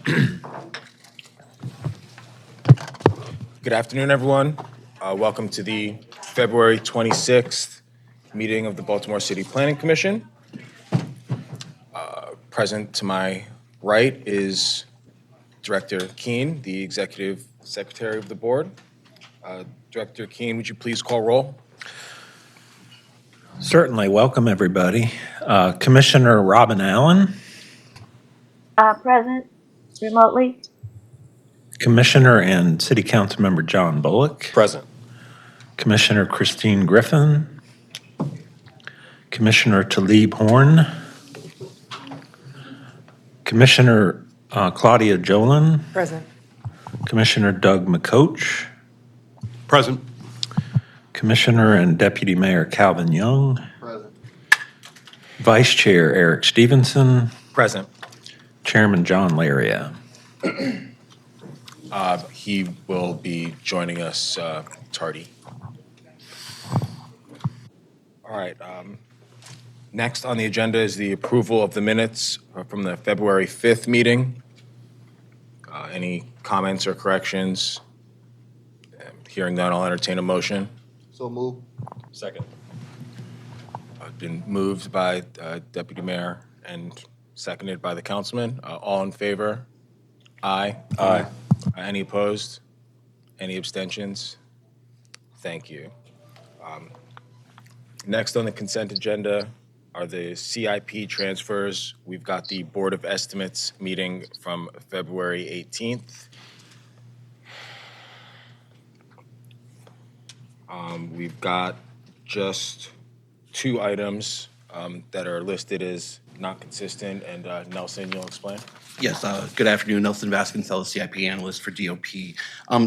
Good afternoon, everyone. Welcome to the February 26th meeting of the Baltimore City Planning Commission. Present to my right is Director Keene, the Executive Secretary of the Board. Director Keene, would you please call roll? Certainly. Welcome, everybody. Commissioner Robin Allen, Present remotely. Commissioner and City Council Member John Bullock, Present. Commissioner Christine Griffin, Commissioner Talib Horn, Commissioner Claudia Jolin, Present. Commissioner Doug McCoach, Present. Commissioner and Deputy Mayor Calvin Young, Present. Vice Chair Eric Stevenson, Present. Chairman John Laria. He will be joining us tardy. All right. Next on the agenda is the approval of the minutes from the February 5th meeting. Any comments or corrections? Hearing none, I'll entertain a motion. So move. Second. Been moved by Deputy Mayor and seconded by the councilman. All in favor? Aye. Aye. Any opposed? Any abstentions? Thank you. Next on the consent agenda are the CIP transfers. We've got the Board of Estimates meeting from February 18th. We've got just two items that are listed as not consistent, and Nelson, you'll explain? Yes, good afternoon. Nelson Vasconcelos, CIP analyst for DOP.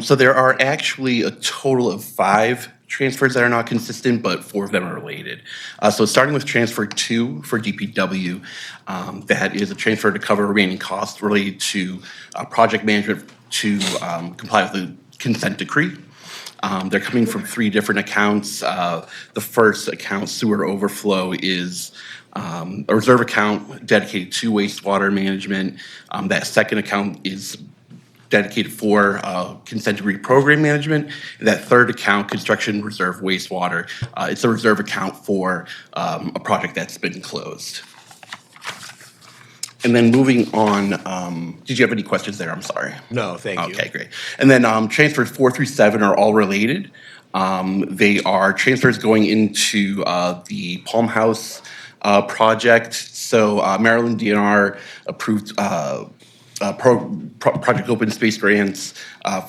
So there are actually a total of 5 transfers that are not consistent, but 4 of them are related. So starting with transfer 2 for DPW, that is a transfer to cover remaining costs related to project management to comply with the consent decree. They're coming from 3 different accounts. The first account, sewer overflow, is a reserve account dedicated to wastewater management. That second account is dedicated for consent decree program management. And that third account, construction reserve wastewater, it's a reserve account for a project that's been closed. And then moving on, did you have any questions there? I'm sorry. No, thank you. Okay, great. And then transfers 4 through 7 are all related. They are transfers going into the Palm House project. So Maryland DNR approved Project Open Space grants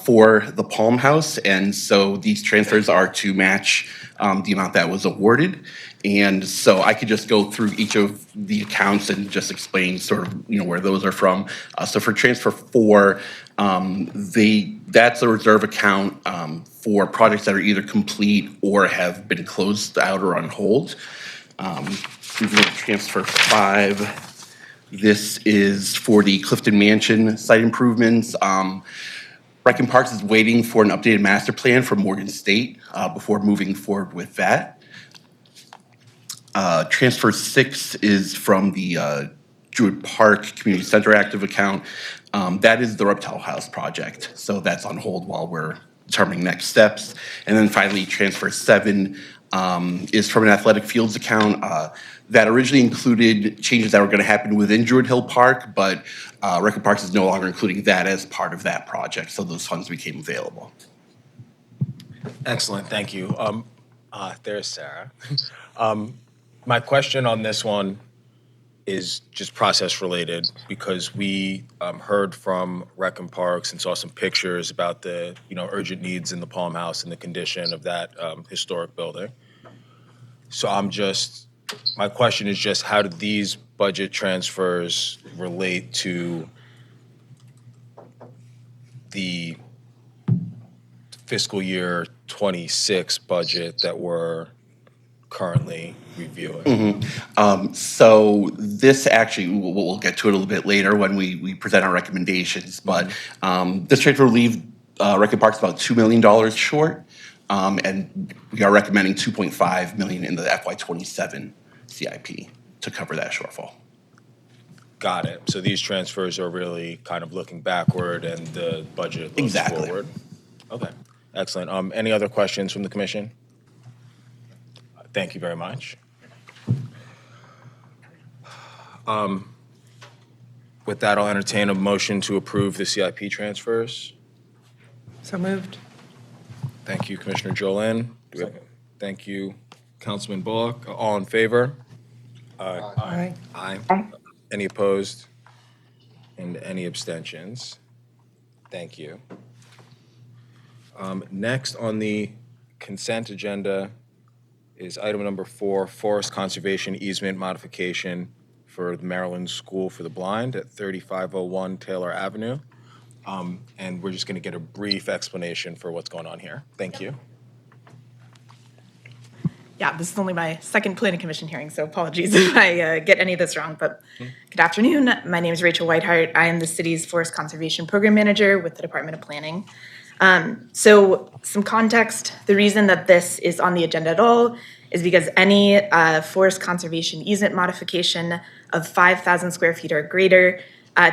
for the Palm House. And so these transfers are to match the amount that was awarded. And so I could just go through each of the accounts and just explain sort of, where those are from. So for transfer 4, that's a reserve account for projects that are either complete or have been closed out or on hold. Moving on to transfer 5, this is for the Clifton Mansion site improvements. Rec and Parks is waiting for an updated master plan from Morgan State before moving forward with that. Transfer 6 is from the Druid Park Community Center active account. That is the Reptile House project, so that's on hold while we're determining next steps. And then finally, transfer 7 is from an athletic fields account that originally included changes that were going to happen within Druid Hill Park, but Rec and Parks is no longer including that as part of that project, so those funds became available. Excellent, thank you. There's Sarah. My question on this one is just process related, because we heard from Rec and Parks and saw some pictures about the urgent needs in the Palm House and the condition of that historic building. So my question is just, how do these budget transfers relate to the fiscal year 26 budget that we're currently reviewing? So this actually, we'll get to it a little bit later when we present our recommendations, but this transfer will leave Rec and Parks about $2 million short, and we are recommending $2.5 million in the FY27 CIP to cover that shortfall. Got it. So these transfers are really kind of looking backward and the budget looks Exactly. forward? Okay, excellent. Any other questions from the commission? Thank you very much. With that, I'll entertain a motion to approve the CIP transfers. So moved. Thank you, Commissioner Jolin. Thank you, Councilman Bullock. All in favor? Aye. Aye. Any opposed? And any abstentions? Thank you. Next on the consent agenda is item number 4, forest conservation easement modification for the Maryland School for the Blind at 3501 Taylor Avenue. And we're just going to get a brief explanation for what's going on here. Thank you. Yeah, this is only my second planning commission hearing, so apologies if I get any of this wrong, but good afternoon. My name is Rachel Whitehart. I am the city's Forest Conservation Program Manager with the Department of Planning. So some context, the reason that this is on the agenda at all is because any forest conservation easement modification of 5,000 square feet or greater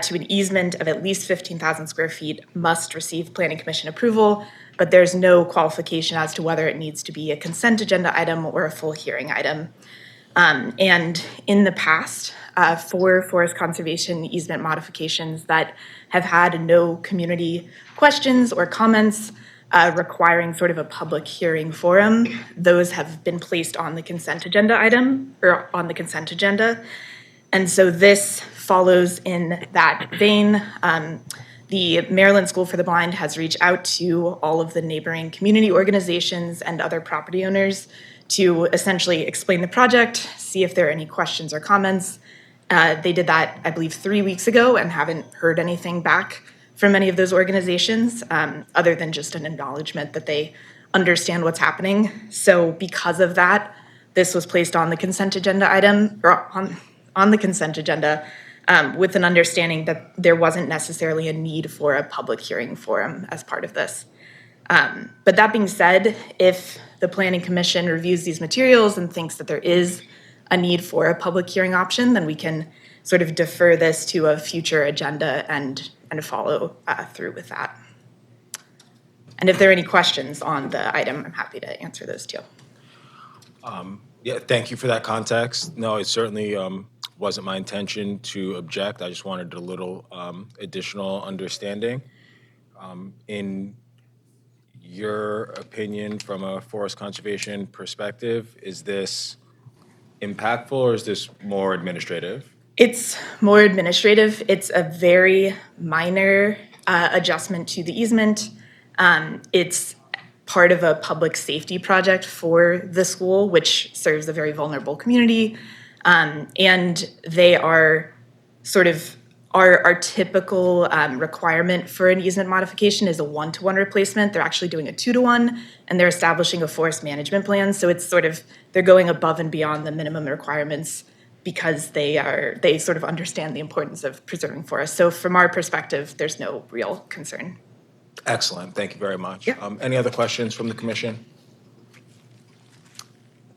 to an easement of at least 15,000 square feet must receive planning commission approval, but there's no qualification as to whether it needs to be a consent agenda item or a full hearing item. And in the past, for forest conservation easement modifications that have had no community questions or comments requiring sort of a public hearing forum, those have been placed on the consent agenda item or on the consent agenda. And so this follows in that vein. The Maryland School for the Blind has reached out to all of the neighboring community organizations and other property owners to essentially explain the project, see if there are any questions or comments. They did that, I believe, 3 weeks ago and haven't heard anything back from any of those organizations, other than just an acknowledgement that they understand what's happening. So because of that, this was placed on the consent agenda item, or on the consent agenda, with an understanding that there wasn't necessarily a need for a public hearing forum as part of this. But that being said, if the Planning Commission reviews these materials and thinks that there is a need for a public hearing option, then we can sort of defer this to a future agenda and follow through with that. And if there are any questions on the item, I'm happy to answer those too. Yeah, thank you for that context. No, it certainly wasn't my intention to object. I just wanted a little additional understanding. In your opinion, from a forest conservation perspective, is this impactful or is this more administrative? It's more administrative. It's a very minor adjustment to the easement. It's part of a public safety project for the school, which serves a very vulnerable community. And they are sort of, our typical requirement for an easement modification is a 1-to-1 replacement. They're actually doing a 2-to-1, and they're establishing a forest management plan. So it's sort of, they're going above and beyond the minimum requirements because they sort of understand the importance of preserving forests. So from our perspective, there's no real concern. Excellent, thank you very much. Yeah. Any other questions from the commission?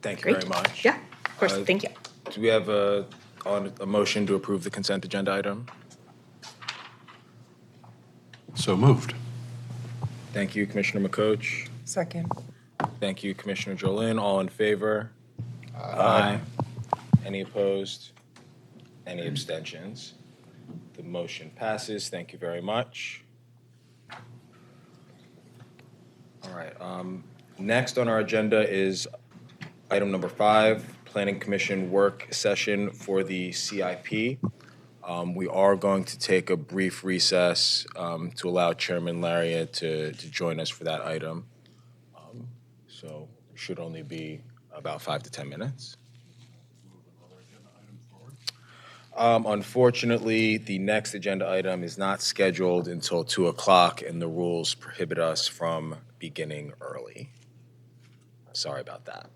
Thank you Great. very much. Yeah, of course, thank you. Do we have a motion to approve the consent agenda item? So moved. Thank you, Commissioner McCoach. Second. Thank you, Commissioner Jolin. All in favor? Aye. Any opposed? Any abstentions? The motion passes. Thank you very much. All right. Next on our agenda is item number 5, Planning Commission work session for the CIP. We are going to take a brief recess to allow Chairman Lariat to join us for that item. So it should only be about 5 to 10 minutes. Unfortunately, the next agenda item is not scheduled until 2 o'clock, and the rules prohibit us from beginning early. Sorry about that.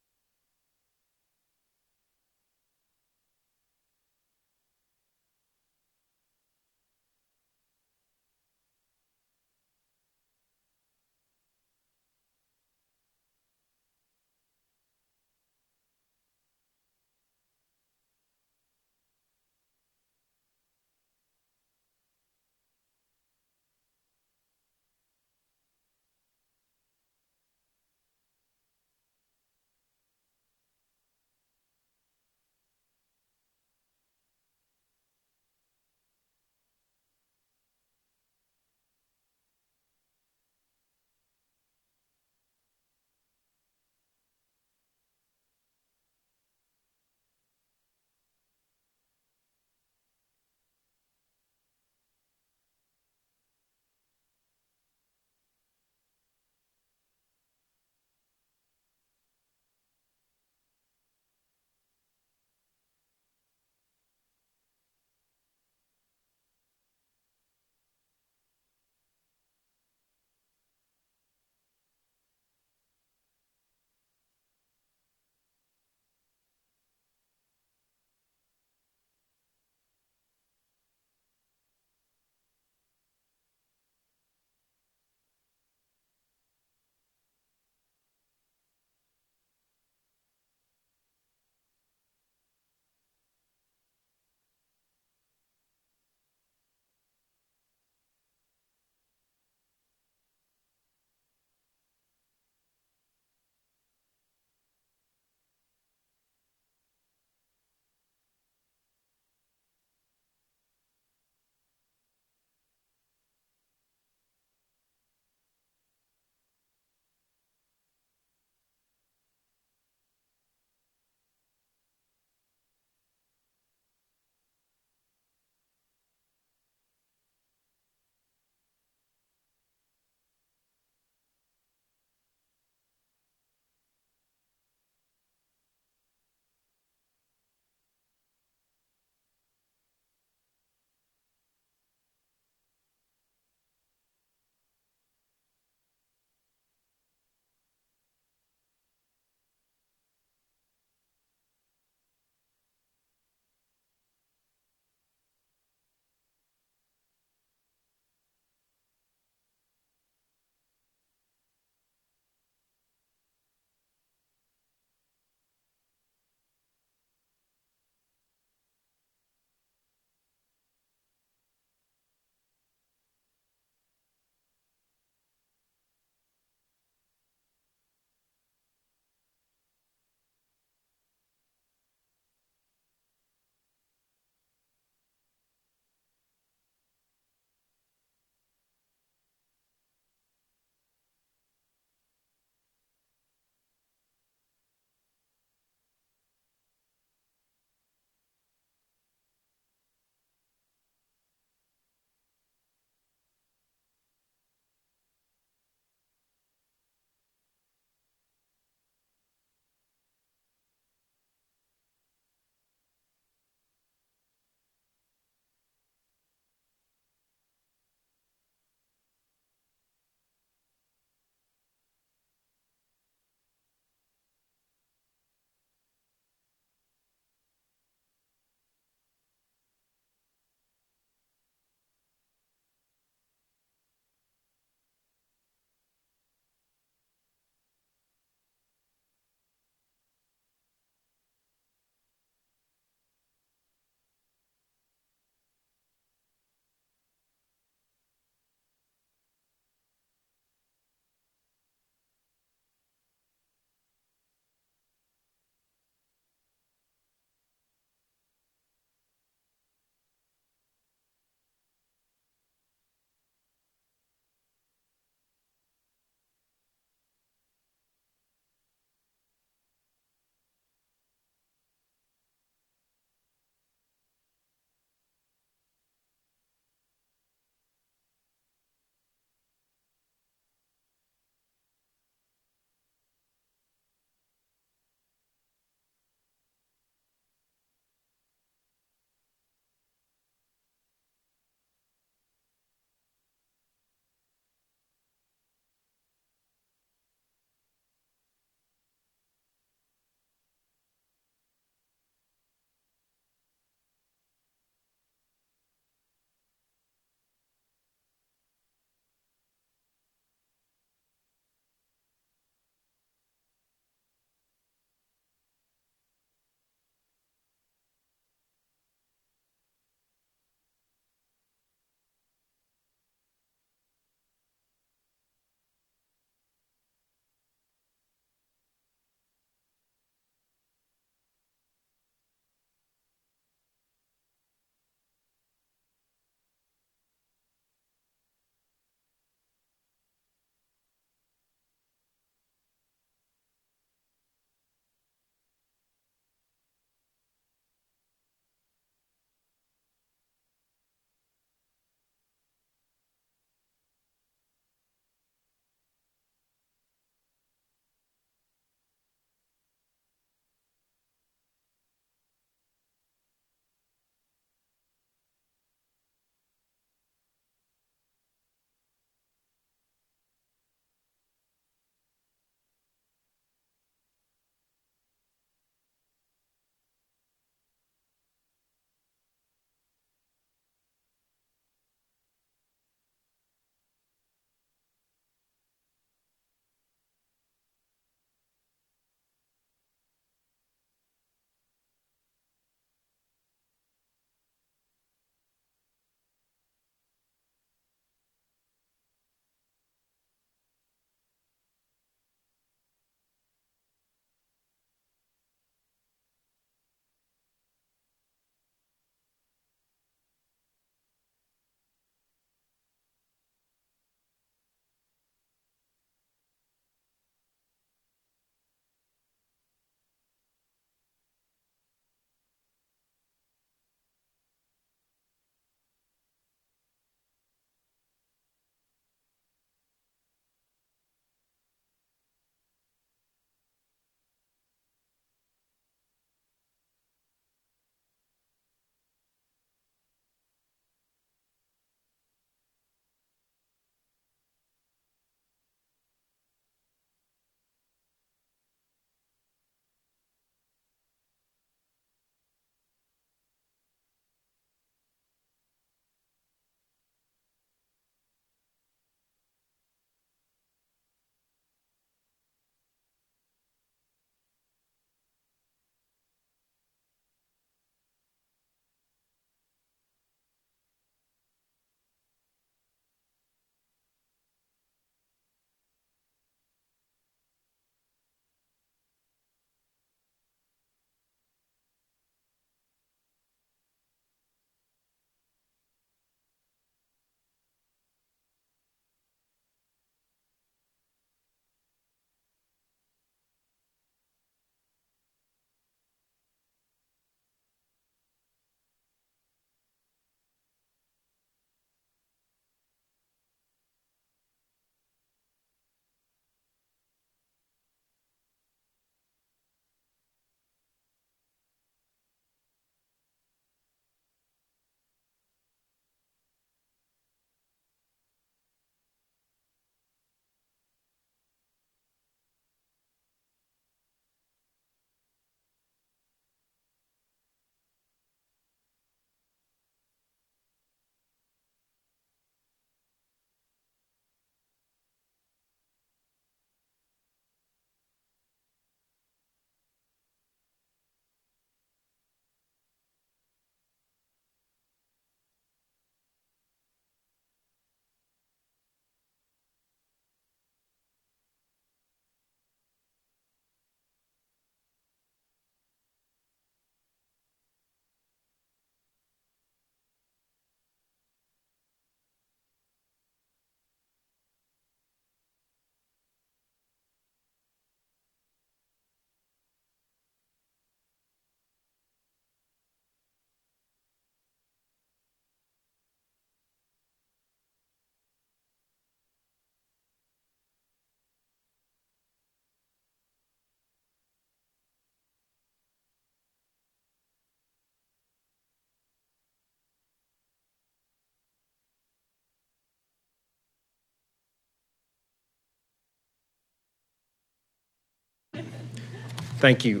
Thank you.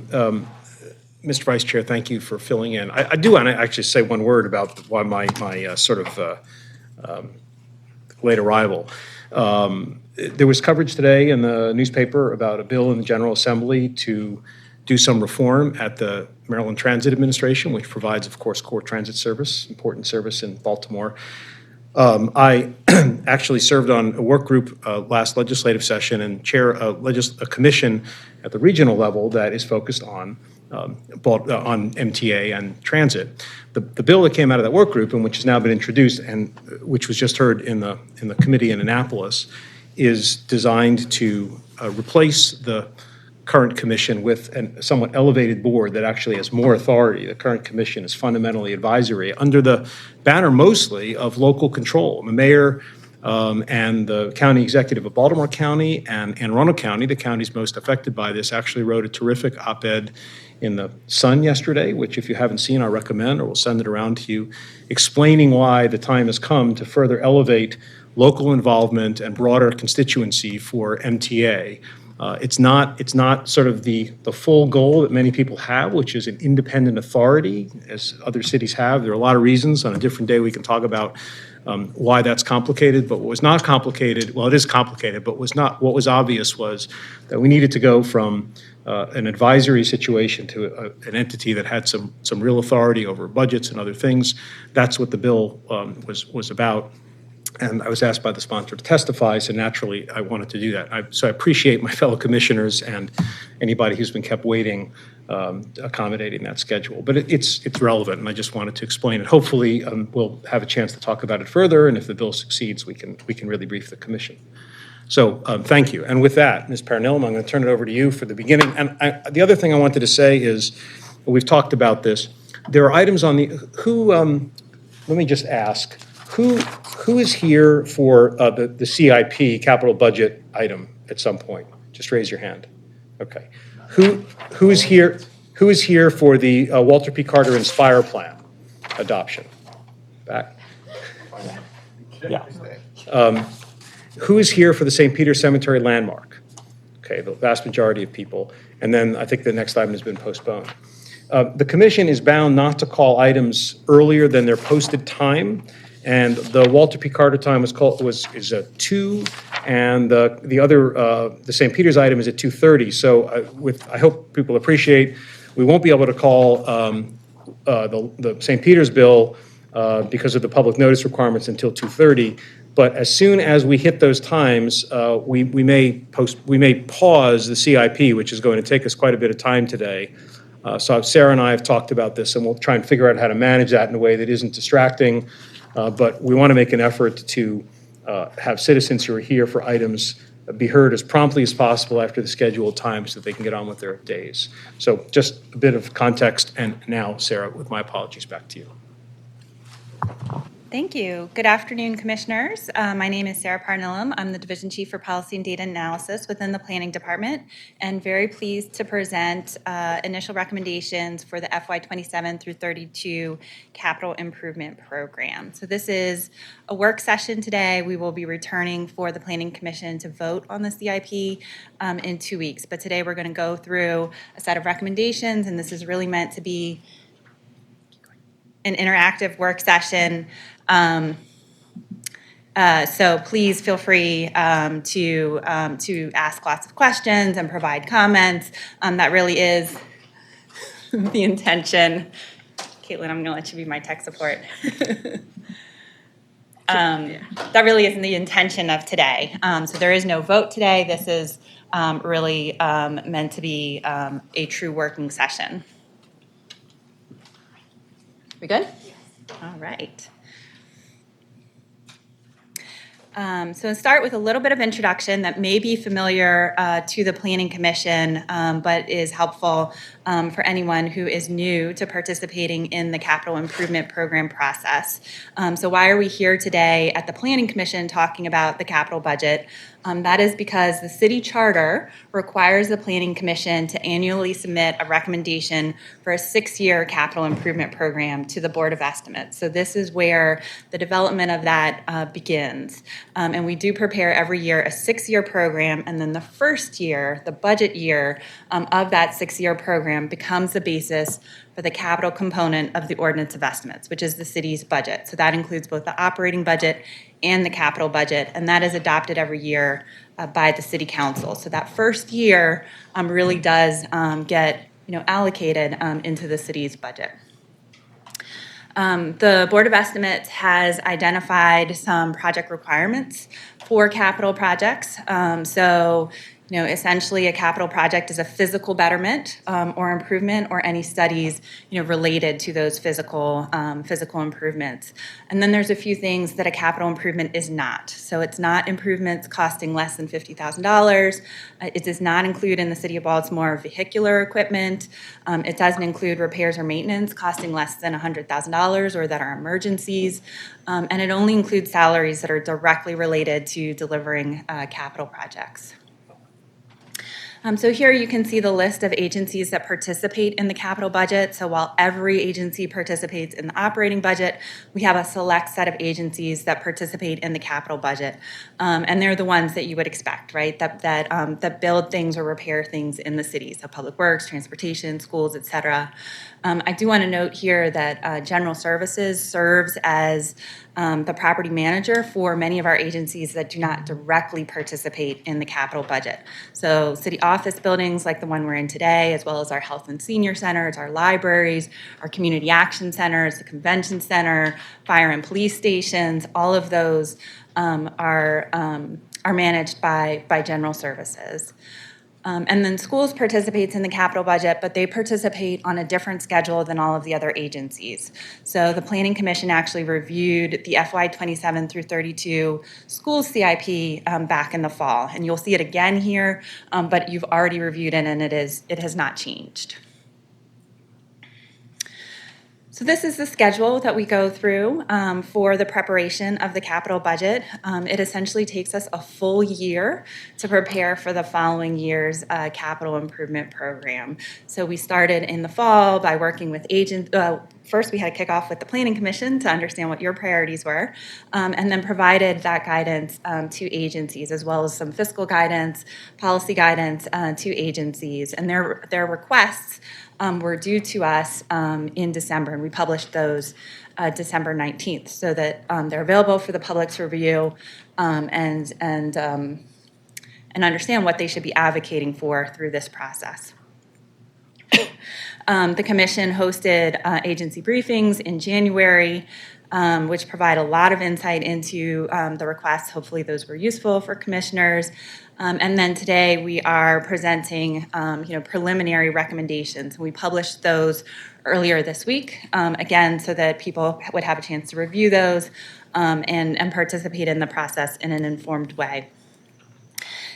Mr. Vice Chair, thank you for filling in. I do want to actually say one word about why my late arrival. There was coverage today in the newspaper about a bill in the General Assembly to do some reform at the Maryland Transit Administration, which provides, of course, core transit service, important service in Baltimore. I actually served on a work group last legislative session and chair a commission at the regional level that is focused on MTA and transit. The bill that came out of that work group, and which has now been introduced and which was just heard in the committee in Annapolis, is designed to replace the current commission with a somewhat elevated board that actually has more authority. The current commission is fundamentally advisory under the banner mostly of local control. The mayor and the county executive of Baltimore County and Anne Arundel County, the counties most affected by this, actually wrote a terrific op-ed in the Sun yesterday, which if you haven't seen, I recommend, or we'll send it around to you, explaining why the time has come to further elevate local involvement and broader constituency for MTA. It's not sort of the full goal that many people have, which is an independent authority, as other cities have. There are a lot of reasons. On a different day, we can talk about why that's complicated. But what was not complicated, well, it is complicated, but what was obvious was that we needed to go from an advisory situation to an entity that had some real authority over budgets and other things. That's what the bill was about. And I was asked by the sponsor to testify, so naturally I wanted to do that. So I appreciate my fellow commissioners and anybody who's been kept waiting accommodating that schedule. But it's relevant, and I just wanted to explain it. Hopefully we'll have a chance to talk about it further, and if the bill succeeds, we can really brief the commission. So thank you. And with that, Ms. Parnellum, I'm going to turn it over to you for the beginning. And the other thing I wanted to say is, we've talked about this. There are items on the let me just ask. Who is here for the CIP capital budget item at some point? Just raise your hand. Okay. Who is here for the Walter P. Carter Inspire Plan adoption? Back. Yeah. Who is here for the St. Peter Cemetery landmark? Okay, the vast majority of people. And then I think the next item has been postponed. The commission is bound not to call items earlier than their posted time. And the Walter P. Carter time is at 2, and the St. Peter's item is at 2:30. So I hope people appreciate, we won't be able to call the St. Peter's bill because of the public notice requirements until 2:30. But as soon as we hit those times, we may pause the CIP, which is going to take us quite a bit of time today. So Sarah and I have talked about this, and we'll try and figure out how to manage that in a way that isn't distracting. But we want to make an effort to have citizens who are here for items be heard as promptly as possible after the scheduled time so that they can get on with their days. So just a bit of context. And now, Sarah, with my apologies, back to you. Thank you. Good afternoon, Commissioners. My name is Sarah Parnellum. I'm the Division Chief for Policy and Data Analysis within the Planning Department, and very pleased to present initial recommendations for the FY27 through 32 Capital Improvement Program. So this is a work session today. We will be returning for the Planning Commission to vote on the CIP in 2 weeks. But today we're going to go through a set of recommendations, and this is really meant to be an interactive work session. So please feel free to ask lots of questions and provide comments. That really is the intention. Caitlin, I'm going to let you be my tech support. That really isn't the intention of today. So there is no vote today. This is really meant to be a true working session. We good? Yes. All right. So I'll start with a little bit of introduction that may be familiar to the Planning Commission, but is helpful for anyone who is new to participating in the capital improvement program process. So why are we here today at the Planning Commission talking about the capital budget? That is because the city charter requires the Planning Commission to annually submit a recommendation for a 6-year capital improvement program to the Board of Estimates. So this is where the development of that begins. And we do prepare every year a 6-year program, and then the first year, the budget year of that 6-year program becomes the basis for the capital component of the Ordinance of Estimates, which is the city's budget. So that includes both the operating budget and the capital budget, and that is adopted every year by the City Council. So that first year really does get allocated into the city's budget. The Board of Estimates has identified some project requirements for capital projects. Essentially a capital project is a physical betterment or improvement or any studies, related to those physical improvements. And then there's a few things that a capital improvement is not. So it's not improvements costing less than $50,000. It does not include in the City of Baltimore vehicular equipment. It doesn't include repairs or maintenance costing less than $100,000 or that are emergencies. And it only includes salaries that are directly related to delivering capital projects. So here you can see the list of agencies that participate in the capital budget. So while every agency participates in the operating budget, we have a select set of agencies that participate in the capital budget. And they're the ones that you would expect, right? That build things or repair things in the city. So public works, transportation, schools, et cetera. I do want to note here that General Services serves as the property manager for many of our agencies that do not directly participate in the capital budget. So city office buildings like the one we're in today, as well as our health and senior centers, our libraries, our community action centers, the convention center, fire and police stations, all of those are managed by General Services. And then schools participates in the capital budget, but they participate on a different schedule than all of the other agencies. So the Planning Commission actually reviewed the FY 27 through 32 school CIP back in the fall. And you'll see it again here, but you've already reviewed it and it has not changed. So this is the schedule that we go through for the preparation of the capital budget. It essentially takes us a full year to prepare for the following year's capital improvement program. So we started in the fall by working with agents. First, we had a kickoff with the Planning Commission to understand what your priorities were, and then provided that guidance to agencies, as well as some fiscal guidance, policy guidance to agencies. And their requests were due to us in December, and we published those December 19th, so that they're available for the public to review and understand what they should be advocating for through this process. The Commission hosted agency briefings in January, which provide a lot of insight into the requests. Hopefully those were useful for commissioners. And then today we are presenting preliminary recommendations. We published those earlier this week, again, so that people would have a chance to review those and participate in the process in an informed way.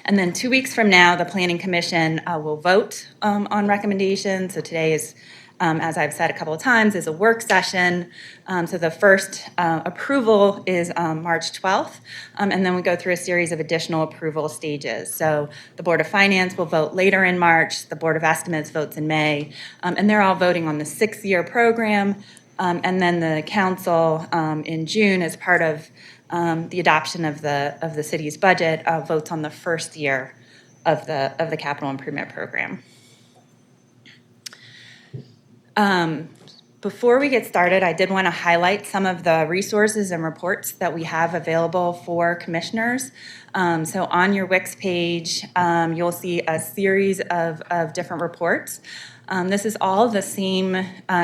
And then 2 weeks from now, the Planning Commission will vote on recommendations. So today is, as I've said a couple of times, is a work session. So the first approval is March 12th, and then we go through a series of additional approval stages. So the Board of Finance will vote later in March, the Board of Estimates votes in May, and they're all voting on the 6-year program. And then the council in June, as part of the adoption of the city's budget, votes on the first year of the capital improvement program. Before we get started, I did want to highlight some of the resources and reports that we have available for commissioners. So on your Wix page, you'll see a series of different reports. This is all the same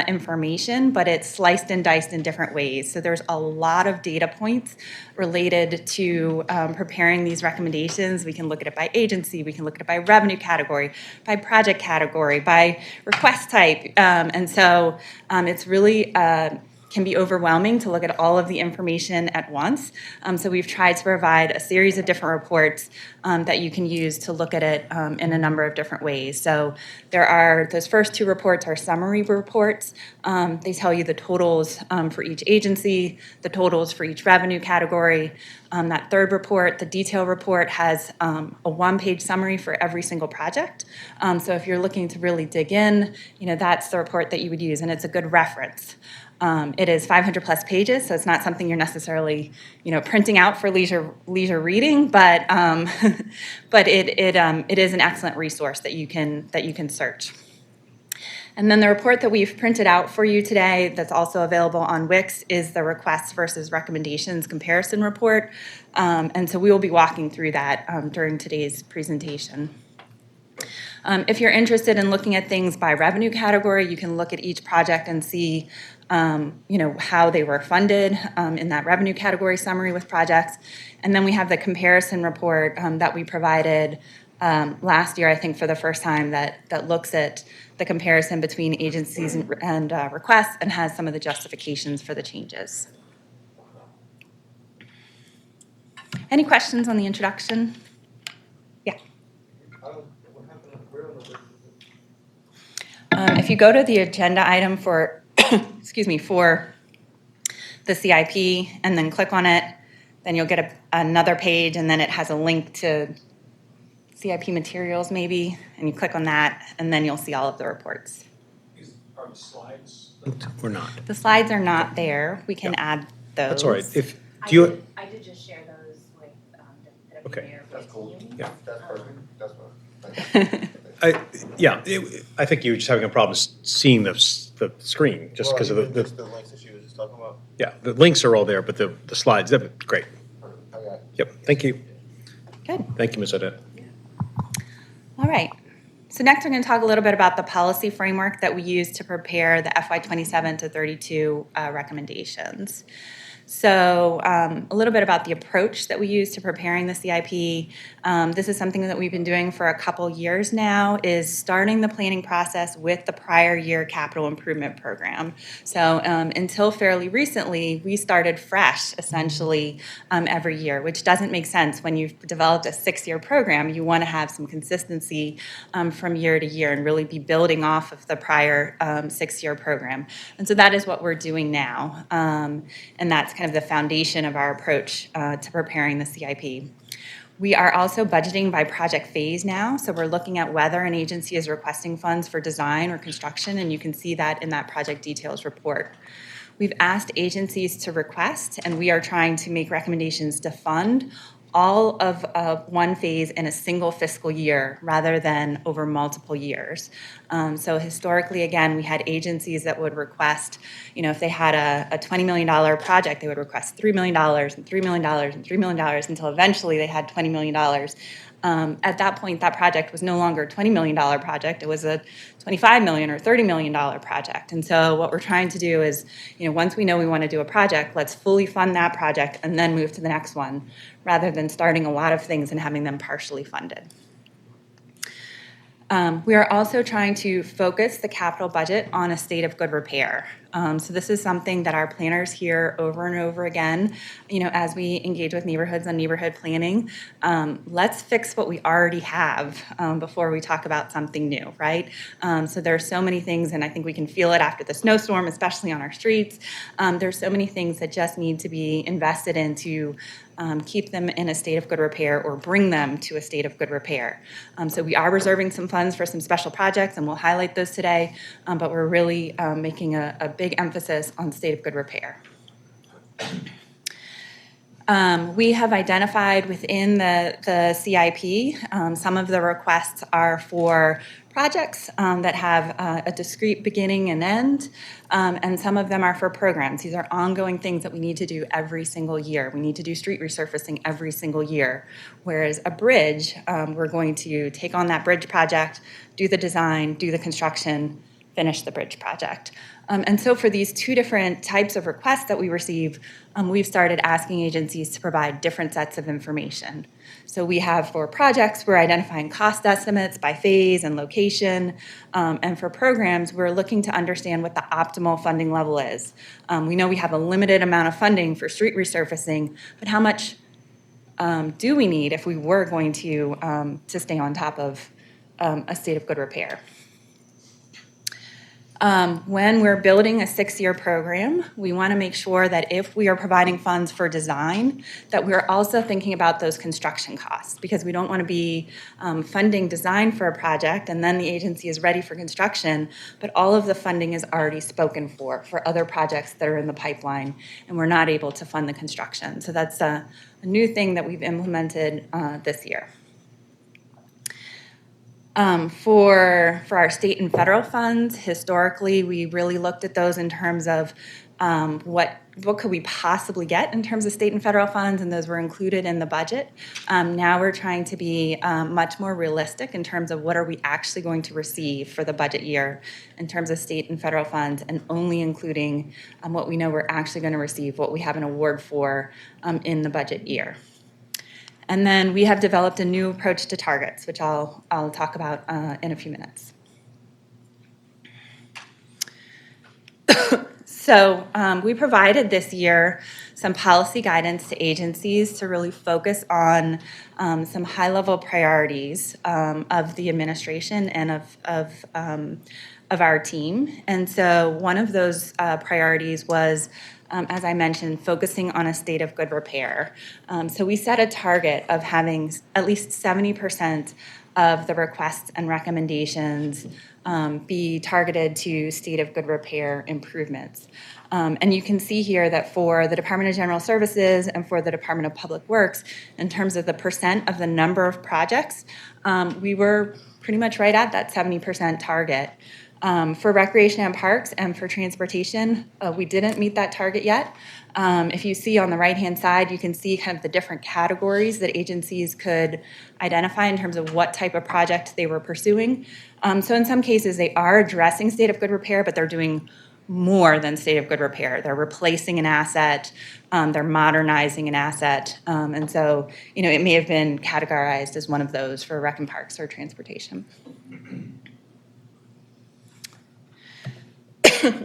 information, but it's sliced and diced in different ways. So there's a lot of data points related to preparing these recommendations. We can look at it by agency, we can look at it by revenue category, by project category, by request type. And so it's really can be overwhelming to look at all of the information at once. So we've tried to provide a series of different reports that you can use to look at it in a number of different ways. So those first two reports are summary reports. They tell you the totals for each agency, the totals for each revenue category. That third report, the detail report, has a one-page summary for every single project. So if you're looking to really dig in, that's the report that you would use, and it's a good reference. It is 500 plus pages, so it's not something you're necessarily, printing out for leisure reading, but but it is an excellent resource that you can search. And then the report that we've printed out for you today that's also available on Wix is the requests versus recommendations comparison report. And so we will be walking through that during today's presentation. If you're interested in looking at things by revenue category, you can look at each project and see how they were funded in that revenue category summary with projects. And then we have the comparison report that we provided last year, I think for the first time, that looks at the comparison between agencies and requests and has some of the justifications for the changes. Any questions on the introduction? Yeah. If you go to the agenda item for, for the CIP and then click on it, then you'll get another page, and then it has a link to CIP materials maybe, and you click on that, and then you'll see all of the reports. Are the slides or not? The slides are not there. We can add those. That's all right. I did just share those with the Okay. mayor. That's cool. Yeah. That's perfect. That's fine. I think you're just having a problem seeing the screen just because of the links that she was just talking about. yeah, the links are all there, but the slides, great. I got it. Yep, thank you. Good. Thank you, Ms. Odette. All right. So next we're going to talk a little bit about the policy framework that we use to prepare the FY27 to 32 recommendations. So a little bit about the approach that we use to preparing the CIP. This is something that we've been doing for a couple years now, is starting the planning process with the prior year capital improvement program. So until fairly recently, we started fresh essentially every year, which doesn't make sense. When you've developed a 6-year program, you want to have some consistency from year to year and really be building off of the prior 6-year program. And so that is what we're doing now. And that's kind of the foundation of our approach to preparing the CIP. We are also budgeting by project phase now, so we're looking at whether an agency is requesting funds for design or construction, and you can see that in that project details report. We've asked agencies to request, and we are trying to make recommendations to fund all of one phase in a single fiscal year rather than over multiple years. So historically, again, we had agencies that would request, if they had a $20 million project, they would request $3 million and $3 million and $3 million until eventually they had $20 million. At that point, that project was no longer a $20 million project. It was a $25 million or $30 million project. And so what we're trying to do is, once we know we want to do a project, let's fully fund that project and then move to the next one, rather than starting a lot of things and having them partially funded. We are also trying to focus the capital budget on a state of good repair. So this is something that our planners hear over and over again, as we engage with neighborhoods on neighborhood planning. Let's fix what we already have before we talk about something new, right? So there are so many things, and I think we can feel it after the snowstorm, especially on our streets. There's so many things that just need to be invested in to keep them in a state of good repair or bring them to a state of good repair. So we are reserving some funds for some special projects, and we'll highlight those today, but we're really making a big emphasis on state of good repair. We have identified within the CIP, some of the requests are for projects that have a discrete beginning and end, and some of them are for programs. These are ongoing things that we need to do every single year. We need to do street resurfacing every single year, whereas a bridge, we're going to take on that bridge project, do the design, do the construction, finish the bridge project. And so for these two different types of requests that we receive, we've started asking agencies to provide different sets of information. So we have for projects, we're identifying cost estimates by phase and location. And for programs, we're looking to understand what the optimal funding level is. We know we have a limited amount of funding for street resurfacing, but how much do we need if we were going to stay on top of a state of good repair? When we're building a 6-year program, we want to make sure that if we are providing funds for design, that we're also thinking about those construction costs, because we don't want to be funding design for a project and then the agency is ready for construction, but all of the funding is already spoken for other projects that are in the pipeline, and we're not able to fund the construction. So that's a new thing that we've implemented this year. For our state and federal funds, historically, we really looked at those in terms of what could we possibly get in terms of state and federal funds, and those were included in the budget. Now we're trying to be much more realistic in terms of what are we actually going to receive for the budget year in terms of state and federal funds, and only including what we know we're actually going to receive, what we have an award for in the budget year. And then we have developed a new approach to targets, which I'll talk about in a few minutes. So we provided this year some policy guidance to agencies to really focus on some high-level priorities of the administration and of our team. And so one of those priorities was, as I mentioned, focusing on a state of good repair. So we set a target of having at least 70% of the requests and recommendations be targeted to state of good repair improvements. And you can see here that for the Department of General Services and for the Department of Public Works, in terms of the percent of the number of projects, we were pretty much right at that 70% target. For recreation and parks and for transportation, we didn't meet that target yet. If you see on the right-hand side, you can see kind of the different categories that agencies could identify in terms of what type of project they were pursuing. So in some cases, they are addressing state of good repair, but they're doing more than state of good repair. They're replacing an asset, they're modernizing an asset, and so it may have been categorized as one of those for rec and parks or transportation.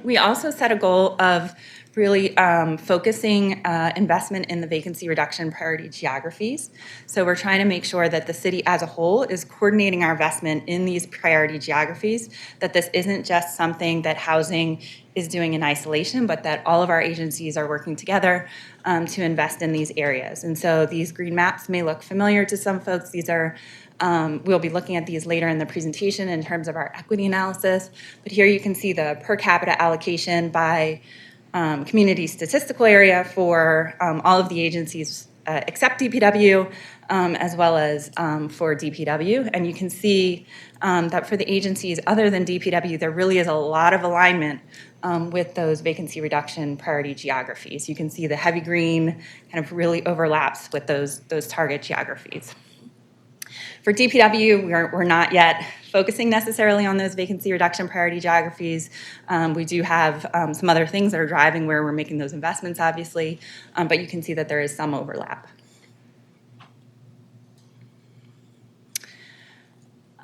We also set a goal of really focusing investment in the vacancy reduction priority geographies. So we're trying to make sure that the city as a whole is coordinating our investment in these priority geographies, that this isn't just something that housing is doing in isolation, but that all of our agencies are working together to invest in these areas. And so these green maps may look familiar to some folks. These are we'll be looking at these later in the presentation in terms of our equity analysis, but here you can see the per capita allocation by community statistical area for all of the agencies except DPW, as well as for DPW. And you can see that for the agencies other than DPW, there really is a lot of alignment with those vacancy reduction priority geographies. You can see the heavy green kind of really overlaps with those target geographies. For DPW, we're not yet focusing necessarily on those vacancy reduction priority geographies. We do have some other things that are driving where we're making those investments, obviously, but you can see that there is some overlap.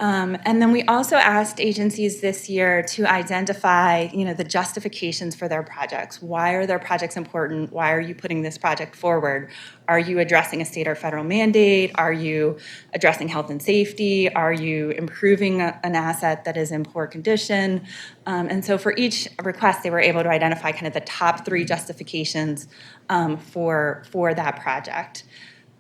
And then we also asked agencies this year to identify, the justifications for their projects. Why are their projects important? Why are you putting this project forward? Are you addressing a state or federal mandate? Are you addressing health and safety? Are you improving an asset that is in poor condition? And so for each request, they were able to identify kind of the top 3 justifications for that project.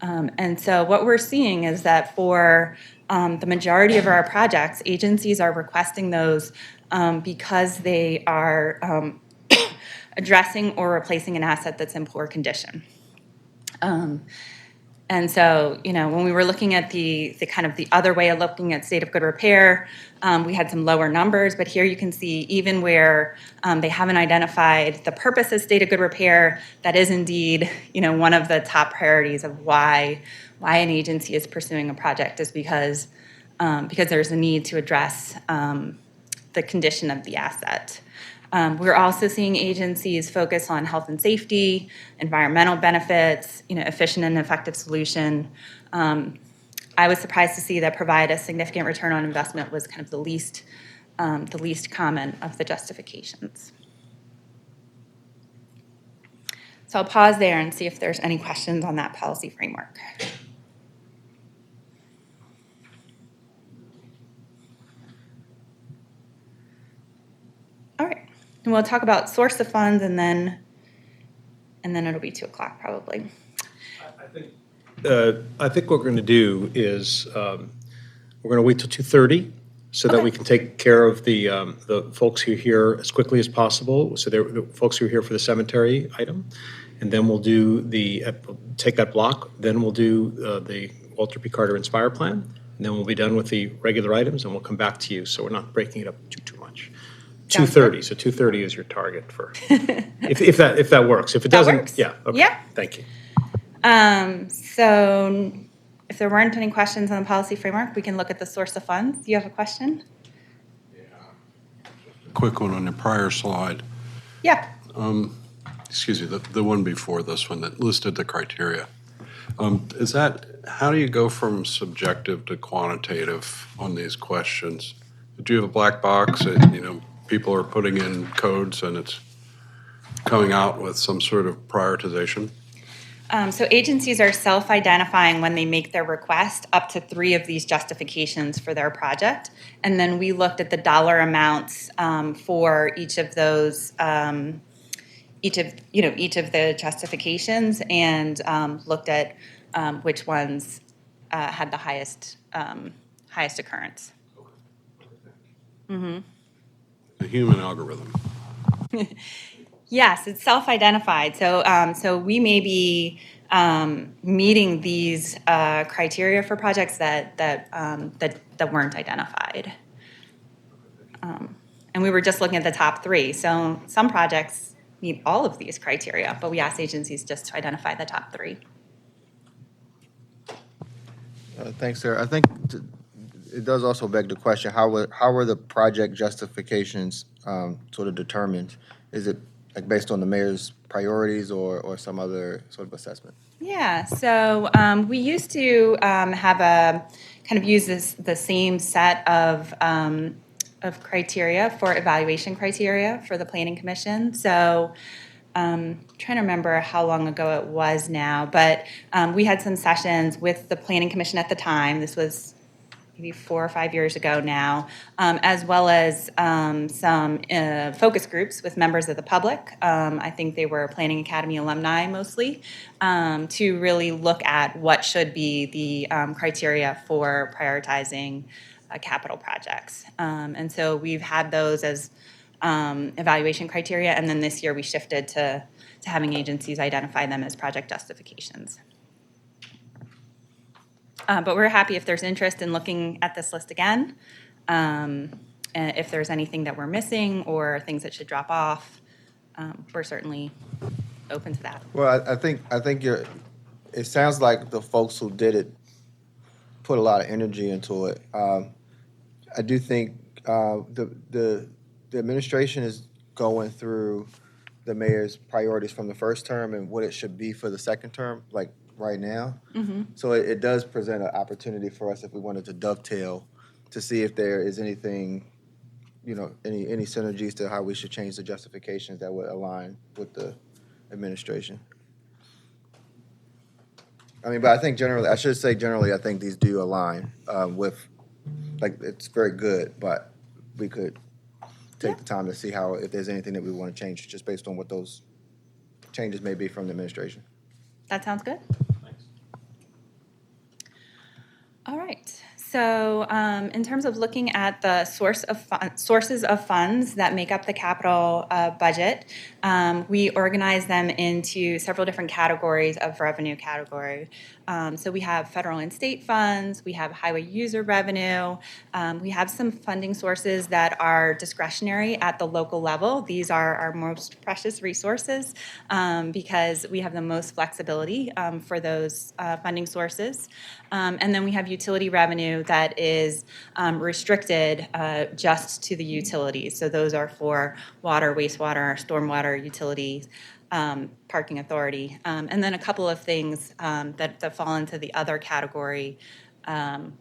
And so what we're seeing is that for the majority of our projects, agencies are requesting those because they are addressing or replacing an asset that's in poor condition. And so, when we were looking at the kind of the other way of looking at state of good repair, we had some lower numbers, but here you can see even where they haven't identified the purpose of state of good repair, that is indeed, one of the top priorities of why an agency is pursuing a project is because there's a need to address the condition of the asset. We're also seeing agencies focus on health and safety, environmental benefits, efficient and effective solution. I was surprised to see that provide a significant return on investment was kind of the least common of the justifications. So I'll pause there and see if there's any questions on that policy framework. All right, and we'll talk about source of funds and then it'll be 2:00 probably. I think what we're going to do is, we're going to wait till 2:30 so that Okay. we can take care of the folks who are here as quickly as possible. So the folks who are here for the cemetery item. And then we'll do take that block. Then we'll do the Walter P. Carter Inspire Plan. And then we'll be done with the regular items and we'll come back to you. So we're not breaking it up too much. Sounds 2:30, so 2:30 is your target for, if that works. If it doesn't, works. yeah, okay. Yeah. Thank you. So if there weren't any questions on the policy framework, we can look at the source of funds. You have a question? Quick one on the prior slide. Yeah. Excuse me, the one before this one that listed the criteria. How do you go from subjective to quantitative on these questions? Do you have a black box and, people are putting in codes and it's coming out with some sort of prioritization? So agencies are self-identifying when they make their request up to 3 of these justifications for their project. And then we looked at the dollar amounts for each of those, each of the justifications and looked at which ones had the highest occurrence. The human algorithm. Yes, it's self-identified. So we may be meeting these criteria for projects that weren't identified. And we were just looking at the top 3. So some projects meet all of these criteria, but we asked agencies just to identify the top 3. Thanks, Sarah. I think it does also beg the question, how were the project justifications sort of determined? Is it like based on the mayor's priorities or some other sort of assessment? Yeah, so we used to use the same set of criteria for evaluation criteria for the Planning Commission. So trying to remember how long ago it was now, but we had some sessions with the Planning Commission at the time. This was maybe 4 or 5 years ago now, as well as some focus groups with members of the public. I think they were Planning Academy alumni mostly, to really look at what should be the criteria for prioritizing capital projects. And so we've had those as evaluation criteria, and then this year we shifted to having agencies identify them as project justifications. But we're happy if there's interest in looking at this list again. If there's anything that we're missing or things that should drop off, we're certainly open to that. Well, I think it sounds like the folks who did it put a lot of energy into it. I do think the administration is going through the mayor's priorities from the first term and what it should be for the second term, like right now. Mm-hmm. So it does present an opportunity for us if we wanted to dovetail to see if there is anything, any synergies to how we should change the justifications that would align with the administration. But I think generally, I think these do align with, it's very good, but we could take the time to see if there's anything that we want to change just based on what those changes may be from the administration. That sounds good. All right. So in terms of looking at the sources of funds that make up the capital budget, we organize them into several different categories of revenue category. So we have federal and state funds, we have highway user revenue, we have some funding sources that are discretionary at the local level. These are our most precious resources because we have the most flexibility for those funding sources. And then we have utility revenue revenue that is restricted just to the utilities. So those are for water, wastewater, stormwater, utilities, parking authority, and then a couple of things that fall into the other category,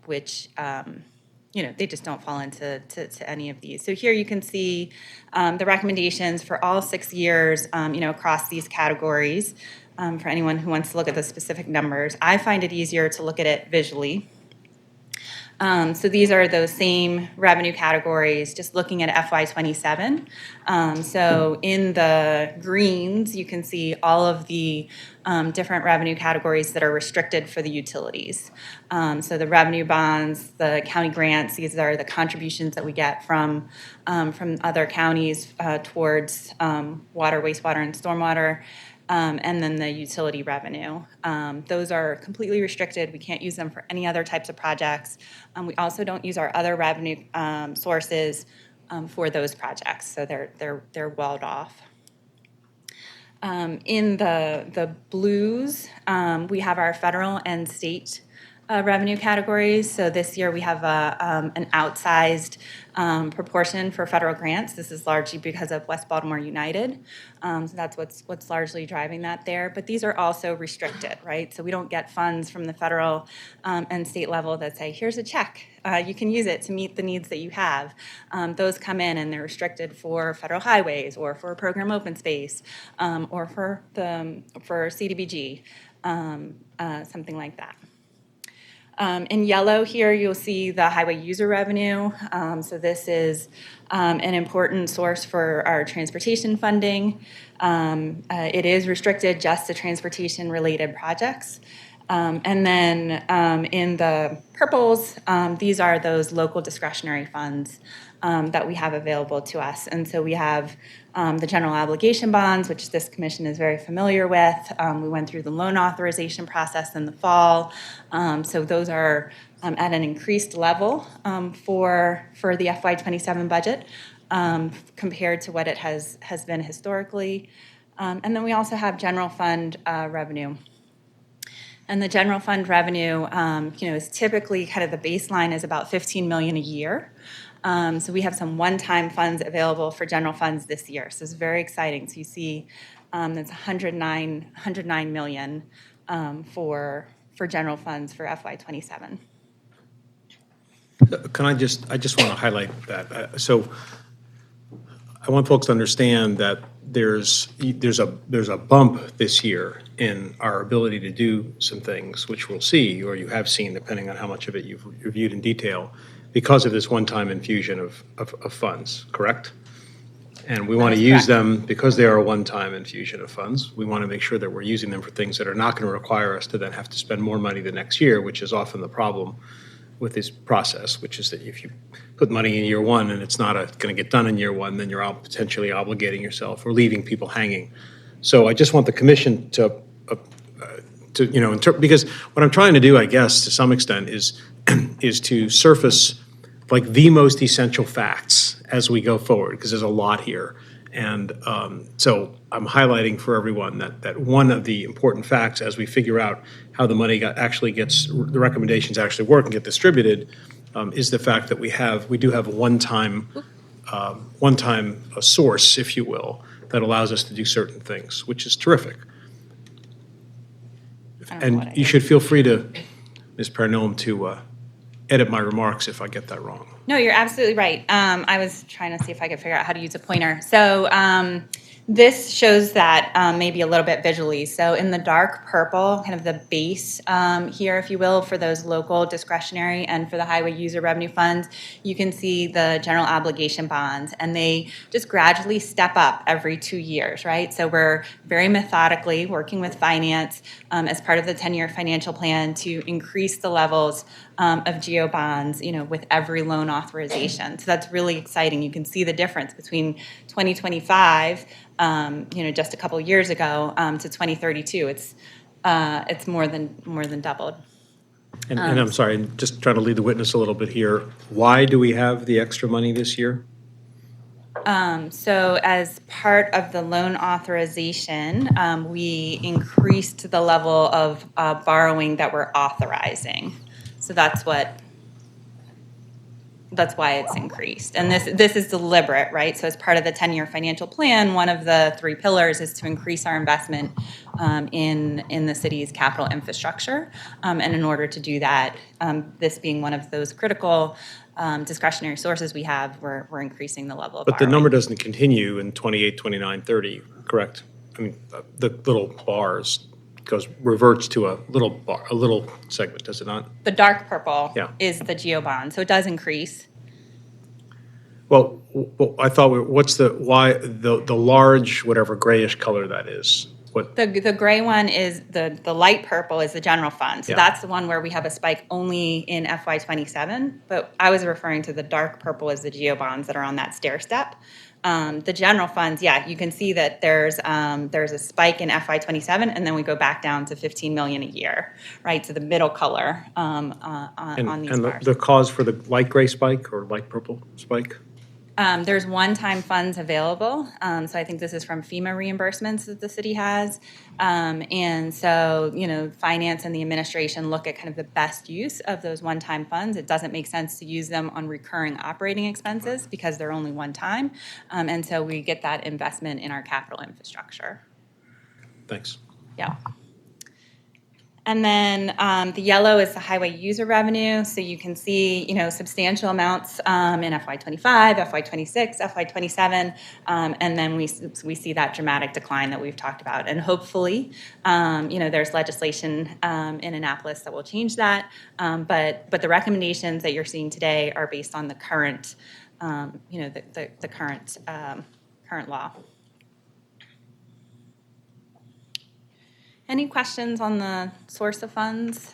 which they just don't fall into any of these. So here you can see the recommendations for all 6 years, across these categories. For anyone who wants to look at the specific numbers, I find it easier to look at it visually. So these are those same revenue categories, just looking at FY27. So in the greens, you can see all of the different revenue categories that are restricted for the utilities. So the revenue bonds, the county grants, these are the contributions that we get from other counties towards water, wastewater, and stormwater. And then the utility revenue. Those are completely restricted. We can't use them for any other types of projects. We also don't use our other revenue sources for those projects, so they're walled off. In the blues, we have our federal and state revenue categories. So this year we have an outsized proportion for federal grants. This is largely because of West Baltimore United. So that's what's largely driving that there. But these are also restricted, right? So we don't get funds from the federal and state level that say, here's a check. You can use it to meet the needs that you have. Those come in and they're restricted for federal highways or for program open space or for CDBG, something like that. In yellow here, you'll see the highway user revenue. So this is an important source for our transportation funding. It is restricted just to transportation-related projects. And then in the purples, these are those local discretionary funds that we have available to us. And so we have the general obligation bonds, which this commission is very familiar with. We went through the loan authorization process in the fall. So those are at an increased level for the FY27 budget compared to what it has been historically. And then we also have general fund revenue. And the general fund revenue, is typically kind of the baseline is about $15 million a year. So we have some one-time funds available for general funds this year. So it's very exciting. So you see that's $109 million for general funds for FY27. I just want to highlight that. So I want folks to understand that there's a bump this year in our ability to do some things, which we'll see, or you have seen, depending on how much of it you've reviewed in detail, because of this one-time infusion of funds, correct? And we want to use them because they are a one-time infusion of funds. We want to make sure that we're using them for things that are not going to require us to then have to spend more money the next year, which is often the problem with this process, which is that if you put money in year one and it's not going to get done in year one, then you're potentially obligating yourself or leaving people hanging. So I just want the commission to because what I'm trying to do, I guess, to some extent, is to surface like the most essential facts as we go forward, because there's a lot here. And so I'm highlighting for everyone that one of the important facts as we figure out how the money the recommendations actually work and get distributed is the fact that we do have a one-time source, if you will, that allows us to do certain things, which is terrific. And you should feel free to, Ms. Parnellum, to edit my remarks if I get that wrong. No, you're absolutely right. I was trying to see if I could figure out how to use a pointer. So this shows that maybe a little bit visually. So in the dark purple, kind of the base here, if you will, for those local discretionary and for the highway user revenue funds, you can see the general obligation bonds, and they just gradually step up every 2 years, right? So we're very methodically working with finance as part of the 10-year financial plan to increase the levels of GO bonds, with every loan authorization. So that's really exciting. You can see the difference between 2025, just a couple years ago, to 2032. It's more than doubled. And I'm sorry, I'm just trying to lead the witness a little bit here. Why do we have the extra money this year? So as part of the loan authorization, we increased the level of borrowing that we're authorizing. So that's what that's why it's increased. And this is deliberate, right? So as part of the 10-year financial plan, one of the 3 pillars is to increase our investment in the city's capital infrastructure. And in order to do that, this being one of those critical discretionary sources we have, we're increasing the level of But the borrowing. number doesn't continue in 28, 29, 30, correct? I mean, the little bars reverts to a little segment, does it not? The dark purple Yeah. is the GEO bond, so it does increase. Well, I thought, what's the large, whatever grayish color that is? What, The gray one is, the light purple is the general fund. So Yeah. that's the one where we have a spike only in FY '27. But I was referring to the dark purple as the GEO bonds that are on that stair step. The general funds, yeah, you can see that there's a spike in FY '27, and then we go back down to 15 million a year, right? So the middle color on these and bars. the cause for the light gray spike or light purple spike? There's one-time funds available. So I think this is from FEMA reimbursements that the city has. And so, finance and the administration look at kind of the best use of those one-time funds. It doesn't make sense to use them on recurring operating expenses because they're only one time. And so we get that investment in our capital infrastructure. Thanks. Yeah. And then the yellow is the highway user revenue. So you can see, substantial amounts in FY '25, FY '26, FY '27, and then we see that dramatic decline that we've talked about. And hopefully, there's legislation in Annapolis that will change that. But the recommendations that you're seeing today are based on the current, the current law. Any questions on the source of funds?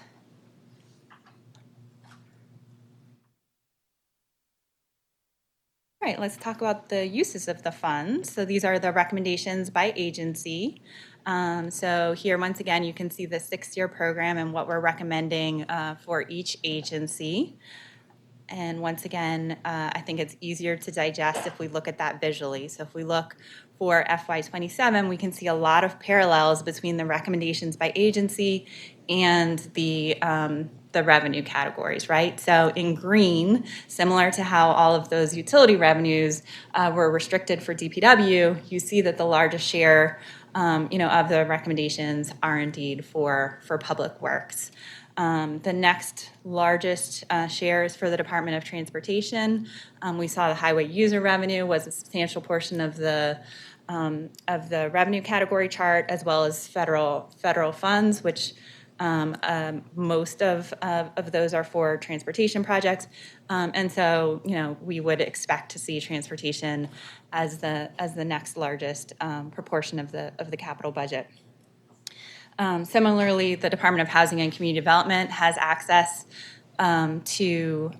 All right, let's talk about the uses of the funds. So these are the recommendations by agency. So here, once again, you can see the 6-year program and what we're recommending for each agency. And once again, I think it's easier to digest if we look at that visually. So if we look for FY '27, we can see a lot of parallels between the recommendations by agency and the revenue categories, right? So in green, similar to how all of those utility revenues were restricted for DPW, you see that the largest share, of the recommendations are indeed for public works. The next largest share is for the Department of Transportation. We saw the highway user revenue was a substantial portion of the revenue category chart, as well as federal funds, which most of those are for transportation projects. And so, we would expect to see transportation as the next largest proportion of the capital budget. Similarly, the Department of Housing and Community Development has access to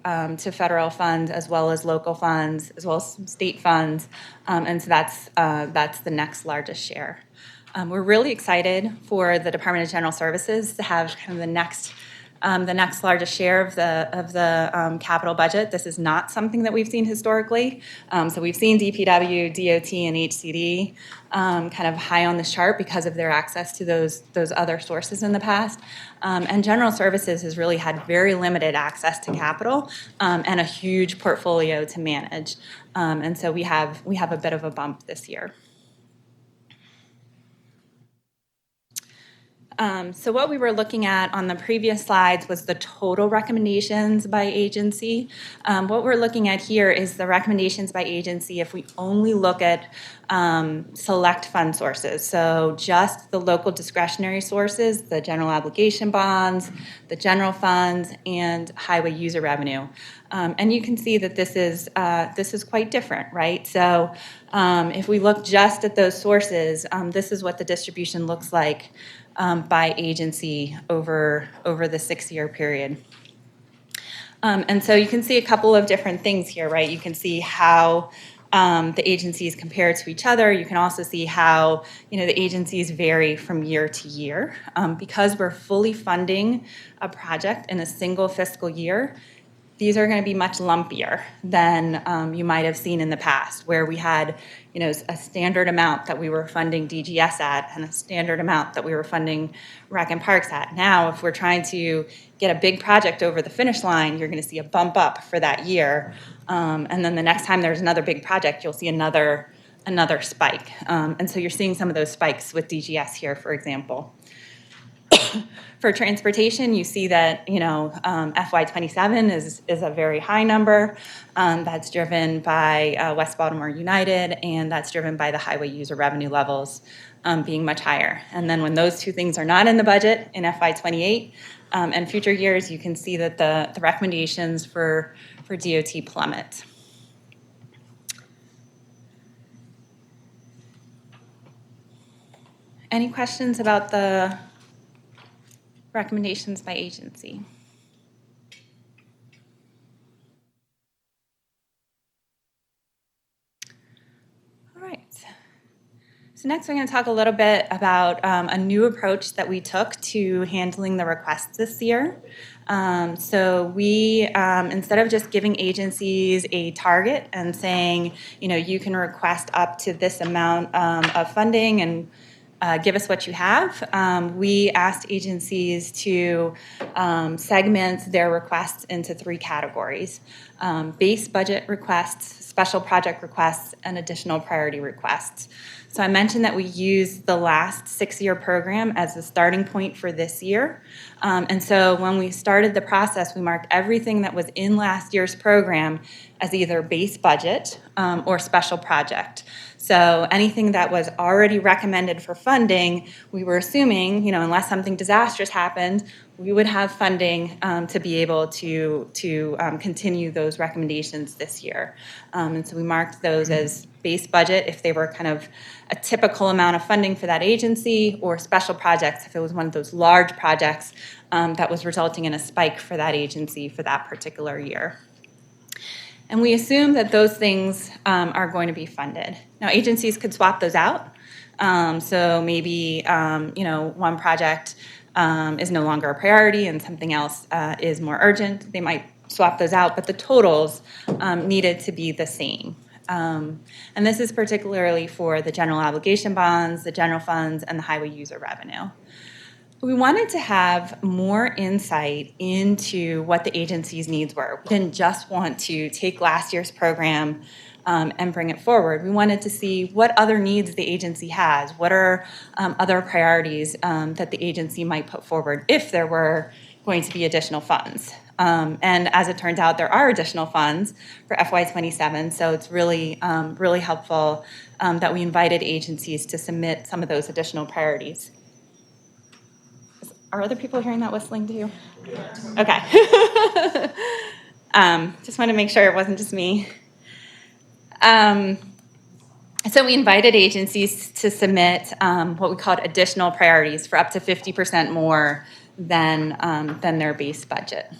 federal funds as well as local funds, as well as some state funds, and so that's the next largest share. We're really excited for the Department of General Services to have kind of the next largest share of the capital budget. This is not something that we've seen historically. So we've seen DPW, DOT, and HCD kind of high on the chart because of their access to those other sources in the past. And General Services has really had very limited access to capital and a huge portfolio to manage. And so we have a bit of a bump this year. So what we were looking at on the previous slides was the total recommendations by agency. What we're looking at here is the recommendations by agency if we only look at select fund sources. So just the local discretionary sources, the general obligation bonds, the general funds, and highway user revenue. And you can see that this is quite different, right? So if we look just at those sources, this is what the distribution looks like by agency over the 6-year period. And so you can see a couple of different things here, right? You can see how the agencies compare to each other. You can also see how the agencies vary from year to year. Because we're fully funding a project in a single fiscal year, these are going to be much lumpier than you might have seen in the past, where we had, a standard amount that we were funding DGS at and a standard amount that we were funding Rec and Parks at. Now, if we're trying to get a big project over the finish line, you're going to see a bump up for that year. And then the next time there's another big project, you'll see another spike. And so you're seeing some of those spikes with DGS here, for example. For transportation, you see that, FY27 is a very high number. That's driven by West Baltimore United, and that's driven by the highway user revenue levels being much higher. And then when those two things are not in the budget in FY28 and future years, you can see that the recommendations for DOT plummet. Any questions about the recommendations by agency? All right. So next we're going to talk a little bit about a new approach that we took to handling the requests this year. So we, instead of just giving agencies a target and saying, you can request up to this amount of funding and give us what you have. We asked agencies to segment their requests into 3 categories: base budget requests, special project requests, and additional priority requests. So I mentioned that we used the last 6-year program as the starting point for this year. And so when we started the process, we marked everything that was in last year's program as either base budget or special project. So anything that was already recommended for funding, we were assuming, unless something disastrous happened, we would have funding to be able to continue those recommendations this year. And so we marked those as base budget if they were kind of a typical amount of funding for that agency, or special projects if it was one of those large projects that was resulting in a spike for that agency for that particular year. And we assume that those things are going to be funded. Now, agencies could swap those out. So maybe, one project is no longer a priority and something else is more urgent. They might swap those out, but the totals needed to be the same. And this is particularly for the general obligation bonds, the general funds, and the highway user revenue. We wanted to have more insight into what the agency's needs were. We didn't just want to take last year's program and bring it forward. We wanted to see what other needs the agency has, what are other priorities that the agency might put forward if there were going to be additional funds. And as it turns out, there are additional funds for FY27, so it's really, really helpful that we invited agencies to submit some of those additional priorities. Are other people hearing that whistling too? Okay. Just want to make sure it wasn't just me. So we invited agencies to submit what we called additional priorities for up to 50% more than their base budget.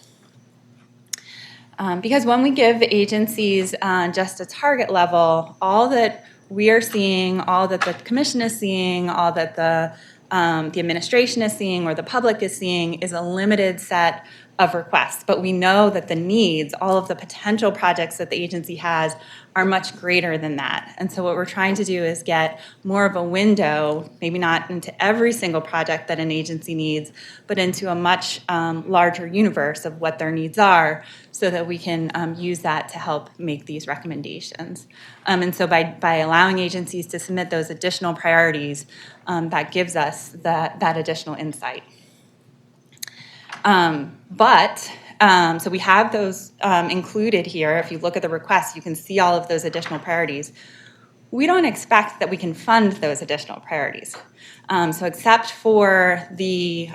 Because when we give agencies just a target level, all that we are seeing, all that the commission is seeing, all that the administration is seeing or the public is seeing is a limited set of requests. But we know that the needs, all of the potential projects that the agency has, are much greater than that. And so what we're trying to do is get more of a window, maybe not into every single project that an agency needs, but into a much larger universe of what their needs are, so that we can use that to help make these recommendations. And so by allowing agencies to submit those additional priorities, that gives us that additional insight. So we have those included here. If you look at the request, you can see all of those additional priorities. We don't expect that we can fund those additional priorities. So except for the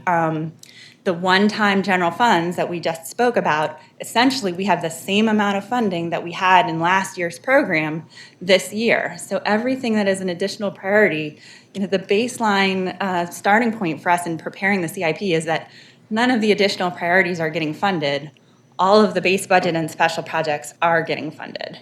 one-time general funds that we just spoke about, essentially we have the same amount of funding that we had in last year's program this year. So everything that is an additional priority, the baseline starting point for us in preparing the CIP is that none of the additional priorities are getting funded. All of the base budget and special projects are getting funded.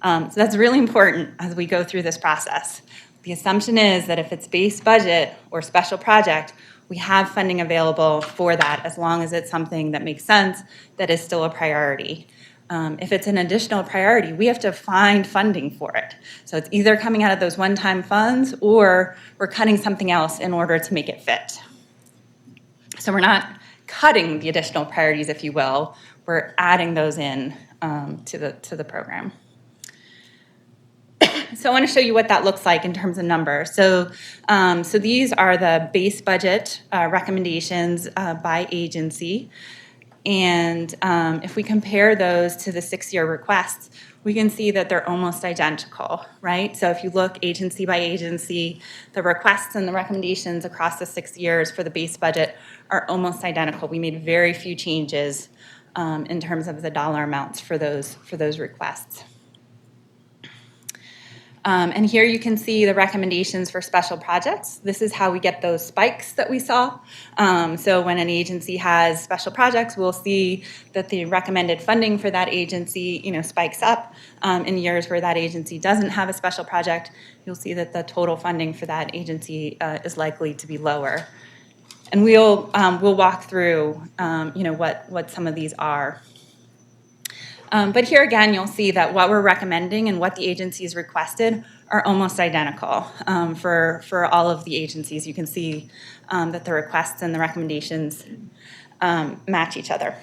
So that's really important as we go through this process. The assumption is that if it's base budget or special project, we have funding available for that as long as it's something that makes sense, that is still a priority. If it's an additional priority, we have to find funding for it. So it's either coming out of those one-time funds or we're cutting something else in order to make it fit. So we're not cutting the additional priorities, if you will, we're adding those in to the program. So I want to show you what that looks like in terms of numbers. So these are the base budget recommendations by agency. And if we compare those to the 6-year requests, we can see that they're almost identical, right? So if you look agency by agency, the requests and the recommendations across the 6 years for the base budget are almost identical. We made very few changes in terms of the dollar amounts for those requests. And here you can see the recommendations for special projects. This is how we get those spikes that we saw. So when an agency has special projects, we'll see that the recommended funding for that agency, spikes up. In years where that agency doesn't have a special project, you'll see that the total funding for that agency is likely to be lower. And we'll walk through, what some of these are. But here again, you'll see that what we're recommending and what the agencies requested are almost identical for all of the agencies. You can see that the requests and the recommendations match each other.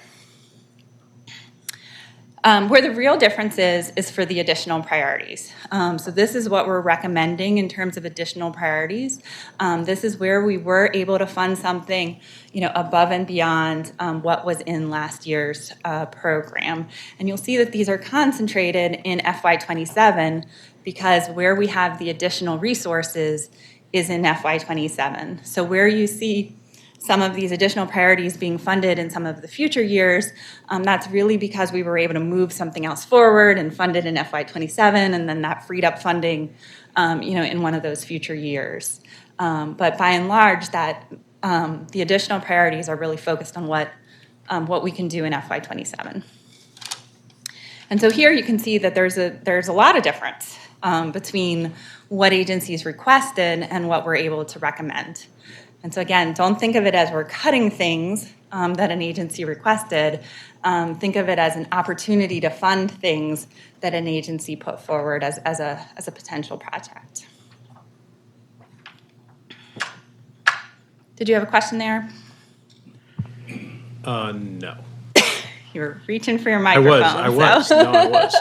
Where the real difference is for the additional priorities. So this is what we're recommending in terms of additional priorities. This is where we were able to fund something, above and beyond what was in last year's program. And you'll see that these are concentrated in FY27 because where we have the additional resources is in FY27. So where you see some of these additional priorities being funded in some of the future years, that's really because we were able to move something else forward and fund it in FY27, and then that freed up funding, in one of those future years. But by and large, that the additional priorities are really focused on what we can do in FY27. And so here you can see that there's a lot of difference between what agencies requested and what we're able to recommend. And so again, don't think of it as we're cutting things that an agency requested. Think of it as an opportunity to fund things that an agency put forward as a potential project. Did you have a question there? No. You were reaching for your I microphone. was. so- No, I was.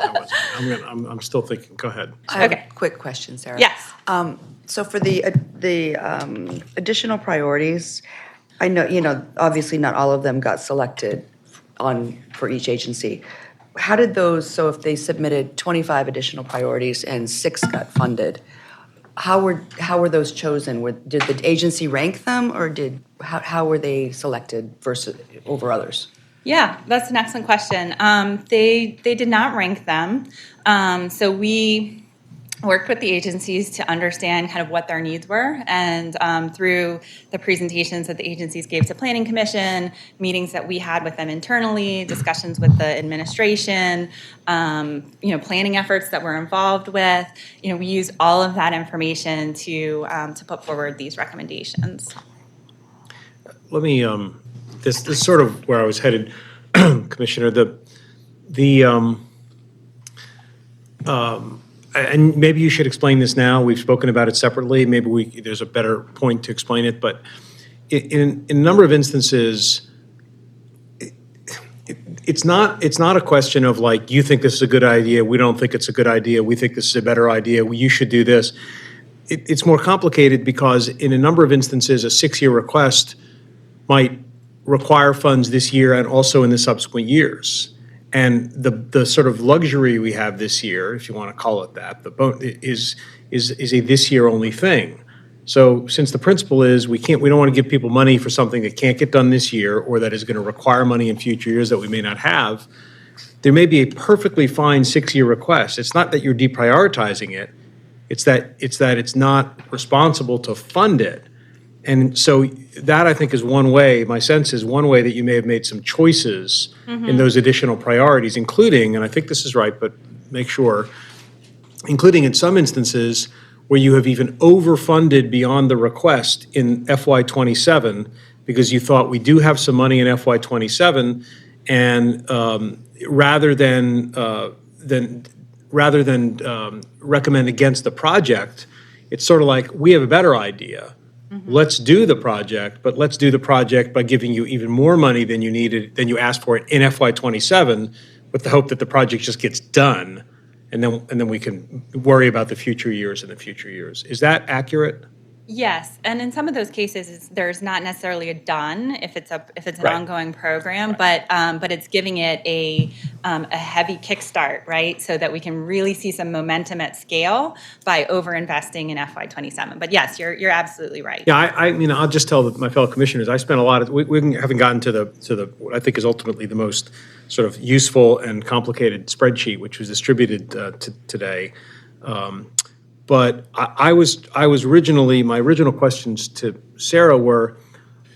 I'm still thinking. Go ahead. I have Okay. a quick question, Sarah. Yes. So for the additional priorities, I know, obviously not all of them got selected for each agency. How did those, so if they submitted 25 additional priorities and 6 got funded, how were those chosen? Did the agency rank them, or how were they selected over others? Yeah, that's an excellent question. They did not rank them. So we worked with the agencies to understand kind of what their needs were, and through the presentations that the agencies gave to Planning Commission, meetings that we had with them internally, discussions with the administration, planning efforts that we're involved with, we use all of that information to put forward these recommendations. Let me, this is sort of where I was headed, Commissioner. And maybe you should explain this now. We've spoken about it separately. Maybe there's a better point to explain it. But in a number of instances, it's not a question of like, you think this is a good idea, we don't think it's a good idea, we think this is a better idea, you should do this. It's more complicated because in a number of instances, a 6-year request might require funds this year and also in the subsequent years. And the sort of luxury we have this year, if you want to call it that, is a this year only thing. So since the principle is we don't want to give people money for something that can't get done this year or that is going to require money in future years that we may not have, there may be a perfectly fine 6-year request. It's not that you're deprioritizing it. It's that it's not responsible to fund it. And so that, I think, is one way, my sense is one way that you may have made some choices in those additional priorities, including, and I think this is right, but make sure, including in some instances where you have even overfunded beyond the request in FY27 because you thought we do have some money in FY27 and rather than recommend against the project, it's sort of like, we have a better idea. Let's do the project, but let's do the project by giving you even more money than you asked for it in FY '27, with the hope that the project just gets done, and then we can worry about the future years and the future years. Is that accurate? Yes, and in some of those cases, there's not necessarily a done if it's an Right. ongoing program, but it's giving it a heavy kickstart, right? So that we can really see some momentum at scale by over-investing in FY '27. But yes, you're absolutely right. Yeah, I mean, I'll just tell my fellow commissioners, I spent a lot of, we haven't gotten to the what I think is ultimately the most sort of useful and complicated spreadsheet, which was distributed today. But I was originally, my original questions to Sarah were,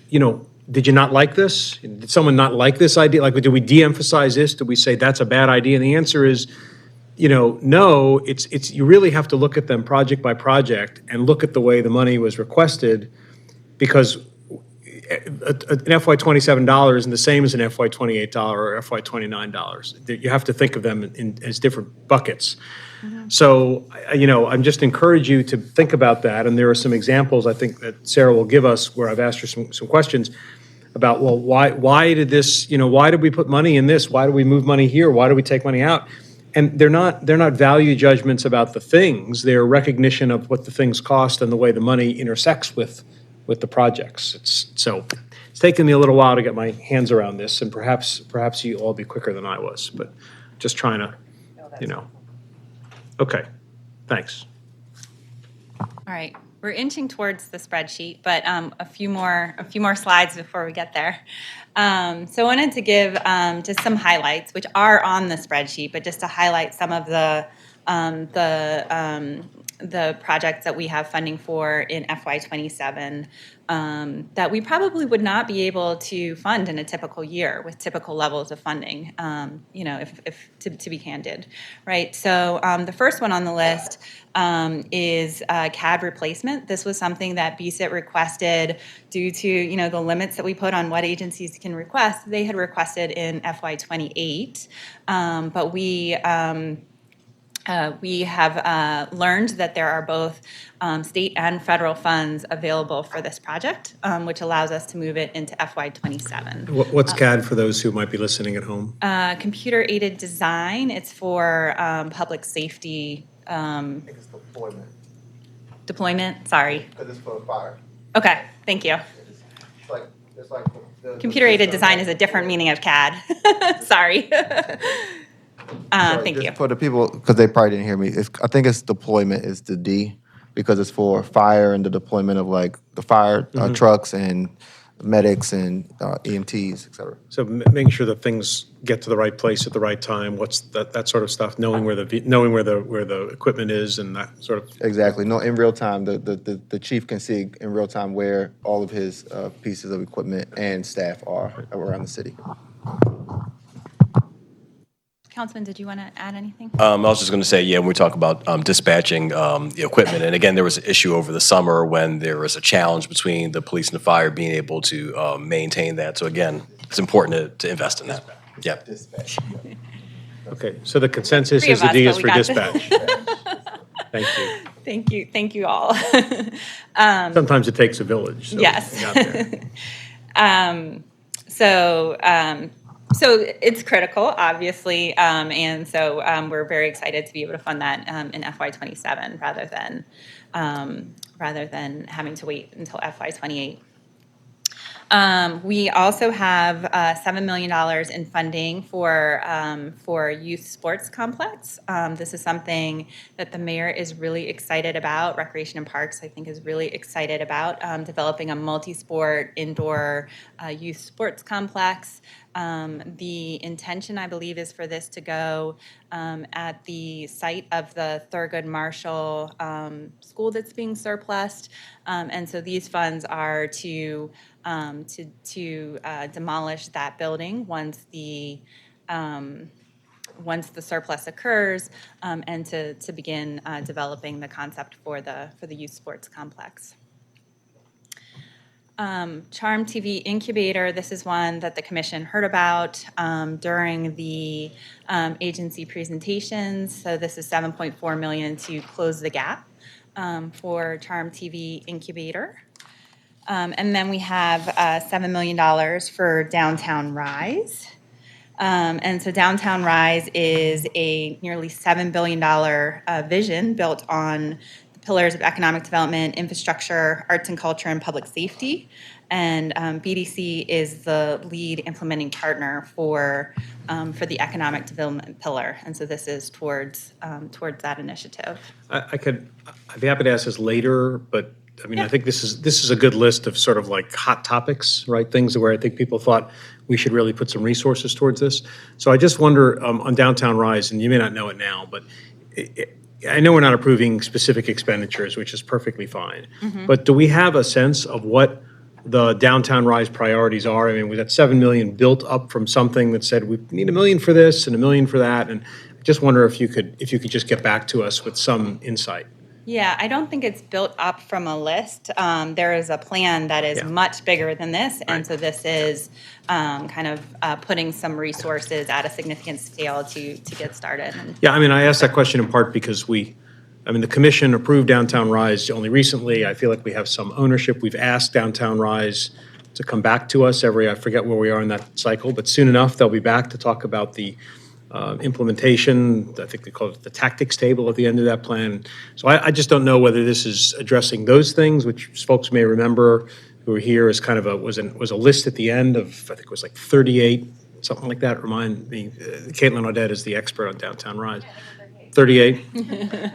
did you not like this? Did someone not like this idea? Like, did we de-emphasize this? Did we say that's a bad idea? And the answer is, no, it's, you really have to look at them project by project and look at the way the money was requested, because an FY '27 dollar isn't the same as an FY '28 dollar or FY '29 dollars. You have to think of them as different buckets. So, I'm just encourage you to think about that. And there are some examples I think that Sarah will give us where I've asked her some questions about, well, why did this, why did we put money in this? Why do we move money here? Why do we take money out? And they're not value judgments about the things. They're recognition of what the things cost and the way the money intersects with the projects. It's taken me a little while to get my hands around this, and perhaps you all be quicker than I was, but just trying to, Okay, thanks. All right, we're inching towards the spreadsheet, but a few more slides before we get there. So I wanted to give just some highlights, which are on the spreadsheet, but just to highlight some of the projects that we have funding for in FY '27 that we probably would not be able to fund in a typical year with typical levels of funding, if to be candid, right? So the first one on the list is CAD replacement. This was something that BSIT requested due to, the limits that we put on what agencies can request. They had requested in FY '28, but we have learned that there are both state and federal funds available for this project, which allows us to move it into FY '27. What's CAD for those who might be listening at home? Computer-aided design. It's for public safety. I think it's deployment, Deployment, sorry. because it's for fire. Okay, thank you. It's like the Computer-aided design is a different meaning of CAD. Sorry. Thank Just you. for the people, because they probably didn't hear me, I think it's deployment is the D, because it's for fire and the deployment of like the fire trucks and medics and EMTs, et cetera. So making sure that things get to the right place at the right time, what's that sort of stuff, knowing where the equipment is and that sort of. Exactly. No, in real time, the chief can see in real time where all of his pieces of equipment and staff are around the city. Councilman, did you want to add anything? I was just going to say, when we talk about dispatching the equipment, and again, there was an issue over the summer when there was a challenge between the police and the fire being able to maintain that. So again, it's important to invest in that. Yeah. Dispatch. Okay, so the consensus Three is of the D us, is but for we dispatch. Thank you. Thank you all. Sometimes it takes a village. So Yes. we got there. So it's critical, obviously, and so we're very excited to be able to fund that in FY '27 rather than having to wait until FY '28. We also have $7 million in funding for youth sports complex. This is something that the mayor is really excited about. Recreation and Parks, I think, is really excited about developing a multi-sport indoor youth sports complex. The intention, I believe, is for this to go at the site of the Thurgood Marshall school that's being surplused. And so these funds are to demolish that building once the surplus occurs, and to begin developing the concept for the youth sports complex. Charm TV Incubator, this is one that the commission heard about during the agency presentations. So this is $7.4 million to close the gap for Charm TV Incubator. And then we have $7 million for Downtown Rise. And so Downtown Rise is a nearly $7 billion vision built on the pillars of economic development, infrastructure, arts and culture, and public safety. And BDC is the lead implementing partner for the economic development pillar. And so this is towards that initiative. I'd be happy to ask this later, but I mean, I think this is a good list of sort of like hot topics, right? Things where I think people thought we should really put some resources towards this. So I just wonder on Downtown Rise, and you may not know it now, but I know we're not approving specific expenditures, which is perfectly fine. But do we have a sense of what the Downtown Rise priorities are? I mean, we got $7 million built up from something that said we need $1 million for this and $1 million for that, and I just wonder if you could just get back to us with some insight. Yeah, I don't think it's built up from a list. There is a plan that is much bigger than this, and so this is kind of putting some resources at a significant scale to get started. Yeah, I mean, I asked that question in part because the commission approved Downtown Rise only recently. I feel like we have some ownership. We've asked Downtown Rise to come back to us I forget where we are in that cycle, but soon enough, they'll be back to talk about the implementation. I think they call it the tactics table at the end of that plan. So I just don't know whether this is addressing those things, which folks may remember who were here as kind of was a list at the end of, I think it was like 38, something like that. Remind me, Caitlin Odette is the expert on Downtown Rise. 38.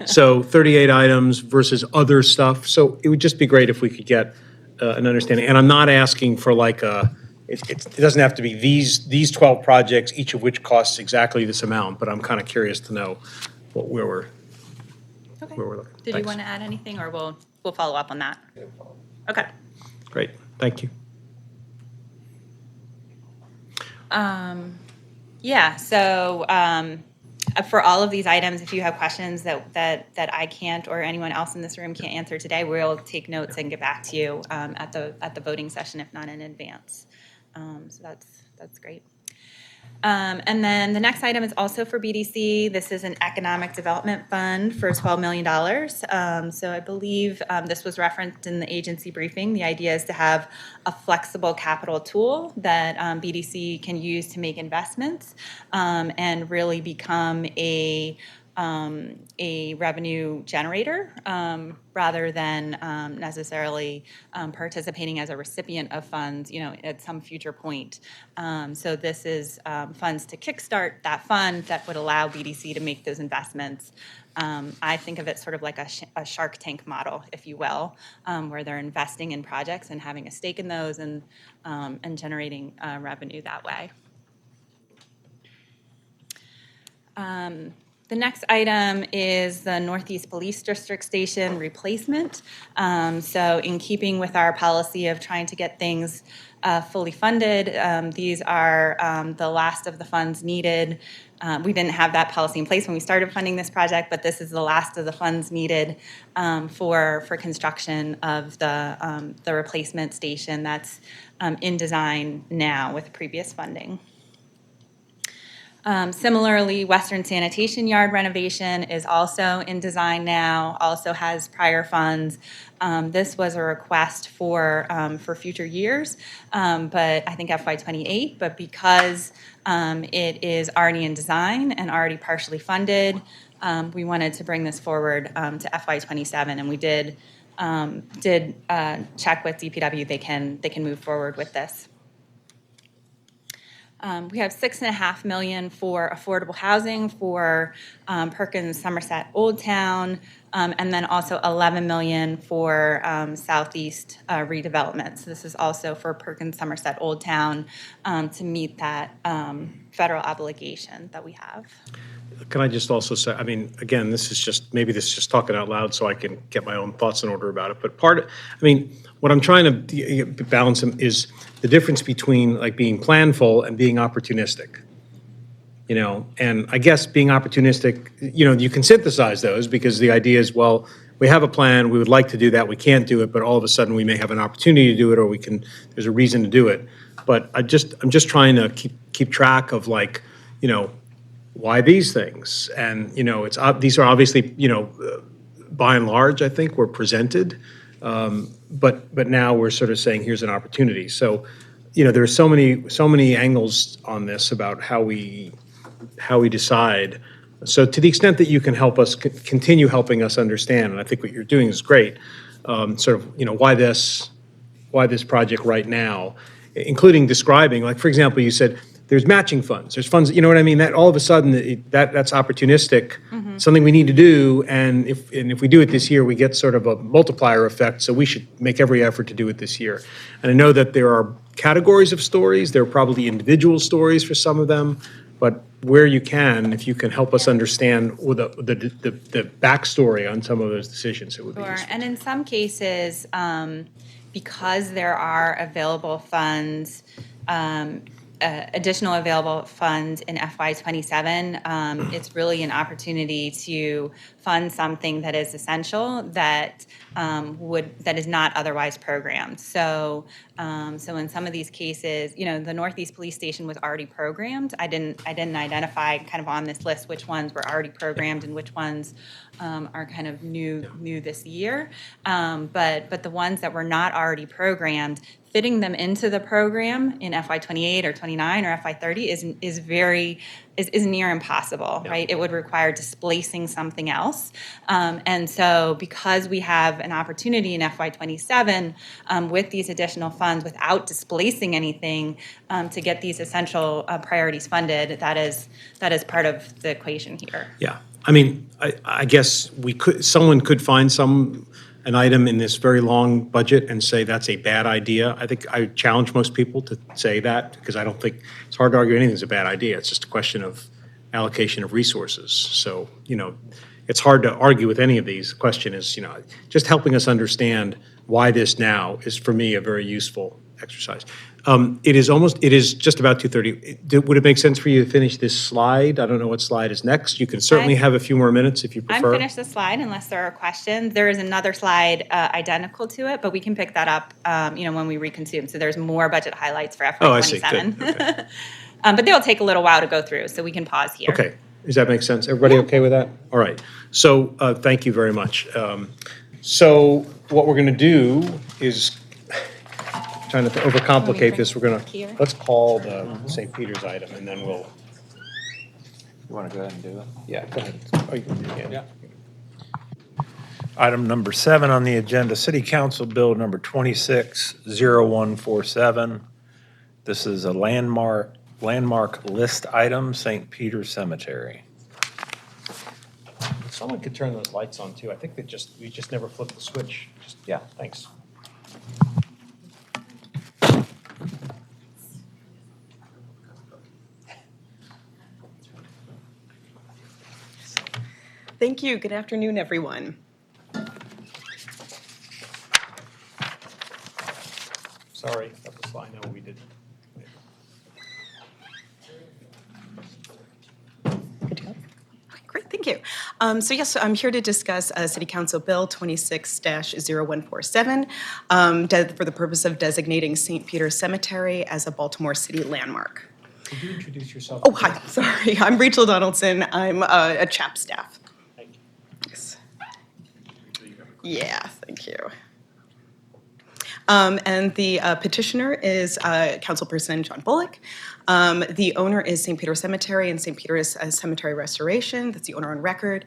So 38 items versus other stuff. So it would just be great if we could get an understanding. And I'm not asking for like it doesn't have to be these 12 projects, each of which costs exactly this amount, but I'm kind of curious to know where we're looking. Did you want to add anything, or we'll follow up on that? Okay. Great, thank you. Yeah, so for all of these items, if you have questions that I can't or anyone else in this room can't answer today, we'll take notes and get back to you at the voting session, if not in advance. So that's great. And then the next item is also for BDC. This is an economic development fund for $12 million. So I believe this was referenced in the agency briefing. The idea is to have a flexible capital tool that BDC can use to make investments and really become a revenue generator rather than necessarily participating as a recipient of funds, at some future point. So this is funds to kickstart that fund that would allow BDC to make those investments. I think of it sort of like a Shark Tank model, if you will, where they're investing in projects and having a stake in those and generating revenue that way. The next item is the Northeast Police District Station replacement. So in keeping with our policy of trying to get things fully funded, these are the last of the funds needed. We didn't have that policy in place when we started funding this project, but this is the last of the funds needed for construction of the replacement station that's in design now with previous funding. Similarly, Western Sanitation Yard renovation is also in design now, also has prior funds. This was a request for future years, but I think FY28, but because it is already in design and already partially funded, we wanted to bring this forward to FY27, and we did check with DPW. They can move forward with this. We have $6.5 million for affordable housing for Perkins Somerset Old Town, and then also $11 million for Southeast redevelopment. So this is also for Perkins Somerset Old Town to meet that federal obligation that we have. Can I just also say, I mean, again, this is just talking out loud so I can get my own thoughts in order about it. But what I'm trying to balance is the difference between like being planful and being opportunistic. And I guess being opportunistic, you can synthesize those because the idea is, well, we have a plan, we would like to do that, we can't do it, but all of a sudden we may have an opportunity to do it, or there's a reason to do it. But I'm just trying to keep track of, like, you know, why these things? And, you know, these are obviously, you know, by and large, I think, were presented. But now we're sort of saying, here's an opportunity. So, you know, there are so many angles on this about how we decide. So to the extent that you can help us, continue helping us understand, and I think what you're doing is great, sort of, you know, why this project right now, including describing, like, for example, you said, there's matching funds, there's funds, you know what I mean? That all of a sudden, that's opportunistic, something we need to do, and if we do it this year, we get sort of a multiplier effect, so we should make every effort to do it this year. And I know that there are categories of stories, there are probably individual stories for some of them, but where you can, if you can help us understand the backstory on some of those decisions, it would be Sure, useful. and in some cases, because there are available funds, additional available funds in FY27, it's really an opportunity to fund something that is essential that is not otherwise programmed. So in some of these cases, you know, the Northeast Police Station was already programmed. I didn't identify kind of on this list which ones were already programmed and which ones are kind of new this year. But the ones that were not already programmed, fitting them into the program in FY28 or 29 or FY30 is near impossible, right? It would require displacing something else. And so because we have an opportunity in FY27 with these additional funds without displacing anything to get these essential priorities funded, that is part of the equation here. Yeah, I mean, I guess someone could find an item in this very long budget and say that's a bad idea. I think I challenge most people to say that, because I don't think, it's hard to argue anything's a bad idea. It's just a question of allocation of resources. So, you know, it's hard to argue with any of these. The question is, you know, just helping us understand why this now is, for me, a very useful exercise. It is just about 2:30. Would it make sense for you to finish this slide? I don't know what slide is next. You can certainly have a few more minutes if you prefer. I'm finished the slide unless there are questions. There is another slide identical to it, but we can pick that up, you know, when we reconsume. So there's more budget highlights for FY27. Oh, I see. Good. Okay. But they'll take a little while to go through, so we can pause here. Okay. Does that make sense? Everybody okay with that? All right. So thank you very much. So what we're going to do is, trying to overcomplicate this, let's call the St. Peter's item, and then we'll. You want to go ahead and do it? Yeah, go ahead. Oh, you can. Yeah. Item number 7 on the agenda, City Council Bill number 260147. This is a landmark list item, St. Peter's Cemetery. If someone could turn those lights on too. I think we just never flipped the switch. Yeah, thanks. Thank you. Good afternoon, everyone. Sorry, that was fine. No, we did. Good to go. Okay, great. Thank you. So yes, I'm here to discuss City Council Bill 26-0147 for the purpose of designating St. Peter's Cemetery as a Baltimore City landmark. Could you introduce yourself? Oh, hi. Sorry. I'm Rachel Donaldson. I'm a CHAP staff. Thank you. Yes. Yeah, thank you. And the petitioner is Councilperson John Bullock. The owner is St. Peter's Cemetery and St. Peter's Cemetery Restoration. That's the owner on record.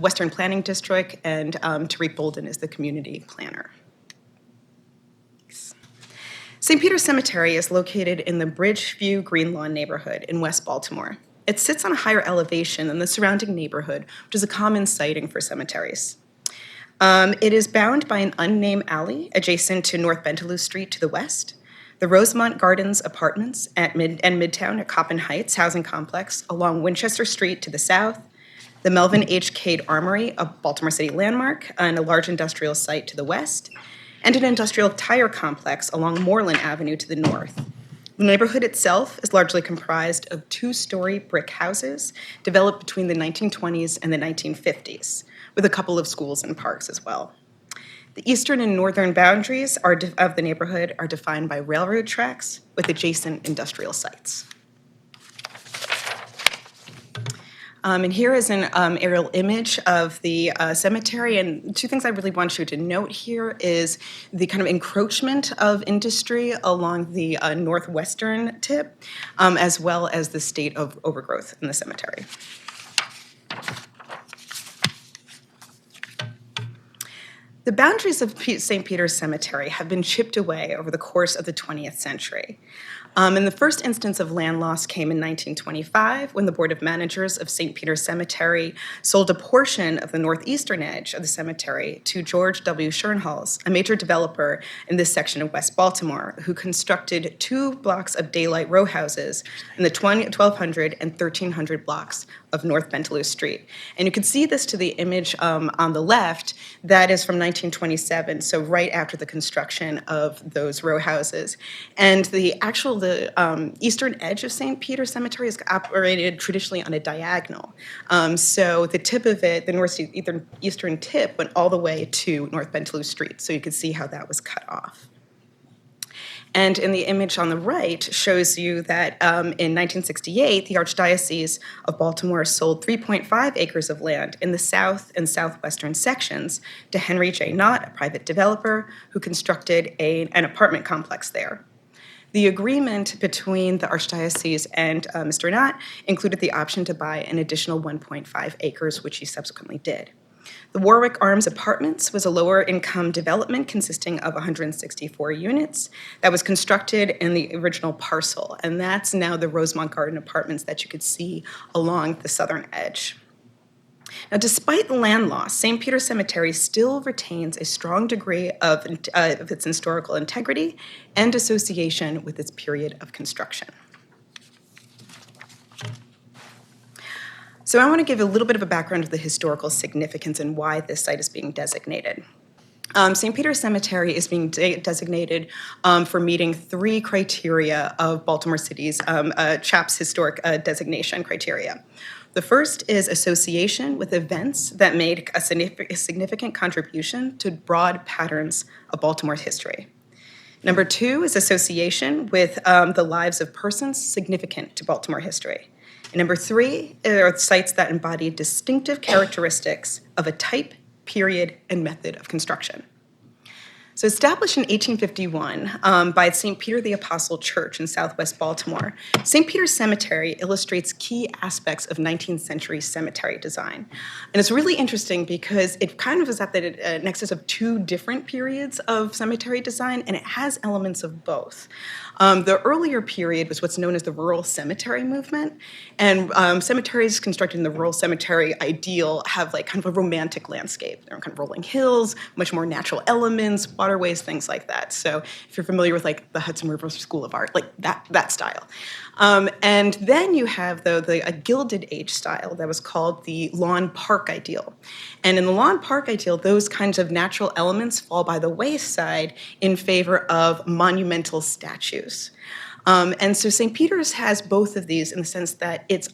Western Planning District, and Tariq Bolden is the community planner. St. Peter's Cemetery is located in the Bridgeview Green Lawn neighborhood in West Baltimore. It sits on a higher elevation than the surrounding neighborhood, which is a common siting for cemeteries. It is bound by an unnamed alley adjacent to North Bentaloo Street to the west, the Rosemont Gardens Apartments and Midtown at Coppin Heights Housing Complex along Winchester Street to the south, the Melvin H. Cade Armory, a Baltimore City landmark, and a large industrial site to the west, and an industrial tire complex along Moreland Avenue to the north. The neighborhood itself is largely comprised of 2-story brick houses developed between the 1920s and the 1950s, with a couple of schools and parks as well. The eastern and northern boundaries of the neighborhood are defined by railroad tracks with adjacent industrial sites. And here is an aerial image of the cemetery. And two things I really want you to note here is the kind of encroachment of industry along the northwestern tip, as well as the state of overgrowth in the cemetery. The boundaries of St. Peter's Cemetery have been chipped away over the course of the 20th century. And the first instance of land loss came in 1925 when the Board of Managers of St. Peter's Cemetery sold a portion of the northeastern edge of the cemetery to George W. Schoenhals, a major developer in this section of West Baltimore, who constructed 2 blocks of daylight row houses in the 1200 and 1300 blocks of North Bentaloo Street. And you can see this to the image on the left. That is from 1927, so right after the construction of those row houses. And the eastern edge of St. Peter's Cemetery is operated traditionally on a diagonal. So the tip of it, the northeastern tip, went all the way to North Bentaloo Street. So you can see how that was cut off. And in the image on the right shows you that in 1968, the Archdiocese of Baltimore sold 3.5 acres of land in the south and southwestern sections to Henry J. Knott, a private developer who constructed an apartment complex there. The agreement between the Archdiocese and Mr. Knott included the option to buy an additional 1.5 acres, which he subsequently did. The Warwick Arms Apartments was a lower-income development consisting of 164 units that was constructed in the original parcel, and that's now the Rosemont Garden Apartments that you could see along the southern edge. Now, despite the land loss, St. Peter's Cemetery still retains a strong degree of its historical integrity and association with its period of construction. So I want to give a little bit of a background of the historical significance and why this site is being designated. St. Peter's Cemetery is being designated for meeting 3 criteria of Baltimore City's CHAP's historic designation criteria. The first is association with events that made a significant contribution to broad patterns of Baltimore's history. Number 2 is association with the lives of persons significant to Baltimore history. And number 3 are sites that embody distinctive characteristics of a type, period, and method of construction. So established in 1851 by St. Peter the Apostle Church in southwest Baltimore, St. Peter's Cemetery illustrates key aspects of 19th century cemetery design. And it's really interesting because it kind of is at the nexus of 2 different periods of cemetery design, and it has elements of both. The earlier period was what's known as the rural cemetery movement, and cemeteries constructed in the rural cemetery ideal have like kind of a romantic landscape. They're kind of rolling hills, much more natural elements, waterways, things like that. So if you're familiar with like the Hudson River School of Art, like that style. And then you have a Gilded Age style that was called the lawn park ideal. And in the lawn park ideal, those kinds of natural elements fall by the wayside in favor of monumental statues. And so St. Peter's has both of these in the sense that it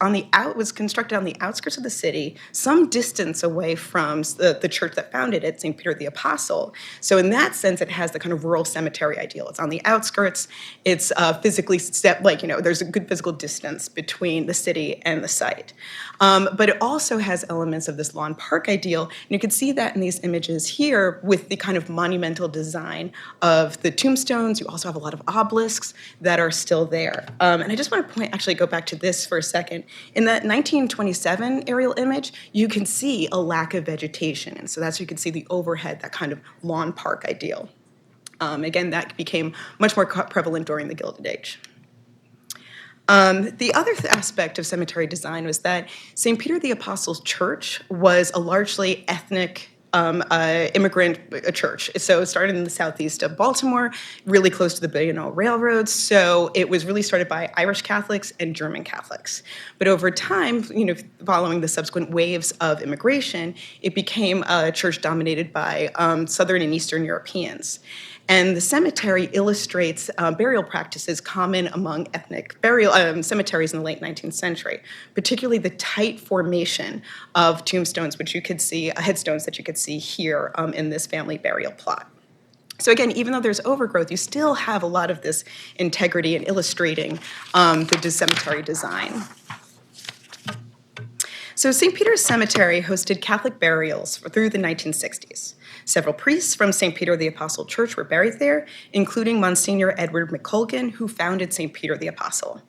was constructed on the outskirts of the city, some distance away from the church that founded it, St. Peter the Apostle. So in that sense, it has the kind of rural cemetery ideal. It's on the outskirts. It's physically there's a good physical distance between the city and the site. But it also has elements of this lawn park ideal. And you can see that in these images here with the kind of monumental design of the tombstones. You also have a lot of obelisks that are still there. And I just want to go back to this for a second. In that 1927 aerial image, you can see a lack of vegetation. And so that's, you can see the overhead, that kind of lawn park ideal. Again, that became much more prevalent during the Gilded Age. The other aspect of cemetery design was that St. Peter the Apostle's Church was a largely ethnic immigrant church. So it started in the southeast of Baltimore, really close to the Billion Railroad. So it was really started by Irish Catholics and German Catholics. But over time, following the subsequent waves of immigration, it became a church dominated by Southern and Eastern Europeans. And the cemetery illustrates burial practices common among ethnic burial cemeteries in the late 19th century, particularly the tight formation of tombstones, which you could see, headstones that you could see here in this family burial plot. So again, even though there's overgrowth, you still have a lot of this integrity in illustrating the cemetery design. So St. Peter's Cemetery hosted Catholic burials through the 1960s. Several priests from St. Peter the Apostle Church were buried there, including Monsignor Edward McColgan, who founded St. Peter the Apostle.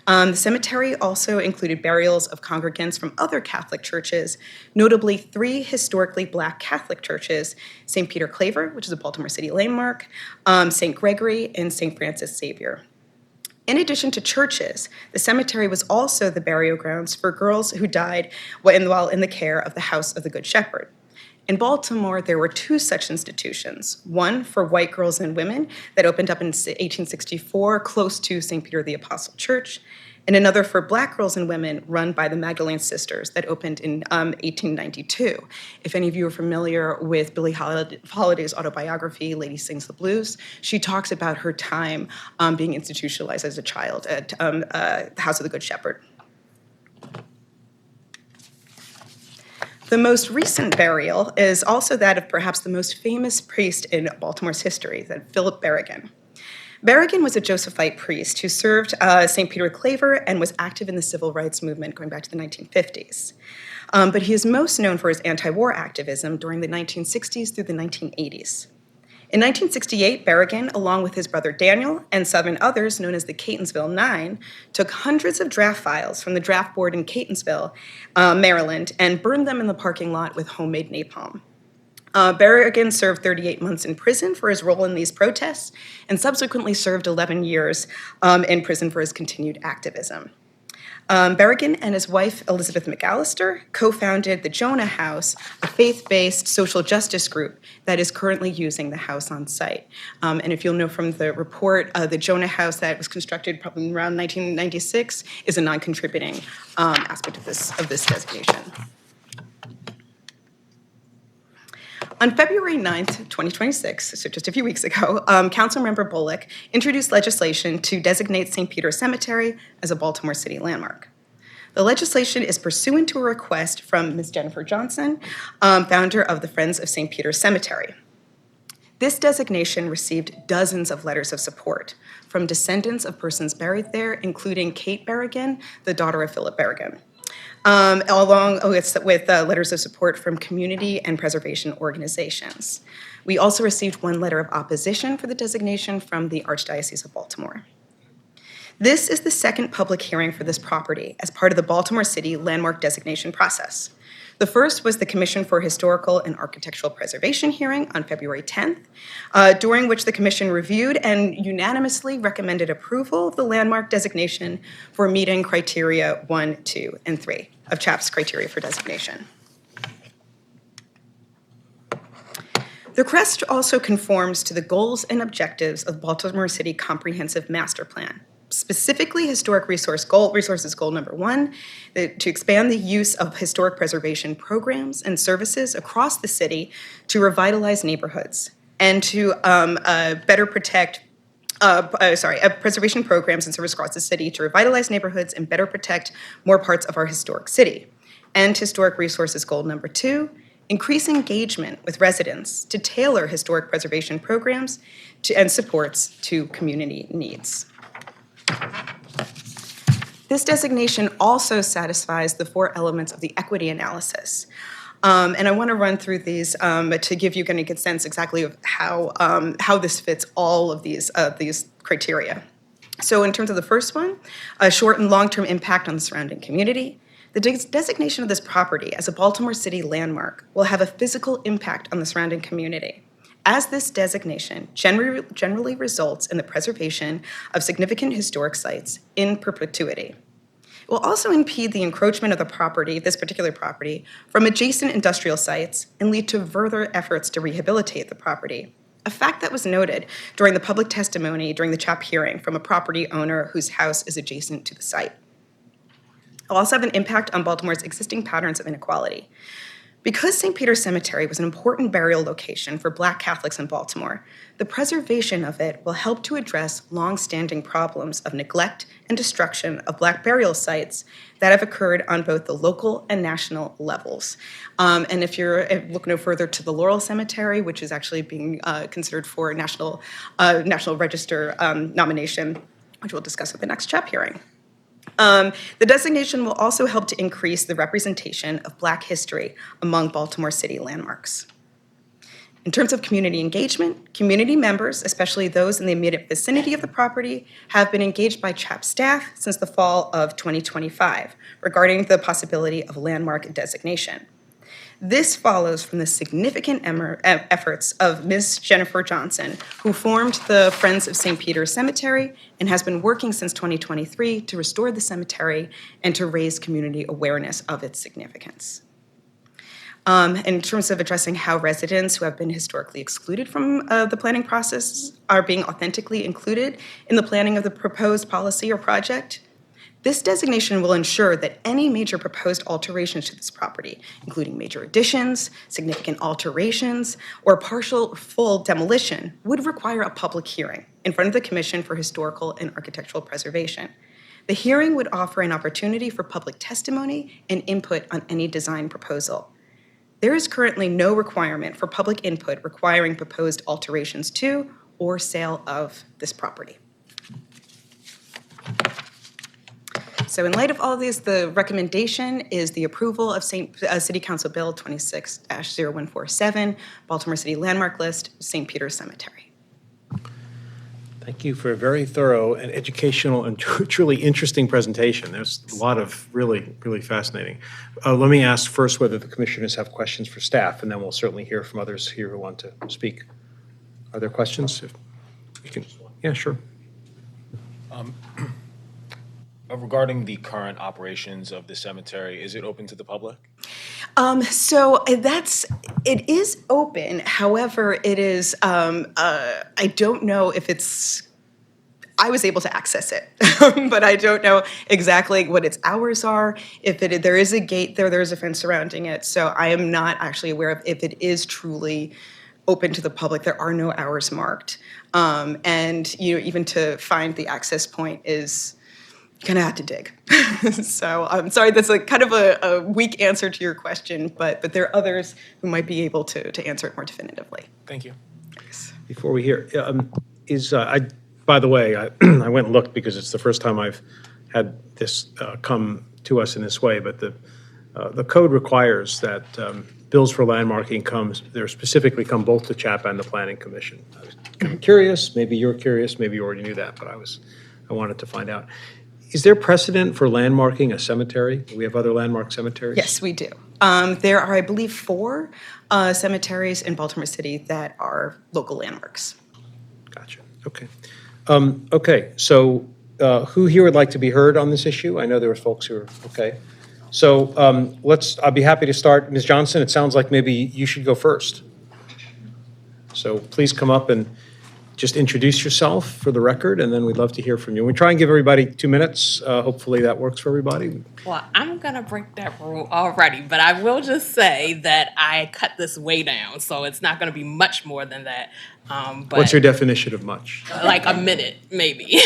The cemetery also included burials of congregants from other Catholic churches, notably 3 historically Black Catholic churches, St. Peter Claver, which is a Baltimore City landmark, St. Gregory, and St. Francis Xavier. In addition to churches, the cemetery was also the burial grounds for girls who died while in the care of the House of the Good Shepherd. In Baltimore, there were 2 such institutions, one for white girls and women that opened up in 1864 close to St. Peter the Apostle Church, and another for Black girls and women run by the Magdalene Sisters that opened in 1892. If any of you are familiar with Billie Holiday's autobiography, Lady Sings the Blues, she talks about her time being institutionalized as a child at the House of the Good Shepherd. The most recent burial is also that of perhaps the most famous priest in Baltimore's history, that Philip Berrigan. Berrigan was a Josephite priest who served St. Peter Claver and was active in the civil rights movement going back to the 1950s. But he is most known for his anti-war activism during the 1960s through the 1980s. In 1968, Berrigan, along with his brother Daniel and 7 others known as the Catonsville Nine, took hundreds of draft files from the draft board in Catonsville, Maryland, and burned them in the parking lot with homemade napalm. Berrigan served 38 months in prison for his role in these protests and subsequently served 11 years in prison for his continued activism. Berrigan and his wife, Elizabeth McAllister, co-founded the Jonah House, a faith-based social justice group that is currently using the house on site. And if you'll know from the report, the Jonah House that was constructed probably around 1996 is a non-contributing aspect of this designation. On February 9th, 2026, so just a few weeks ago, Councilmember Bullock introduced legislation to designate St. Peter's Cemetery as a Baltimore City landmark. The legislation is pursuant to a request from Ms. Jennifer Johnson, founder of the Friends of St. Peter's Cemetery. This designation received dozens of letters of support from descendants of persons buried there, including Kate Berrigan, the daughter of Philip Berrigan. Along with letters of support from community and preservation organizations. We also received 1 letter of opposition for the designation from the Archdiocese of Baltimore. This is the second public hearing for this property as part of the Baltimore City landmark designation process. The first was the Commission for Historical and Architectural Preservation hearing on February 10th, during which the Commission reviewed and unanimously recommended approval of the landmark designation for meeting criteria 1, 2, and 3 of CHAP's criteria for designation. The crest also conforms to the goals and objectives of Baltimore City Comprehensive Master Plan. Specifically, Historic Resources Goal number 1, to expand the use of historic preservation programs and services across the city to revitalize neighborhoods and to better protect preservation programs and services across the city to revitalize neighborhoods and better protect more parts of our historic city. And Historic Resources Goal number 2, increase engagement with residents to tailor historic preservation programs and supports to community needs. This designation also satisfies the 4 elements of the equity analysis. And I want to run through these to give you a good sense exactly of how this fits all of these criteria. So in terms of the first one, a short and long-term impact on the surrounding community, the designation of this property as a Baltimore City landmark will have a physical impact on the surrounding community, as this designation generally results in the preservation of significant historic sites in perpetuity. It will also impede the encroachment of the property, this particular property, from adjacent industrial sites and lead to further efforts to rehabilitate the property, a fact that was noted during the public testimony during the CHAP hearing from a property owner whose house is adjacent to the site. It will also have an impact on Baltimore's existing patterns of inequality. Because St. Peter's Cemetery was an important burial location for Black Catholics in Baltimore, the preservation of it will help to address long-standing problems of neglect and destruction of Black burial sites that have occurred on both the local and national levels. And if you're look no further to the Laurel Cemetery, which is actually being considered for a National Register nomination, which we'll discuss at the next CHAP hearing. The designation will also help to increase the representation of Black history among Baltimore City landmarks. In terms of community engagement, community members, especially those in the immediate vicinity of the property, have been engaged by CHAP staff since the fall of 2025 regarding the possibility of landmark designation. This follows from the significant efforts of Ms. Jennifer Johnson, who formed the Friends of St. Peter's Cemetery and has been working since 2023 to restore the cemetery and to raise community awareness of its significance. In terms of addressing how residents who have been historically excluded from the planning process are being authentically included in the planning of the proposed policy or project, this designation will ensure that any major proposed alterations to this property, including major additions, significant alterations, or partial or full demolition, would require a public hearing in front of the Commission for Historical and Architectural Preservation. The hearing would offer an opportunity for public testimony and input on any design proposal. There is currently no requirement for public input requiring proposed alterations to or sale of this property. So in light of all of this, the recommendation is the approval of City Council Bill 26-0147, Baltimore City Landmark List, St. Peter's Cemetery. Thank you for a very thorough and educational and truly interesting presentation. There's a lot of really, really fascinating. Let me ask first whether the commissioners have questions for staff, and then we'll certainly hear from others here who want to speak. Are there questions? If we can, yeah, sure. Regarding the current operations of the cemetery, is it open to the public? It is open. However, it is, I don't know if it's, I was able to access it, but I don't know exactly what its hours are. There is a gate there, there's a fence surrounding it. So I am not actually aware of if it is truly open to the public. There are no hours marked. And even to find the access point is, kind of have to dig. So I'm sorry, that's kind of a weak answer to your question, but there are others who might be able to answer it more definitively. Thank you. Thanks. Before we hear, by the way, I went and looked because it's the first time I've had this come to us in this way, but the code requires that bills for landmarking specifically come both to CHAP and the Planning Commission. I was kind of curious, maybe you're curious, maybe you already knew that, but I wanted to find out. Is there precedent for landmarking a cemetery? Do we have other landmark cemeteries? Yes, we do. There are, I believe, 4 cemeteries in Baltimore City that are local landmarks. Gotcha. Okay. Okay. So who here would like to be heard on this issue? I know there were folks who are, okay. So I'll be happy to start. Ms. Johnson, it sounds like maybe you should go first. So please come up and just introduce yourself for the record, and then we'd love to hear from you. We try and give everybody 2 minutes. Hopefully that works for everybody. Well, I'm going to break that rule already, but I will just say that I cut this way down, so it's not going to be much more than that. But what's your definition of much? Like a minute, maybe.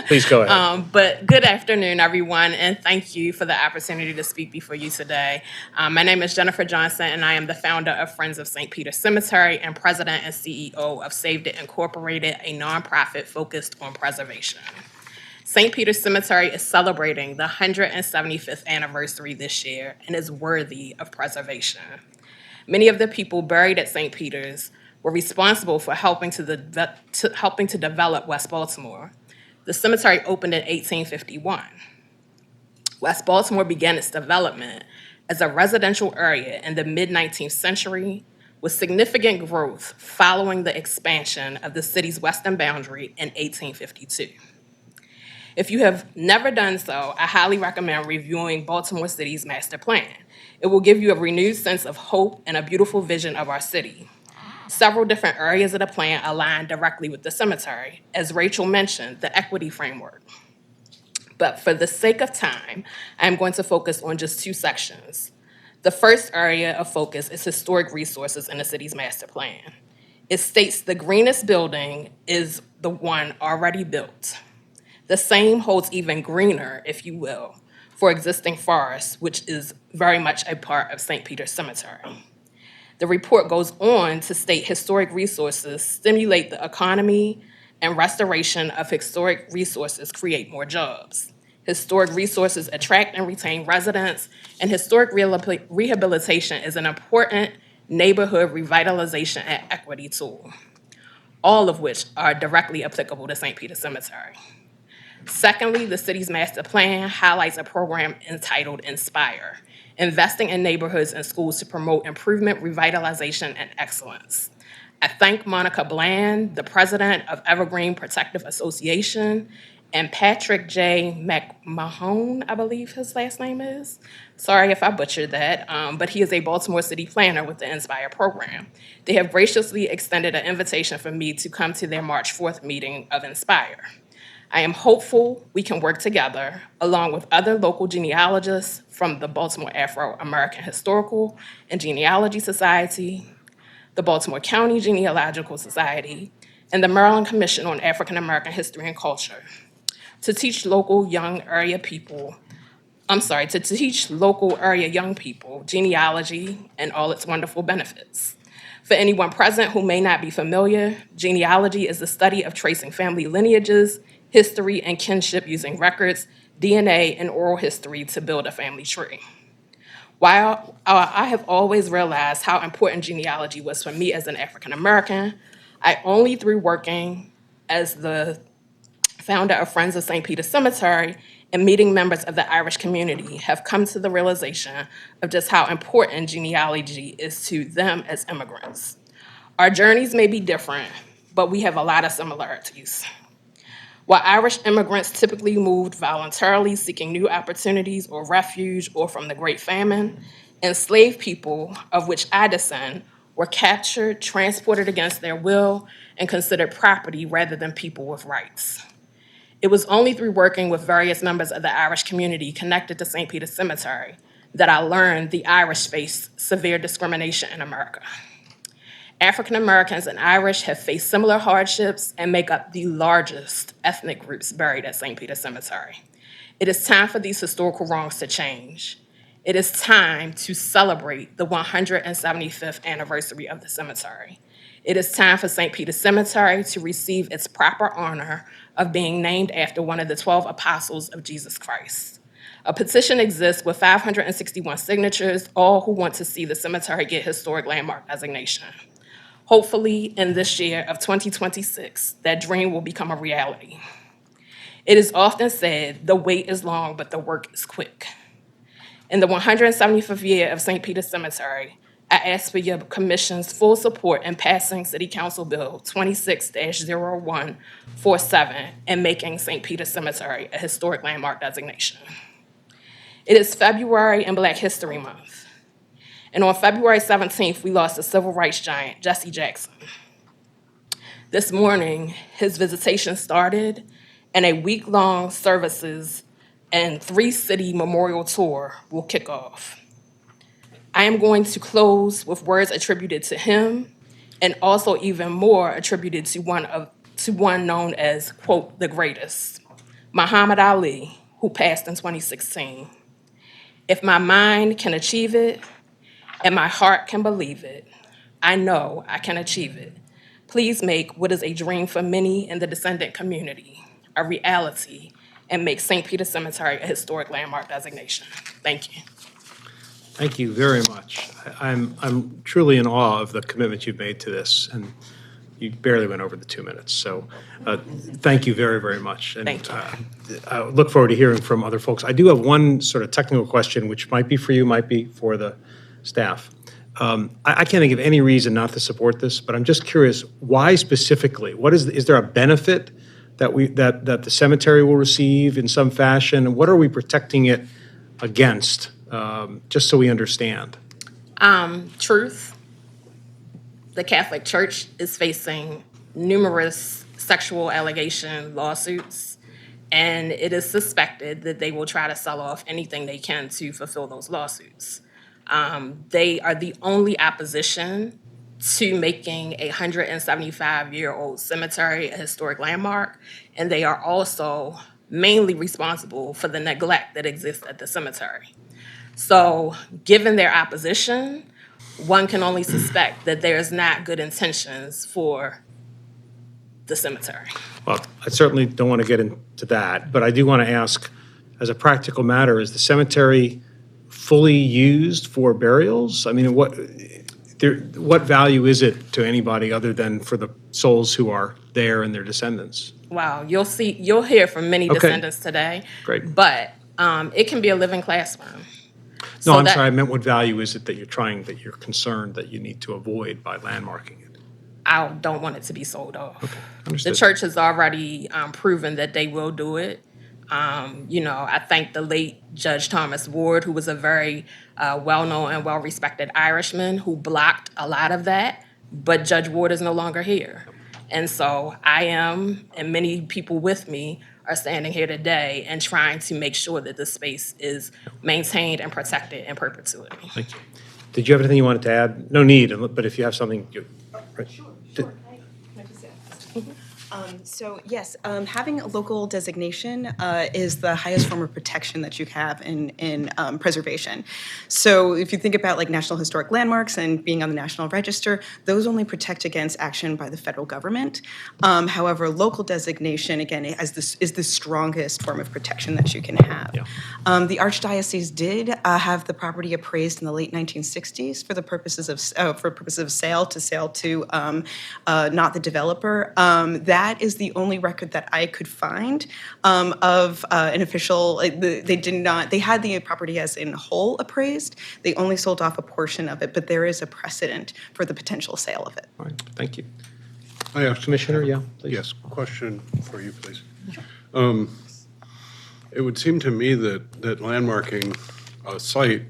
Please go ahead. But good afternoon, everyone, and thank you for the opportunity to speak before you today. My name is Jennifer Johnson, and I am the founder of Friends of St. Peter's Cemetery and president and CEO of Saved It Incorporated, a nonprofit focused on preservation. St. Peter's Cemetery is celebrating the 175th anniversary this year and is worthy of preservation. Many of the people buried at St. Peter's were responsible for helping to develop West Baltimore. The cemetery opened in 1851. West Baltimore began its development as a residential area in the mid-19th century with significant growth following the expansion of the city's western boundary in 1852. If you have never done so, I highly recommend reviewing Baltimore City's master plan. It will give you a renewed sense of hope and a beautiful vision of our city. Several different areas of the plan align directly with the cemetery. As Rachel mentioned, the equity framework. But for the sake of time, I'm going to focus on just 2 sections. The first area of focus is historic resources in the city's master plan. It states the greenest building is the one already built. The same holds even greener, if you will, for existing forests, which is very much a part of St. Peter's Cemetery. The report goes on to state historic resources stimulate the economy and restoration of historic resources create more jobs. Historic resources attract and retain residents, and historic rehabilitation is an important neighborhood revitalization and equity tool, all of which are directly applicable to St. Peter's Cemetery. Secondly, the city's master plan highlights a program entitled Inspire, investing in neighborhoods and schools to promote improvement, revitalization, and excellence. I thank Monica Bland, the president of Evergreen Protective Association, and Patrick J. McMahon, I believe his last name is. Sorry if I butchered that, but he is a Baltimore City planner with the Inspire program. They have graciously extended an invitation for me to come to their March 4th meeting of Inspire. I am hopeful we can work together, along with other local genealogists from the Baltimore Afro-American Historical and Genealogy Society, the Baltimore County Genealogical Society, and the Maryland Commission on African American History and Culture, to teach local area young people genealogy and all its wonderful benefits. For anyone present who may not be familiar, genealogy is the study of tracing family lineages, history, and kinship using records, DNA, and oral history to build a family tree. While I have always realized how important genealogy was for me as an African American, I only through working as the founder of Friends of St. Peter's Cemetery and meeting members of the Irish community have come to the realization of just how important genealogy is to them as immigrants. Our journeys may be different, but we have a lot of similarities. While Irish immigrants typically moved voluntarily seeking new opportunities or refuge or from the Great Famine, enslaved people, of which I descend, were captured, transported against their will, and considered property rather than people with rights. It was only through working with various members of the Irish community connected to St. Peter's Cemetery that I learned the Irish face severe discrimination in America. African Americans and Irish have faced similar hardships and make up the largest ethnic groups buried at St. Peter's Cemetery. It is time for these historical wrongs to change. It is time to celebrate the 175th anniversary of the cemetery. It is time for St. Peter's Cemetery to receive its proper honor of being named after one of the 12 apostles of Jesus Christ. A petition exists with 561 signatures, all who want to see the cemetery get historic landmark designation. Hopefully, in this year of 2026, that dream will become a reality. It is often said, the wait is long, but the work is quick. In the 175th year of St. Peter's Cemetery, I ask for your commission's full support in passing City Council Bill 26-0147 and making St. Peter's Cemetery a historic landmark designation. It is February and Black History Month. And on February 17th, we lost a civil rights giant, Jesse Jackson. This morning, his visitation started, and a week-long services and 3-city memorial tour will kick off. I am going to close with words attributed to him, and also even more attributed to one known as, quote, the greatest, Muhammad Ali, who passed in 2016. If my mind can achieve it, and my heart can believe it, I know I can achieve it. Please make what is a dream for many in the descendant community a reality and make St. Peter's Cemetery a historic landmark designation. Thank you. Thank you very much. I'm truly in awe of the commitment you've made to this, and you barely went over the 2 minutes. So thank you very, very much. And, Thank you. I look forward to hearing from other folks. I do have one sort of technical question, which might be for you, might be for the staff. I can't think of any reason not to support this, but I'm just curious, why specifically? Is there a benefit that the cemetery will receive in some fashion? And what are we protecting it against, just so we understand? Truth. The Catholic Church is facing numerous sexual allegation lawsuits, and it is suspected that they will try to sell off anything they can to fulfill those lawsuits. They are the only opposition to making a 175-year-old cemetery a historic landmark, and they are also mainly responsible for the neglect that exists at the cemetery. So, given their opposition, one can only suspect that there's not good intentions for the cemetery. Well, I certainly don't want to get into that, but I do want to ask, as a practical matter, is the cemetery fully used for burials? I mean, what value is it to anybody other than for the souls who are there and their descendants? Wow, you'll hear from many Okay. descendants today. Great. But it can be a living classroom. No, So I'm that- sorry, I meant what value is it that you're concerned that you need to avoid by landmarking it? I don't want it to be sold off. The Understood. church has already proven that they will do it. I thank the late Judge Thomas Ward, who was a very well-known and well-respected Irishman who blocked a lot of that, but Judge Ward is no longer here. And so I am, and many people with me, are standing here today and trying to make sure that this space is maintained and protected in perpetuity. Thank you. Did you have anything you wanted to add? No need, but if you have something, right. So yes, having a local designation is the highest form of protection that you have in preservation. So if you think about like National Historic Landmarks and being on the National Register, those only protect against action by the federal government. However, local designation, again, is the strongest form of protection that you can have. Yeah. The Archdiocese did have the property appraised in the late 1960s for the purposes of sale to not the developer. That is the only record that I could find of an official. They had the property as in whole appraised. They only sold off a portion of it, but there is a precedent for the potential sale of it. All right, thank you. I have Commissioner, yeah, please. Yes, question for you, please. It would seem to me that landmarking a site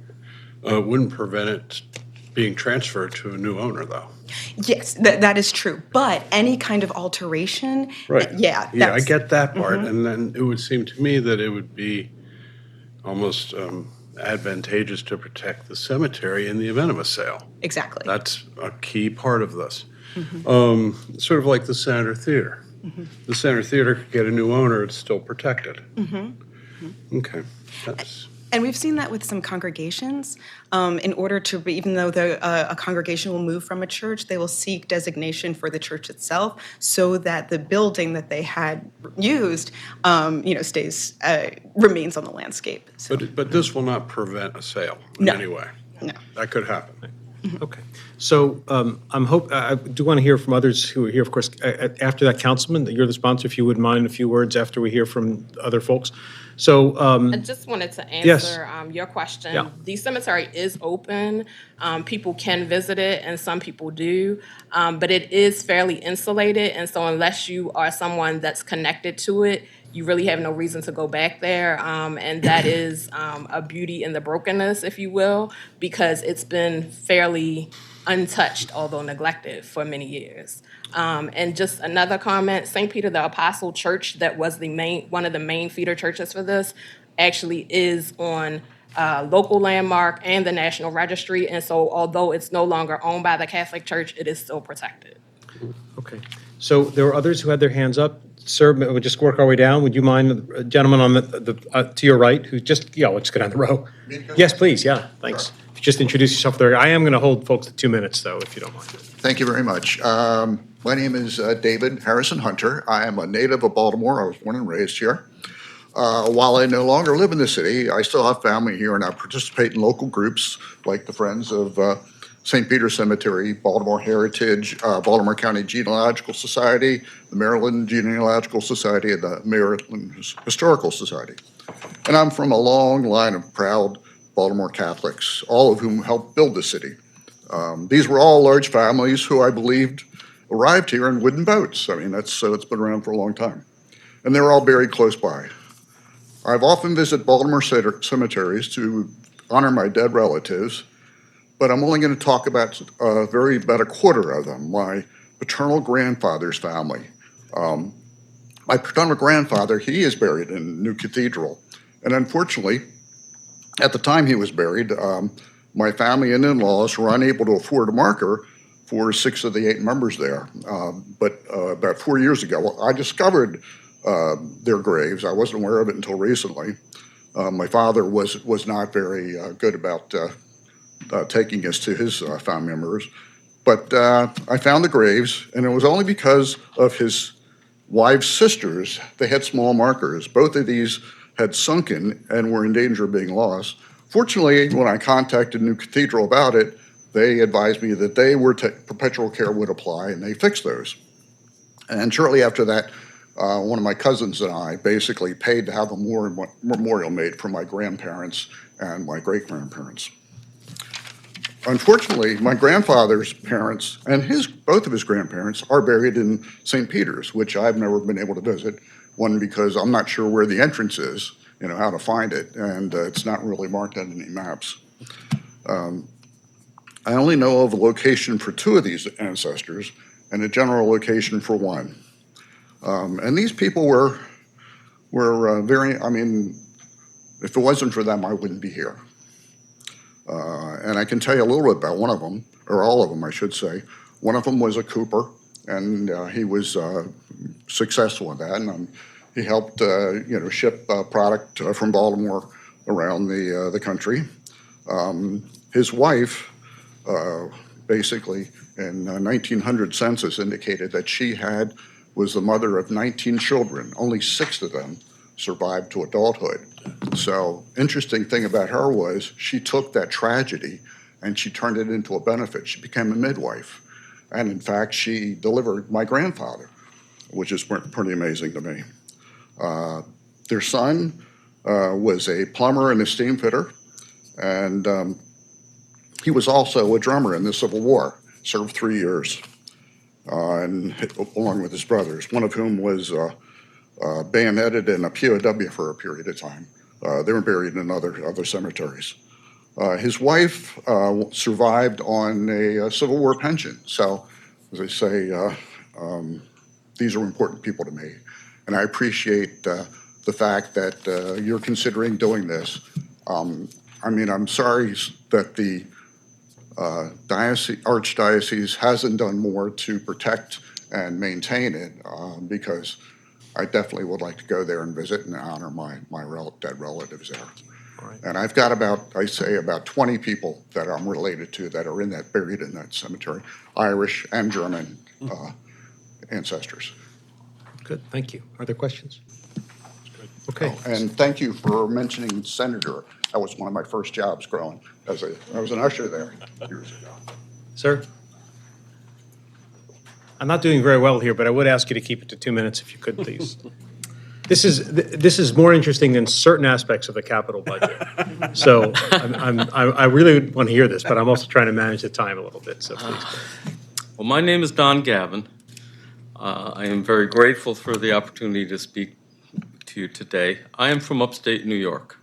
wouldn't prevent it being transferred to a new owner, though. Yes, that is true. But any kind of alteration, Right. yeah, Yeah, I that's- get that part. And then it would seem to me that it would be almost advantageous to protect the cemetery in the event of a sale. exactly. That's a key part of this. Sort of like the Senator Theater. The Senator Theater could get a new owner, it's still protected. Okay, that's, And we've seen that with some congregations. In order to, even though a congregation will move from a church, they will seek designation for the church itself so that the building that they had used, remains on the landscape. So, but this will not prevent a sale in No. any way. no. That could happen. Okay. So I do want to hear from others who are here, of course, after that, Councilman, that you're the sponsor, if you wouldn't mind a few words after we hear from other folks. So, I just wanted to Yes. answer your question. Yeah. The cemetery is open. People can visit it, and some people do, but it is fairly insulated. And so, unless you are someone that's connected to it, you really have no reason to go back there. And that is a beauty in the brokenness, if you will, because it's been fairly untouched, although neglected, for many years. And just another comment, St. Peter the Apostle Church, that was one of the main feeder churches for this, actually is on local landmark and the National Registry. And so although it's no longer owned by the Catholic Church, it is still protected. okay. So there were others who had their hands up. Sir, we'll just work our way down. Would you mind, gentleman on to your right, who let's go down the row. Yes, please, yeah, thanks. If you just introduce yourself there. I am going to hold folks to 2 minutes, though, if you don't mind. Thank you very much. My name is David Harrison Hunter. I am a native of Baltimore. I was born and raised here. While I no longer live in the city, I still have family here, and I participate in local groups like the Friends of St. Peter Cemetery, Baltimore Heritage, Baltimore County Genealogical Society, the Maryland Genealogical Society, and the Maryland Historical Society. And I'm from a long line of proud Baltimore Catholics, all of whom helped build the city. These were all large families who I believed arrived here in wooden boats. I mean, that's been around for a long time. And they're all buried close by. I've often visited Baltimore cemeteries to honor my dead relatives, but I'm only going to talk about about a quarter of them, my paternal grandfather's family. My paternal grandfather, he is buried in New Cathedral. And unfortunately, at the time he was buried, my family and in-laws were unable to afford a marker for 6 of the 8 members there. But about 4 years ago, I discovered their graves. I wasn't aware of it until recently. My father was not very good about taking us to his family members. But I found the graves, and it was only because of his wife's sisters. They had small markers. Both of these had sunken and were in danger of being lost. Fortunately, when I contacted New Cathedral about it, they advised me that they were perpetual care would apply, and they fixed those. And shortly after that, one of my cousins and I basically paid to have a memorial made for my grandparents and my great-grandparents. Unfortunately, my grandfather's parents and both of his grandparents are buried in St. Peter's, which I've never been able to visit. One, because I'm not sure where the entrance is, how to find it, and it's not really marked on any maps. I only know of a location for 2 of these ancestors and a general location for 1. And these people were very, if it wasn't for them, I wouldn't be here. And I can tell you a little bit about one of them, or all of them, I should say. One of them was a cooper, and he was successful in that. And he helped, ship product from Baltimore around the country. His wife, basically, in 1900 census indicated that she was the mother of 19 children. Only 6 of them survived to adulthood. So interesting thing about her was she took that tragedy and she turned it into a benefit. She became a midwife. And in fact, she delivered my grandfather, which is pretty amazing to me. Their son was a plumber and a steam fitter. And he was also a drummer in the Civil War, served 3 years, and along with his brothers, one of whom was bayoneted in a POW for a period of time. They were buried in other cemeteries. His wife survived on a Civil War pension. So, as I say, these are important people to me. And I appreciate the fact that you're considering doing this. I'm sorry that the Archdiocese hasn't done more to protect and maintain it, because I definitely would like to go there and visit and honor my dead relatives there. Right. And I've got about 20 people that I'm related to that are buried in that cemetery, Irish and German ancestors. Good, thank you. Are there questions? Okay. And thank you for mentioning Senator. That was one of my first jobs growing. I was an usher there years ago. Sir? I'm not doing very well here, but I would ask you to keep it to 2 minutes if you could, please. This is more interesting than certain aspects of the capital budget. So I really want to hear this, but I'm also trying to manage the time a little bit, so please. Well, my name is Don Gavin. I am very grateful for the opportunity to speak to you today. I am from upstate New York.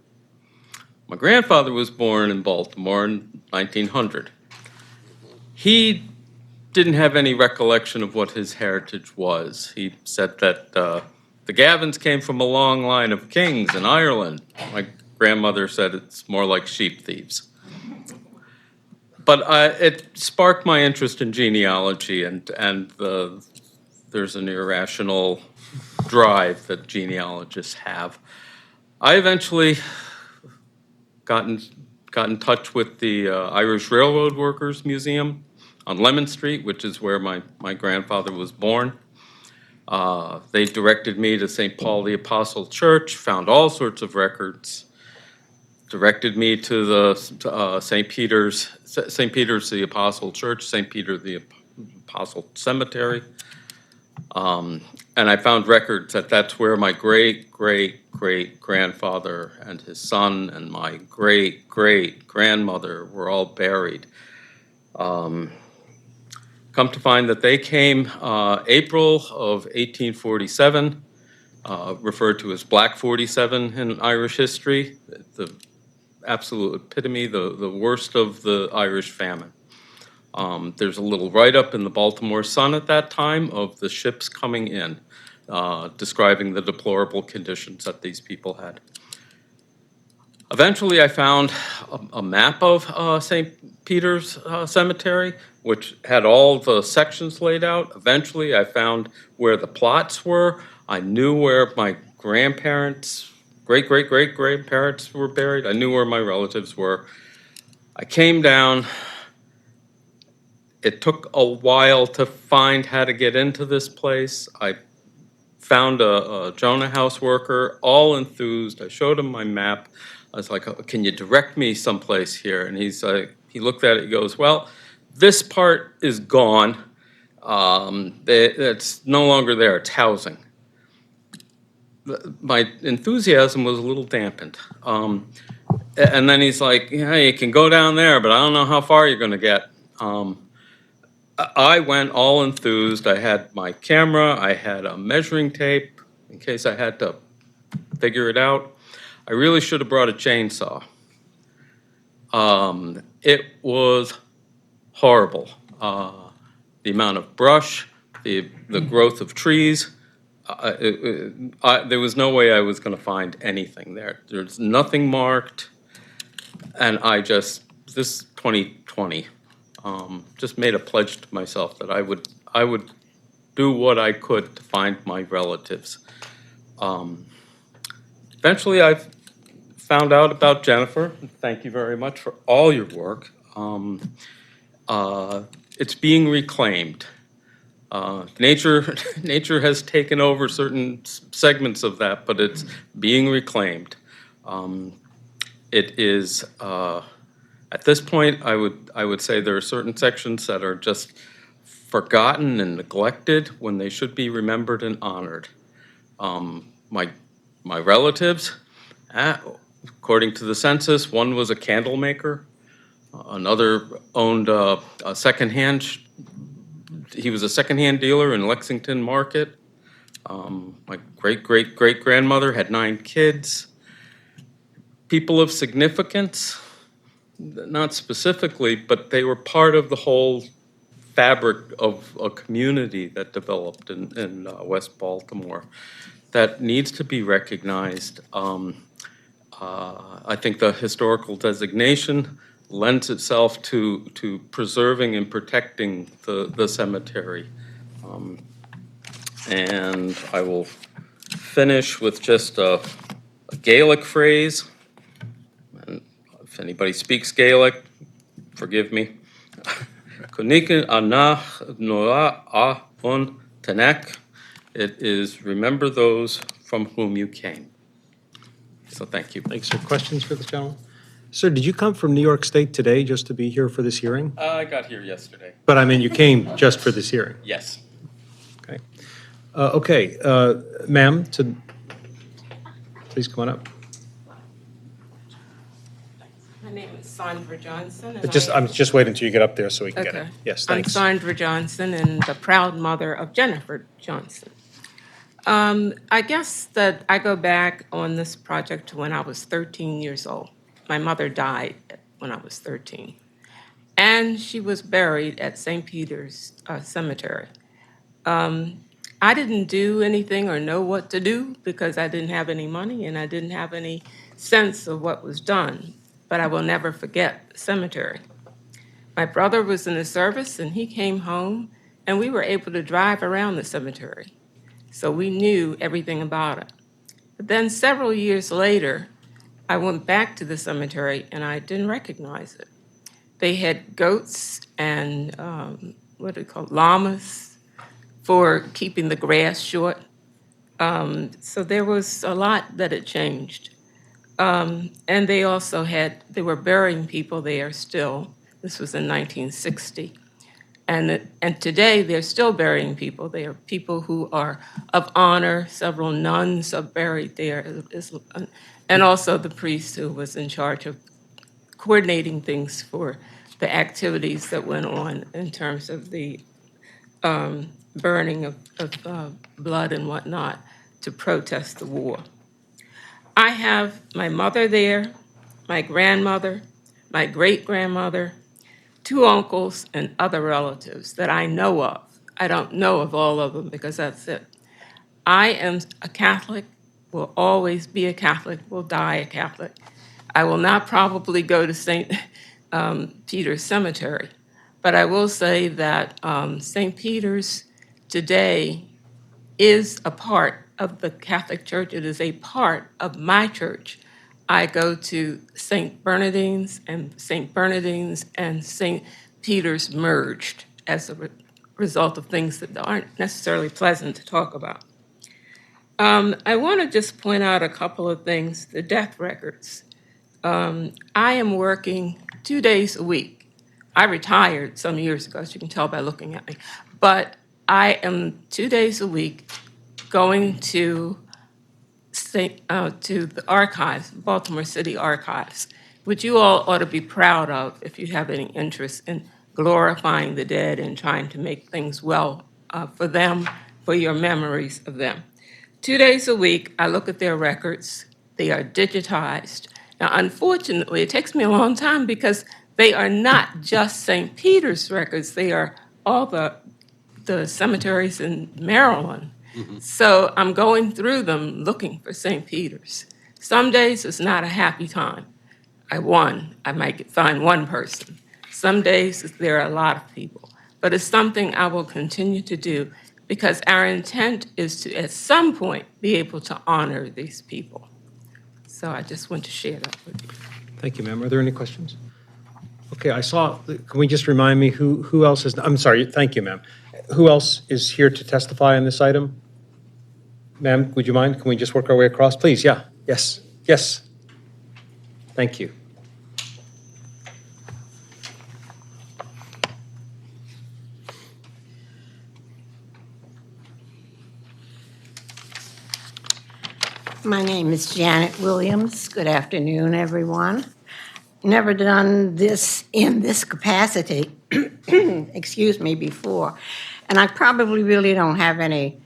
My grandfather was born in Baltimore in 1900. He didn't have any recollection of what his heritage was. He said that the Gavins came from a long line of kings in Ireland. My grandmother said it's more like sheep thieves. But it sparked my interest in genealogy, and there's an irrational drive that genealogists have. I eventually got in touch with the Irish Railroad Workers Museum on Lemon Street, which is where my grandfather was born. They directed me to St. Paul the Apostle Church, found all sorts of records, directed me to the St. Peter's the Apostle Church, St. Peter the Apostle Cemetery. And I found records that's where my great-great-great-grandfather and his son and my great-great-grandmother were all buried. Come to find that they came April of 1847, referred to as Black 47 in Irish history, the absolute epitome, the worst of the Irish famine. There's a little write-up in the Baltimore Sun at that time of the ships coming in, describing the deplorable conditions that these people had. Eventually, I found a map of St. Peter's Cemetery, which had all the sections laid out. Eventually, I found where the plots were. I knew where my grandparents, great-great-great-grandparents were buried. I knew where my relatives were. I came down. It took a while to find how to get into this place. I found a Jonah House worker, all enthused. I showed him my map. I was like, "Oh, can you direct me someplace here?" And he's like, he looked at it, he goes, "Well, this part is gone. It's no longer there, it's housing." My enthusiasm was a little dampened. And then he's like, "Yeah, you can go down there, but I don't know how far you're gonna get." I went all enthused. I had my camera, I had a measuring tape in case I had to figure it out. I really should have brought a chainsaw. It was horrible. The amount of brush, the growth of trees. There was no way I was going to find anything there. There's nothing marked. And this 2020, just made a pledge to myself that I would do what I could to find my relatives. Eventually, I found out about Jennifer. Thank you very much for all your work. It's being reclaimed. Nature has taken over certain segments of that, but it's being reclaimed. It is, at this point, I would say there are certain sections that are just forgotten and neglected when they should be remembered and honored. My relatives, according to the census, one was a candle maker, another owned a secondhand. He was a secondhand dealer in Lexington Market. My great-great-great-grandmother had 9 kids. People of significance, not specifically, but they were part of the whole fabric of a community that developed in West Baltimore that needs to be recognized. I think the historical designation lends itself to preserving and protecting the cemetery. And I will finish with just a Gaelic phrase. And if anybody speaks Gaelic, forgive me. Kunika anach noa on tanek. It is remember those from whom you came. So thank you. Thanks, sir. Questions for this gentleman? Sir, did you come from New York State today just to be here for this hearing? I got here yesterday. But I mean, you came just for this hearing? Yes. Okay. Ma'am, please come on up. My name is Sandra Johnson. I'm just waiting until you get up there so we can get it. Okay. Yes, thanks. I'm Sandra Johnson and the proud mother of Jennifer Johnson. I guess that I go back on this project to when I was 13 years old. My mother died when I was 13. And she was buried at St. Peter's Cemetery. I didn't do anything or know what to do because I didn't have any money and I didn't have any sense of what was done. But I will never forget the cemetery. My brother was in the service and he came home and we were able to drive around the cemetery. So we knew everything about it. But then several years later, I went back to the cemetery and I didn't recognize it. They had goats and llamas for keeping the grass short. So there was a lot that had changed. And they were burying people there still. This was in 1960. And today they're still burying people. They are people who are of honor. Several nuns are buried there. And also the priest who was in charge of coordinating things for the activities that went on in terms of the burning of blood and whatnot to protest the war. I have my mother there, my grandmother, my great-grandmother, 2 uncles, and other relatives that I know of. I don't know of all of them because that's it. I am a Catholic, will always be a Catholic, will die a Catholic. I will not probably go to St. Peter's Cemetery, but I will say that St. Peter's today is a part of the Catholic Church. It is a part of my church. I go to St. Bernardine's and St. Peter's merged as a result of things that aren't necessarily pleasant to talk about. I want to just point out a couple of things, the death records. I am working 2 days a week. I retired some years ago, as you can tell by looking at me, but I am 2 days a week going to the archives, Baltimore City Archives, which you all ought to be proud of if you have any interest in glorifying the dead and trying to make things well for them, for your memories of them. 2 days a week, I look at their records. They are digitized. Now, unfortunately, it takes me a long time because they are not just St. Peter's records. They are all the cemeteries in Maryland. So I'm going through them looking for St. Peter's. Some days it's not a happy time. I might find one person. Some days there are a lot of people. But it's something I will continue to do because our intent is to, at some point, be able to honor these people. So I just want to share that with you. Thank you, ma'am. Are there any questions? Okay, can we just remind me who else is, I'm sorry, thank you, ma'am. Who else is here to testify on this item? Ma'am, would you mind? Can we just work our way across? Please, yeah, yes. Thank you. My name is Janet Williams. Good afternoon, everyone. Never done this in this capacity, excuse me, before. And I probably really don't have any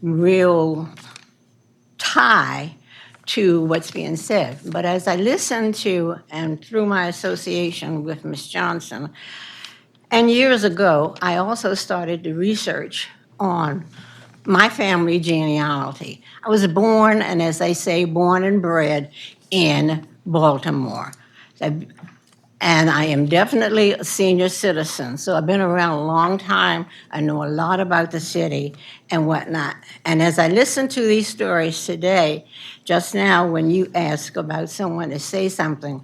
real tie to what's being said. But as I listened to and through my association with Ms. Johnson, and years ago, I also started to research on my family genealogy. I was born, and as they say, born and bred in Baltimore. And I am definitely a senior citizen, so I've been around a long time. I know a lot about the city and whatnot. And as I listen to these stories today, just now when you ask about someone to say something,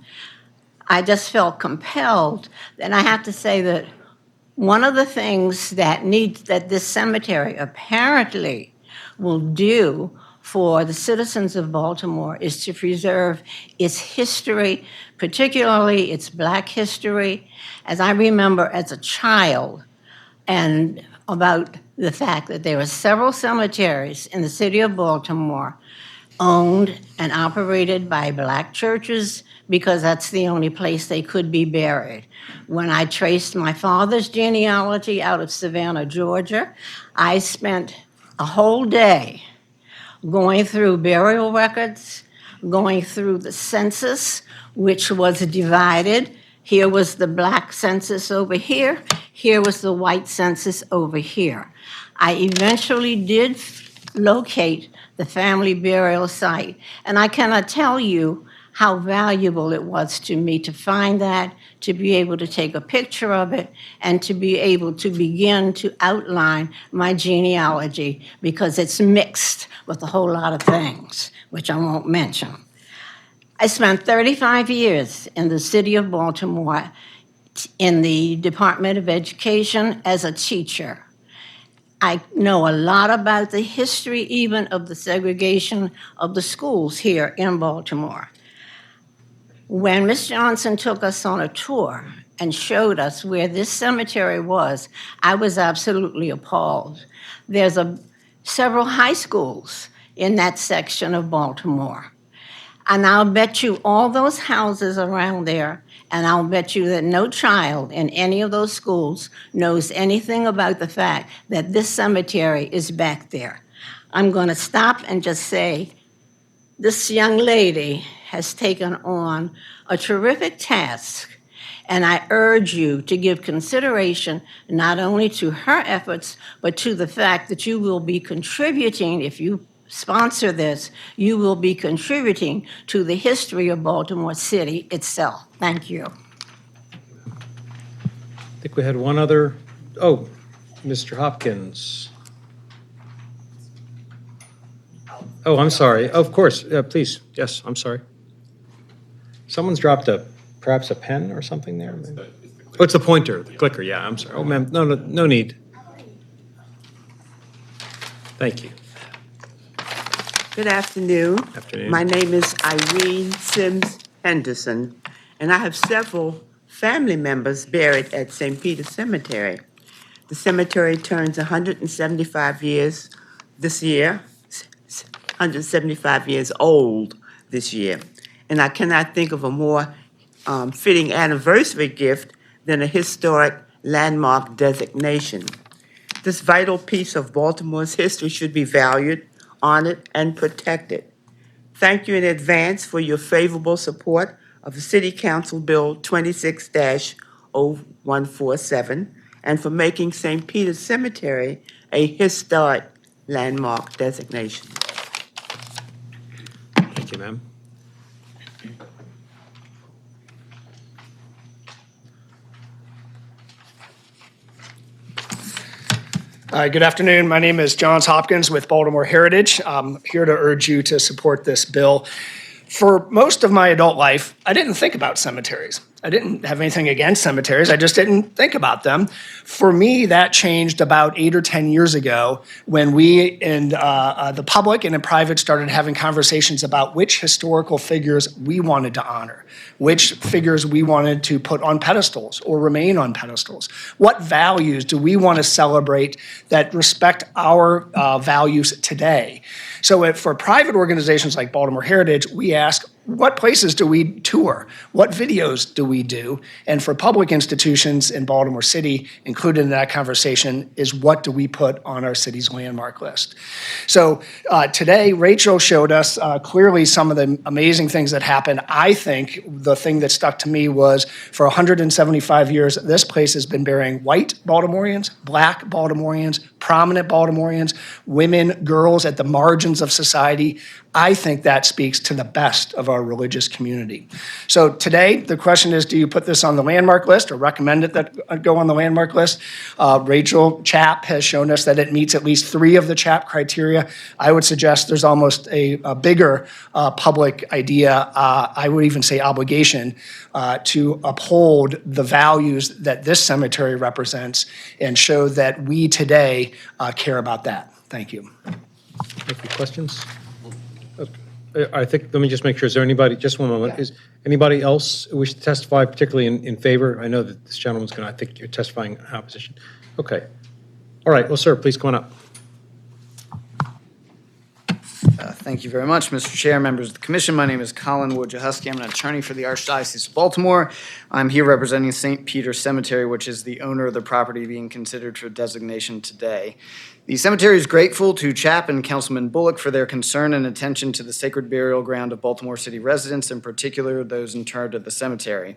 I just felt compelled. And I have to say that one of the things that this cemetery apparently will do for the citizens of Baltimore is to preserve its history, particularly its Black history. As I remember as a child, and about the fact that there were several cemeteries in the city of Baltimore owned and operated by Black churches because that's the only place they could be buried. When I traced my father's genealogy out of Savannah, Georgia, I spent a whole day going through burial records, going through the census, which was divided. Here was the Black census over here. Here was the white census over here. I eventually did locate the family burial site, and I cannot tell you how valuable it was to me to find that, to be able to take a picture of it, and to be able to begin to outline my genealogy, because it's mixed with a whole lot of things, which I won't mention. I spent 35 years in the city of Baltimore in the Department of Education as a teacher. I know a lot about the history even of the segregation of the schools here in Baltimore. When Ms. Johnson took us on a tour and showed us where this cemetery was, I was absolutely appalled. There's several high schools in that section of Baltimore. And I'll bet you all those houses around there, and I'll bet you that no child in any of those schools knows anything about the fact that this cemetery is back there. I'm going to stop and just say, this young lady has taken on a terrific task, and I urge you to give consideration not only to her efforts, but to the fact that you will be contributing, if you sponsor this, you will be contributing to the history of Baltimore City itself. Thank you. I think we had one other, oh, Mr. Hopkins. Oh, I'm sorry. Of course, please. Yes, I'm sorry. Someone's dropped perhaps a pen or something there? Oh, it's the pointer, the clicker, yeah, I'm sorry. Oh, ma'am, no need. Thank you. Good afternoon. Afternoon. My name is Irene Sims Henderson, and I have several family members buried at St. Peter Cemetery. The cemetery turns 175 years this year, 175 years old this year. And I cannot think of a more fitting anniversary gift than a historic landmark designation. This vital piece of Baltimore's history should be valued, honored, and protected. Thank you in advance for your favorable support of the City Council Bill 26-0147 and for making St. Peter's Cemetery a historic landmark designation. Thank you, ma'am. Good afternoon. My name is Johns Hopkins with Baltimore Heritage. I'm here to urge you to support this bill. For most of my adult life, I didn't think about cemeteries. I didn't have anything against cemeteries. I just didn't think about them. For me, that changed about 8 or 10 years ago when we and the public and in private started having conversations about which historical figures we wanted to honor, which figures we wanted to put on pedestals or remain on pedestals. What values do we want to celebrate that respect our values today? So for private organizations like Baltimore Heritage, we ask, what places do we tour? What videos do we do? And for public institutions in Baltimore City, included in that conversation, is what do we put on our city's landmark list? So today, Rachel showed us clearly some of the amazing things that happened. I think the thing that stuck to me was for 175 years, this place has been burying white Baltimoreans, black Baltimoreans, prominent Baltimoreans, women, girls at the margins of society. I think that speaks to the best of our religious community. So today, the question is, do you put this on the landmark list or recommend it that go on the landmark list? Rachel Chapp has shown us that it meets at least 3 of the Chapp criteria. I would suggest there's almost a bigger public idea, I would even say obligation, to uphold the values that this cemetery represents and show that we today care about that. Thank you. Thank you. Questions? I think, let me just make sure, is there anybody, just one moment, is anybody else wish to testify particularly in favor? I know that this gentleman's going to, I think you're testifying in opposition. Okay. All right, well, sir, please come on up. Thank you very much, Mr. Chair, members of the commission. My name is Colin Wojciechowski. I'm an attorney for the Archdiocese of Baltimore. I'm here representing St. Peter Cemetery, which is the owner of the property being considered for designation today. The cemetery is grateful to Chapp and Councilman Bullock for their concern and attention to the sacred burial ground of Baltimore City residents, in particular those interred at the cemetery.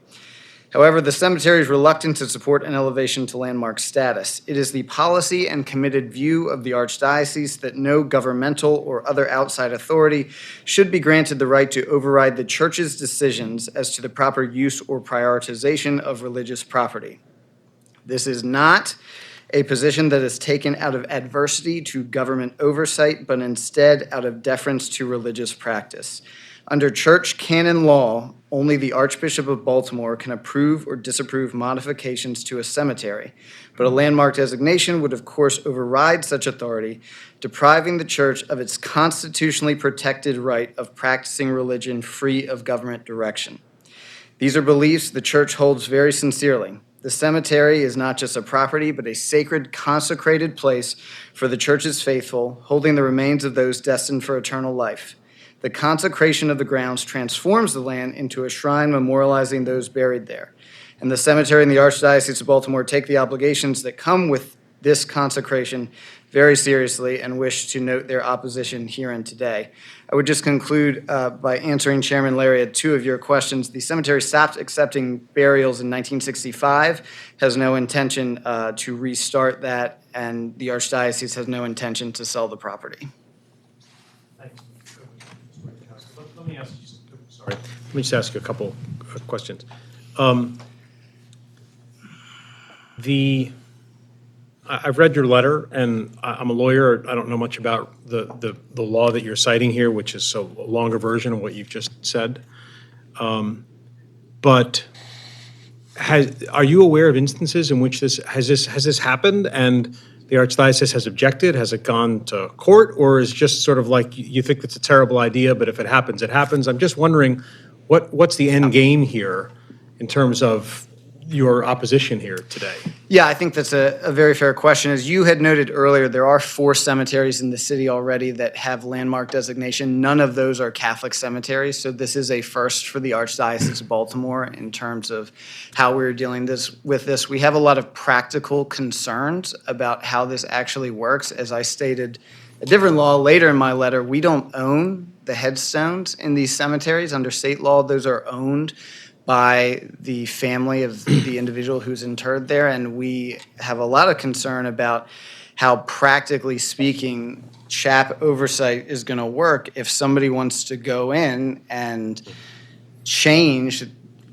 However, the cemetery is reluctant to support an elevation to landmark status. It is the policy and committed view of the Archdiocese that no governmental or other outside authority should be granted the right to override the Church's decisions as to the proper use or prioritization of religious property. This is not a position that is taken out of adversity to government oversight, but instead out of deference to religious practice. Under church canon law, only the Archbishop of Baltimore can approve or disapprove modifications to a cemetery, but a landmark designation would of course override such authority, depriving the church of its constitutionally protected right of practicing religion free of government direction. These are beliefs the church holds very sincerely. The cemetery is not just a property, but a sacred, consecrated place for the church's faithful, holding the remains of those destined for eternal life. The consecration of the grounds transforms the land into a shrine memorializing those buried there. And the cemetery and the Archdiocese of Baltimore take the obligations that come with this consecration very seriously and wish to note their opposition herein today. I would just conclude by answering Chairman Lariat 2 of your questions. The cemetery stopped accepting burials in 1965, has no intention to restart that, and the Archdiocese has no intention to sell the property. Sorry, let me just ask you a couple of questions. I've read your letter, and I'm a lawyer. I don't know much about the law that you're citing here, which is a longer version of what you've just said. But are you aware of instances in which this has happened and the Archdiocese has objected? Has it gone to court, or is it just sort of like you think it's a terrible idea, but if it happens, it happens? I'm just wondering what's the end game here in terms of your opposition here today? Yeah, I think that's a very fair question. As you had noted earlier, there are 4 cemeteries in the city already that have landmark designation. None of those are Catholic cemeteries, so this is a first for the Archdiocese of Baltimore in terms of how we're dealing with this. We have a lot of practical concerns about how this actually works. As I stated a different law later in my letter, we don't own the headstones in these cemeteries. Under state law, those are owned by the family of the individual who's interred there, and we have a lot of concern about how, practically speaking, CHAP oversight is going to work if somebody wants to go in and change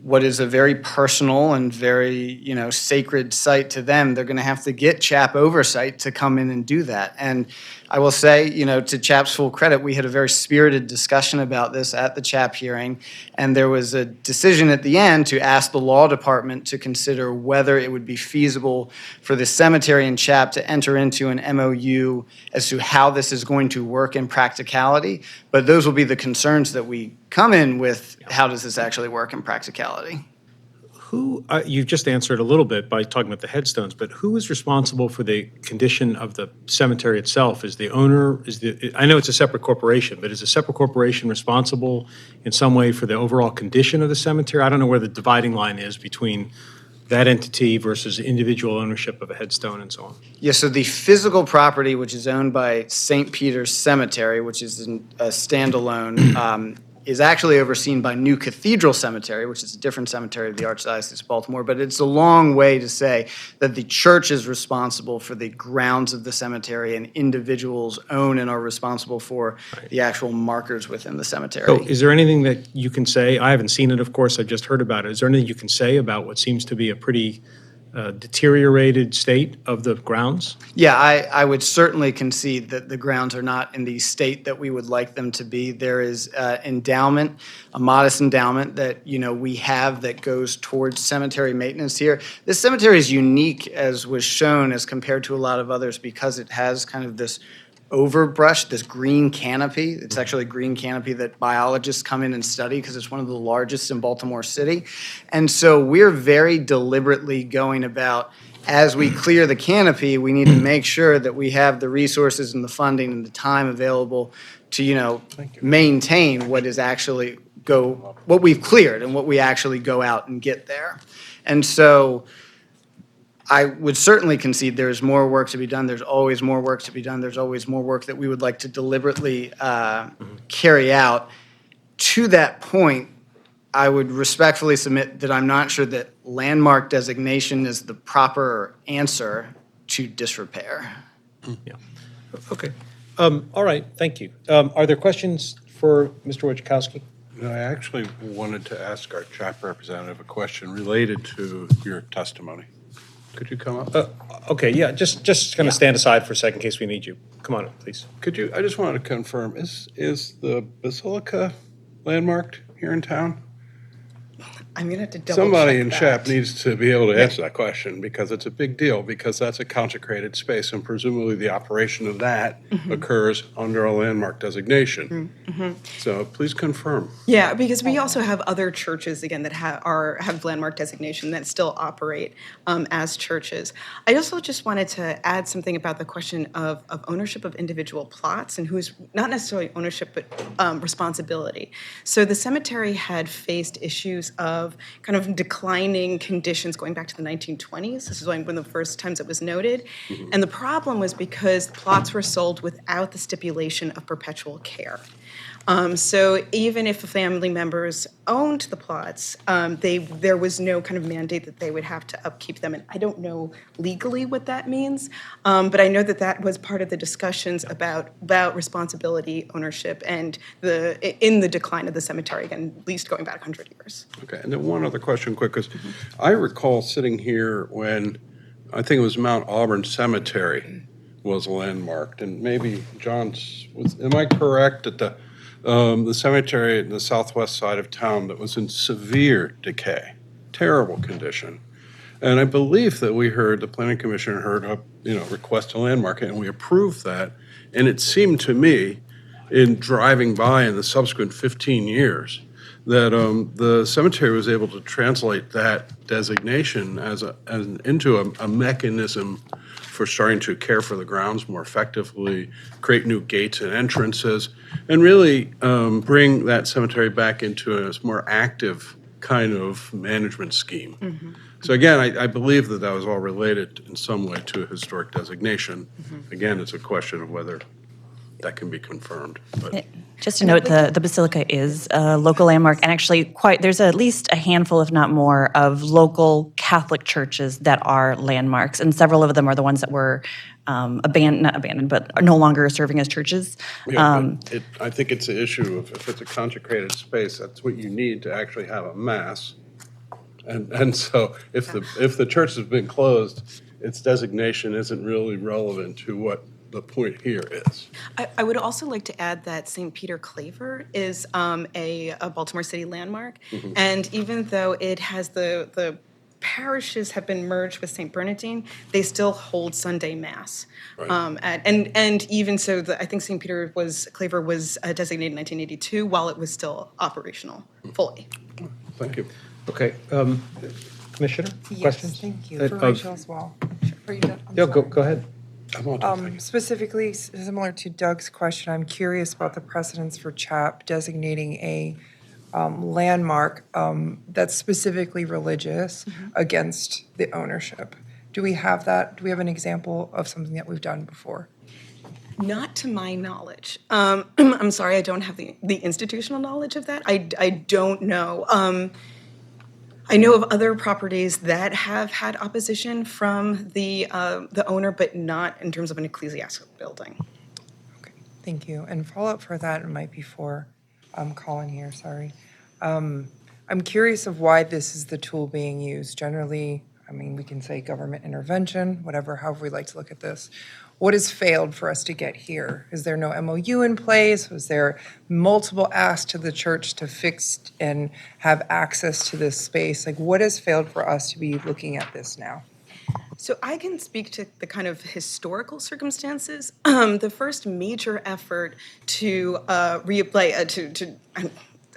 what is a very personal and very, sacred site to them. They're going to have to get CHAP oversight to come in and do that. And I will say, to CHAP's full credit, we had a very spirited discussion about this at the CHAP hearing, and there was a decision at the end to ask the law department to consider whether it would be feasible for the cemetery and CHAP to enter into an MOU as to how this is going to work in practicality. But those will be the concerns that we come in with. How does this actually work in practicality? You've just answered a little bit by talking about the headstones, but who is responsible for the condition of the cemetery itself? Is the owner, I know it's a separate corporation, but is a separate corporation responsible in some way for the overall condition of the cemetery? I don't know where the dividing line is between that entity versus individual ownership of a headstone and so on. Yeah, so the physical property, which is owned by St. Peter's Cemetery, which is a standalone, is actually overseen by New Cathedral Cemetery, which is a different cemetery of the Archdiocese of Baltimore. But it's a long way to say that the church is responsible for the grounds of the cemetery and individuals own and are responsible for the actual markers within the cemetery. So is there anything that you can say? I haven't seen it, of course, I've just heard about it. Is there anything you can say about what seems to be a pretty deteriorated state of the grounds? Yeah, I would certainly concede that the grounds are not in the state that we would like them to be. There is endowment, a modest endowment that we have that goes towards cemetery maintenance here. This cemetery is unique, as was shown, as compared to a lot of others, because it has kind of this overbrush, this green canopy. It's actually a green canopy that biologists come in and study because it's one of the largest in Baltimore City. And so we're very deliberately going about, as we clear the canopy, we need to make sure that we have the resources and the funding and the time available to, maintain what is actually what we've cleared and what we actually go out and get there. And so I would certainly concede there's more work to be done. There's always more work to be done. There's always more work that we would like to deliberately carry out. To that point, I would respectfully submit that I'm not sure that landmark designation is the proper answer to disrepair. Yeah. Okay. All right. Thank you. Are there questions for Mr. Wojciechowski? No, I actually wanted to ask our CHAP representative a question related to your testimony. Could you come up? Okay, yeah, just going to stand aside for a second in case we need you. Come on up, please. I just wanted to confirm, is the Basilica landmarked here in town? I'm going to have to double Somebody check in that. CHAP needs to be able to answer that question because it's a big deal, because that's a consecrated space and presumably the operation of that occurs under a landmark designation. So please confirm. Yeah, because we also have other churches, again, that have landmark designation that still operate as churches. I also just wanted to add something about the question of ownership of individual plots and who's, not necessarily ownership, but responsibility. So the cemetery had faced issues of kind of declining conditions going back to the 1920s. This is one of the first times it was noted. And the problem was because plots were sold without the stipulation of perpetual care. So even if the family members owned the plots, there was no kind of mandate that they would have to upkeep them. And I don't know legally what that means, but I know that that was part of the discussions about responsibility, ownership, and in the decline of the cemetery, again, at least going back 100 years. Okay, and then one other question quick, because I recall sitting here when, I think it was Mount Auburn Cemetery was landmarked, and maybe am I correct that the cemetery in the southwest side of town that was in severe decay, terrible condition, and I believe that the planning commission heard a request to landmark it, and we approved that, and it seemed to me, in driving by in the subsequent 15 years, that the cemetery was able to translate that designation into a mechanism for starting to care for the grounds more effectively, create new gates and entrances, and really bring that cemetery back into a more active kind of management scheme. So again, I believe that was all related in some way to a historic designation. Again, it's a question of whether that can be confirmed. But just to note, the Basilica is a local landmark, and actually there's at least a handful, if not more, of local Catholic churches that are landmarks, and several of them are the ones that were not abandoned, but are no longer serving as churches. But I think it's an issue of if it's a consecrated space, that's what you need to actually have a mass. And so if the church has been closed, its designation isn't really relevant to what the point here is. I would also like to add that St. Peter Claver is a Baltimore City landmark, and even though it has the parishes have been merged with St. Bernardine, they still hold Sunday Mass. Right. And even so, I think St. Peter Claver was designated in 1982 while it was still operational fully. Thank you. Okay, Commissioner, questions? Thank you. For Rachel as well. Are you done? I'm Yeah, sorry. go ahead. Specifically, similar to Doug's question, I'm curious about the precedents for CHAP designating a landmark that's specifically religious against the ownership. Do we have that? Do we have an example of something that we've done before? Not to my knowledge. I'm sorry, I don't have the institutional knowledge of that. I don't know. I know of other properties that have had opposition from the owner, but not in terms of an ecclesiastical building. Okay, thank you. And follow-up for that, it might be for Colin here, sorry. I'm curious of why this is the tool being used. Generally, I mean, we can say government intervention, however we like to look at this. What has failed for us to get here? Is there no MOU in place? Was there multiple asks to the church to fix and have access to this space? Like, what has failed for us to be looking at this now? So I can speak to the kind of historical circumstances. The first major effort to reapply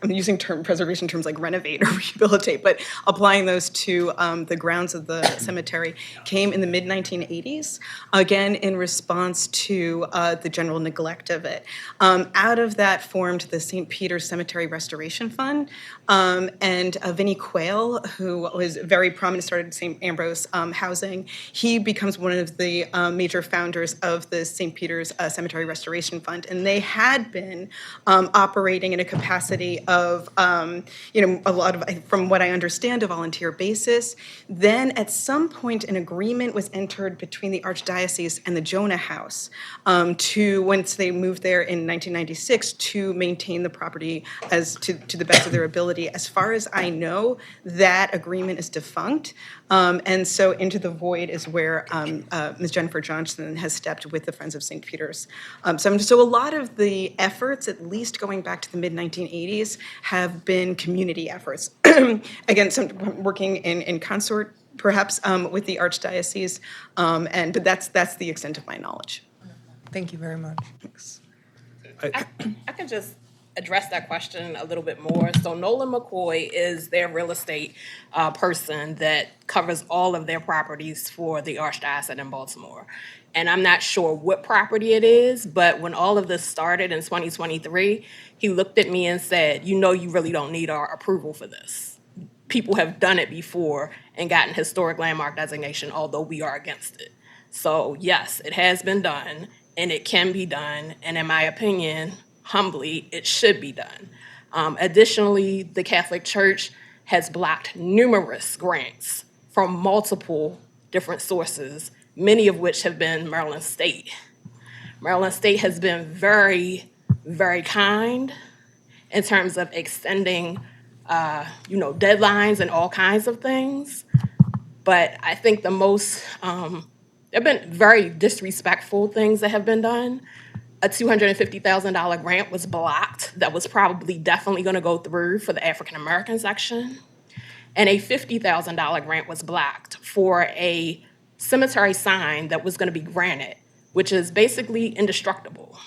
I'm using preservation terms like renovate or rehabilitate, but applying those to the grounds of the cemetery came in the mid-1980s, again in response to the general neglect of it. Out of that formed the St. Peter's Cemetery Restoration Fund, and Vinnie Quayle, who was very prominent, started St. Ambrose Housing. He becomes one of the major founders of the St. Peter's Cemetery Restoration Fund, and they had been operating in a capacity of, a lot of, from what I understand, a volunteer basis. Then at some point, an agreement was entered between the Archdiocese and the Jonah House once they moved there in 1996, to maintain the property as to the best of their ability. As far as I know, that agreement is defunct. And so Into the Void is where Ms. Jennifer Johnson has stepped with the Friends of St. Peter's. So a lot of the efforts, at least going back to the mid-1980s, have been community efforts. Again, working in consort, perhaps, with the Archdiocese, but that's the extent of my knowledge. Thank you very much. Thanks. I can just address that question a little bit more. So Nolan McCoy is their real estate person that covers all of their properties for the Archdiocese in Baltimore. And I'm not sure what property it is, but when all of this started in 2023, he looked at me and said, you really don't need our approval for this. People have done it before and gotten historic landmark designation, although we are against it. So yes, it has been done and it can be done. And in my opinion, humbly, it should be done. Additionally, the Catholic Church has blocked numerous grants from multiple different sources, many of which have been Maryland State. Maryland State has been very, very kind in terms of extending, deadlines and all kinds of things. But I think the most, there have been very disrespectful things that have been done. A $250,000 grant was blocked that was probably definitely going to go through for the African American section. And a $50,000 grant was blocked for a cemetery sign that was going to be granite, which is basically indestructible.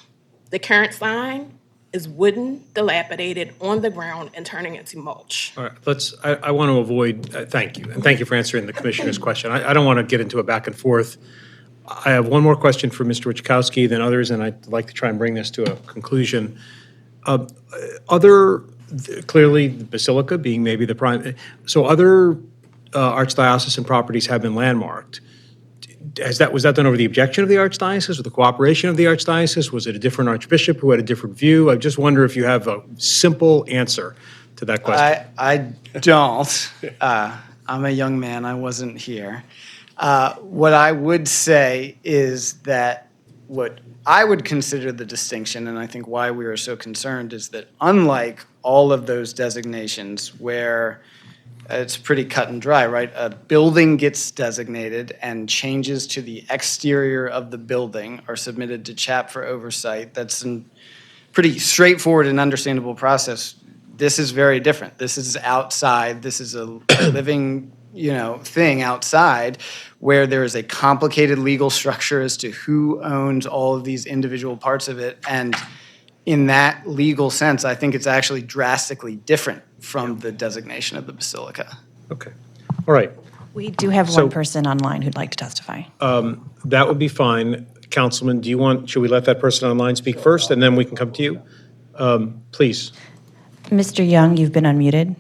The current sign is wooden, dilapidated, on the ground, and turning into mulch. All right, I want to avoid, thank you, and thank you for answering the commissioner's question. I don't want to get into a back and forth. I have one more question for Mr. Wachkowski, then others, and I'd like to try and bring this to a conclusion. Clearly, the Basilica being maybe the prime, so other archdiocesan properties have been landmarked. Was that done over the objection of the archdiocese or the cooperation of the archdiocese? Was it a different archbishop who had a different view? I just wonder if you have a simple answer to that question. I don't. I'm a young man. I wasn't here. What I would say is that what I would consider the distinction, and I think why we are so concerned, is that unlike all of those designations where it's pretty cut and dry, right? A building gets designated and changes to the exterior of the building are submitted to CHAP for oversight. That's a pretty straightforward and understandable process. This is very different. This is outside. This is a living, thing outside where there is a complicated legal structure as to who owns all of these individual parts of it. And in that legal sense, I think it's actually drastically different from the designation of the Basilica. Okay. All right. We do have one person online who'd like to testify. That would be fine. Councilman, should we let that person online speak first, and then we can come to you? Please. Mr. Young, you've been unmuted.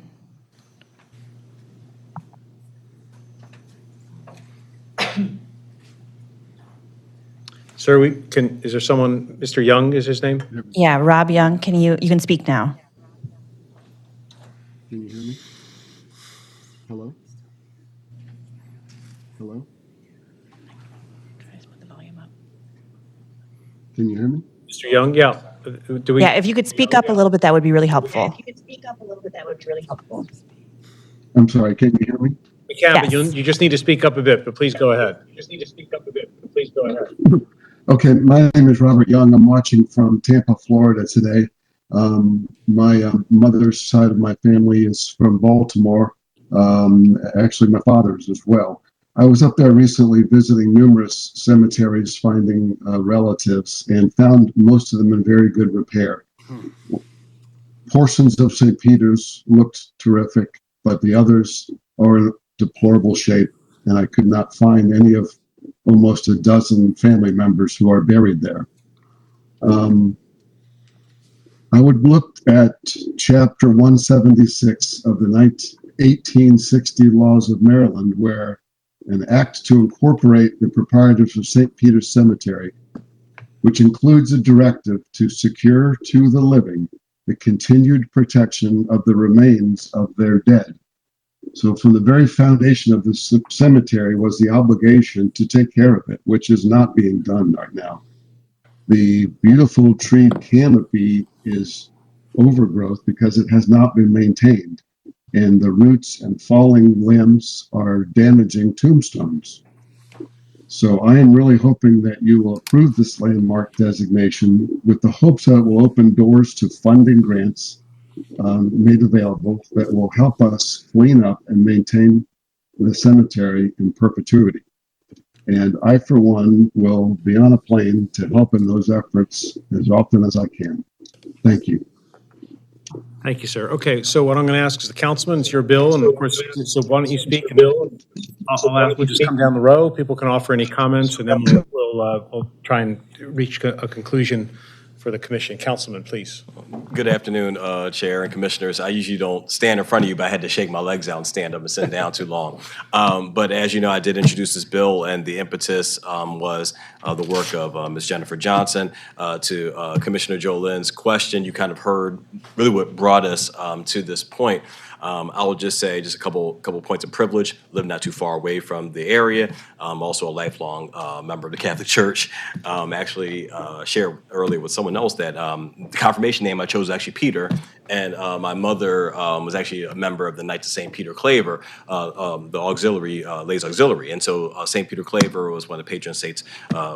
Sir, is there someone, Mr. Young is his name? Yeah, Rob Young, you can speak now. Can you hear me? Hello? Hello? Can you hear me? Mr. Young, yeah. Yeah, if you could speak up a little bit, that would be really helpful. I'm sorry, can you hear me? We can, but you just need to speak up a bit, but please go ahead. Okay, my name is Robert Young. I'm watching from Tampa, Florida today. My mother's side of my family is from Baltimore. Actually, my father's as well. I was up there recently visiting numerous cemeteries, finding relatives, and found most of them in very good repair. Portions of St. Peter's looked terrific, but the others are in deplorable shape, and I could not find any of almost a dozen family members who are buried there. I would look at Chapter 176 of the 1860 Laws of Maryland, where an act to incorporate the proprietors of St. Peter's Cemetery, which includes a directive to secure to the living the continued protection of the remains of their dead. So from the very foundation of the cemetery was the obligation to take care of it, which is not being done right now. The beautiful tree canopy is overgrowth because it has not been maintained, and the roots and falling limbs are damaging tombstones. So I am really hoping that you will approve this landmark designation with the hopes that it will open doors to funding grants made available that will help us clean up and maintain the cemetery in perpetuity. And I, for one, will be on a plane to help in those efforts as often as I can. Thank you. Thank you, sir. Okay, so what I'm going to ask is the councilman, it's your bill, and of course, so why don't you speak? And I'll ask, we'll just come down the row. People can offer any comments, and then we'll try and reach a conclusion for the commission. Councilman, please. Good afternoon, Chair and Commissioners. I usually don't stand in front of you, but I had to shake my legs out and stand up and sit down too long. But as you know, I did introduce this bill, and the impetus was the work of Ms. Jennifer Johnson. To Commissioner Jolin's question, you kind of heard really what brought us to this point. I will just say just a couple points of privilege. Live not too far away from the area. I'm also a lifelong member of the Catholic Church. Actually, shared earlier with someone else that the confirmation name I chose was actually Peter, and my mother was actually a member of the Knights of St. Peter Claver, the auxiliary, Lay's Auxiliary, and so St. Peter Claver was one of the patron saints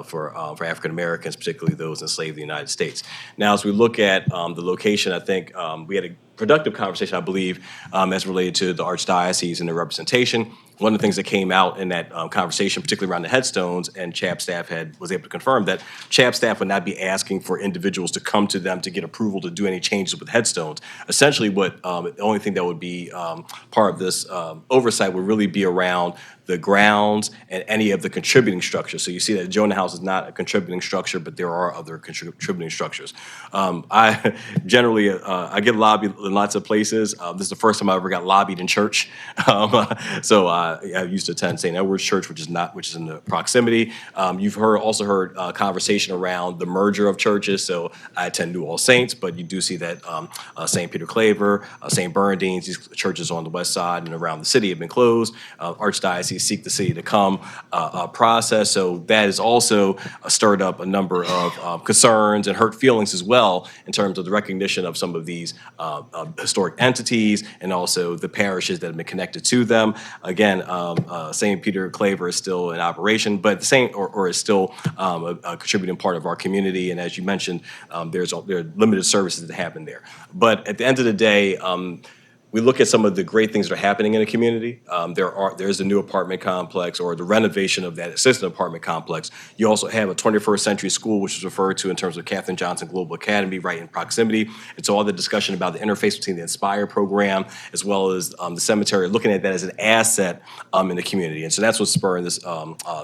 for African Americans, particularly those enslaved in the United States. Now, as we look at the location, I think we had a productive conversation, I believe, as related to the archdiocese and the representation. One of the things that came out in that conversation, particularly around the headstones, and CHAP staff was able to confirm that CHAP staff would not be asking for individuals to come to them to get approval to do any changes with headstones. Essentially, what the only thing that would be part of this oversight would really be around the grounds and any of the contributing structures. So you see that Jonah House is not a contributing structure, but there are other contributing structures. I generally, I get lobbied in lots of places. This is the first time I ever got lobbied in church. So I used to attend St. Edward's Church, which is in the proximity. You've also heard conversation around the merger of churches. So I attend New All Saints, but you do see that St. Peter Claver, St. Bernardine's, these churches on the west side and around the city have been closed. Archdiocese seek the city to come process. So that has also stirred up a number of concerns and hurt feelings as well in terms of the recognition of some of these historic entities and also the parishes that have been connected to them. Again, St. Peter Claver is still in operation, but the same or is still a contributing part of our community. And as you mentioned, there are limited services that happen there. But at the end of the day, we look at some of the great things that are happening in the community. There's a new apartment complex or the renovation of that existing apartment complex. You also have a 21st century school, which is referred to in terms of Katherine Johnson Global Academy right in proximity. And so all the discussion about the interface between the Inspire program as well as the cemetery, looking at that as an asset in the community. And so that's what's spurring this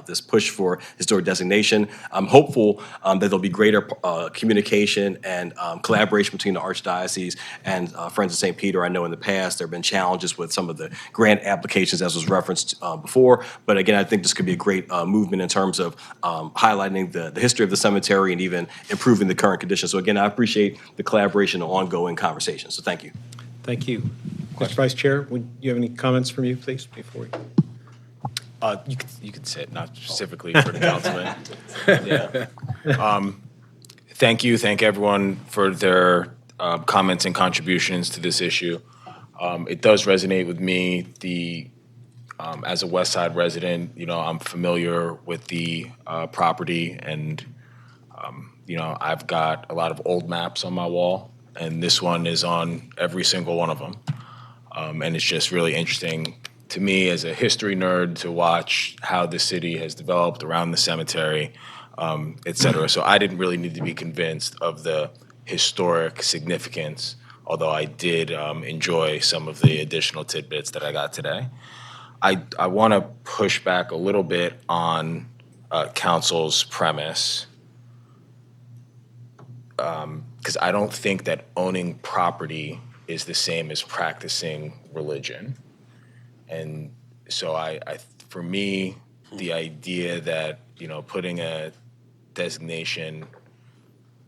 this push for historic designation. I'm hopeful that there'll be greater communication and collaboration between the Archdiocese and Friends of St. Peter. I know in the past, there have been challenges with some of the grant applications as was referenced before. But again, I think this could be a great movement in terms of highlighting the history of the cemetery and even improving the current condition. So again, I appreciate the collaboration and ongoing conversation. So thank you. Thank you. Mr. Vice Chair, would you have any comments from you, please, before we? You could sit, not specifically for the councilman. Yeah. Thank you. Thank everyone for their comments and contributions to this issue. It does resonate with me. As a West Side resident, I'm familiar with the property, and I've got a lot of old maps on my wall, and this one is on every single one of them. And it's just really interesting to me as a history nerd to watch how the city has developed around the cemetery, et cetera. So I didn't really need to be convinced of the historic significance, although I did enjoy some of the additional tidbits that I got today. I want to push back a little bit on council's premise, because I don't think that owning property is the same as practicing religion. And so for me, the idea that, putting a designation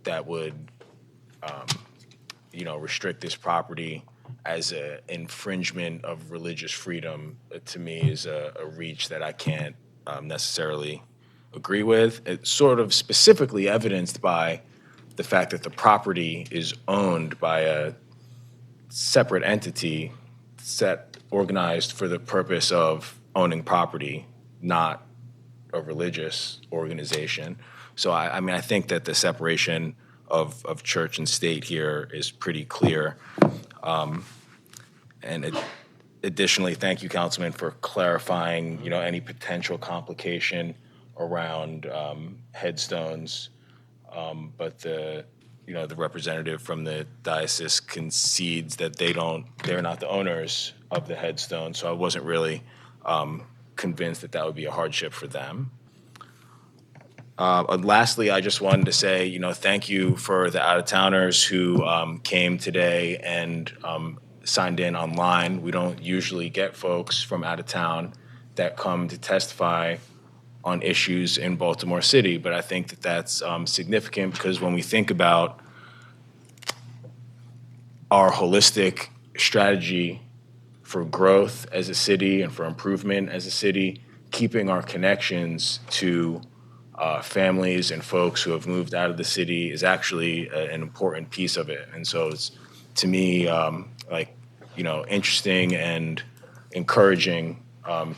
that would restrict this property as an infringement of religious freedom, to me is a reach that I can't necessarily agree with. It's sort of specifically evidenced by the fact that the property is owned by a separate entity organized for the purpose of owning property, not a religious organization. So I think that the separation of church and state here is pretty clear. And additionally, thank you, Councilman, for clarifying, any potential complication around headstones. But the representative from the diocese concedes that they're not the owners of the headstone. So I wasn't really convinced that would be a hardship for them. Lastly, I just wanted to say, thank you for the out-of-towners who came today and signed in online. We don't usually get folks from out of town that come to testify on issues in Baltimore City, but I think that that's significant because when we think about our holistic strategy for growth as a city and for improvement as a city, keeping our connections to families and folks who have moved out of the city is actually an important piece of it. And so it's, to me, interesting and encouraging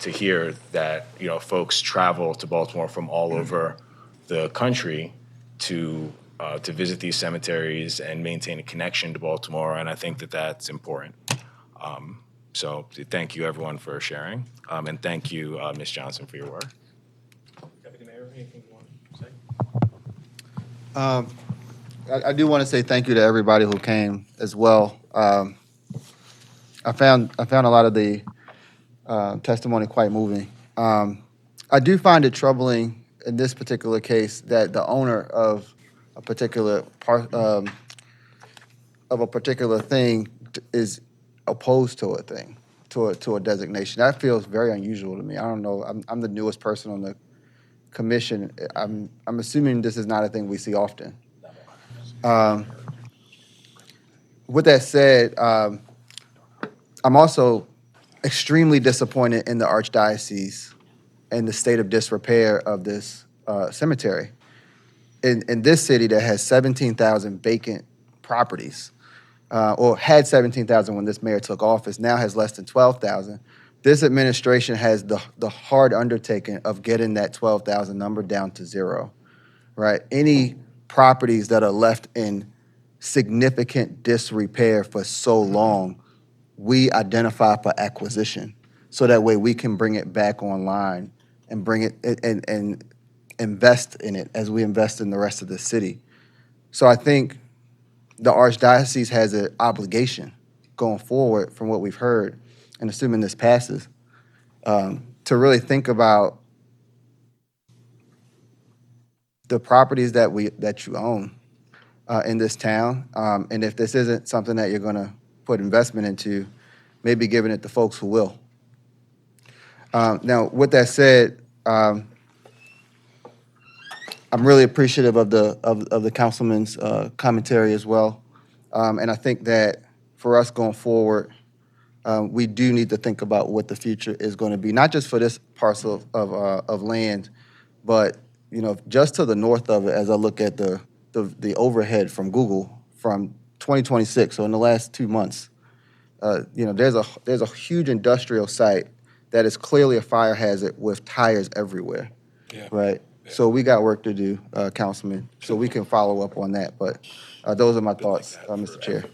to hear that, folks travel to Baltimore from all over the country to visit these cemeteries and maintain a connection to Baltimore. And I think that that's important. So thank you, everyone, for sharing. And thank you, Ms. Johnson, for your work. Deputy Mayor, anything you want to say? I do want to say thank you to everybody who came as well. I found a lot of the testimony quite moving. I do find it troubling in this particular case that the owner of a particular part of a particular thing is opposed to a thing, to a designation. That feels very unusual to me. I don't know. I'm the newest person on the commission. I'm assuming this is not a thing we see often. With that said, I'm also extremely disappointed in the Archdiocese and the state of disrepair of this cemetery. In this city that has 17,000 vacant properties, or had 17,000 when this mayor took office, now has less than 12,000. This administration has the hard undertaking of getting that 12,000 number down to zero, right? Any properties that are left in significant disrepair for so long, we identify for acquisition, so that way we can bring it back online and bring it and invest in it as we invest in the rest of the city. So I think the Archdiocese has an obligation going forward from what we've heard, and assuming this passes, to really think about the properties that you own in this town, and if this isn't something that you're going to put investment into, maybe giving it to folks who will. Now, with that said, I'm really appreciative of the councilman's commentary as well, and I think that for us going forward, we do need to think about what the future is going to be, not just for this parcel of land, but just to the north of it. As I look at the overhead from Google from 2026, so in the last 2 months, there's a huge industrial site that is clearly a fire hazard with tires everywhere, right? Yeah. So we got work to do, Councilman, so we can follow up on that. But those are my thoughts, Mr. Chair.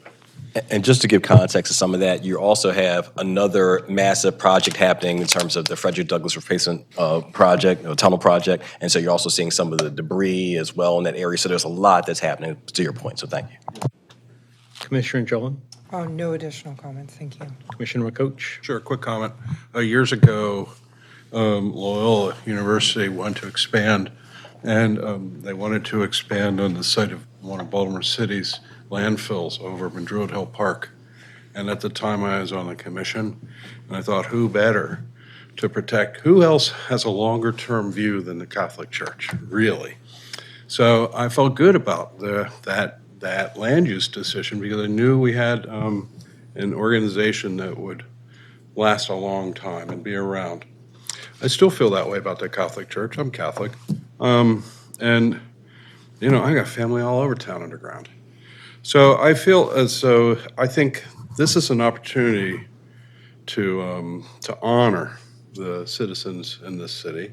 And just to give context to some of that, you also have another massive project happening in terms of the Frederick Douglass replacement project, tunnel project. And so you're also seeing some of the debris as well in that area. So there's a lot that's happening, to your point. So thank you. Commissioner Jolin? Oh, no additional comments, thank you. Commissioner McCoach? Sure, quick comment. Years ago, Loyola University wanted to expand, and they wanted to expand on the site of one of Baltimore City's landfills over in Druid Hill Park. And at the time I was on the commission, and I thought, who better to protect, who else has a longer term view than the Catholic Church, really? So I felt good about that land use decision because I knew we had an organization that would last a long time and be around. I still feel that way about the Catholic Church. I'm Catholic. And, I got family all over town underground. So I feel as though I think this is an opportunity to honor the citizens in this city.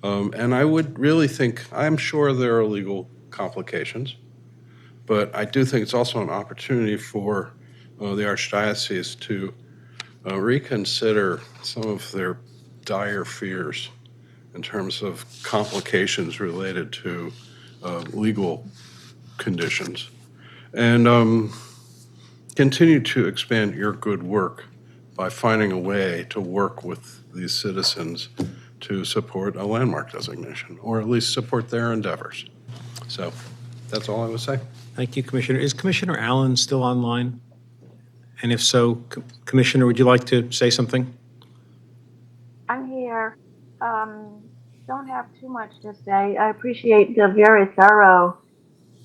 And I would really think, I'm sure there are legal complications, but I do think it's also an opportunity for the Archdiocese to reconsider some of their dire fears in terms of complications related to legal conditions, and continue to expand your good work by finding a way to work with these citizens to support a landmark designation, or at least support their endeavors. So that's all I would say. Thank you, Commissioner. Is Commissioner Allen still online? And if so, Commissioner, would you like to say something? I'm here. Don't have too much to say. I appreciate the very thorough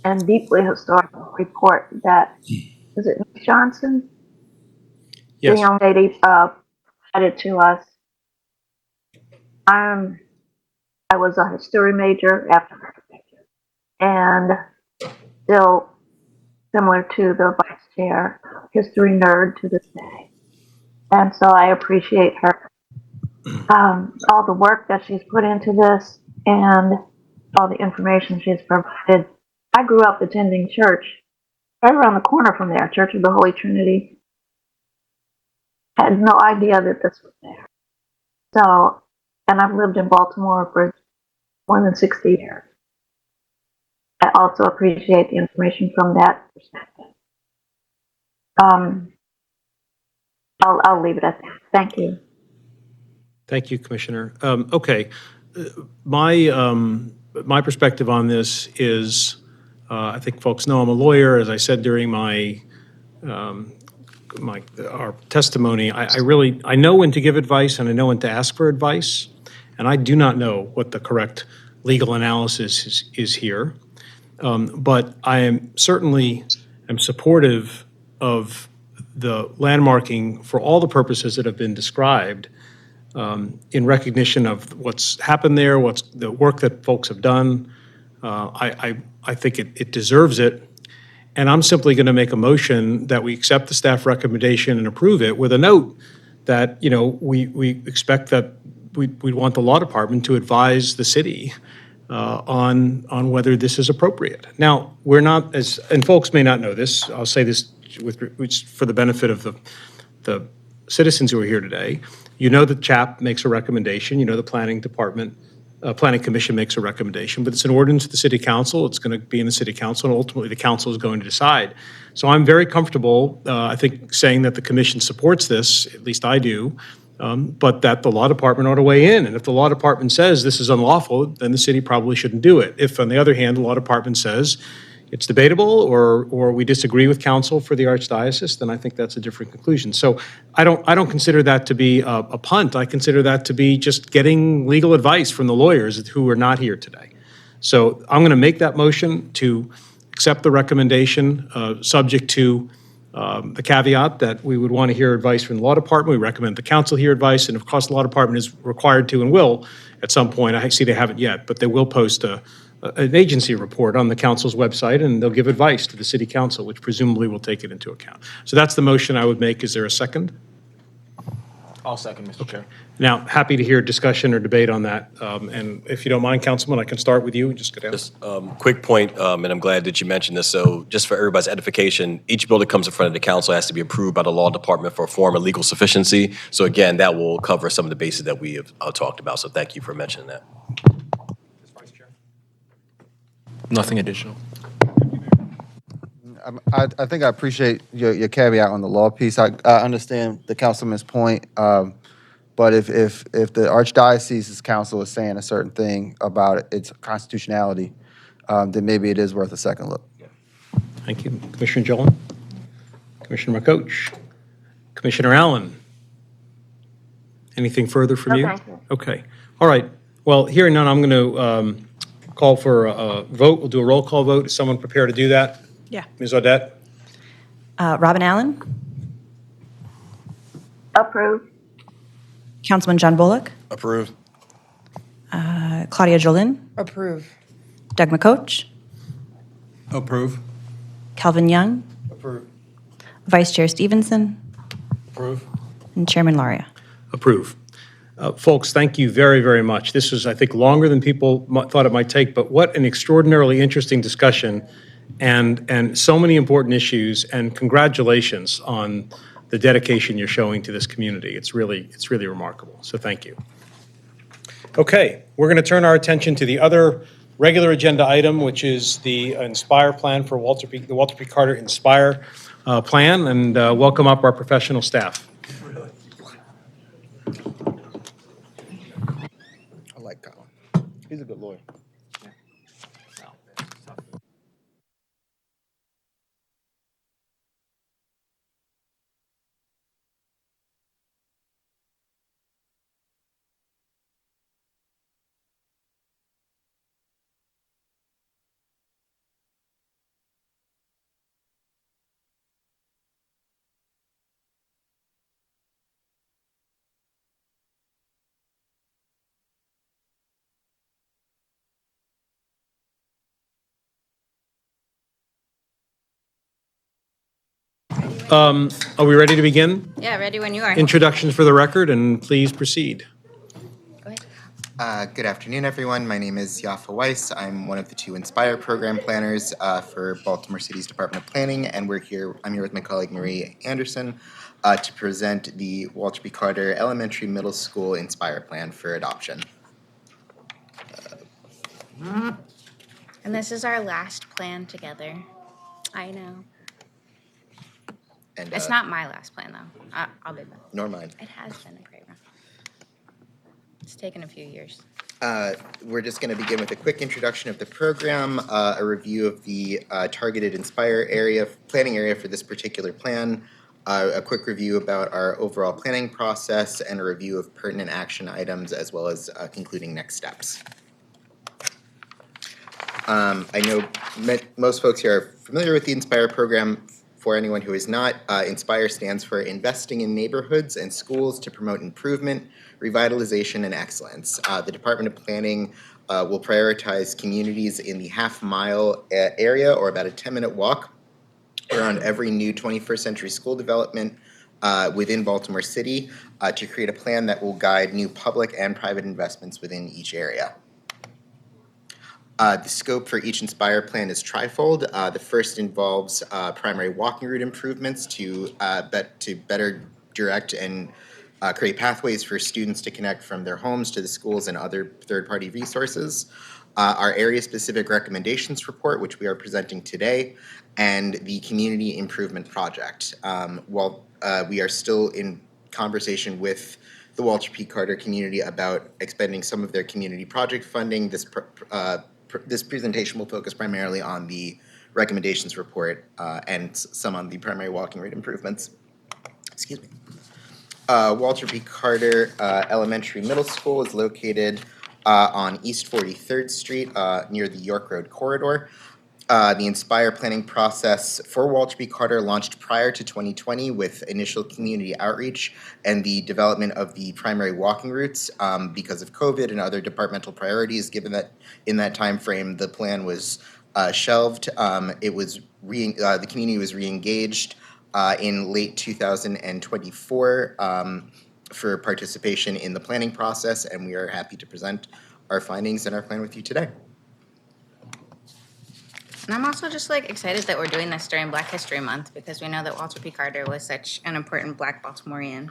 and deeply historical report that, is it Ms. Johnson? Yes. The young lady provided to us. I was a history major after architecture, and still similar to the vice chair, history nerd to this day. And so I appreciate her, all the work that she's put into this and all the information she's provided. I grew up attending church right around the corner from there, Church of the Holy Trinity. Had no idea that this was there. So, and I've lived in Baltimore for more than 60 years. I also appreciate the information from that perspective. I'll leave it at that. Thank you. Thank you, Commissioner. Okay. My perspective on this is, I think folks know I'm a lawyer. As I said during our testimony, I know when to give advice and I know when to ask for advice, and I do not know what the correct legal analysis is here. But I am certainly supportive of the landmarking for all the purposes that have been described, in recognition of what's happened there, what's the work that folks have done. I think it deserves it. And I'm simply going to make a motion that we accept the staff recommendation and approve it with a note that, we expect that we want the law department to advise the city on whether this is appropriate. Now, we're not, and folks may not know this, I'll say this for the benefit of the citizens who are here today. You know the CHAP makes a recommendation, the planning department, planning commission makes a recommendation, but it's an ordinance to the city council. It's going to be in the city council, and ultimately the council is going to decide. So I'm very comfortable, I think, saying that the commission supports this, at least I do, but that the law department ought to weigh in. And if the law department says this is unlawful, then the city probably shouldn't do it. If, on the other hand, the law department says it's debatable or we disagree with counsel for the archdiocese, then I think that's a different conclusion. So I don't consider that to be a punt. I consider that to be just getting legal advice from the lawyers who are not here today. So I'm going to make that motion to accept the recommendation, subject to the caveat that we would want to hear advice from the law department. We recommend the council hear advice, and of course, the law department is required to and will at some point. I see they haven't yet, but they will post an agency report on the council's website, and they'll give advice to the city council, which presumably will take it into account. So that's the motion I would make. Is there a second? I'll second, Mr. Chair. Now, happy to hear discussion or debate on that. And if you don't mind, Councilman, I can start with you and just go down. Just quick point, and I'm glad that you mentioned this. So just for everybody's edification, each bill that comes in front of the council has to be approved by the law department for a form of legal sufficiency. So again, that will cover some of the bases that we have talked about. So thank you for mentioning that. Nothing additional. I think I appreciate your caveat on the law piece. I understand the councilman's point, but if the Archdiocese's council is saying a certain thing about its constitutionality, then maybe it is worth a second look. Thank you. Commissioner Jolin? Commissioner McCoach? Commissioner Allen? Anything further from you? thank you. Okay. All right. Well, hearing none, I'm going to call for a vote. We'll do a roll call vote. Is someone prepared to do that? Yeah. Ms. Audette? Robin Allen? Approved. Councilman John Bullock? Approved. Claudia Jolin? Approve. Doug McCoach? Approve. Calvin Young? Approve. Vice Chair Stevenson? Approve. And Chairman Laria? Approve. Folks, thank you very, very much. This was, I think, longer than people thought it might take, but what an extraordinarily interesting discussion and so many important issues, and congratulations on the dedication you're showing to this community. It's really remarkable, so thank you. Okay, we're going to turn our attention to the other regular agenda item, which is the Inspire plan for the Walter P. Carter Inspire plan, and welcome up our professional staff. He's a good lawyer. Are we ready to begin? Yeah, ready when you are. Introductions for the record, and please proceed. Good afternoon, everyone. My name is Yafa Weiss. I'm one of the two Inspire program planners for Baltimore City's Department of Planning, and I'm here with my colleague Marie Anderson to present the Walter P. Carter Elementary Middle School Inspire Plan for adoption. And this is our last plan together. I know. And It's not my last plan, though. I'll be back. Nor mine. It has been a great run. It's taken a few years. We're just going to begin with a quick introduction of the program, a review of the targeted Inspire area, planning area for this particular plan, a quick review about our overall planning process, and a review of pertinent action items, as well as concluding next steps. I know most folks here are familiar with the Inspire program. For anyone who is not, Inspire stands for Investing in Neighborhoods and Schools to Promote Improvement, Revitalization, and Excellence. The Department of Planning will prioritize communities in the half-mile area, or about a 10-minute walk, around every new 21st century school development within Baltimore City to create a plan that will guide new public and private investments within each area. The scope for each Inspire plan is trifold. The first involves primary walking route improvements to better direct and create pathways for students to connect from their homes to the schools and other third-party resources. Our area-specific recommendations report, which we are presenting today, and the community improvement project. While we are still in conversation with the Walter P. Carter community about expending some of their community project funding, this presentation will focus primarily on the recommendations report and some on the primary walking route improvements. Excuse me. Walter P. Carter Elementary Middle School is located on East 43rd Street near the York Road corridor. The Inspire planning process for Walter P. Carter launched prior to 2020 with initial community outreach and the development of the primary walking routes. Because of COVID and other departmental priorities, given that in that time frame the plan was shelved, the community was re-engaged in late 2024 for participation in the planning process, and we are happy to present our findings and our plan with you today. And I'm also just excited that we're doing this during Black History Month because we know that Walter P. Carter was such an important Black Baltimorean.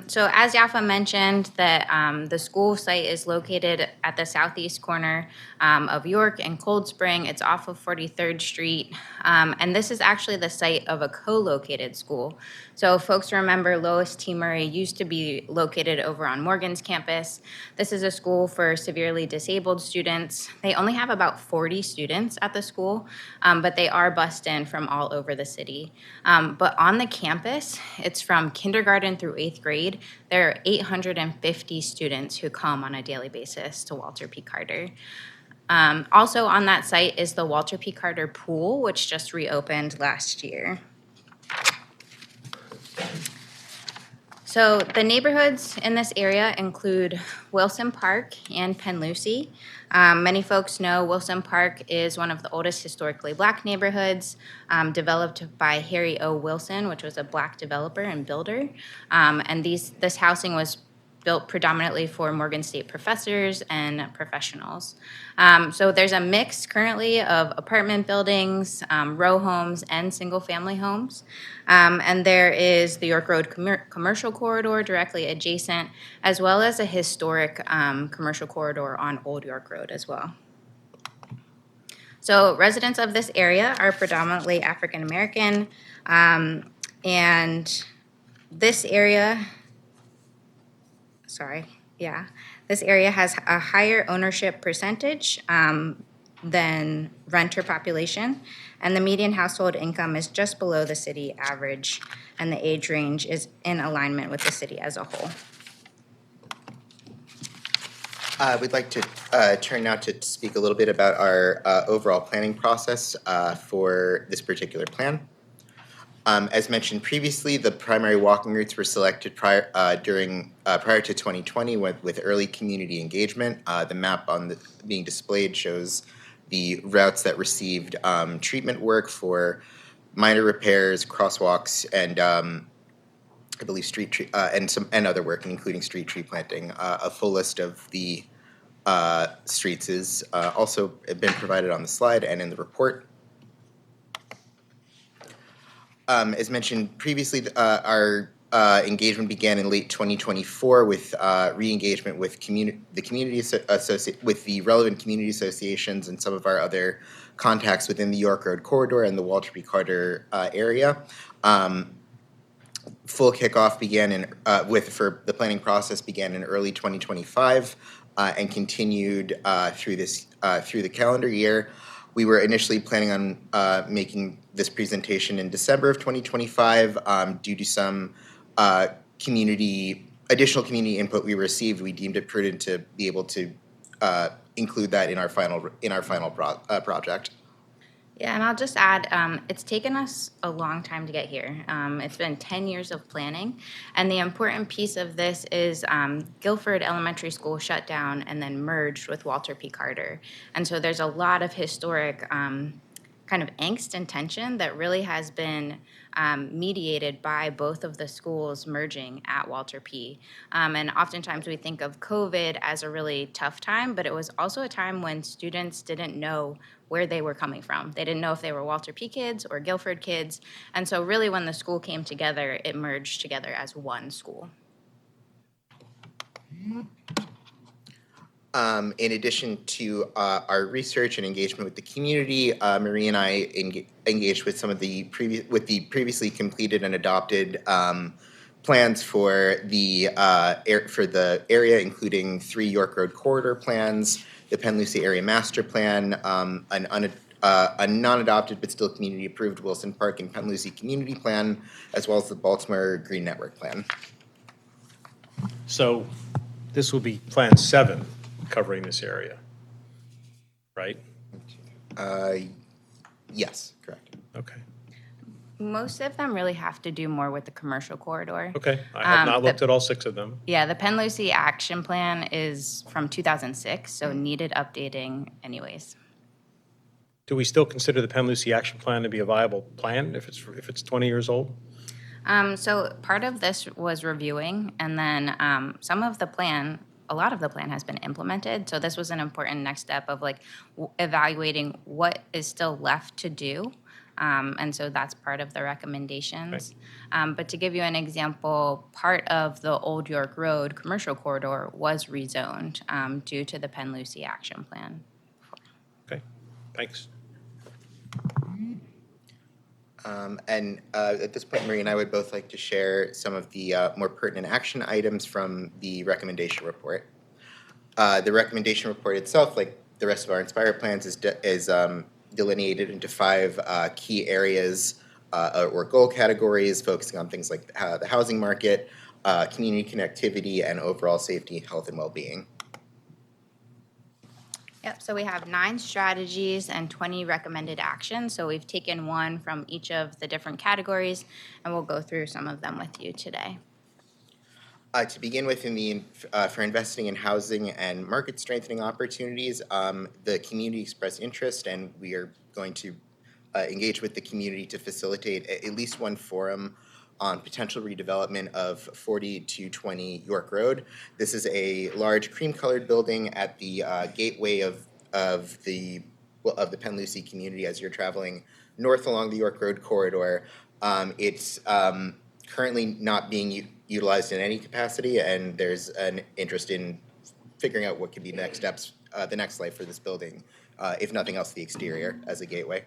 So as Yafa mentioned, the school site is located at the southeast corner of York and Cold Spring. It's off of 43rd Street. And this is actually the site of a co-located school. So folks remember Lois T. Murray used to be located over on Morgan's campus. This is a school for severely disabled students. They only have about 40 students at the school, but they are bused in from all over the city. But on the campus, it's from kindergarten through 8th grade. There are 850 students who come on a daily basis to Walter P. Carter. Also on that site is the Walter P. Carter Pool, which just reopened last year. So the neighborhoods in this area include Wilson Park and Penn Lucy. Many folks know Wilson Park is one of the oldest historically Black neighborhoods, developed by Harry O. Wilson, which was a Black developer and builder. And this housing was built predominantly for Morgan State professors and professionals. So there's a mix currently of apartment buildings, row homes, and single-family homes. And there is the York Road commercial corridor directly adjacent, as well as a historic commercial corridor on Old York Road as well. So residents of this area are predominantly African American, and this area, Yeah, this area has a higher ownership percentage than renter population, and the median household income is just below the city average, and the age range is in alignment with the city as a whole. We'd like to turn now to speak a little bit about our overall planning process for this particular plan. As mentioned previously, the primary walking routes were selected prior to 2020 with early community engagement. The map being displayed shows the routes that received treatment work for minor repairs, crosswalks, and I believe street tree and other work, including street tree planting. A full list of the streets is also been provided on the slide and in the report. As mentioned previously, our engagement began in late 2024 with re-engagement with with the relevant community associations and some of our other contacts within the York Road corridor and the Walter P. Carter area. Full kickoff began for the planning process began in early 2025 and continued through the calendar year. We were initially planning on making this presentation in December of 2025. Due to some additional community input we received, we deemed it prudent to be able to include that in our final project. Yeah, and I'll just add, it's taken us a long time to get here. It's been 10 years of planning, and the important piece of this is Guilford Elementary School shut down and then merged with Walter P. Carter. And so there's a lot of historic kind of angst and tension that really has been mediated by both of the schools merging at Walter P. And oftentimes we think of COVID as a really tough time, but it was also a time when students didn't know where they were coming from. They didn't know if they were Walter P. kids or Guilford kids. And so really when the school came together, it merged together as one school. In addition to our research and engagement with the community, Marie and I engaged with some of the previously completed and adopted plans for the area, including 3 York Road corridor plans, the Penn Lucie Area Master Plan, a non-adopted but still community-approved Wilson Park and Penn Lucie Community Plan, as well as the Baltimore Green Network Plan. So this will be Plan 7 covering this area, right? Yes, correct. Okay. Most of them really have to do more with the commercial corridor. Okay, I have not looked at all 6 of them. Yeah, the Penn Lucie Action Plan is from 2006, so needed updating anyways. Do we still consider the Penn Lucie Action Plan to be a viable plan if it's 20 years old? So part of this was reviewing, and then a lot of the plan has been implemented. So this was an important next step of evaluating what is still left to do. And so that's part of the recommendations. But to give you an example, part of the Old York Road commercial corridor was rezoned due to the Penn Lucie Action Plan. Okay, thanks. And at this point, Marie and I would both like to share some of the more pertinent action items from the recommendation report. The recommendation report itself, like the rest of our Inspire plans, is delineated into 5 key areas or goal categories, focusing on things like the housing market, community connectivity, and overall safety, health, and well-being. Yep, so we have 9 strategies and 20 recommended actions. So we've taken one from each of the different categories, and we'll go through some of them with you today. To begin with, for investing in housing and market strengthening opportunities, the community expressed interest, and we are going to engage with the community to facilitate at least one forum on potential redevelopment of 40-20 York Road. This is a large cream-colored building at the gateway of the Penn Lucie community as you're traveling north along the York Road corridor. It's currently not being utilized in any capacity, and there's an interest in figuring out what could be next steps, the next life for this building, if nothing else, the exterior as a gateway.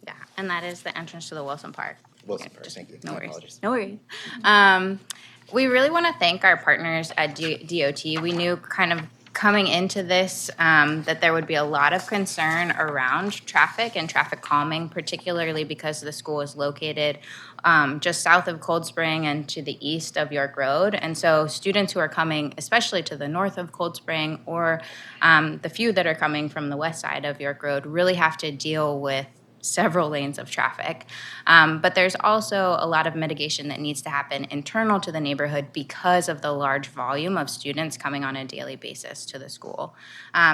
Yeah, and that is the entrance to the Wilson Park. Wilson Park, thank you. No My worries. apologies. No worries. We really want to thank our partners at DOT. We knew kind of coming into this that there would be a lot of concern around traffic and traffic calming, particularly because the school is located just south of Cold Spring and to the east of York Road. And so students who are coming, especially to the north of Cold Spring, or the few that are coming from the west side of York Road, really have to deal with several lanes of traffic. But there's also a lot of mitigation that needs to happen internal to the neighborhood because of the large volume of students coming on a daily basis to the school.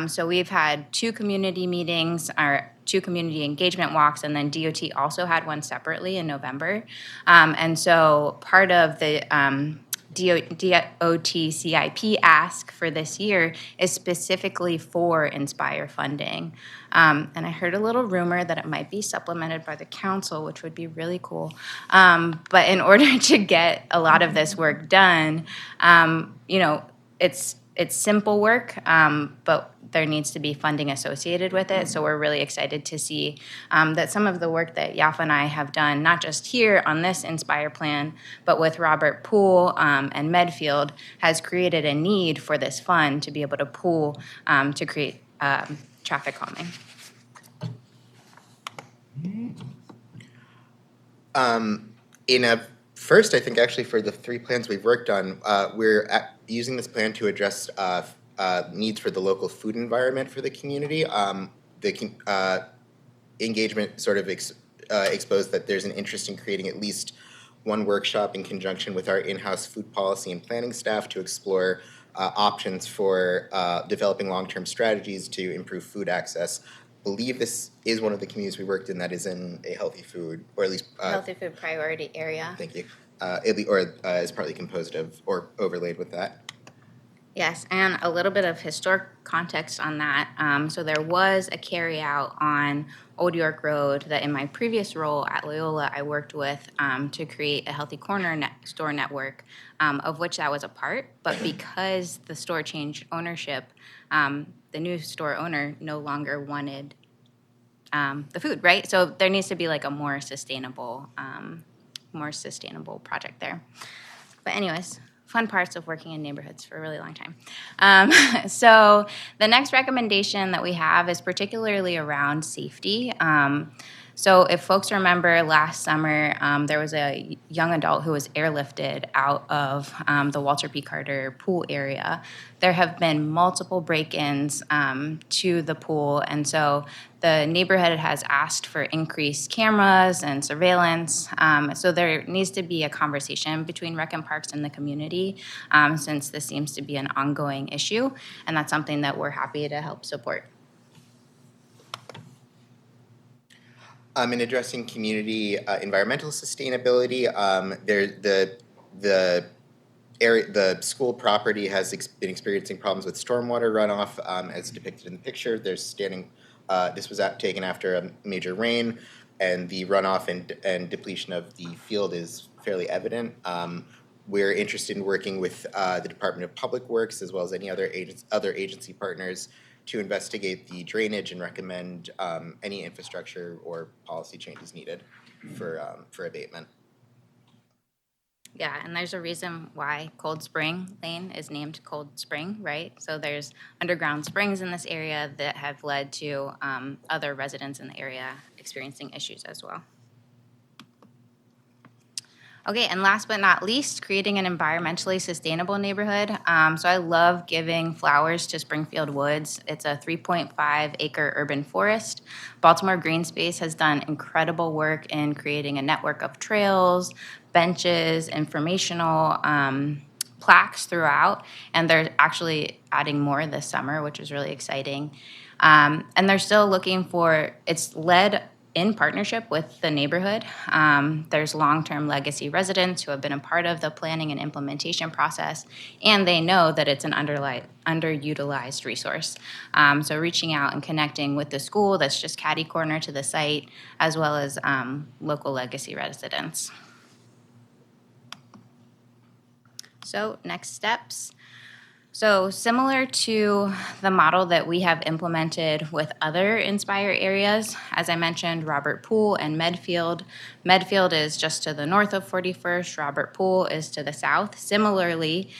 So we've had 2 community meetings, or 2 community engagement walks, and then DOT also had one separately in November. And so part of the DOT CIP ask for this year is specifically for Inspire funding. And I heard a little rumor that it might be supplemented by the council, which would be really cool. But in order to get a lot of this work done, it's simple work, but there needs to be funding associated with it. So we're really excited to see that some of the work that Yafa and I have done, not just here on this Inspire plan, but with Robert Poole and Medfield, has created a need for this fund to be able to pool to create traffic calming. First, I think actually for the 3 plans we've worked on, we're using this plan to address needs for the local food environment for the community. The engagement sort of exposed that there's an interest in creating at least one workshop in conjunction with our in-house food policy and planning staff to explore options for developing long-term strategies to improve food access. I believe this is one of the communities we worked in that is in a healthy food, or at least Healthy food priority area. Thank you. Is partly composed of or overlaid with that. Yes, and a little bit of historic context on that. So there was a carryout on Old York Road that in my previous role at Loyola, I worked with to create a healthy corner store network, of which that was a part. But because the store changed ownership, the new store owner no longer wanted the food, right? So there needs to be like a more sustainable project there. But anyways, fun parts of working in neighborhoods for a really long time. So the next recommendation that we have is particularly around safety. So if folks remember last summer, there was a young adult who was airlifted out of the Walter P. Carter pool area. There have been multiple break-ins to the pool, and so the neighborhood has asked for increased cameras and surveillance. So there needs to be a conversation between Rec and Parks and the community, since this seems to be an ongoing issue, and that's something that we're happy to help support. In addressing community environmental sustainability, the school property has been experiencing problems with stormwater runoff, as depicted in the picture. This was taken after a major rain, and the runoff and depletion of the field is fairly evident. We're interested in working with the Department of Public Works as well as any other agency partners to investigate the drainage and recommend any infrastructure or policy changes needed for abatement. Yeah, and there's a reason why Cold Spring Lane is named Cold Spring, right? So there's underground springs in this area that have led to other residents in the area experiencing issues as well. Okay, and last but not least, creating an environmentally sustainable neighborhood. So I love giving flowers to Springfield Woods. It's a 3.5 acre urban forest. Baltimore Green Space has done incredible work in creating a network of trails, benches, informational plaques throughout, and they're actually adding more this summer, which is really exciting. And they're still looking for, it's led in partnership with the neighborhood. There's long-term legacy residents who have been a part of the planning and implementation process, and they know that it's an underutilized resource. So reaching out and connecting with the school that's just catty corner to the site, as well as local legacy residents. So next steps. So similar to the model that we have implemented with other Inspire areas, as I mentioned, Robert Pool and Medfield. Medfield is just to the north of 41st. Robert Pool is to the south. Similarly,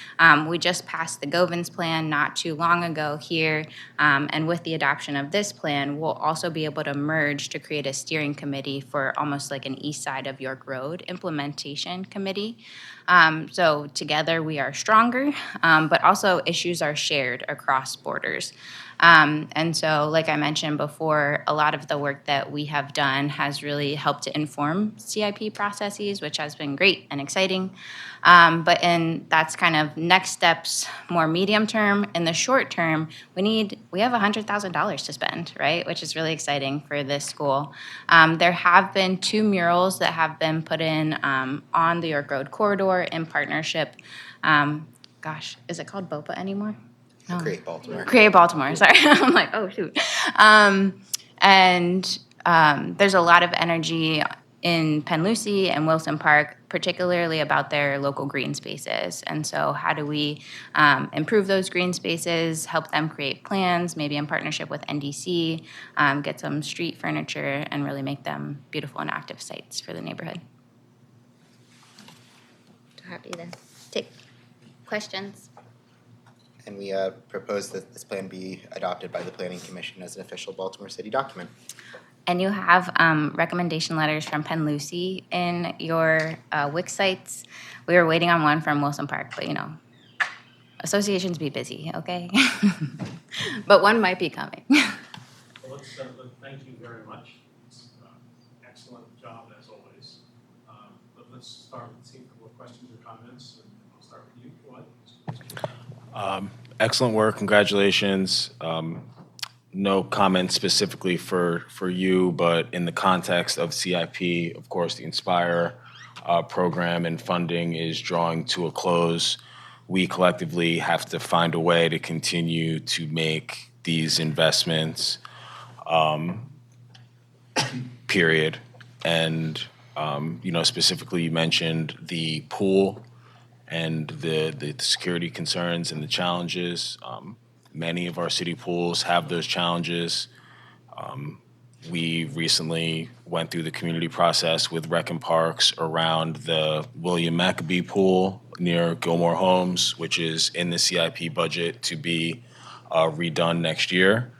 we just passed the Govins plan not too long ago here, and with the adoption of this plan, we'll also be able to merge to create a steering committee for almost like an east side of York Road implementation committee. So together we are stronger, but also issues are shared across borders. And so, like I mentioned before, a lot of the work that we have done has really helped to inform CIP processes, which has been great and exciting. That's kind of next steps, more medium term. In the short term, we have $100,000 to spend, right? Which is really exciting for this school. There have been 2 murals that have been put in on the York Road corridor in partnership. Is it called BOPA anymore? No. Create Baltimore. Create Baltimore, sorry. I'm like, oh, shoot. There's a lot of energy in Penn Lucie and Wilson Park, particularly about their local green spaces. And so how do we improve those green spaces, help them create plans, maybe in partnership with NDC, get some street furniture, and really make them beautiful and active sites for the neighborhood. Happy to take questions. And we propose that this plan be adopted by the Planning Commission as an official Baltimore City document. And you have recommendation letters from Penn Lucie in your WIC sites. We were waiting on one from Wilson Park, but associations be busy, okay? But one might be coming. Well, thank you very much. It's excellent job as always. But let's start with seeing a couple of questions or comments. And I'll start with you. Go ahead. Excellent work. Congratulations. No comment specifically for you, but in the context of CIP, of course, the Inspire program and funding is drawing to a close. We collectively have to find a way to continue to make these investments, period. And, specifically you mentioned the pool and the security concerns and the challenges. Many of our city pools have those challenges. We recently went through the community process with Rec and Parks around the William Maccabee Pool near Gilmore Homes, which is in the CIP budget to be redone next year.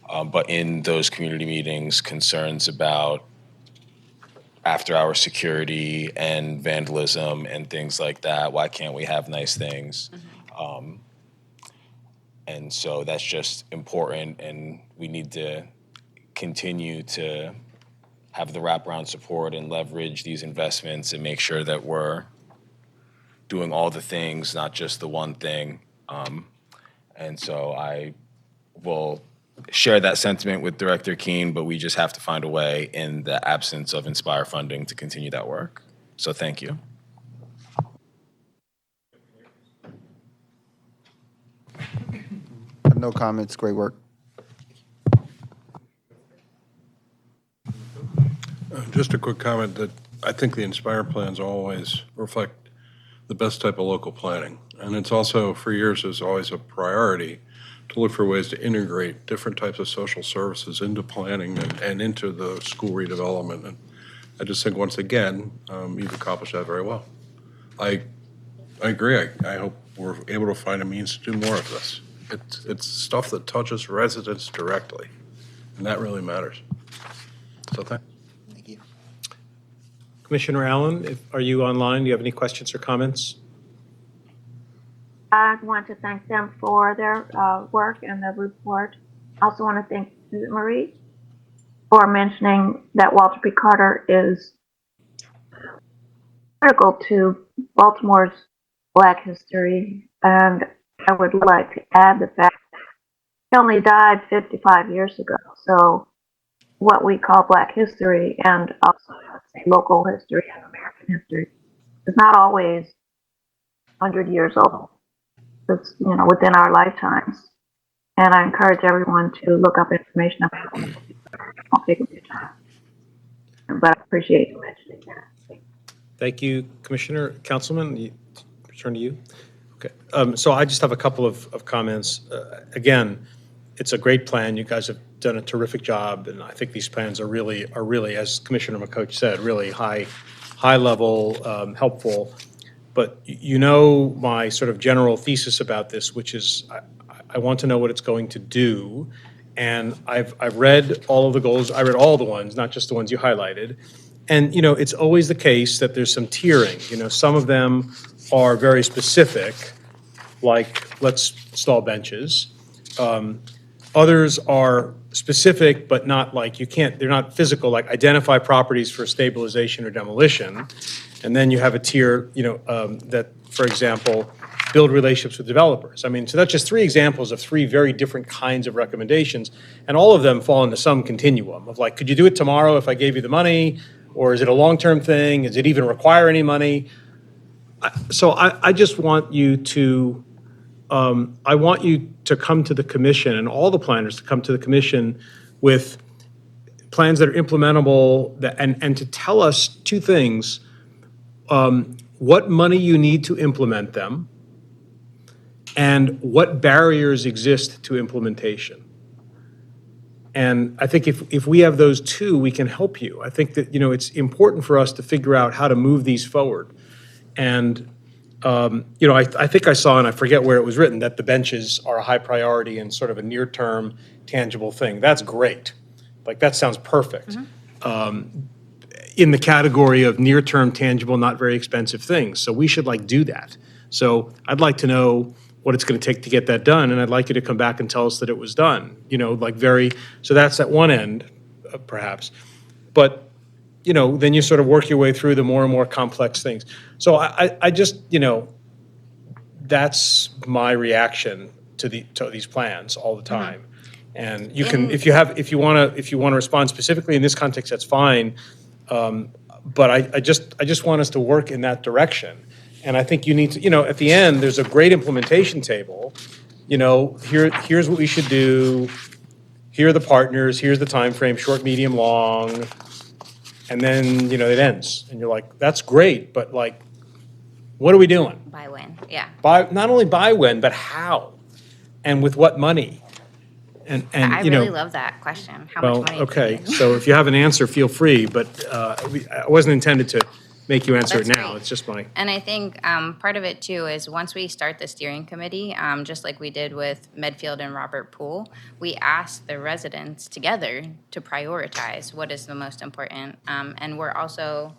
But in those community meetings, concerns about after-hour security and vandalism and things like that. Why can't we have nice things? And so that's just important, and we need to continue to have the wraparound support and leverage these investments and make sure that we're doing all the things, not just the one thing. And so I will share that sentiment with Director Keene, but we just have to find a way in the absence of Inspire funding to continue that work. So thank you. No comments. Great work. Just a quick comment that I think the Inspire plans always reflect the best type of local planning. And it's also, for years, is always a priority to look for ways to integrate different types of social services into planning and into the school redevelopment. And I just think, once again, you've accomplished that very well. I agree. I hope we're able to find a means to do more of this. It's stuff that touches residents directly, and that really matters. So thank you. Commissioner Allen, are you online? Do you have any questions or comments? I want to thank them for their work and the report. I also want to thank Marie for mentioning that Walter P. Carter is critical to Baltimore's Black history, and I would like to add the fact that he only died 55 years ago. So what we call Black history and also local history and American history is not always 100 years old. It's, within our lifetimes. And I encourage everyone to look up information about it. I'll take a bit of time. But I appreciate you mentioning that. Thank you, Commissioner. Councilman, return to you. So I just have a couple of comments. Again, it's a great plan. You guys have done a terrific job, and I think these plans are really, as Commissioner McCoach said, really high level, helpful. But you know my sort of general thesis about this, which is I want to know what it's going to do. And I've read all of the goals. I read all the ones, not just the ones you highlighted. And, you know, it's always the case that there's some tiering. You know, some of them are very specific, like let's install benches. Others are specific, but not like they're not physical, like identify properties for stabilization or demolition. And then you have a tier, that, for example, build relationships with developers. I mean, so that's just 3 examples of 3 very different kinds of recommendations. And all of them fall into some continuum of like, could you do it tomorrow if I gave you the money? Or is it a long-term thing? Does it even require any money? So I just want you to, come to the commission and all the planners to come to the commission with plans that are implementable and to tell us 2 things. What money you need to implement them and what barriers exist to implementation. And I think if we have those 2, we can help you. I think that, it's important for us to figure out how to move these forward. And, I think I saw, and I forget where it was written, that the benches are a high priority and sort of a near-term tangible thing. That's great. Like, that sounds perfect. In the category of near-term tangible, not very expensive things. So we should do that. So I'd like to know what it's going to take to get that done, and I'd like you to come back and tell us that it was done. So that's at one end, perhaps. But, then you sort of work your way through the more and more complex things. So I just, that's my reaction to these plans all the time. And you can, if you want to respond specifically in this context, that's fine. But I just want us to work in that direction. And I think you need to, at the end, there's a great implementation table. Here's what we should do. Here are the partners. Here's the time frame, short, medium, long. And then, it ends. And you're like, that's great, but what are we doing? By when? Yeah. Not only by when, but how? And with what money? And I really love that question. How much money? Okay. So if you have an answer, feel free. But I wasn't intended to make you answer it now. Great. It's just my. And I think part of it too is once we start the steering committee, just like we did with Medfield and Robert Poole, we asked the residents together to prioritize what is the most important. And we're also,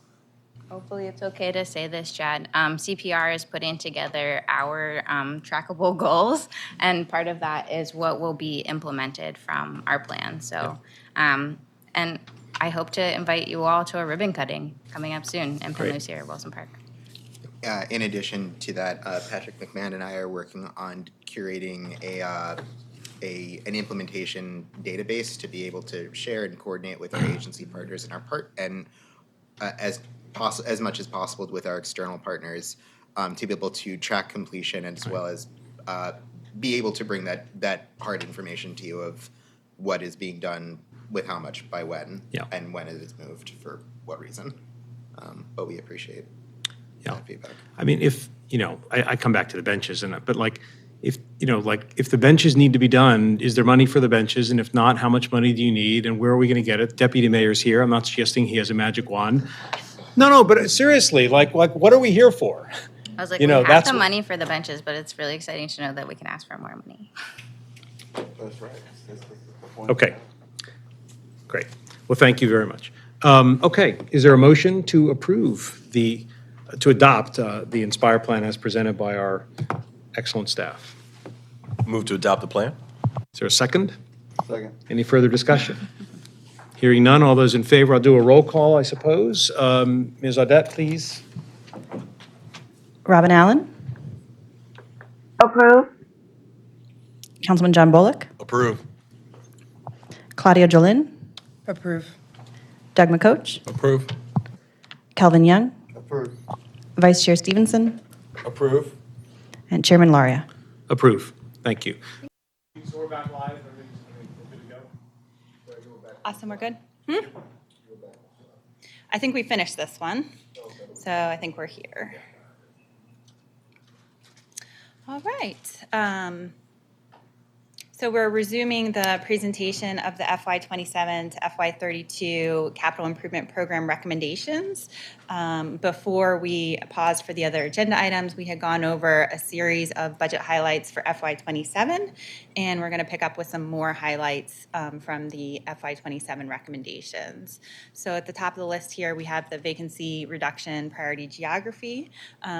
hopefully it's okay to say this, Chad, CPR is putting together our trackable goals. And part of that is what will be implemented from our plan. So, and I hope to invite you all to a ribbon cutting coming up soon in Penlucia or Wilson Park. In addition to that, Patrick McMahon and I are working on curating an implementation database to be able to share and coordinate with our agency partners and as much as possible with our external partners to be able to track completion as well as be able to bring that hard information to you of what is being done with how much by when and when it is moved for what reason. But we appreciate that feedback. I mean, if, I come back to the benches, but if the benches need to be done, is there money for the benches? And if not, how much money do you need? And where are we going to get it? Deputy Mayor's here. I'm not suggesting he has a magic wand. No, but seriously, what are we here for? I was like, we have the money for the benches, but it's really exciting to know that we can ask for more money. That's right. Okay. Great. Well, thank you very much. Okay, is there a motion to adopt the Inspire plan as presented by our excellent staff? Move to adopt the plan. Is there a second? Second. Any further discussion? Hearing none, all those in favor, I'll do a roll call, I suppose. Ms. Audette, please. Robin Allen, Approve. Councilman John Bullock, Approve. Claudia Jolin, Approve. Doug McCoach, Approve. Calvin Young, Approve. Vice Chair Stevenson, Approve. and Chairman Laria. Approve. Thank you. Awesome, we're good? I think we finished this one, so I think we're here. All right. So we're resuming the presentation of the FY27 to FY32 Capital Improvement Program recommendations. Before we paused for the other agenda items, we had gone over a series of budget highlights for FY27, and we're going to pick up with some more highlights from the FY27 recommendations. So at the top of the list here, we have the vacancy reduction priority geography.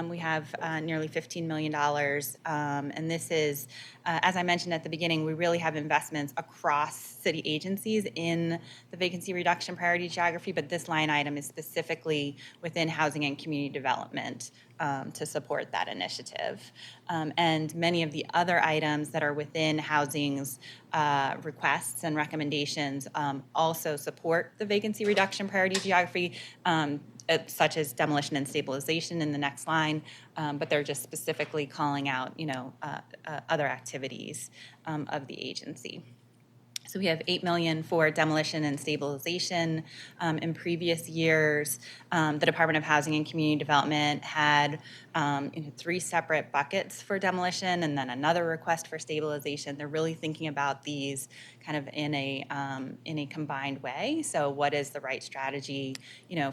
We have nearly $15 million, and this is, as I mentioned at the beginning, we really have investments across city agencies in the vacancy reduction priority geography, but this line item is specifically within housing and community development to support that initiative. And many of the other items that are within housing's requests and recommendations also support the vacancy reduction priority geography, such as demolition and stabilization in the next line, but they're just specifically calling out, other activities of the agency. So we have $8 million for demolition and stabilization. In previous years, the Department of Housing and Community Development had 3 separate buckets for demolition and then another request for stabilization. They're really thinking about these kind of in a combined way. So what is the right strategy,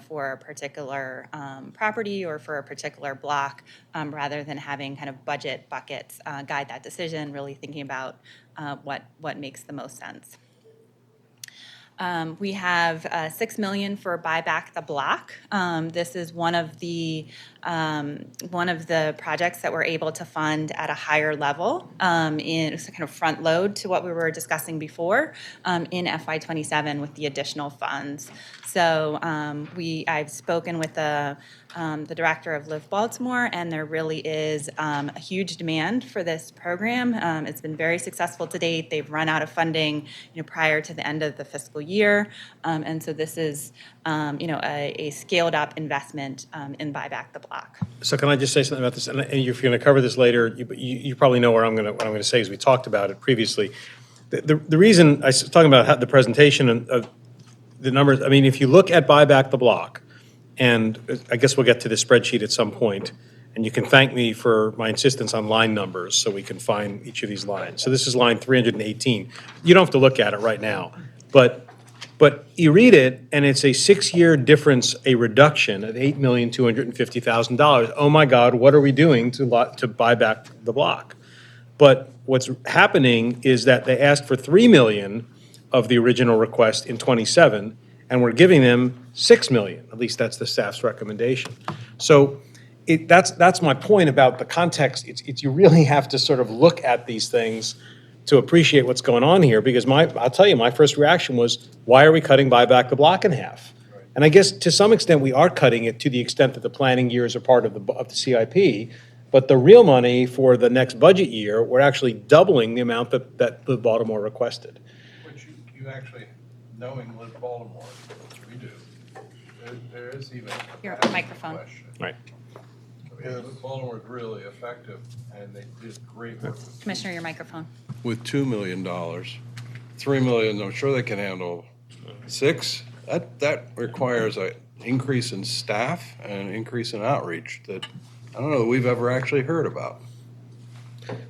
for a particular property or for a particular block, rather than having kind of budget buckets guide that decision, really thinking about what makes the most sense. We have $6 million for Buy Back the Block. This is one of the projects that we're able to fund at a higher level in kind of front load to what we were discussing before in FY27 with the additional funds. So I've spoken with the director of Live Baltimore, and there really is a huge demand for this program. It's been very successful to date. They've run out of funding, prior to the end of the fiscal year, and so this is, a scaled up investment in Buy Back the Block. So can I just say something about this? And if you're going to cover this later, you probably know what I'm going to say, as we talked about it previously. The reason I was talking about the presentation of the numbers, I mean, if you look at Buy Back the Block, and I guess we'll get to the spreadsheet at some point, and you can thank me for my insistence on line numbers so we can find each of these lines. So this is line 318. You don't have to look at it right now, but you read it, and it's a 6-year difference, a reduction of $8,250,000. Oh my God, what are we doing to buy back the block? But what's happening is that they asked for $3 million of the original request in 27, and we're giving them $6 million. At least that's the staff's recommendation. So that's my point about the context. It's you really have to sort of look at these things to appreciate what's going on here, because I'll tell you, my first reaction was, why are we cutting Buy Back the Block in half? Right. And I guess to some extent we are cutting it to the extent that the planning years are part of the CIP, but the real money for the next budget year, we're actually doubling the amount that Live Baltimore requested. Which you actually, knowing Live Baltimore, which we do, there is even Your microphone. question. Right. Yeah, Live Baltimore is really effective, and they did great work Commissioner, your microphone. with $2 million. $3 million, I'm sure they can handle 6. That requires an increase in staff and an increase in outreach that I don't know that we've ever actually heard about.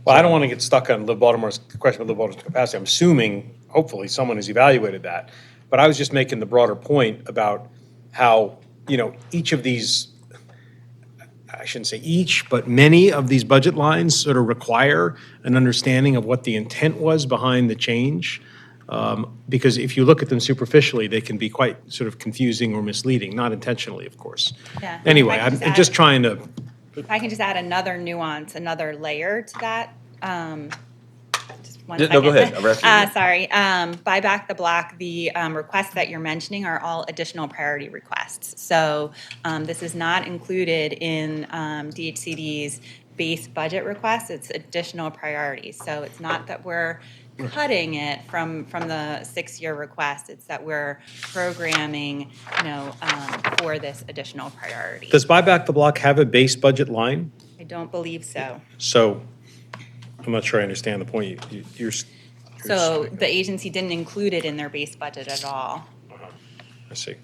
Well, I don't want to get stuck on Live Baltimore's question of Live Baltimore's capacity. I'm assuming, hopefully, someone has evaluated that. But I was just making the broader point about how, each of these, I shouldn't say each, but many of these budget lines sort of require an understanding of what the intent was behind the change. Because if you look at them superficially, they can be quite sort of confusing or misleading, not intentionally, of course. Yeah. Anyway, I'm just trying to. If I can just add another nuance, another layer to that. Just one No, second. go ahead. I'm asking you. Sorry. Buy Back the Block, the requests that you're mentioning are all additional priority requests. So this is not included in DHCD's base budget request. It's additional priorities. So it's not that we're cutting it from the 6-year request. It's that we're programming, for this additional priority. Does Buy Back the Block have a base budget line? I don't believe so. So I'm not sure I understand the point. You're So the agency didn't include it in their base budget at all. I see.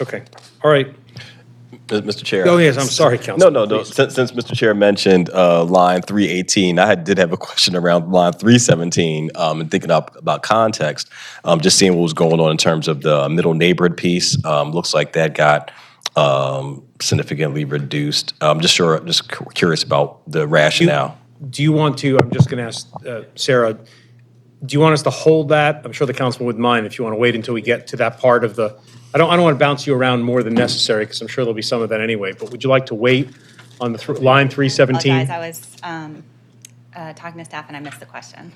Okay, all right. Mr. Chair. Oh, yes, I'm sorry, Councilman. No. Since Mr. Chair mentioned line 318, I did have a question around line 317, and thinking about context, just seeing what was going on in terms of the middle neighborhood piece. Looks like that got significantly reduced. Just curious about the rationale. Do you want to, I'm just going to ask Sarah, do you want us to hold that? I'm sure the councilman wouldn't mind if you want to wait until we get to that part of the, I don't want to bounce you around more than necessary because I'm sure there'll be some of that anyway, but would you like to wait on the line 317? Apologize, I was talking to staff and I missed the question.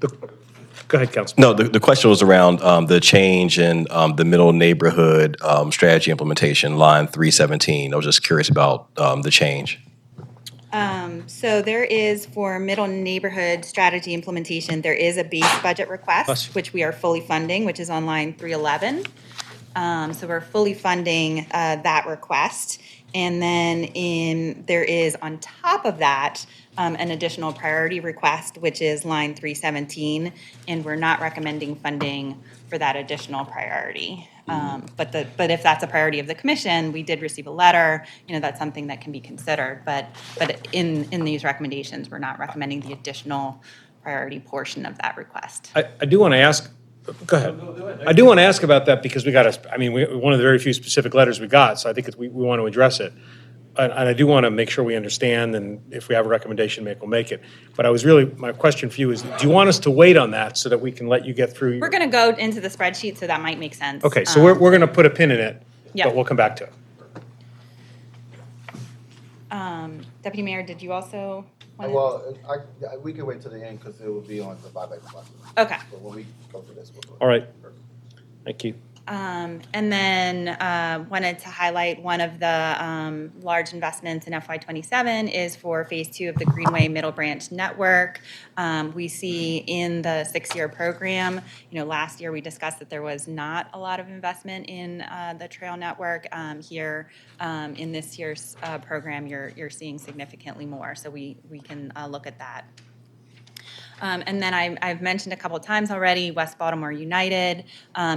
Go ahead, Councilman. No, the question was around the change in the middle neighborhood strategy implementation, line 317. I was just curious about the change. So there is, for middle neighborhood strategy implementation, there is a base budget request, which we are fully funding, which is on line 311. So we're fully funding that request. And then there is on top of that, an additional priority request, which is line 317, and we're not recommending funding for that additional priority. But if that's a priority of the commission, we did receive a letter, that's something that can be considered. But in these recommendations, we're not recommending the additional priority portion of that request. I do want to ask, go ahead. I do want to ask about that because we got one of the very few specific letters we got, so I think we want to address it. And I do want to make sure we understand, and if we have a recommendation to make, we'll make it. But my question for you is, do you want us to wait on that so that we can let you get through? We're going to go into the spreadsheet, so that might make sense. Okay, so we're going to put a pin in it, Yeah. but we'll come back to it. Deputy Mayor, did you also want to? Well, we can wait till the end because it will be on the buyback process. Okay. But when we go through this, we'll do it. All right. Thank you. And then wanted to highlight one of the large investments in FY27 is for Phase 2 of the Greenway Middle Branch Network. We see in the 6-year program, last year we discussed that there was not a lot of investment in the trail network. Here in this year's program, you're seeing significantly more. So we can look at that. And then I've mentioned a couple of times already, West Baltimore United.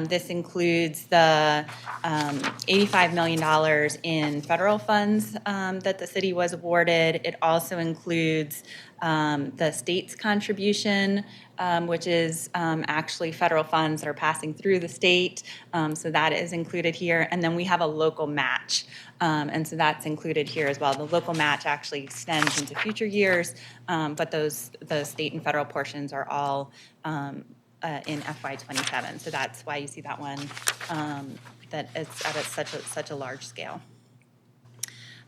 This includes the $85 million in federal funds that the city was awarded. It also includes the state's contribution, which is actually federal funds that are passing through the state. So that is included here. And then we have a local match. And so that's included here as well. The local match actually extends into future years, but the state and federal portions are all in FY27. So that's why you see that one, that it's at such a large scale.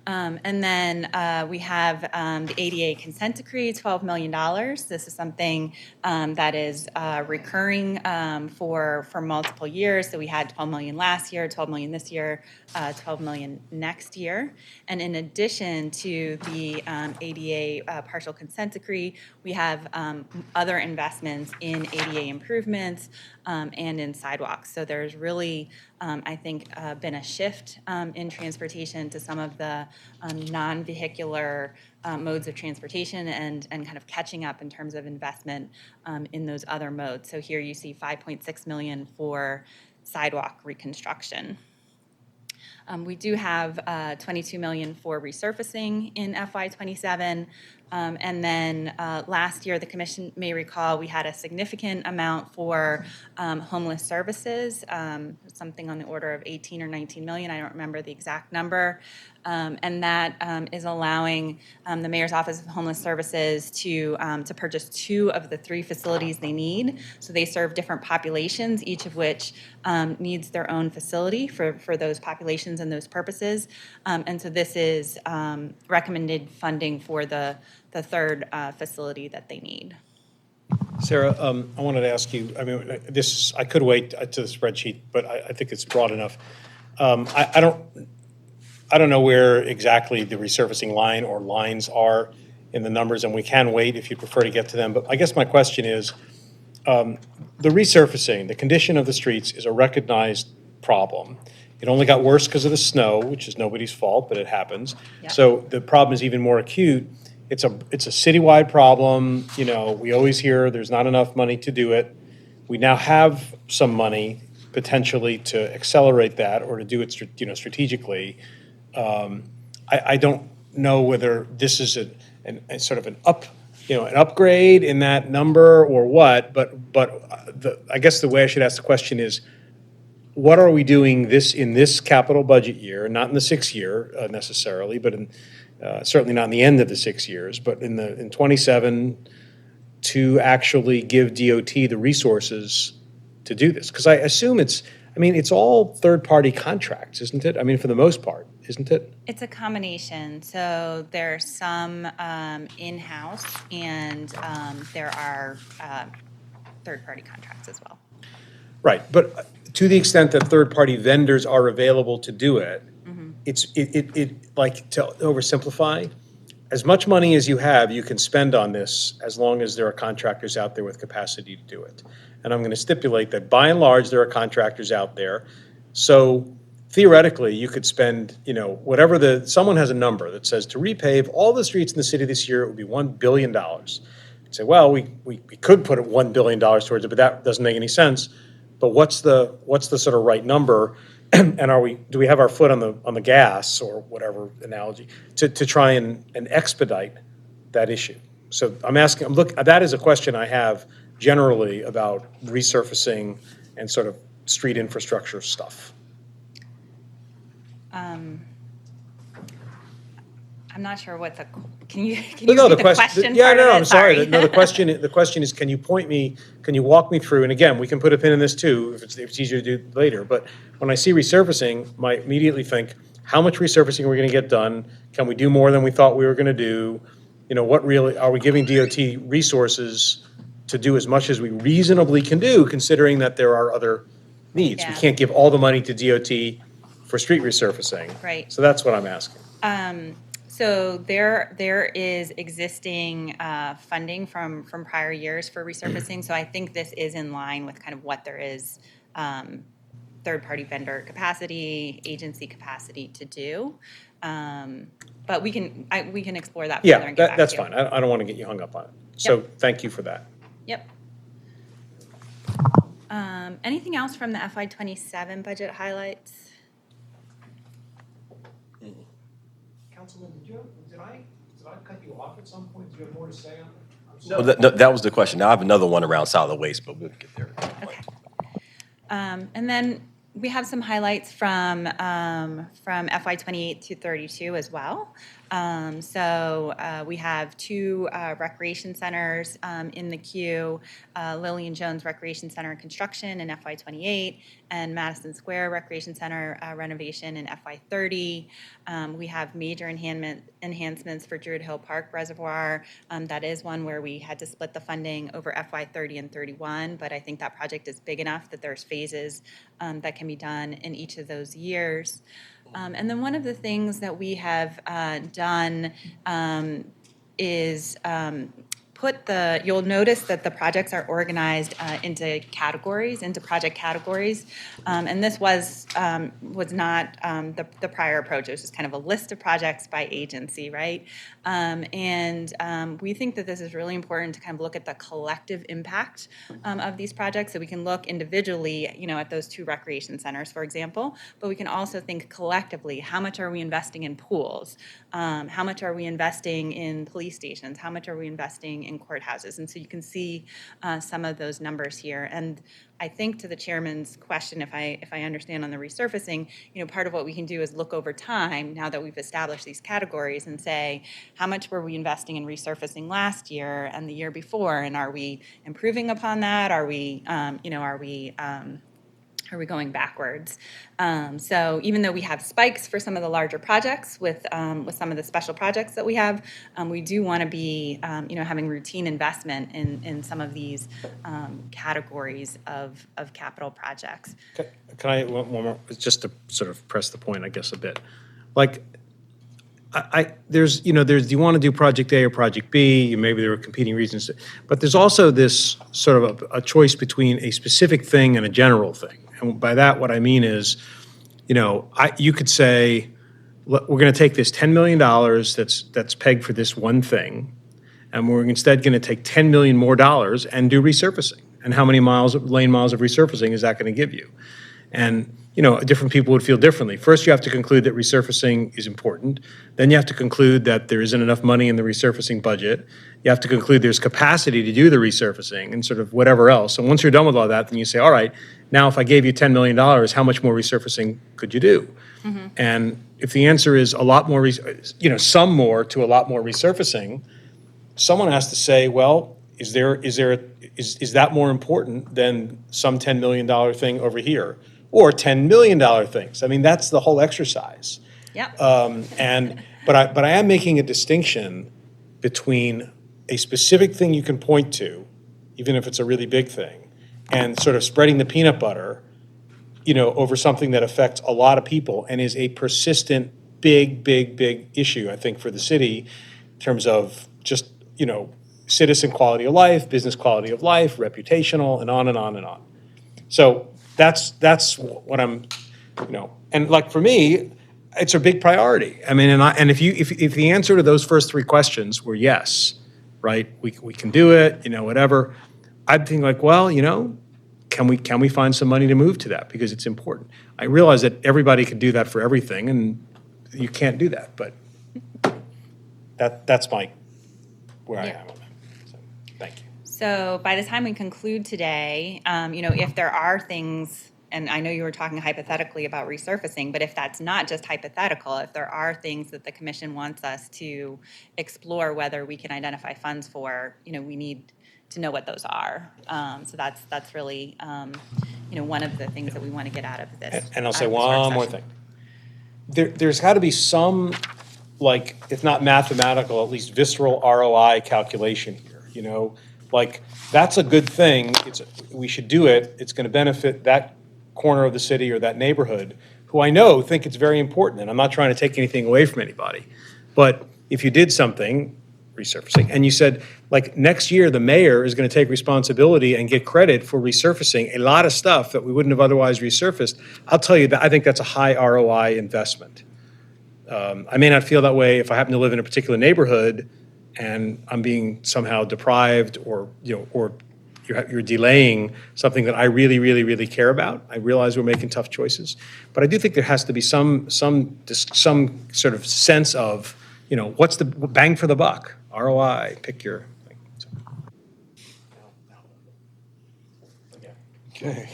And then we have the ADA consent decree, $12 million. This is something that is recurring for multiple years. So we had $12 million last year, $12 million this year, $12 million next year. And in addition to the ADA partial consent decree, we have other investments in ADA improvements and in sidewalks. So there's really, I think, been a shift in transportation to some of the non-vehicular modes of transportation and kind of catching up in terms of investment in those other modes. So here you see $5.6 million for sidewalk reconstruction. We do have $22 million for resurfacing in FY27. And then last year, the commission may recall, we had a significant amount for homeless services, something on the order of 18 or 19 million. I don't remember the exact number. And that is allowing the Mayor's Office of Homeless Services to purchase 2 of the 3 facilities they need. So they serve different populations, each of which needs their own facility for those populations and those purposes. And so this is recommended funding for the third facility that they need. Sarah, I wanted to ask you, I could wait to the spreadsheet, but I think it's broad enough. I don't know where exactly the resurfacing line or lines are in the numbers, and we can wait if you prefer to get to them. But I guess my question is, the resurfacing, the condition of the streets is a recognized problem. It only got worse because of the snow, which is nobody's fault, but it happens. Yeah. So the problem is even more acute. It's a citywide problem. We always hear there's not enough money to do it. We now have some money. potentially to accelerate that or to do it, strategically. I don't know whether this is a sort of an upgrade in that number or what, but I guess the way I should ask the question is, what are we doing in this capital budget year, not in the 6-year necessarily, but certainly not in the end of the 6 years, but in 27, to actually give DOT the resources to do this? Because I assume it's all third-party contracts, isn't it? I mean, for the most part, isn't it? It's a combination. So there's some in-house, and there are third-party contracts as well. Right, but to the extent that third-party vendors are available to do it, like, to oversimplify, as much money as you have, you can spend on this as long as there are contractors out there with capacity to do it. And I'm going to stipulate that by and large, there are contractors out there. So theoretically, you could spend, whatever someone has a number that says to repave all the streets in the city this year, it would be $1 billion. You'd say, well, we could put $1 billion towards it, but that doesn't make any sense. But what's the sort of right number? And do we have our foot on the gas, or whatever analogy, to try and expedite that issue? So that is a question I have generally about resurfacing and sort of street infrastructure stuff. I'm not sure what can you repeat the question? Yeah, part of no, it? I'm sorry. Sorry. The question is, can you walk me through, and again, we can put a pin in this too, if it's easier to do later, but when I see resurfacing, I immediately think, how much resurfacing are we gonna get done? Can we do more than we thought we were gonna do? What really, are we giving DOT resources to do as much as we reasonably can do, considering that there are other needs? We Yeah. can't give all the money to DOT for street resurfacing. Right. So that's what I'm asking. So there is existing funding from prior years for resurfacing. So I think this is in line with kind of what there is third-party vendor capacity, agency capacity to do. But we can explore that further and get back That's to you. fine. I don't want to get you hung up on it. So thank you for that. Yep. Anything else from the FY27 budget highlights? Councilman, did I cut you off at some point? Do you have more to say on it? No, that was the question. Now I have another one around solid waste, but we'll get there. Okay. And then we have some highlights from FY28 to 32 as well. So we have 2 recreation centers in the queue, Lillian Jones Recreation Center construction in FY28 and Madison Square Recreation Center renovation in FY30. We have major enhancements for Druid Hill Park Reservoir. That is one where we had to split the funding over FY30 and 31, but I think that project is big enough that there's phases that can be done in each of those years. And then one of the things that we have done is you'll notice that the projects are organized into project categories. And this was not the prior approach. It was just kind of a list of projects by agency, right? And we think that this is really important to kind of look at the collective impact of these projects. So we can look individually, at those 2 recreation centers, for example, but we can also think collectively, how much are we investing in pools? How much are we investing in police stations? How much are we investing in courthouses? And so you can see some of those numbers here. And I think to the chairman's question, if I understand on the resurfacing, part of what we can do is look over time, now that we've established these categories, and say, how much were we investing in resurfacing last year and the year before? And are we improving upon that? Are we going backwards? So even though we have spikes for some of the larger projects with some of the special projects that we have, we do want to be having routine investment in some of these categories of capital projects. Can I, one more, just to sort of press the point, I guess, a bit. Like, there's, do you want to do project A or project B? Maybe there are competing reasons, but there's also this sort of a choice between a specific thing and a general thing. And by that, what I mean is, you could say, we're going to take this $10 million that's pegged for this one thing, and we're instead going to take $10 million more and do resurfacing. And how many lane miles of resurfacing is that going to give you? And, different people would feel differently. First, you have to conclude that resurfacing is important. Then you have to conclude that there isn't enough money in the resurfacing budget. You have to conclude there's capacity to do the resurfacing and sort of whatever else. And once you're done with all that, then you say, all right, now if I gave you $10 million, how much more resurfacing could you do? And if the answer is a lot more, some more to a lot more resurfacing, someone has to say, well, is that more important than some $10 million thing over here? Or $10 million things? I mean, that's the whole exercise. Yep. But I am making a distinction between a specific thing you can point to, even if it's a really big thing, and sort of spreading the peanut butter, over something that affects a lot of people and is a persistent, big issue, I think, for the city in terms of just, citizen quality of life, business quality of life, reputational, and on and on and on. So that's what I'm, and like for me, it's a big priority. I mean, and if the answer to those first three questions were yes, right, we can do it, whatever, I'd think like, well, can we find some money to move to that because it's important. I realize that everybody can do that for everything, and you can't do that, but that's where I am on that. So, thank you. So by the time we conclude today, if there are things, and I know you were talking hypothetically about resurfacing, but if that's not just hypothetical, if there are things that the commission wants us to explore whether we can identify funds for, we need to know what those are. So that's really, one of the things that we want to get out of this. And I'll say out of this work one more session. thing. There's got to be some, if not mathematical, at least visceral ROI calculation here, that's a good thing. We should do it. It's going to benefit that corner of the city or that neighborhood who I know think it's very important. And I'm not trying to take anything away from anybody. But if you did something, resurfacing, and you said, next year the mayor is going to take responsibility and get credit for resurfacing a lot of stuff that we wouldn't have otherwise resurfaced, I'll tell you that I think that's a high ROI investment. I may not feel that way if I happen to live in a particular neighborhood and I'm being somehow deprived or you're delaying something that I really, really, really care about. I realize we're making tough choices, but I do think there has to be some sort of sense of, what's the bang for the buck? ROI, pick your thing. So. Okay.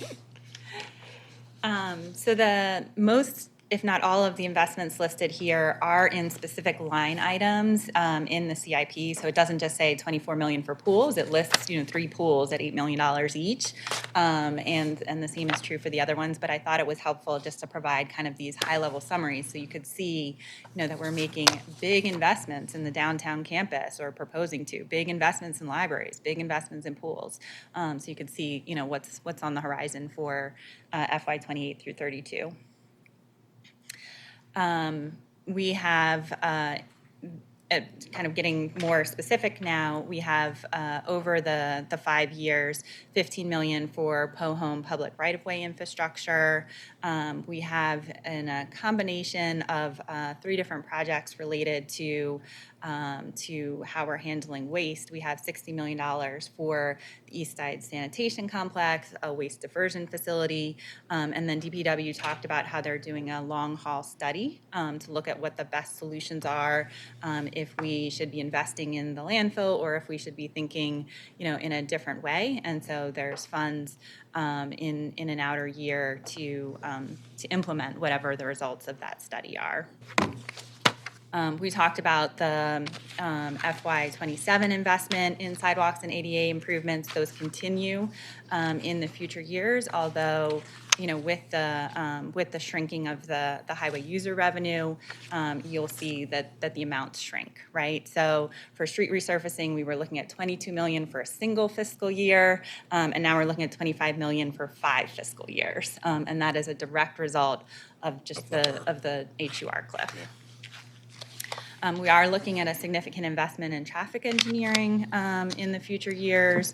So the most, if not all of the investments listed here are in specific line items in the CIP. So it doesn't just say 24 million for pools. It lists, 3 pools at $8 million each. And the same is true for the other ones. But I thought it was helpful just to provide kind of these high-level summaries so you could see, that we're making big investments in the downtown campus or proposing to, big investments in libraries, big investments in pools. So you could see, what's on the horizon for FY 28 through 32. We have, kind of getting more specific now, we have over the 5 years, $15 million for POHOME public right-of-way infrastructure. We have a combination of 3 different projects related to how we're handling waste. We have $60 million for the East Side Sanitation Complex, a waste diversion facility, and then DPW talked about how they're doing a long-haul study to look at what the best solutions are, if we should be investing in the landfill or if we should be thinking, in a different way. And so there's funds in an outer year to implement whatever the results of that study are. We talked about the FY 27 investment in sidewalks and ADA improvements. Those continue in the future years, although with the shrinking of the highway user revenue, you'll see that the amounts shrink, right? So for street resurfacing, we were looking at $22 million for a single fiscal year, and now we're looking at $25 million for 5 fiscal years, and that is a direct result of just the HUR cliff. We are looking at a significant investment in traffic engineering in the future years,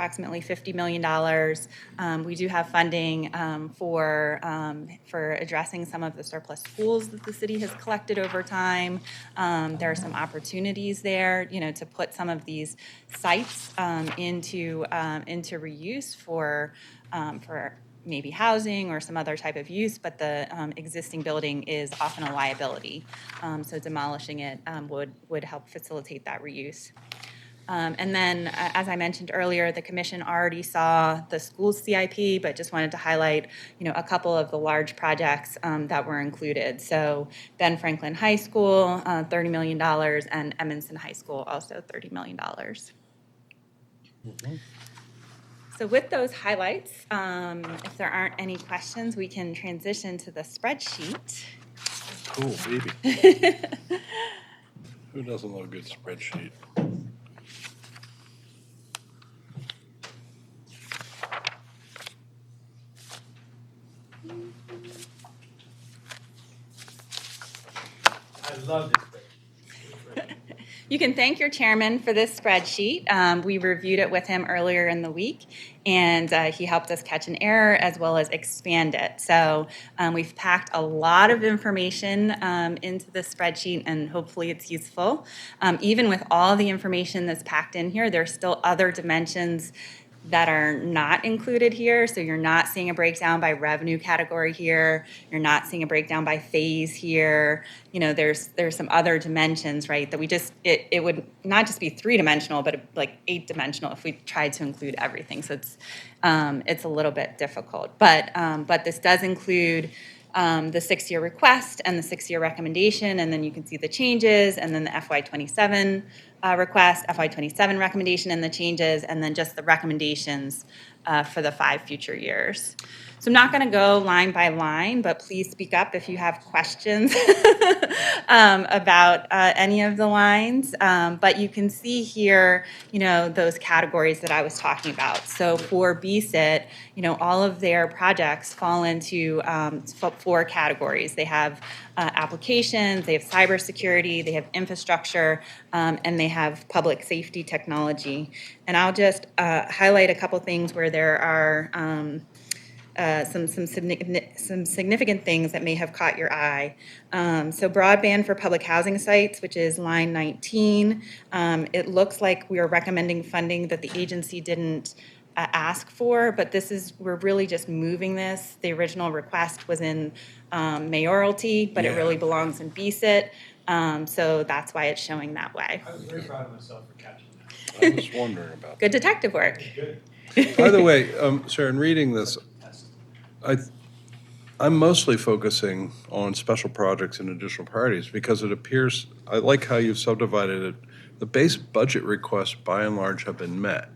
approximately $50 million. We do have funding for addressing some of the surplus schools that the city has collected over time. There are some opportunities there, to put some of these sites into reuse for maybe housing or some other type of use, but the existing building is often a liability. So demolishing it would help facilitate that reuse. And then, as I mentioned earlier, the commission already saw the school's CIP, but just wanted to highlight, a couple of the large projects that were included. So Ben Franklin High School, $30 million, and Edmondson High School, also $30 million. So with those highlights, if there aren't any questions, we can transition to the spreadsheet. Cool, baby. Who doesn't love a good spreadsheet? I love this. You can thank your chairman for this spreadsheet. We reviewed it with him earlier in the week, and he helped us catch an error as well as expand it. So we've packed a lot of information into this spreadsheet, and hopefully it's useful. Even with all the information that's packed in here, there's still other dimensions that are not included here. So you're not seeing a breakdown by revenue category here. You're not seeing a breakdown by phase here. There's some other dimensions, right, that it would not just be 3-dimensional, but like 8-dimensional if we tried to include everything. So it's a little bit difficult. But this does include the 6-year request and the 6-year recommendation, and then you can see the changes, and then the FY27 request, FY27 recommendation and the changes, and then just the recommendations for the 5 future years. So I'm not going to go line by line, but please speak up if you have questions about any of the lines. But you can see here, those categories that I was talking about. So for BSIT, all of their projects fall into 4 categories. They have applications, they have cybersecurity, they have infrastructure, and they have public safety technology. And I'll just highlight a couple things where there are some significant things that may have caught your eye. So broadband for public housing sites, which is line 19, it looks like we are recommending funding that the agency didn't ask for, but we're really just moving this. The original request was in mayoralty, but it really belongs in BSIT. So that's why it's showing that way. I was very proud of myself for catching that. I was wondering about Good detective work. Good. that. By the way, Sarah, in reading this, I'm mostly focusing on special projects and additional priorities because it appears, I like how you've subdivided it. The base budget requests, by and large, have been met.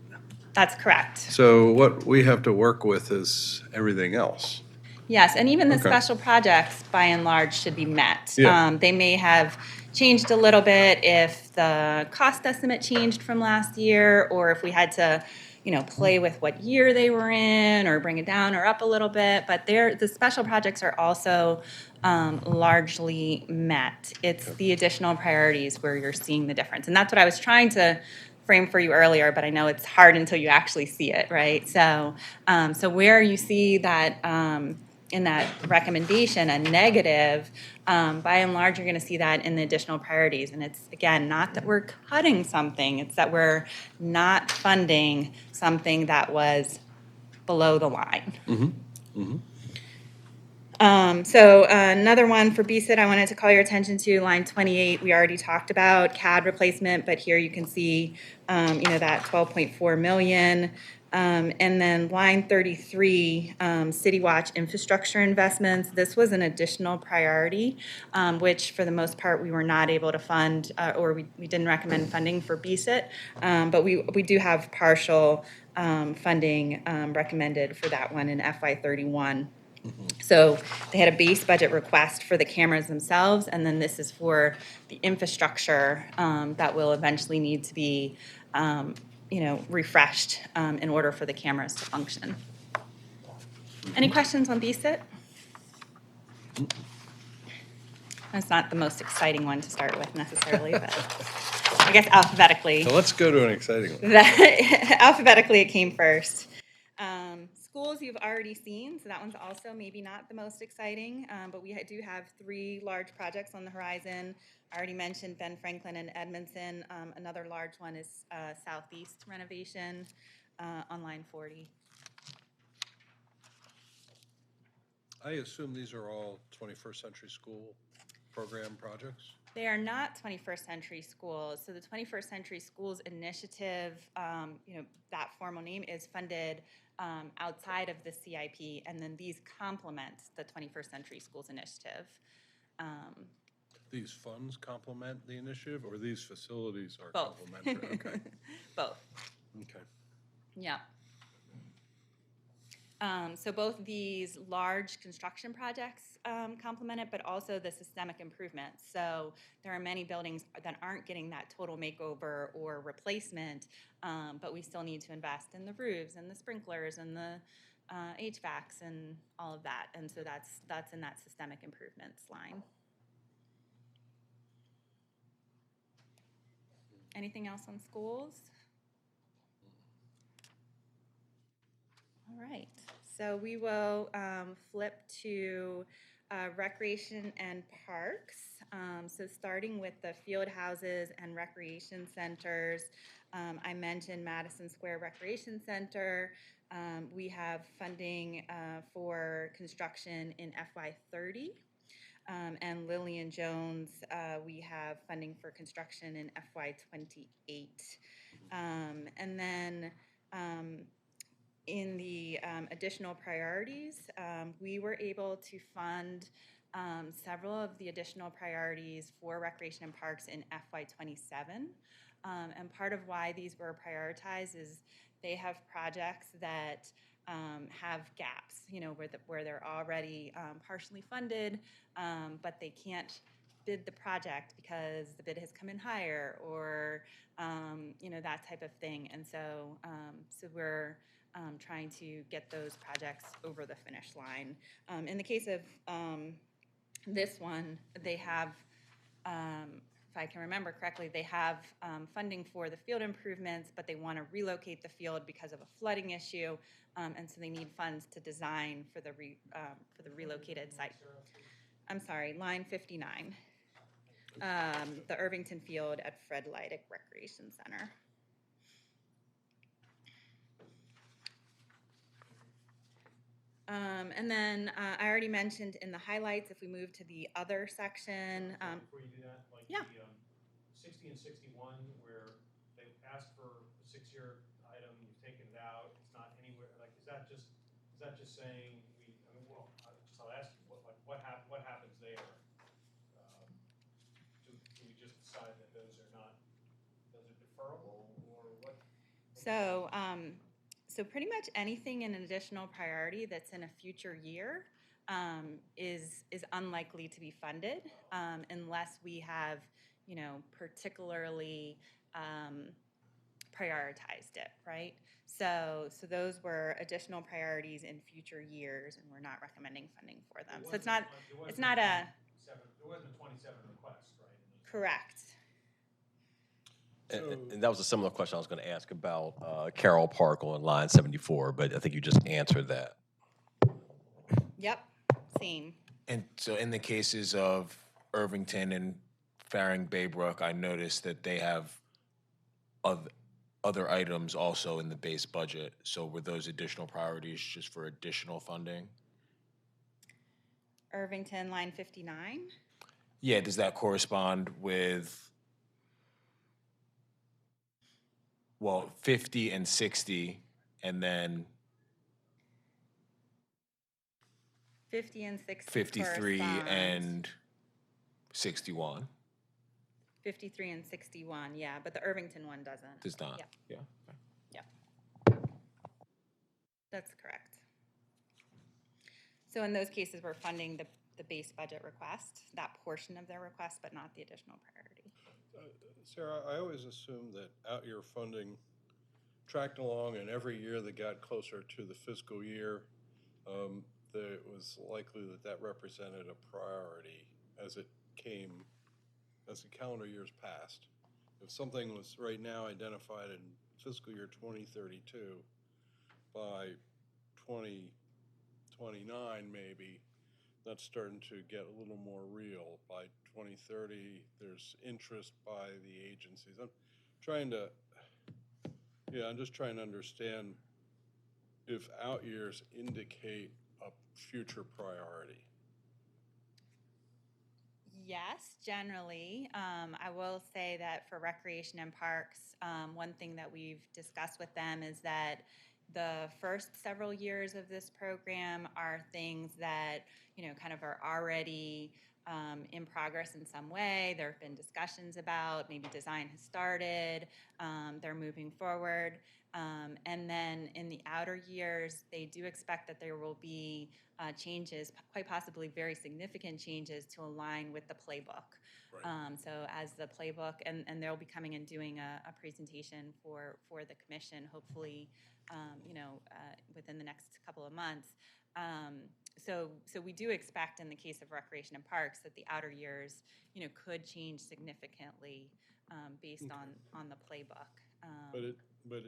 That's correct. So what we have to work with is everything else. Yes, and even the Okay. special projects, by and large, should be met. Yeah. They may have changed a little bit if the cost estimate changed from last year, or if we had to, play with what year they were in, or bring it down or up a little bit. But the special projects are also largely met. It's the additional priorities where you're seeing the difference, and that's what I was trying to frame for you earlier, but I know it's hard until you actually see it, right? So, where you see that in that recommendation a negative, by and large, you're going to see that in the additional priorities. And it's, again, not that we're cutting something, it's that we're not funding something that was below the line. Mm-hmm. Mm-hmm. So another one for BSIT I wanted to call your attention to, line 28, we already talked about CAD replacement, but here you can see, that $12.4 million. And then line 33, City Watch infrastructure investments. This was an additional priority, which for the most part we were not able to fund, or we didn't recommend funding for BSIT. But we do have partial funding recommended for that one in FY31. So they had a base budget request for the cameras themselves, and then this is for the infrastructure that will eventually need to be refreshed in order for the cameras to function. Any questions on BSIT? It's not the most exciting one to start with necessarily, but I guess alphabetically. So let's go to an exciting one. Alphabetically, it came first. Schools you've already seen, so that one's also maybe not the most exciting, but we do have 3 large projects on the horizon. I already mentioned Ben Franklin and Edmondson. Another large one is Southeast renovation on line 40. I assume these are all 21st century school program projects? They are not 21st century schools. So the 21st century schools initiative, that formal name is funded outside of the CIP, and then these complement the 21st century schools initiative. These funds complement the initiative, or these facilities are Both. complementary? Okay. Both. Okay. Yeah. So both these large construction projects complement it, but also the systemic improvements. So there are many buildings that aren't getting that total makeover or replacement, but we still need to invest in the roofs and the sprinklers and the HVACs and all of that. And so that's in that systemic improvements line. Anything else on schools? All right, so we will flip to recreation and parks. So starting with the field houses and recreation centers, I mentioned Madison Square Recreation Center. We have funding for construction in FY30. And Lillian Jones, we have funding for construction in FY28. And then in the additional priorities, we were able to fund several of the additional priorities for recreation and parks in FY27. And part of why these were prioritized is they have projects that have gaps, where they're already partially funded, but they can't bid the project because the bid has come in higher, or that type of thing. And so we're trying to get those projects over the finish line. In the case of this one, they have, if I can remember correctly, they have funding for the field improvements, but they want to relocate the field because of a flooding issue, and so they need funds to design for the relocated site. I'm sorry, line 59, the Irvington Field at Fred Leidig Recreation Center. And then I already mentioned in the highlights, if we move to the other section. Before you do that, like yeah. the 60 and 61, where they asked for a 6-year item, you've taken it out, it's not anywhere. Like, is that just saying I'll ask you what happens there? Do we just decide that those are deferrable, or what? So, so pretty much anything in an additional priority that's in a future year is unlikely to be funded unless we have, particularly prioritized it, right? So those were additional priorities in future years, and we're not recommending funding for them. So it's not There wasn't a 27 request, right? Correct. And that was a similar question I was going to ask about Carroll Park on line 74, but I think you just answered that. Yep, same. And so in the cases of Irvington and Faring Baybrook, I noticed that they have other items also in the base budget. So were those additional priorities just for additional funding? Irvington, line 59. Yeah, does that correspond with, 50 and 60, and then 50 and 60 53 correspond. and 61? 53 and 61, yeah, but the Irvington one doesn't. Does not? Yeah. Yeah. Yeah. That's correct. So in those cases, we're funding the base budget request, that portion of their request, but not the additional priority. Sarah, I always assumed that out-year funding tracked along, and every year that got closer to the fiscal year, that it was likely that represented a priority as it came, as the calendar years passed, if something was right now identified in fiscal year 2032, by 2029 maybe, that's starting to get a little more real. By 2030, there's interest by the agencies. I'm just trying to understand if out years indicate a future priority. Yes, generally. I will say that for recreation and parks, one thing that we've discussed with them is that the first several years of this program are things that, kind of are already in progress in some way. There have been discussions about, maybe design has started, they're moving forward. And then in the outer years, they do expect that there will be changes, quite possibly very significant changes to align with the playbook. So as the playbook, and they'll be coming and doing a presentation for the commission, hopefully, within the next couple of months. So we do expect in the case of recreation and parks that the outer years, could change significantly based on the playbook. But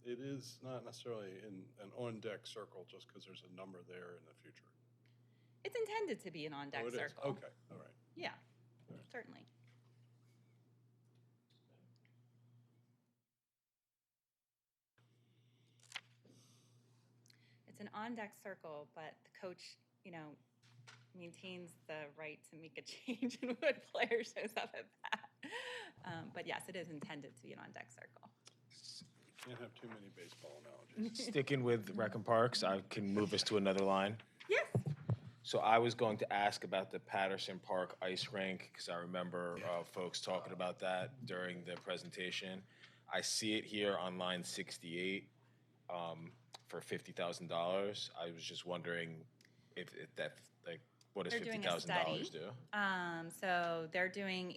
it is not necessarily in an on-deck circle just because there's a number there in the future. It's intended to be an on-deck Oh, it is? circle. Okay, all right. Yeah, certainly. It's an on-deck circle, but the coach, maintains the right to make a change in what player shows up at bat. But yes, it is intended to be an on-deck circle. Can't have too many baseball analogies. Sticking with Rec and Parks, I can move us to another line. Yes. So I was going to ask about the Patterson Park ice rink, because I remember folks talking about that during the presentation. I see it here on line 68 for $50,000. I was just wondering if that, like, what does They're doing a $50,000 study. do? So they're doing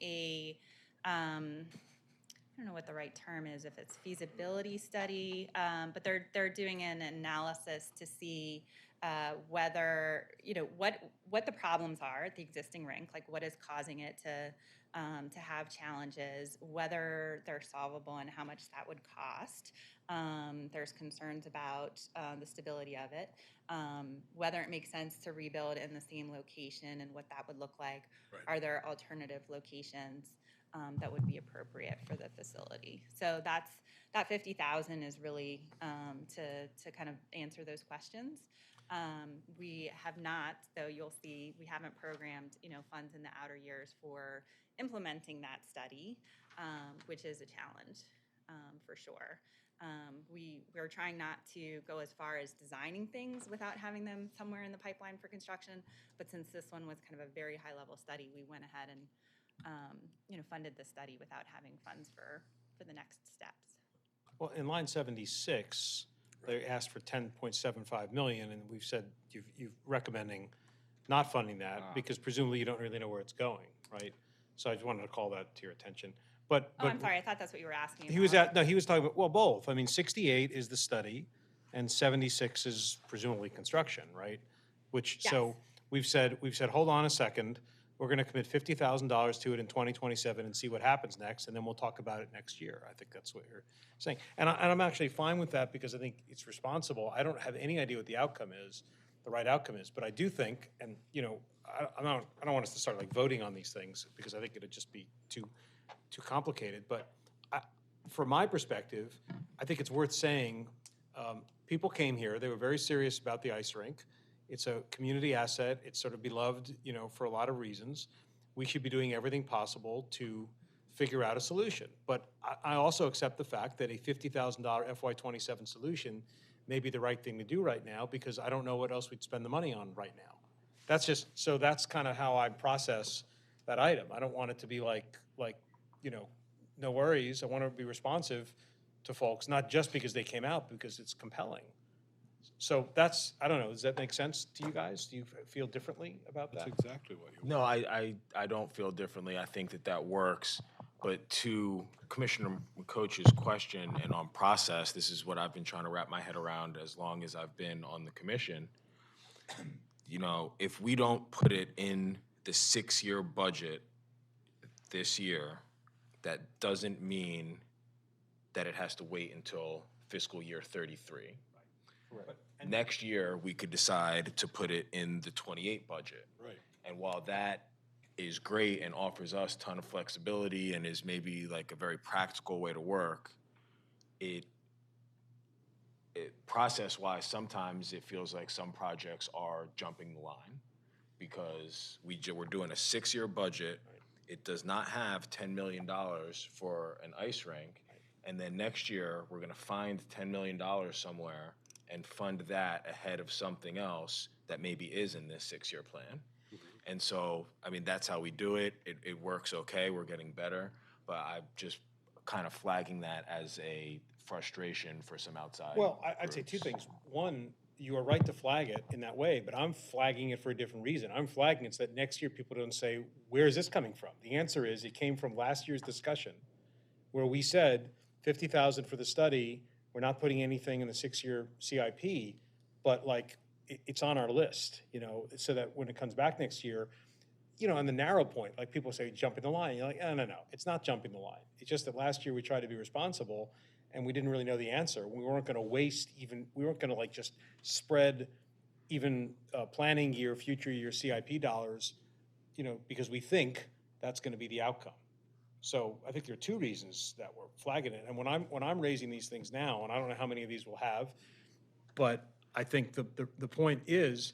I don't know what the right term is, if it's feasibility study, but they're doing an analysis to see whether, what the problems are at the existing rink, like what is causing it to have challenges, whether they're solvable and how much that would cost. There's concerns about the stability of it, whether it makes sense to rebuild in the same location and what that would look like. Right. Are there alternative locations that would be appropriate for the facility? So that $50,000 is really to kind of answer those questions. We have not, though you'll see, we haven't programmed, funds in the outer years for implementing that study, which is a challenge for sure. We're trying not to go as far as designing things without having them somewhere in the pipeline for construction. But since this one was kind of a very high level study, we went ahead and funded the study without having funds for the next steps. Well, in line 76, they asked for 10.75 million, and we've said you're recommending not funding that because presumably you don't really know where it's going, right? So I just wanted to call that to your attention. But I'm sorry, I thought that's what you were asking he was about. he was talking about, well, both. I mean, 68 is the study, and 76 is presumably construction, right? So we've said, hold on a second. We're going to commit $50,000 to it in 2027 and see what happens next, and then we'll talk about it next year. I think that's what you're saying. And I'm actually fine with that because I think it's responsible. I don't have any idea what the outcome is, the right outcome is, but I do think, and I don't want us to start like voting on these things because I think it'd just be too complicated. But from my perspective, I think it's worth saying people came here. They were very serious about the ice rink. It's a community asset. It's sort of beloved, for a lot of reasons. We should be doing everything possible to figure out a solution. But I also accept the fact that a $50,000 FY27 solution may be the right thing to do right now because I don't know what else we'd spend the money on right now. That's kind of how I process that item. I don't want it to be like no worries. I want to be responsive to folks, not just because they came out, because it's compelling. So I don't know, does that make sense to you guys? Do you feel differently about that? That's exactly what you want. No, I don't feel differently. I think that works. But to Commissioner McCoach's question and on process, this is what I've been trying to wrap my head around as long as I've been on the commission. If we don't put it in the 6-year budget this year, that doesn't mean that it has to wait until fiscal year 33. Correct. Next year, we could decide to put it in the 28 budget. Right. And while that is great and offers us a ton of flexibility and is maybe like a very practical way to work, it process-wise, sometimes it feels like some projects are jumping the line because we're doing a 6-year budget. It does not have $10 million for an ice rink. And then next year, we're gonna find $10 million somewhere and fund that ahead of something else that maybe is in this 6-year plan. And so, I mean, that's how we do it. It works okay, we're getting better, but I'm just kind of flagging that as a frustration for some outside Well, I'd say two groups. things. One, you are right to flag it in that way, but I'm flagging it for a different reason. I'm flagging it so that next year people don't say, where is this coming from? The answer is it came from last year's discussion where we said 50,000 for the study, we're not putting anything in the 6-year CIP, but like, it's on our list, you know, so that when it comes back next year, you know, on the narrow point, like people say, jumping the line, you're like, no, it's not jumping the line. It's just that last year we tried to be responsible and we didn't really know the answer. We weren't gonna we weren't gonna like just spread even planning year, future year CIP dollars, you know, because we think that's gonna be the outcome. So I think there are two reasons that we're flagging it. And when I'm raising these things now, and I don't know how many of these we'll have, but I think the point is,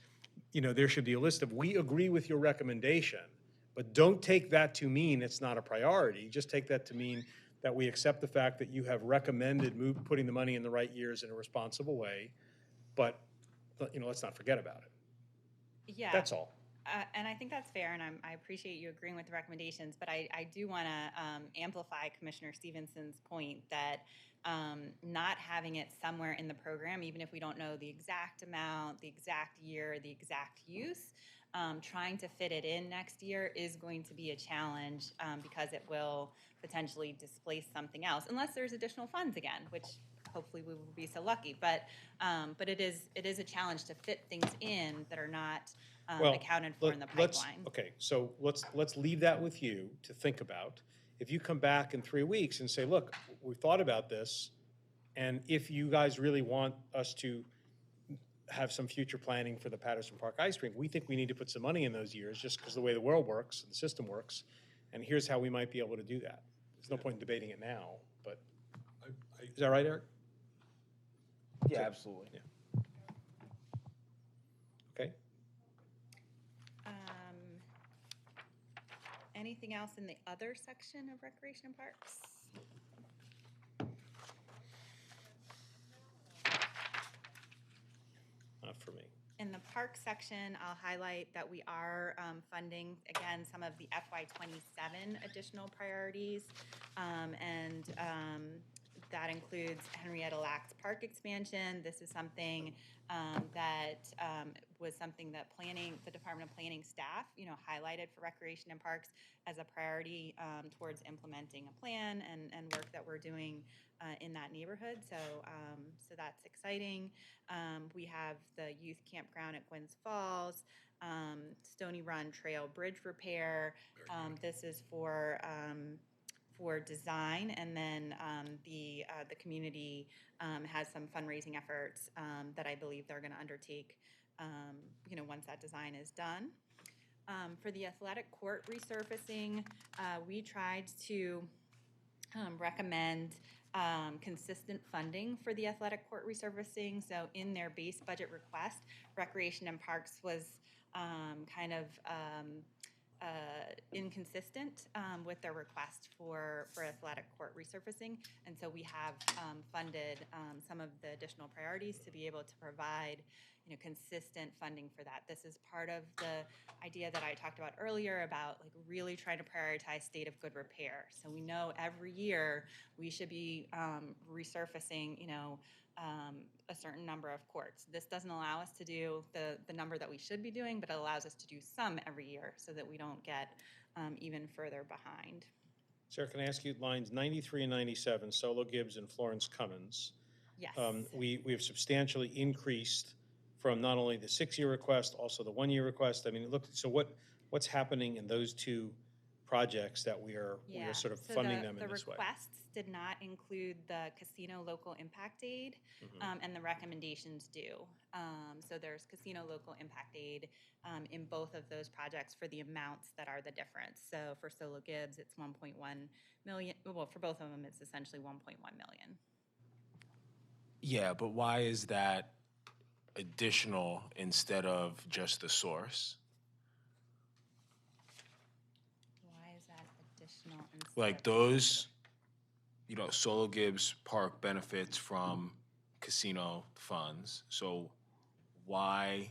you know, there should be a list of, we agree with your recommendation, but don't take that to mean it's not a priority. Just take that to mean that we accept the fact that you have recommended putting the money in the right years in a responsible way, but, you know, let's not forget about it. Yeah. That's all. And I think that's fair, and I appreciate you agreeing with the recommendations, but I do want to amplify Commissioner Stevenson's point that not having it somewhere in the program, even if we don't know the exact amount, the exact year, the exact use, trying to fit it in next year is going to be a challenge because it will potentially displace something else, unless there's additional funds again, which hopefully we will be so lucky. But it is a challenge to fit things in that are not Well, accounted for in the let's- pipeline. Okay, so let's leave that with you to think about. If you come back in 3 weeks and say, look, we've thought about this, and if you guys really want us to have some future planning for the Patterson Park Ice Rink, we think we need to put some money in those years, just because the way the world works, and the system works, and here's how we might be able to do that. There's no point in debating it now, but, is that right, Eric? Yeah, absolutely. Okay. Anything else in the other section of Recreation and Parks? Not for me. In the park section, I'll highlight that we are funding, again, some of the FY27 additional priorities. That includes Henrietta Lacks Park expansion. This is something that was something that the Department of Planning staff, you know, highlighted for Recreation and Parks as a priority towards implementing a plan and work that we're doing in that neighborhood. So that's exciting. We have the youth campground at Gwynns Falls, Stony Run Trail Bridge repair. This is for design, and then the community has some fundraising efforts that I believe they're going to undertake, you know, once that design is done. For the athletic court resurfacing, we tried to recommend consistent funding for the athletic court resurfacing. So in their base budget request, Recreation and Parks was kind of inconsistent with their request for athletic court resurfacing. And so we have funded some of the additional priorities to be able to provide, you know, consistent funding for that. This is part of the idea that I talked about earlier about like really trying to prioritize state of good repair. So we know every year we should be resurfacing, you know, a certain number of courts. This doesn't allow us to do the number that we should be doing, but it allows us to do some every year so that we don't get even further behind. Sarah, can I ask you, lines 93 and 97, Solo Gibbs and Florence Cummins. Yes. We have substantially increased from not only the 6-year request, also the 1-year request. I mean, look, so what what's happening in those two projects that we are sort of So funding them in the this way? requests did not include the casino local impact aid, and the recommendations do. So there's casino local impact aid in both of those projects for the amounts that are the difference. So for Solo Gibbs, it's 1.1 million. Well, for both of them, it's essentially 1.1 million. Yeah, but why is that additional instead of just the source? Why is that additional? instead Like of- those, Solo Gibbs Park benefits from casino funds. So why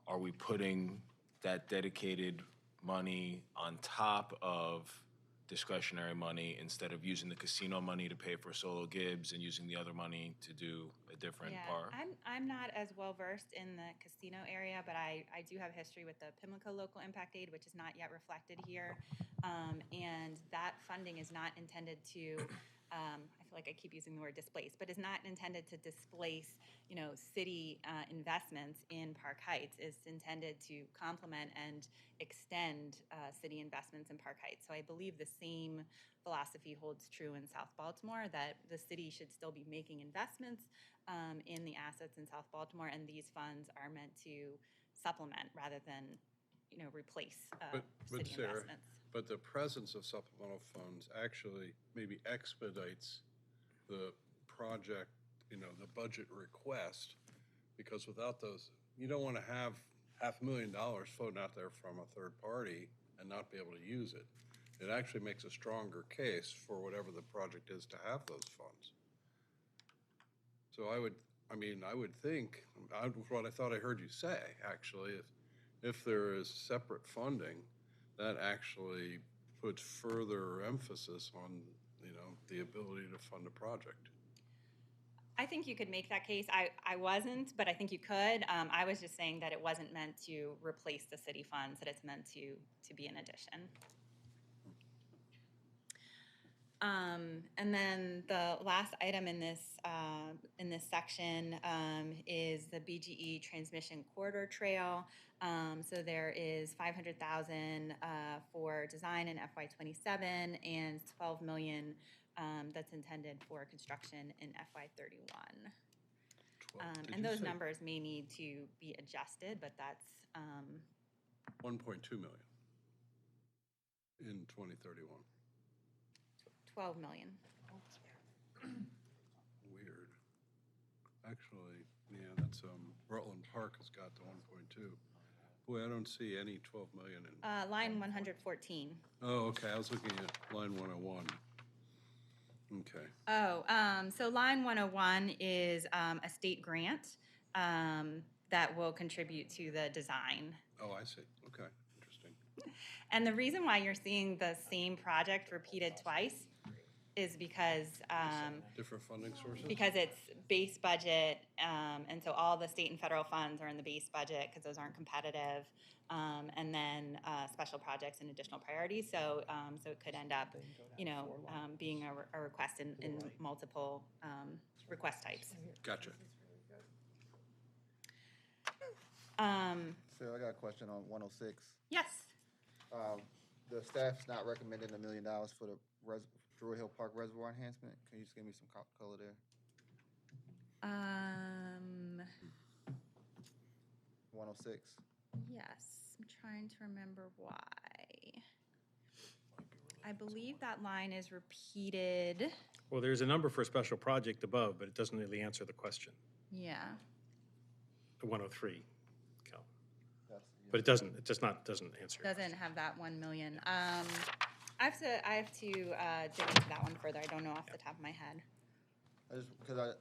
are we putting that dedicated money on top of discretionary money instead of using the casino money to pay for Solo Gibbs and using the other money to do a different park? I'm not as well versed in the casino area, but I do have history with the Pimlico Local Impact Aid, which is not yet reflected here. And that funding is not intended to, I feel like I keep using the word displace, but is not intended to displace, city investments in Park Heights. It's intended to complement and extend city investments in Park Heights. So I believe the same philosophy holds true in South Baltimore, that the city should still be making investments in the assets in South Baltimore, and these funds are meant to supplement rather than, replace But city Sarah, investments. but the presence of supplemental funds actually maybe expedites the project, the budget request, because without those, you don't want to have $500,000 floating out there from a third party and not be able to use it. It actually makes a stronger case for whatever the project is to have those funds. So I would think, what I thought I heard you say, actually, if there is separate funding, that actually puts further emphasis on, the ability to fund a project. I think you could make that case. I wasn't, but I think you could. I was just saying that it wasn't meant to replace the city funds, that it's meant to be an addition. And then the last item in this section is the BGE Transmission Corridor Trail. So there is $500,000 for design in FY27 and $12 million that's intended for construction in FY31. And those numbers may need to be adjusted, but that's 1.2 million in 2031. 12 million. Weird. Actually, yeah, that's, Rutland Park has got the 1.2. Boy, I don't see any 12 million in. Line 114. Oh, okay, I was looking at line 101. Okay. So line 101 is a state grant that will contribute to the design. Oh, I see. Okay, interesting. And the reason why you're seeing the same project repeated twice is because Different funding sources? because it's base budget, and so all the state and federal funds are in the base budget because those aren't competitive, and then special projects and additional priorities. So it could end up, being a request in multiple request types. Gotcha. So I got a question on 106. Yes. The staff's not recommending $1 million for the Druid Hill Park Reservoir enhancement. Can you just give me some color there? 106. Yes, I'm trying to remember why. I believe that line is repeated. Well, there's a number for a special project above, but it doesn't really answer the question. Yeah. The 103, Cal. That's, But it doesn't answer. your Doesn't have that 1 million. I have to dig into that one further. I don't know off the top of my head. I just because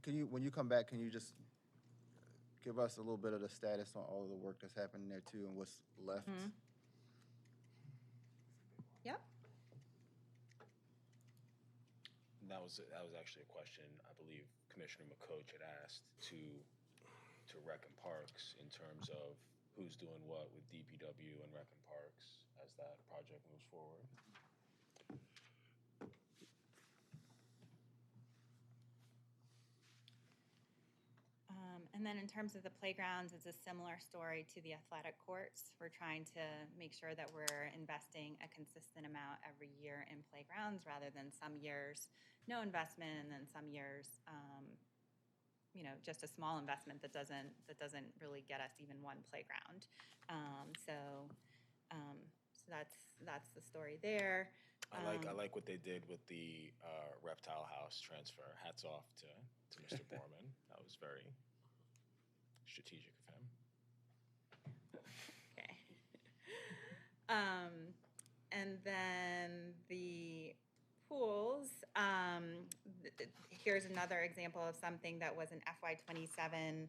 can you, when you come back, can you just give us a little bit of the status on all of the work that's happening there too and what's left? Mhm. Yep. That was actually a question I believe Commissioner McCoach had asked to Rec and Parks in terms of who's doing what with DPW and Rec and Parks as that project moves forward. And then in terms of the playgrounds, it's a similar story to the athletic courts. We're trying to make sure that we're investing a consistent amount every year in playgrounds rather than some years no investment and then some years just a small investment that doesn't really get us even one playground. So that's the story there. I like what they did with the reptile house transfer. Hats off to Mr. Borman. That was very strategic of him. Okay. And then the pools. Here's another example of something that was an FY27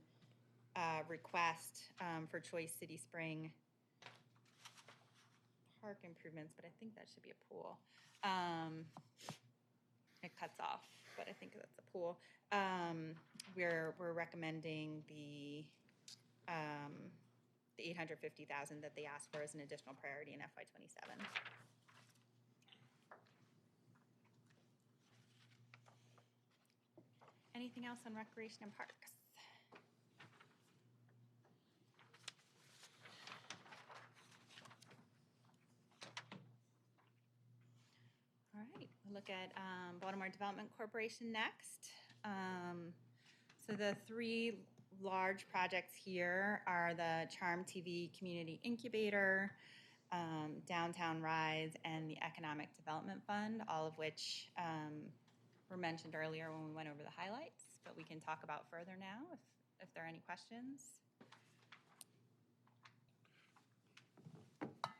request for Choice City Spring park improvements, but I think that should be a pool. It cuts off, but I think that's a pool. We're recommending the $850,000 that they asked for as an additional priority in FY27. Anything else on recreation and parks? All right, we'll look at Baltimore Development Corporation next. So the three large projects here are the Charm TV Community Incubator, Downtown Rise, and the Economic Development Fund, all of which were mentioned earlier when we went over the highlights, but we can talk about further now if there are any questions.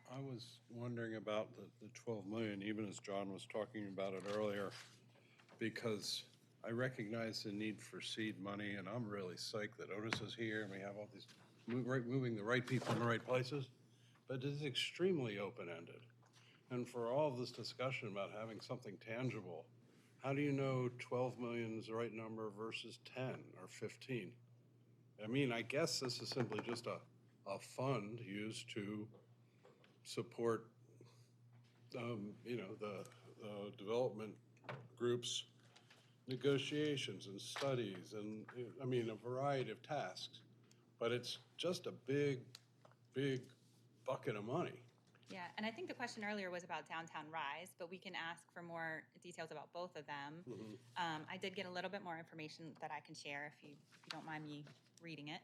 I was wondering about the 12 million, even as John was talking about it earlier, because I recognize the need for seed money, and I'm really psyched that Otis is here and we have all these moving the right people in the right places, but it's extremely open-ended. And for all of this discussion about having something tangible, how do you know 12 million is the right number versus 10 or 15? I mean, I guess this is simply just a fund used to support, the development groups' negotiations and studies and, a variety of tasks. But it's just a big bucket of money. Yeah, and I think the question earlier was about Downtown Rise, but we can ask for more details about both of them. Mm-hmm. I did get a little bit more information that I can share if you don't mind me reading it.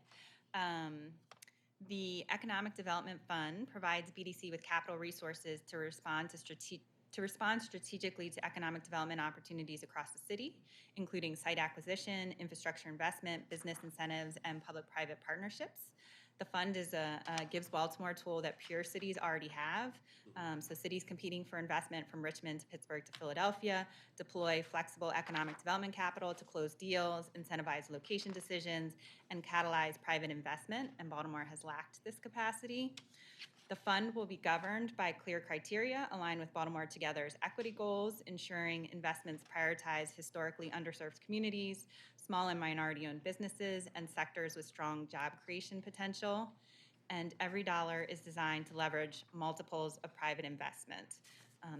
The Economic Development Fund provides BDC with capital resources to respond strategically to economic development opportunities across the city, including site acquisition, infrastructure investment, business incentives, and public-private partnerships. The fund gives Baltimore a tool that pure cities already have. So cities competing for investment from Richmond to Pittsburgh to Philadelphia deploy flexible economic development capital to close deals, incentivize location decisions, and catalyze private investment, and Baltimore has lacked this capacity. The fund will be governed by clear criteria aligned with Baltimore Together's equity goals, ensuring investments prioritize historically underserved communities, small and minority-owned businesses, and sectors with strong job creation potential. And every dollar is designed to leverage multiples of private investment.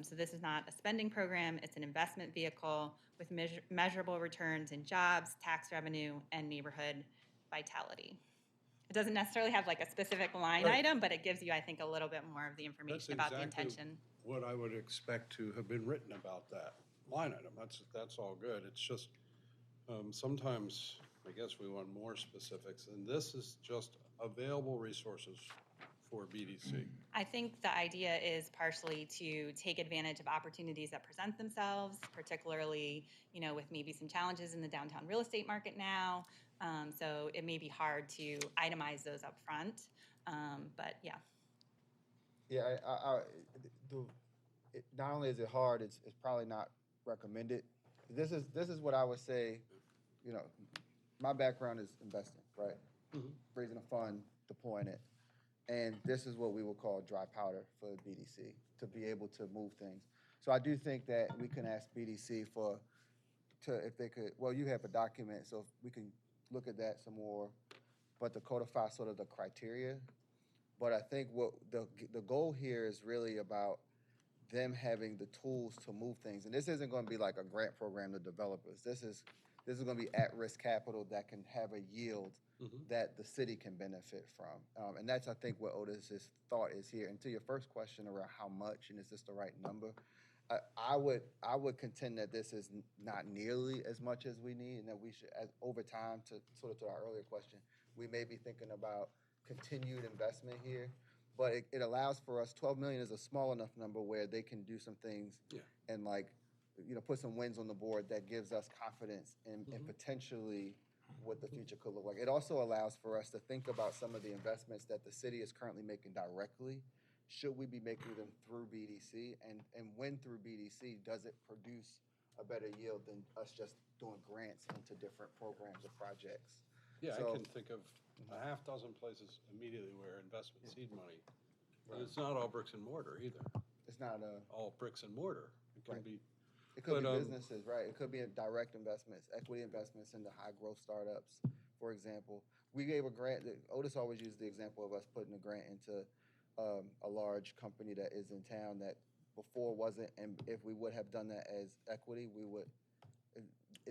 So this is not a spending program, it's an investment vehicle with measurable returns in jobs, tax revenue, and neighborhood vitality. It doesn't necessarily have like a specific line item, but it gives you, I think, a little bit more of the information about the intention. What I would expect to have been written about that line item. That's all good. It's just sometimes I guess we want more specifics, and this is just available resources for BDC. I think the idea is partially to take advantage of opportunities that present themselves, particularly, with maybe some challenges in the downtown real estate market now. So it may be hard to itemize those up front, but yeah. Yeah, not only is it hard, it's probably not recommended. This is what I would say, my background is investing, right? Mm-hmm. Raising a fund, deploying it. And this is what we would call dry powder for the BDC, to be able to move things. So I do think that we can ask BDC if they could, well, you have a document, so if we can look at that some more, but to codify sort of the criteria. But I think what the goal here is really about them having the tools to move things. And this isn't going to be like a grant program to developers. This is this is going to be at-risk capital that can have a yield that the city can benefit from. And that's, I think, what Otis's thought is here. And to your first question around how much and is this the right number, I would contend that this is not nearly as much as we need, and that we should, over time, to sort of to our earlier question, we may be thinking about continued investment here. But it allows for us, 12 million is a small enough number where they can do some things and put some wins on the board that gives us confidence in potentially what the future could look like. It also allows for us to think about some of the investments that the city is currently making directly. Should we be making them through BDC? And when through BDC, does it produce a better yield than us just doing grants into different programs or projects? Yeah, So- I can think of a half dozen places immediately where investment seed money, and it's not all bricks and mortar either. It's not all bricks and mortar. It can Right. be. It could but, be businesses, right? It could be direct investments, equity investments into high growth startups, for example. We gave a grant, Otis always used the example of us putting a grant into a large company that is in town that before wasn't, and if we would have done that as equity,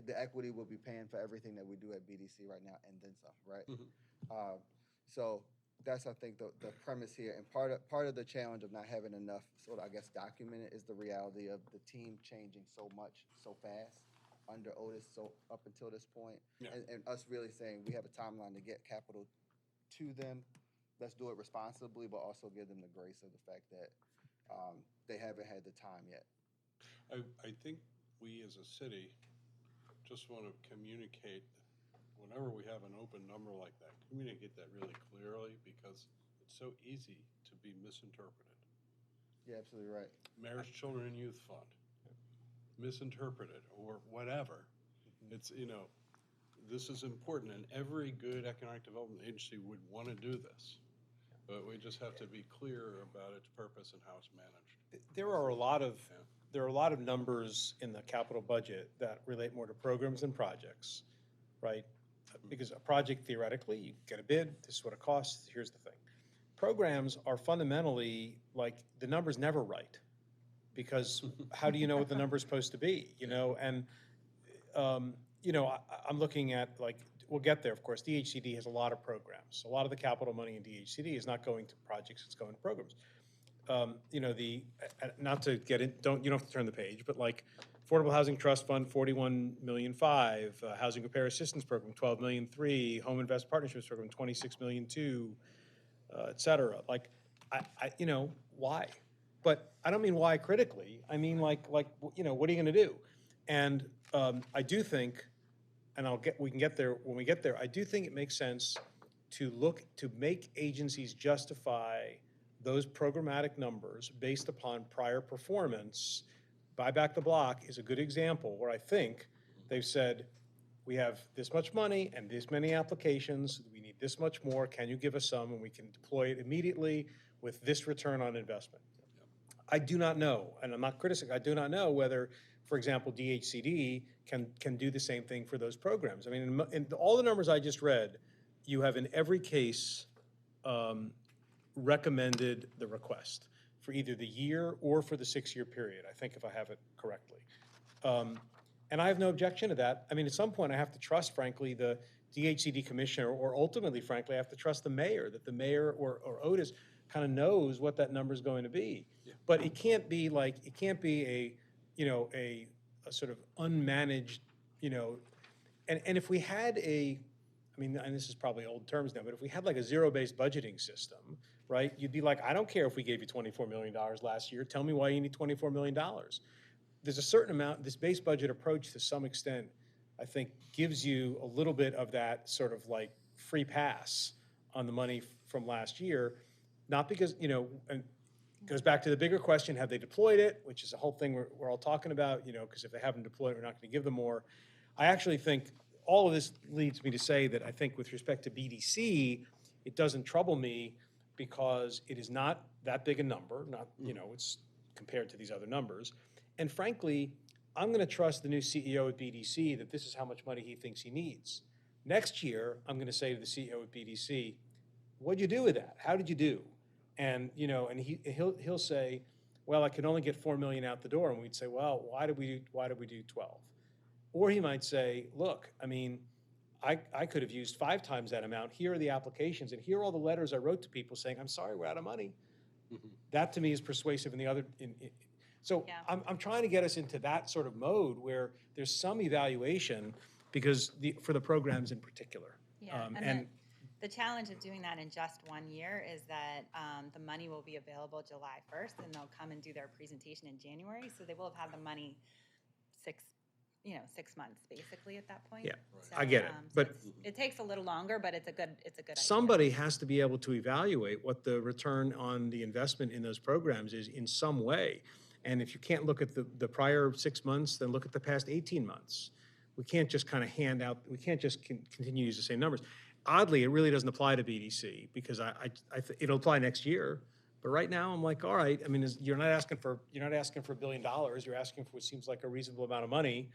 the equity would be paying for everything that we do at BDC right now and then some, right? So that's, I think, the premise here. And part of the challenge of not having enough sort of, I guess, documented is the reality of the team changing so much, so fast under Otis, so up until this point. And us really saying we have a timeline to get capital to them. Let's do it responsibly, but also give them the grace of the fact that they haven't had the time yet. I think we as a city just want to communicate, whenever we have an open number like that, communicate that really clearly, because it's so easy to be misinterpreted. You're absolutely right. Mayor's Children and Youth Fund, misinterpreted or whatever. It's, this is important, and every good economic development agency would want to do this. But we just have to be clear about its purpose and how it's managed. There are a lot of numbers in the capital budget that relate more to programs and projects, right? Because a project, theoretically, you get a bid, this is what it costs, here's the thing. Programs are fundamentally, like, the number's never right, because how do you know what the number's supposed to be, And, I'm looking at, like, we'll get there, of course. DHCD has a lot of programs. A lot of the capital money in DHCD is not going to projects, it's going to programs. Not to get in, you don't have to turn the page, but like Affordable Housing Trust Fund, 41.5 million, Housing Repair Assistance Program, 12.3 million, Home Invest Partnerships Program, 26.2 million, et cetera. Like, why? But I don't mean why critically. I mean, what are you going to do? And I do think, and we can get there when we get there, I do think it makes sense to make agencies justify those programmatic numbers based upon prior performance. Buy Back the Block is a good example where I think they've said, we have this much money and this many applications, we need this much more, can you give us some, and we can deploy it immediately with this return on investment. I do not know, and I'm not criticizing, I do not know whether, for example, DHCD can do the same thing for those programs. I mean, in all the numbers I just read, you have in every case recommended the request for either the year or for the 6-year period, I think, if I have it correctly. And I have no objection to that. I mean, at some point, I have to trust, frankly, the DHCD commissioner, or ultimately, frankly, I have to trust the mayor, that the mayor or Otis kind of knows what that number is going to be. But it can't be a sort of unmanaged, and if we had and this is probably old terms now, but if we had like a zero-based budgeting system, right, you'd be like, I don't care if we gave you $24 million last year, tell me why you need $24 million. There's a certain amount, this base budget approach to some extent, I think, gives you a little bit of that sort of like free pass on the money from last year, not because, and it goes back to the bigger question, have they deployed it, which is a whole thing we're all talking about, because if they haven't deployed it, we're not going to give them more. I actually think all of this leads me to say that I think with respect to BDC, it doesn't trouble me because it is not that big a number, it's compared to these other numbers. And frankly, I'm going to trust the new CEO at BDC that this is how much money he thinks he needs. Next year, I'm going to say to the CEO at BDC, what'd you do with that? How did you do? And, and he'll say, well, I can only get $4 million out the door. And we'd say, well, why did we do 12? Or he might say, look, I mean, I could have used 5 times that amount. Here are the applications, and here are all the letters I wrote to people saying, I'm sorry, we're out of money. That to me is persuasive in the other, so I'm trying to get us into that sort of mode where there's some evaluation because for the programs in particular. Yeah, and the challenge of doing that in just 1 year is that the money will be available July 1st, and they'll come and do their presentation in January, so they will have had the money 6 months basically at that point. Yeah, So, I get it, so but it takes a little longer, but it's a good idea. somebody has to be able to evaluate what the return on the investment in those programs is in some way. And if you can't look at the prior 6 months, then look at the past 18 months. We can't just kind of hand out, we can't just continue to use the same numbers. Oddly, it really doesn't apply to BDC because it'll apply next year. But right now, I'm like, all right, I mean, you're not asking for $1 billion. You're asking for what seems like a reasonable amount of money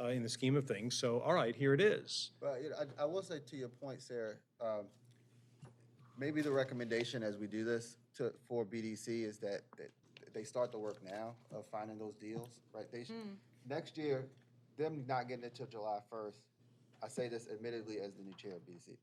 in the scheme of things. So, all right, here it is. But I will say to your point, Sarah, maybe the recommendation as we do this for BDC is that they start the work now of finding those deals, right? Next year, them not getting it till July 1st, I say this admittedly as the new chair of BDC,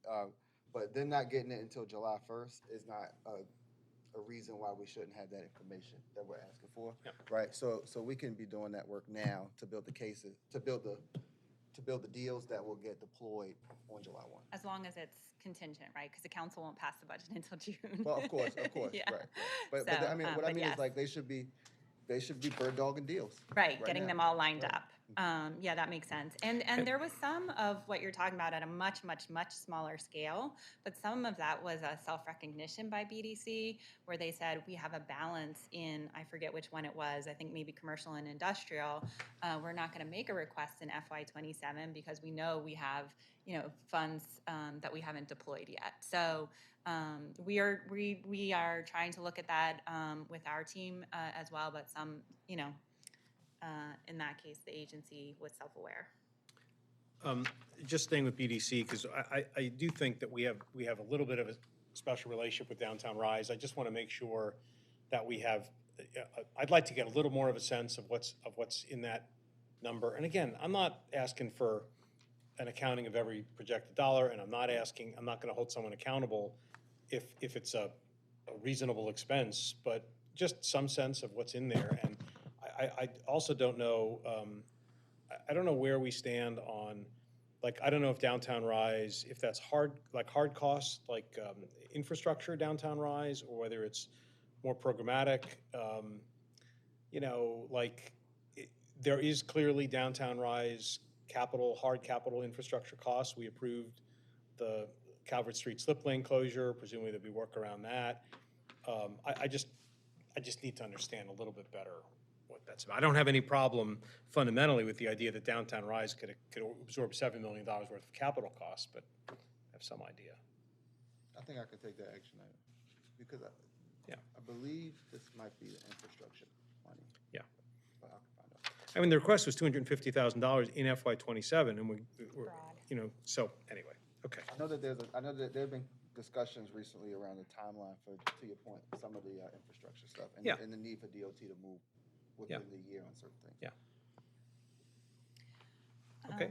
but them not getting it until July 1st is not a reason why we shouldn't have that information that we're asking for, right? So we can be doing that work now to build the cases, to build the deals that will get deployed on July 1. As long as it's contingent, right? Because the council won't pass the budget until June. Well, of course, Yeah. right. But So, I mean, what I but mean yes. is like they should be bird dogging deals. Right, getting now. them all lined up. Yeah, that makes sense. And there was some of what you're talking about at a much, much, much smaller scale, but some of that was a self-recognition by BDC where they said we have a balance in, I forget which one it was, I think maybe commercial and industrial. We're not going to make a request in FY27 because we know we have, funds that we haven't deployed yet. So we are trying to look at that with our team as well, but some, in that case, the agency was self-aware. Just staying with BDC, because I do think that we have a little bit of a special relationship with Downtown Rise. I just want to make sure that we have, I'd like to get a little more of a sense of what's in that number. And again, I'm not asking for an accounting of every projected dollar, and I'm not going to hold someone accountable if it's a reasonable expense, but just some sense of what's in there. And I also don't know, I don't know where we stand on, like, I don't know if Downtown Rise, if that's hard costs, like infrastructure Downtown Rise, or whether it's more programmatic. There is clearly Downtown Rise hard capital infrastructure costs. We approved the Calvert Street slip lane closure, presumably there'll be work around that. I just need to understand a little bit better what that's about. I don't have any problem fundamentally with the idea that Downtown Rise could absorb $7 million worth of capital costs, but I have some idea. I think I could take that action item because I believe this might be the infrastructure money. Yeah. But I can find out. I mean, the request was $250,000 in FY27, and we're, so anyway, okay. I know that there have been discussions recently around the timeline for, to your point, some of the infrastructure stuff and, and the need for DOT to move within the year on certain things. Yeah. Okay.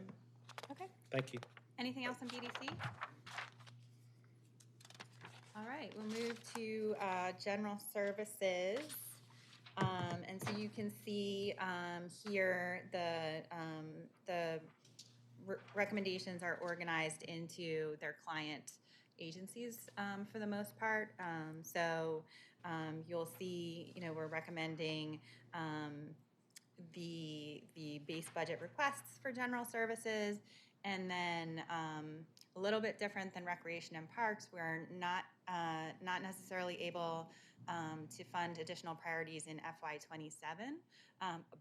Okay. Thank you. Anything else on BDC? All right, we'll move to general services. And so you can see here the recommendations are organized into their client agencies for the most part. So you'll see, we're recommending the base budget requests for general services, and then a little bit different than recreation and parks, we're not necessarily able to fund additional priorities in FY27,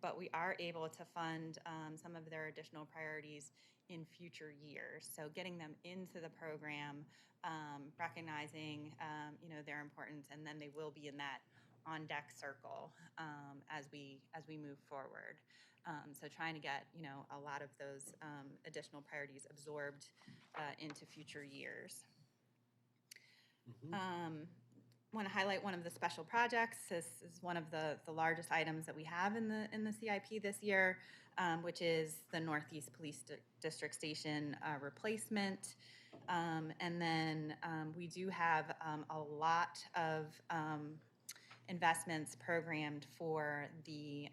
but we are able to fund some of their additional priorities in future years. So getting them into the program, recognizing their importance, and then they will be in that on deck circle as we move forward. So trying to get a lot of those additional priorities absorbed into future years. want to highlight one of the special projects. This is one of the largest items that we have in the CIP this year, which is the Northeast Police District Station replacement. And then we do have a lot of investments programmed for the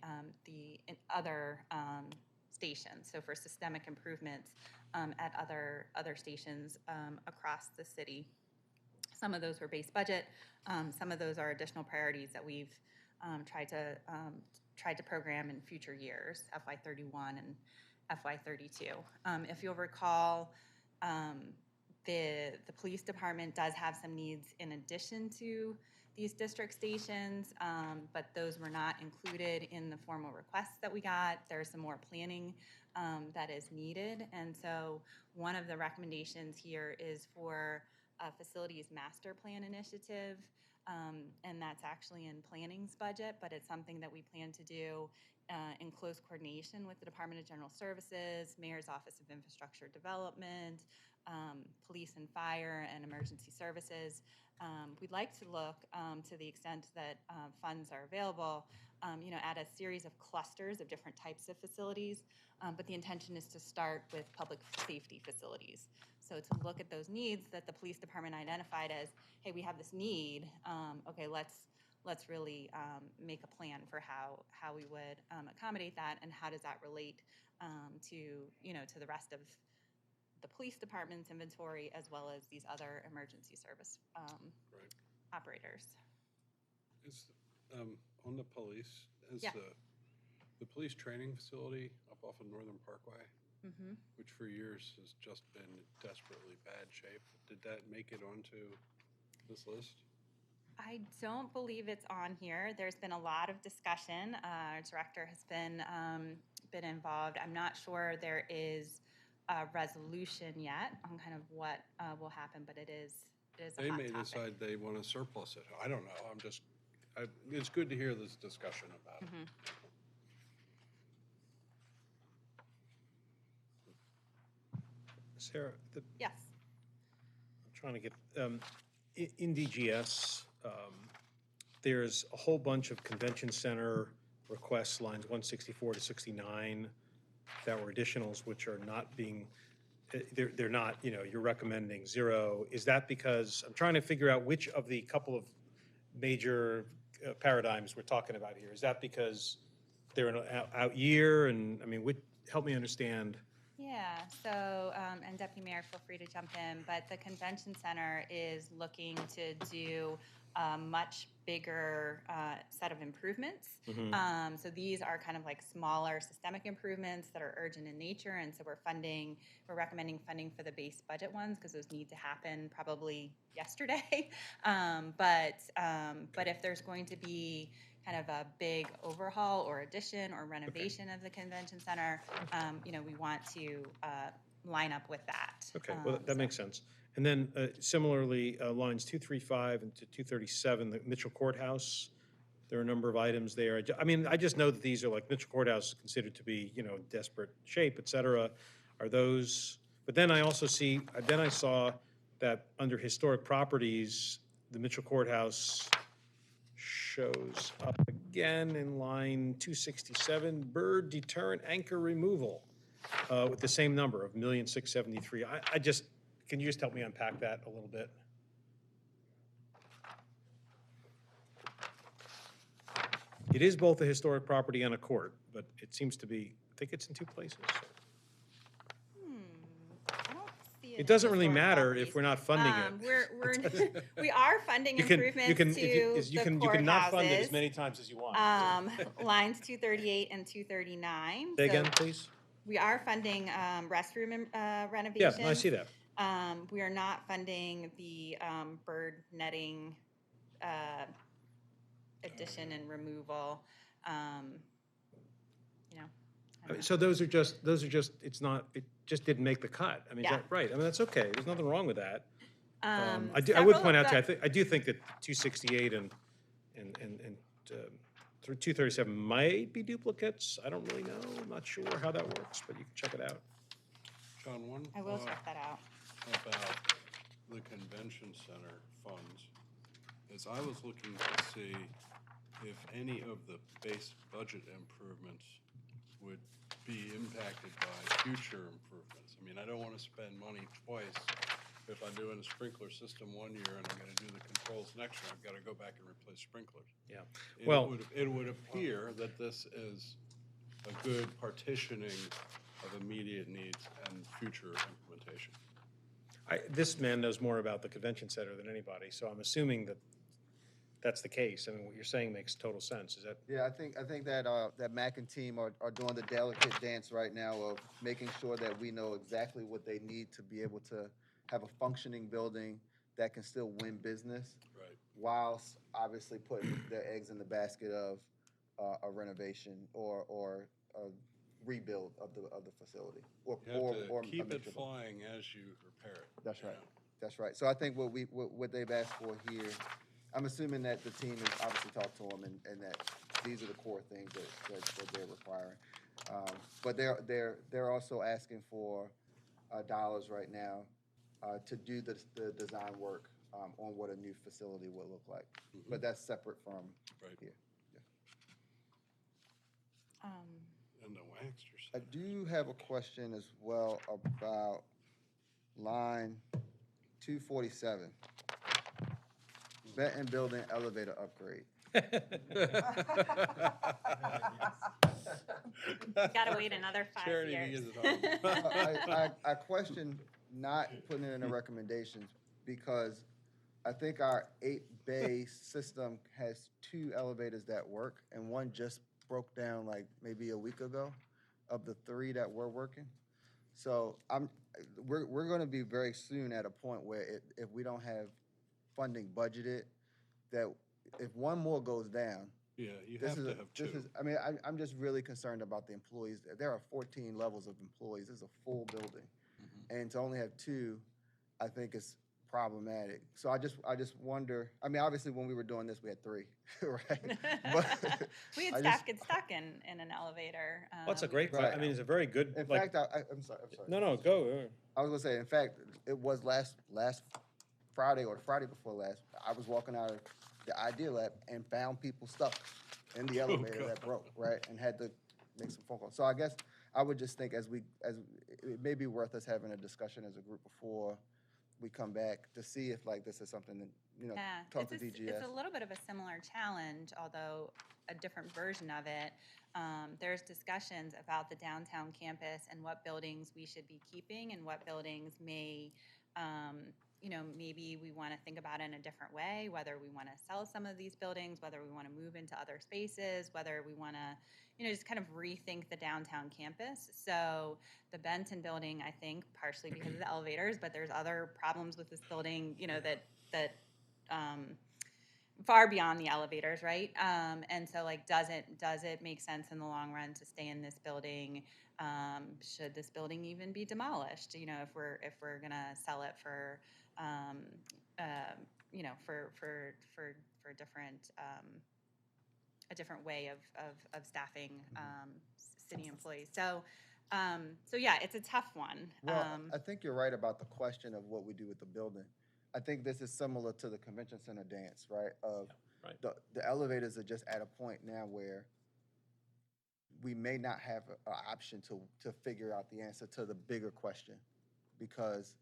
other stations. So for systemic improvements at other stations across the city. Some of those were base budget. Some of those are additional priorities that we've tried to program in future years, FY31 and FY32. If you'll recall, the police department does have some needs in addition to these district stations, but those were not included in the formal requests that we got. There's some more planning that is needed. And so one of the recommendations here is for a facilities master plan initiative, and that's actually in planning's budget, but it's something that we plan to do in close coordination with the Department of General Services, Mayor's Office of Infrastructure Development, Police and Fire, and Emergency Services. We'd like to look, to the extent that funds are available, at a series of clusters of different types of facilities, but the intention is to start with public safety facilities. So to look at those needs that the police department identified as, hey, we have this need, okay, let's really make a plan for how we would accommodate that, and how does that relate to the rest of the police department's inventory, as well as these other emergency service operators. Is, on the police, is Yeah. the police training facility up off of Northern Parkway, Mhm. which for years has just been in desperately bad shape, did that make it onto this list? I don't believe it's on here. There's been a lot of discussion. Our director has been involved. I'm not sure there is a resolution yet on kind of what will happen, but it is a They hot may topic. decide they want to surplus it. I don't know. It's good to hear this discussion about it. Mhm. Sarah, Yes. I'm trying to get, in DGS, there's a whole bunch of convention center requests, lines 164 to 69, that were additionals, which are not being, they're not, you're recommending zero. Is that because, I'm trying to figure out which of the couple of major paradigms we're talking about here. Is that because they're an out year? And, I mean, help me understand. Yeah, so, and Deputy Mayor, feel free to jump in, but the convention center is looking to do a much bigger set of improvements. Mhm. So these are kind of like smaller systemic improvements that are urgent in nature, and so we're recommending funding for the base budget ones, because those need to happen probably yesterday. But if there's going to be kind of a big overhaul or addition or renovation of the convention center, we want to line up with that. Okay, well, that makes sense. And then similarly, lines 235 and to 237, the Mitchell Courthouse, there are a number of items there. I just know that these are like, Mitchell Courthouse is considered to be, in desperate shape, et cetera. Are those, but then I also I saw that under historic properties, the Mitchell Courthouse shows up again in line 267, bird deterrent anchor removal, with the same number of $1,673,000. Can you just help me unpack that a little bit? It is both a historic property and a court, but it seems to be, I think it's in two places. It doesn't really matter if we're not funding it. We are funding improvements to you can not fund it as courthouses. many times as you want. Lines 238 and 239. Say So again, please? We are funding restroom renovations. Yeah, I see that. We are not funding the bird netting addition and removal. So those are just, it just didn't make the cut. I mean, is Yeah. that right? I mean, that's okay. There's nothing wrong with that. I would several point of out, the- I do think that 268 and 237 might be duplicates. I don't really know. I'm not sure how that works, but you can check it out. John, one I will thought check that out. about the convention center funds is I was looking to see if any of the base budget improvements would be impacted by future improvements. I mean, I don't want to spend money twice. If I'm doing a sprinkler system one year and I'm going to do the controls next year, I've got to go back and replace sprinklers. Yeah. It would appear that this is a good partitioning of immediate needs and future implementation. This man knows more about the convention center than anybody, so I'm assuming that that's the case. I mean, what you're saying makes total sense. Is that? Yeah, I think that Mac and team are doing the delicate dance right now of making sure that we know exactly what they need to be able to have a functioning building that can still win business, right, whilst obviously putting their eggs in the basket of a renovation or a rebuild of the facility, You have to keep it flying as you repair it. That's right. That's right. So I think what they've asked for here, I'm assuming that the team has obviously talked to them and that these are the core things that they're requiring. But they're also asking for dollars right now to do the design work on what a new facility would look like. Mm-hmm. But that's separate from here. And the wax yourself. I do have a question as well about line 247. Benton Building elevator upgrade. Gotta wait another 5 Charity years. begins at home. I question not putting it in the recommendations because I think our 8-bay system has 2 elevators that work and one just broke down like maybe a week ago of the 3 that were working. So we're going to be very soon at a point where if we don't have funding budgeted, that if one more goes down, Yeah, you have to have two. I'm just really concerned about the employees. There are 14 levels of employees. This is a full building. And to only have 2, I think is problematic. So I just wonder, I mean, obviously when we were doing this, we had 3, right? But We had I staff just- get stuck in an elevator. Well, it's a great, Right. I mean, it's a very good. In like- fact, I'm sorry. No, go. I was gonna say, in fact, it was last Friday or Friday before last, I was walking out of the Idea Lab and found people stuck in the elevator that broke, right? And had to make some phone calls. So I guess I would just think as it may be worth us having a discussion as a group before we come back to see if like this is something that, Yeah, talk to it's a DGS. little bit of a similar challenge, although a different version of it. There's discussions about the downtown campus and what buildings we should be keeping and what buildings may, maybe we want to think about in a different way, whether we want to sell some of these buildings, whether we want to move into other spaces, whether we want to, just kind of rethink the downtown campus. So the Benton building, I think, partially because of the elevators, but there's other problems with this building, that far beyond the elevators, right? And so like, does it make sense in the long run to stay in this building? Should this building even be demolished? If we're gonna sell it for, for different, a different way of staffing city employees. So yeah, it's a tough one. Well, I think you're right about the question of what we do with the building. I think this is similar to the convention center dance, right? The elevators are just at a point now where we may not have an option to figure out the answer to the bigger question because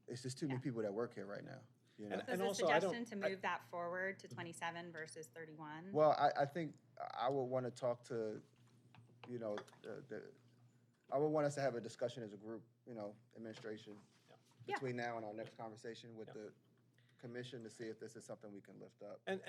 it's just too many people that work here right now. So is the suggestion to move that forward to 27 versus 31? Well, I think I would want to talk to, I would want us to have a discussion as a group, administration, between now and our next conversation with the commission to see if this is something we can lift up. And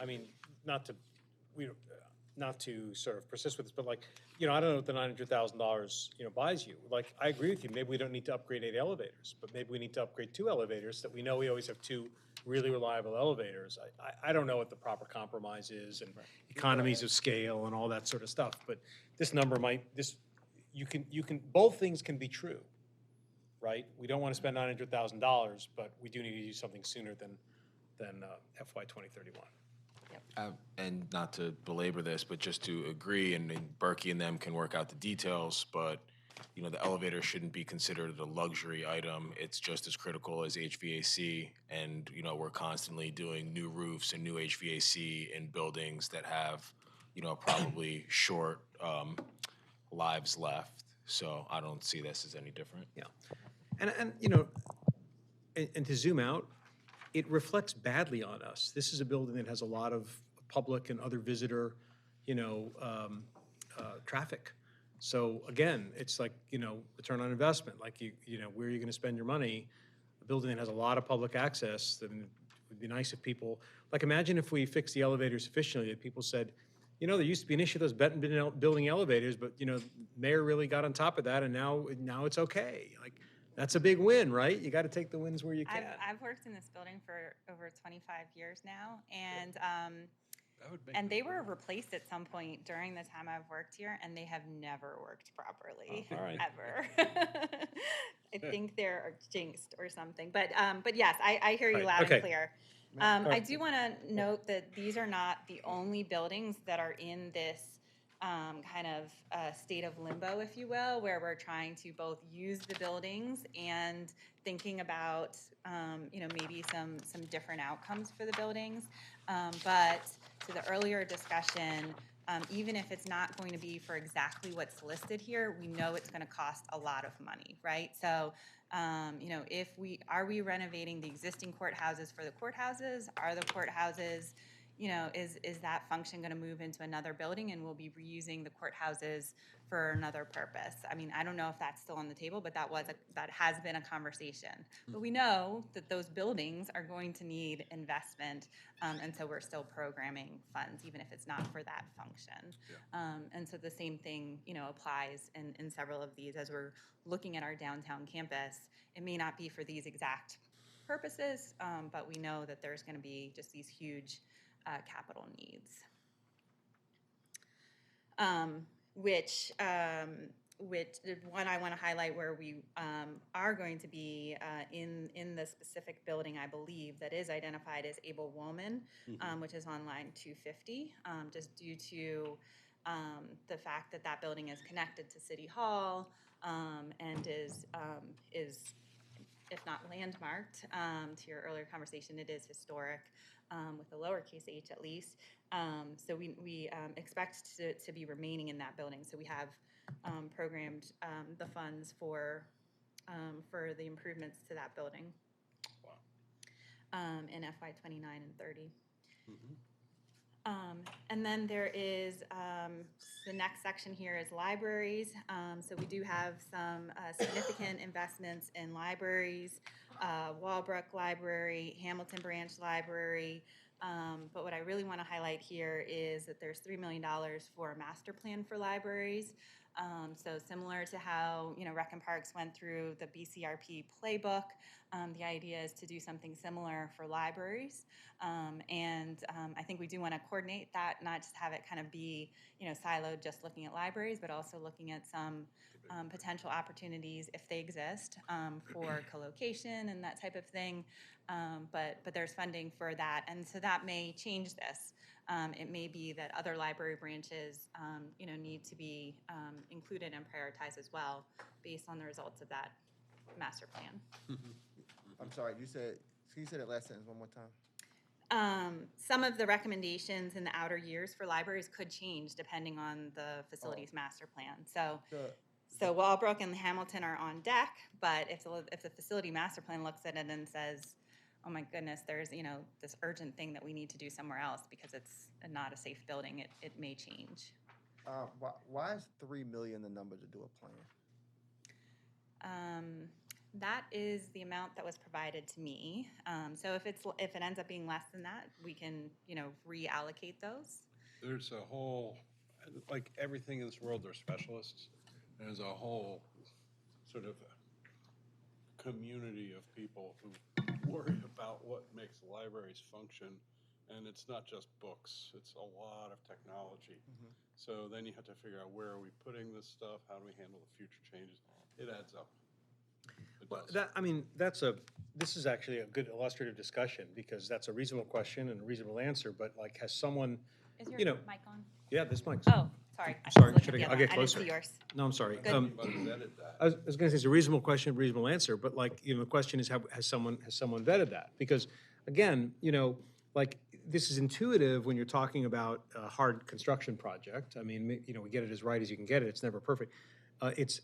I mean, not to sort of persist with this, but like, I don't know what the $900,000, buys you. Like, I agree with you. Maybe we don't need to upgrade 8 elevators, but maybe we need to upgrade 2 elevators that we know we always have 2 really reliable elevators. I don't know what the proper compromise is and economies of scale and all that sort of stuff, but this number both things can be true, right? We don't want to spend $900,000, but we do need to do something sooner than FY 2031. And not to belabor this, but just to agree, and Berkey and them can work out the details, but the elevator shouldn't be considered a luxury item. It's just as critical as HVAC. And, we're constantly doing new roofs and new HVAC in buildings that have, probably short lives left. So I don't see this as any different. Yeah. And to zoom out, it reflects badly on us. This is a building that has a lot of public and other visitor, traffic. So again, it's like, return on investment, like where are you going to spend your money? A building that has a lot of public access, then it would be nice if people, like imagine if we fixed the elevators efficiently, that people said, there used to be an issue with those building elevators, but, mayor really got on top of that and now it's okay. Like, that's a big win, right? You got to take the wins where you can. I've worked in this building for over 25 years now, and they were replaced at some point during the time I've worked here, and they have never worked properly, ever. I think they're jinxed or something. But yes, I hear you loud and clear. I do want to note that these are not the only buildings that are in this kind of state of limbo, if you will, where we're trying to both use the buildings and thinking about, maybe some different outcomes for the buildings. But to the earlier discussion, even if it's not going to be for exactly what's listed here, we know it's going to cost a lot of money, right? So, are we renovating the existing courthouses for the courthouses? Are the courthouses, is that function going to move into another building and we'll be reusing the courthouses for another purpose? I mean, I don't know if that's still on the table, but that has been a conversation. But we know that those buildings are going to need investment, and so we're still programming funds, even if it's not for that function. And so the same thing, applies in several of these as we're looking at our downtown campus. It may not be for these exact purposes, but we know that there's going to be just these huge capital needs, which one I want to highlight where we are going to be in the specific building, I believe, that is identified as Abel Woolman, which is on line 250, just due to the fact that that building is connected to City Hall and is if not landmarked, to your earlier conversation, it is historic, with a lowercase h at least. So we expect to be remaining in that building. So we have programmed the funds for the improvements to that building in FY 29 and 30. And then there is, the next section here is libraries. So we do have some significant investments in libraries, Walbrook Library, Hamilton Branch Library. But what I really want to highlight here is that there's $3 million for a master plan for libraries. So similar to how, Rec and Parks went through the BCRP playbook, the idea is to do something similar for libraries. And I think we do want to coordinate that, not just have it kind of be, siloed just looking at libraries, but also looking at some potential opportunities, if they exist, for co-location and that type of thing. But there's funding for that. And so that may change this. It may be that other library branches, need to be included and prioritized as well based on the results of that master plan. I'm sorry, can you say that last sentence one more time? Some of the recommendations in the outer years for libraries could change depending on the facilities master plan. So Walbrook and Hamilton are on deck, but if the facility master plan looks at it and says, oh my goodness, there's, this urgent thing that we need to do somewhere else because it's not a safe building, it may change. Why is 3 million the number to do a plan? That is the amount that was provided to me. So if it ends up being less than that, we can, reallocate those. There's a whole, like everything in this world, there's specialists. There's a whole sort of community of people who worry about what makes libraries function. And it's not just books, it's a lot of technology. So then you have to figure out where are we putting this stuff? How do we handle the future changes? It adds up. Well, this is actually a good illustrative discussion because that's a reasonable question and a reasonable answer, but like has someone, Is your mic on? Yeah, this mic's Oh, Sorry. I was Sorry, looking should at I, the I'll other get one. I didn't closer. see yours. No, I'm sorry. Good. I was going to say it's a reasonable question, reasonable answer, but like, the question is, has someone vetted that? Because again, like, this is intuitive when you're talking about a hard construction project. I mean, we get it as right as you can get it. It's never perfect. It's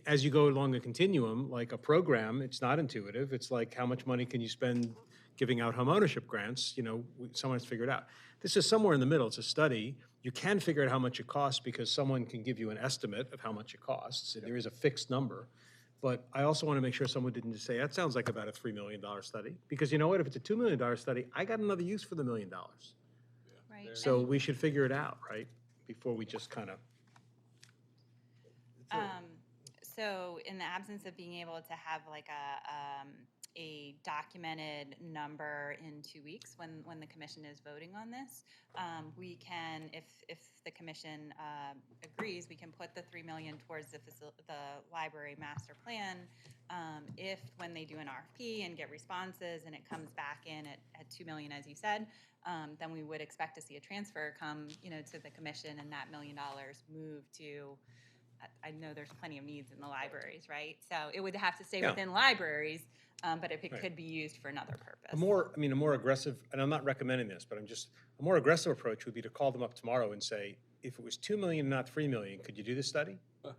as you go along a continuum, like a program, it's not intuitive. It's like, how much money can you spend giving out home ownership grants? Someone has to figure it out. This is somewhere in the middle. It's a study. You can figure out how much it costs because someone can give you an estimate of how much it costs. There is a fixed number. But I also want to make sure someone didn't just say, that sounds like about a $3 million study. Because you know what? If it's a $2 million study, I got another use for the $1 million. Right. So we should figure it out, right? Before we just kind of. So in the absence of being able to have like a documented number in 2 weeks when the commission is voting on this, we can, if the commission agrees, we can put the 3 million towards the library master plan. If when they do an RFP and get responses and it comes back in at 2 million, as you said, then we would expect to see a transfer come, to the commission, and that $1 million move to. I know there's plenty of needs in the libraries, right? So it would have to stay within libraries, but if it could be used for another purpose. A more aggressive, and I'm not recommending this, but a more aggressive approach would be to call them up tomorrow and say, if it was 2 million, not 3 million, could you do this study? Yeah.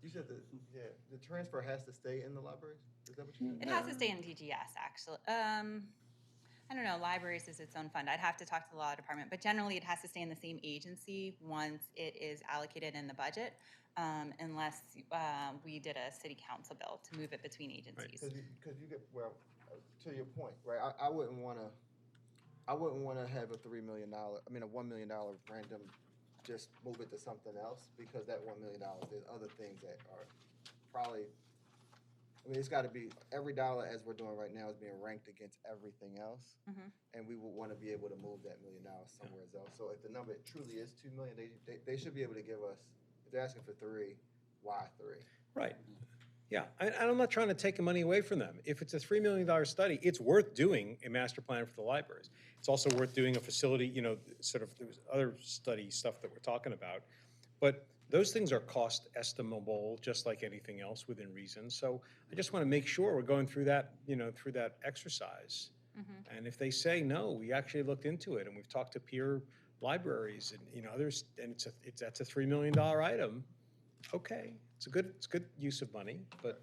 You said the transfer has to stay in the libraries? Is that what you mean? It has to stay in DGS, actually. I don't know, libraries is its own fund. I'd have to talk to the law department, but generally it has to stay in the same agency once it is allocated in the budget, unless we did a city council bill to move it between agencies. Because you get, to your point, right? I wouldn't want to have a $1 million random, just move it to something else, because that $1 million, there's other things that are probably, it's got to be, every dollar as we're doing right now is being ranked against everything else. Mm-hmm. And we would want to be able to move that $1 million somewhere else. So if the number truly is 2 million, they should be able to give us, if they're asking for 3, why 3? Right. Yeah, and I'm not trying to take the money away from them. If it's a $3 million study, it's worth doing a master plan for the libraries. It's also worth doing a facility, there's other study stuff that we're talking about. But those things are cost estimable, just like anything else within reason. So I just want to make sure we're going through that, through that exercise. Mm-hmm. And if they say, no, we actually looked into it and we've talked to peer libraries and, others, and that's a $3 million item, okay. It's good use of money, but,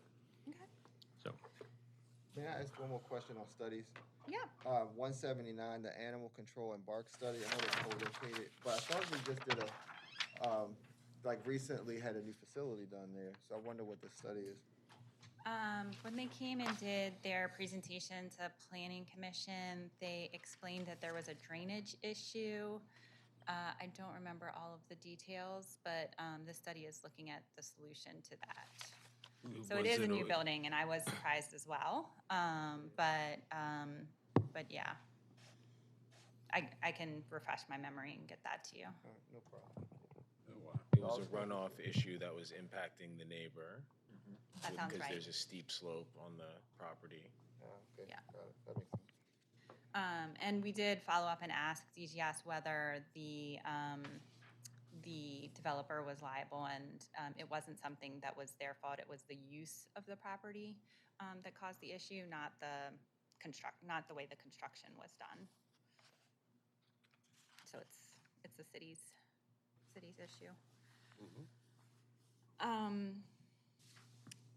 so. May I ask one more question on studies? Yeah. 179, the animal control and bark study. I know it's co-located, but I thought we just did recently had a new facility done there. So I wonder what this study is. When they came and did their presentation to Planning Commission, they explained that there was a drainage issue. I don't remember all of the details, but the study is looking at the solution to that. So it is a new building, and I was surprised as well. But yeah, I can refresh my memory and get that to you. No problem. It was a runoff issue that was impacting the neighbor. That sounds Because right. there's a steep slope on the property. Okay. Yeah. Got it. That makes sense. And we did follow up and ask DGS whether the developer was liable, and it wasn't something that was their fault. It was the use of the property that caused the issue, not the way the construction was done. So it's the city's issue. Mm-hmm.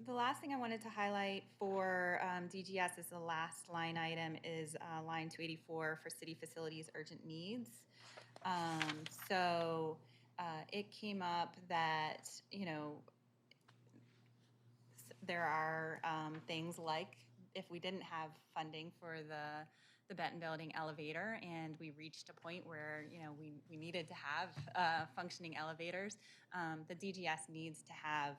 The last thing I wanted to highlight for DGS is the last line item is line 284 for city facilities urgent needs. So it came up that, there are things like if we didn't have funding for the Benton Building elevator and we reached a point where, we needed to have functioning elevators, the DGS needs to have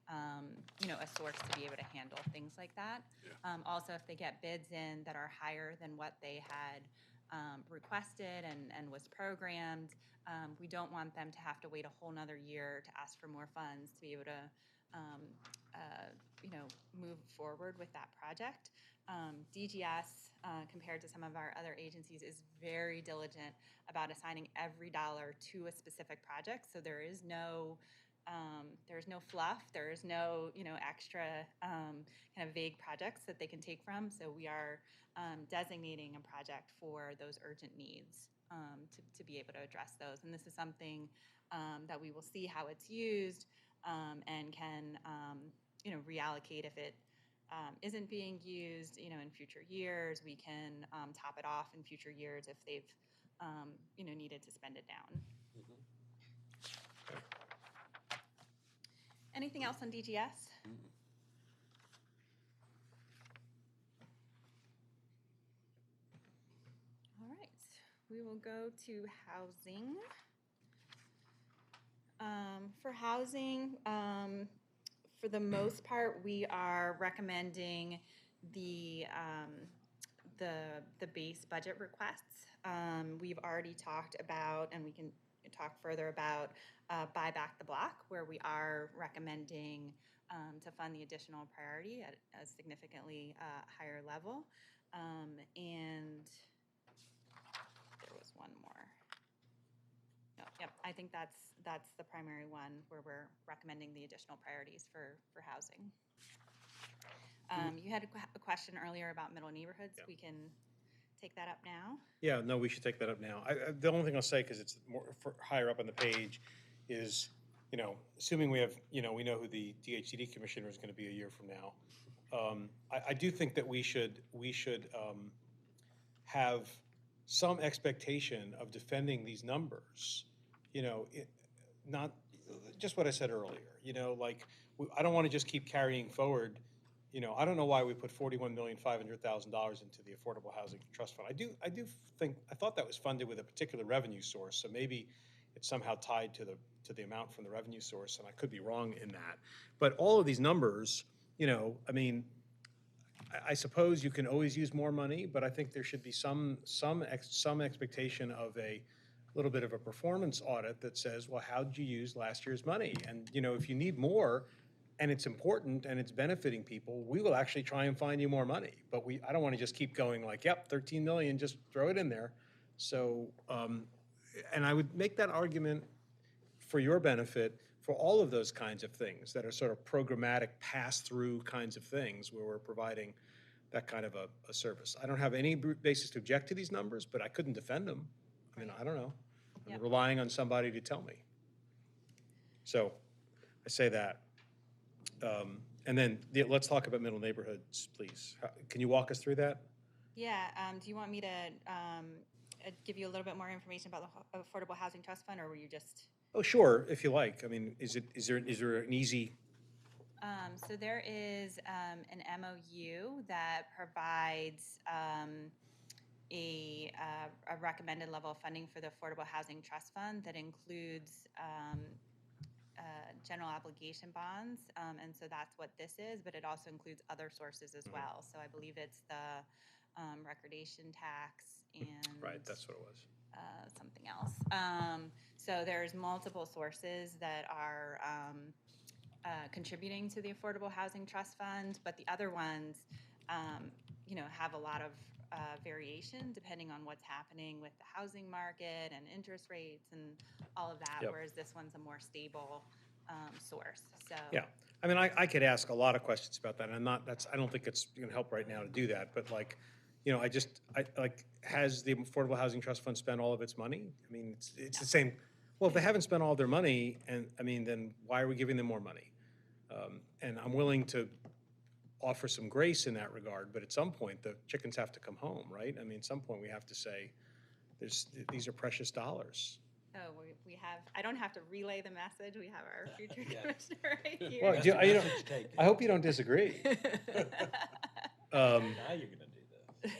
a source to be able to handle things like that. Yeah. Also, if they get bids in that are higher than what they had requested and was programmed, we don't want them to have to wait a whole nother year to ask for more funds to be able to, move forward with that project. DGS, compared to some of our other agencies, is very diligent about assigning every dollar to a specific project. So there is no fluff. There is no, extra kind of vague projects that they can take from. So we are designating a project for those urgent needs to be able to address those. And this is something that we will see how it's used and can, reallocate if it isn't being used, in future years. We can top it off in future years if they've, needed to spend it down. Anything else on DGS? All right, we will go to housing. For housing, for the most part, we are recommending the base budget requests. We've already talked about, and we can talk further about buy back the block, where we are recommending to fund the additional priority at a significantly higher level. And there was one more. No, yep, I think that's the primary one where we're recommending the additional priorities for housing. You had a question earlier about middle neighborhoods. We can take that up now. Yeah, no, we should take that up now. The only thing I'll say, because it's more higher up on the page, is, assuming we have, we know who the DHCD commissioner is going to be a year from now. I do think that we should have some expectation of defending these numbers. Not just what I said earlier. I don't want to just keep carrying forward. I don't know why we put $41,500,000 into the Affordable Housing Trust Fund. I thought that was funded with a particular revenue source, so maybe it's somehow tied to the amount from the revenue source, and I could be wrong in that. But all of these numbers, I suppose you can always use more money, but I think there should be some expectation of a little bit of a performance audit that says, well, how did you use last year's money? And, if you need more, and it's important and it's benefiting people, we will actually try and find you more money. But I don't want to just keep going like, yep, 13 million, just throw it in there. So, and I would make that argument for your benefit for all of those kinds of things that are sort of programmatic pass-through kinds of things where we're providing that kind of a service. I don't have any basis to object to these numbers, but I couldn't defend them. I mean, I don't know. I'm relying on somebody to tell me. So I say that. And then let's talk about middle neighborhoods, please. Can you walk us through that? Yeah. Do you want me to give you a little bit more information about the Affordable Housing Trust Fund, or were you just? Oh, sure, if you like. I mean, is there an easy? So there is an MOU that provides a recommended level of funding for the Affordable Housing Trust Fund that includes general obligation bonds, and so that's what this is, but it also includes other sources as well. So I believe it's the recordation tax and right, that's what it was. Something else. So there's multiple sources that are contributing to the Affordable Housing Trust Fund, but the other ones, have a lot of variation depending on what's happening with the housing market and interest rates and all of that, whereas this one's a more stable source. So yeah, I mean, I could ask a lot of questions about that, and I don't think it's going to help right now to do that, but has the Affordable Housing Trust Fund spent all of its money? I mean, it's the same. Well, if they haven't spent all of their money, then why are we giving them more money? And I'm willing to offer some grace in that regard, but at some point, the chickens have to come home, right? I mean, at some point, we have to say, these are precious dollars. Oh, we have, I don't have to relay the message. We have our future commissioner right here. Well, I hope you don't disagree. Now you're going to do this.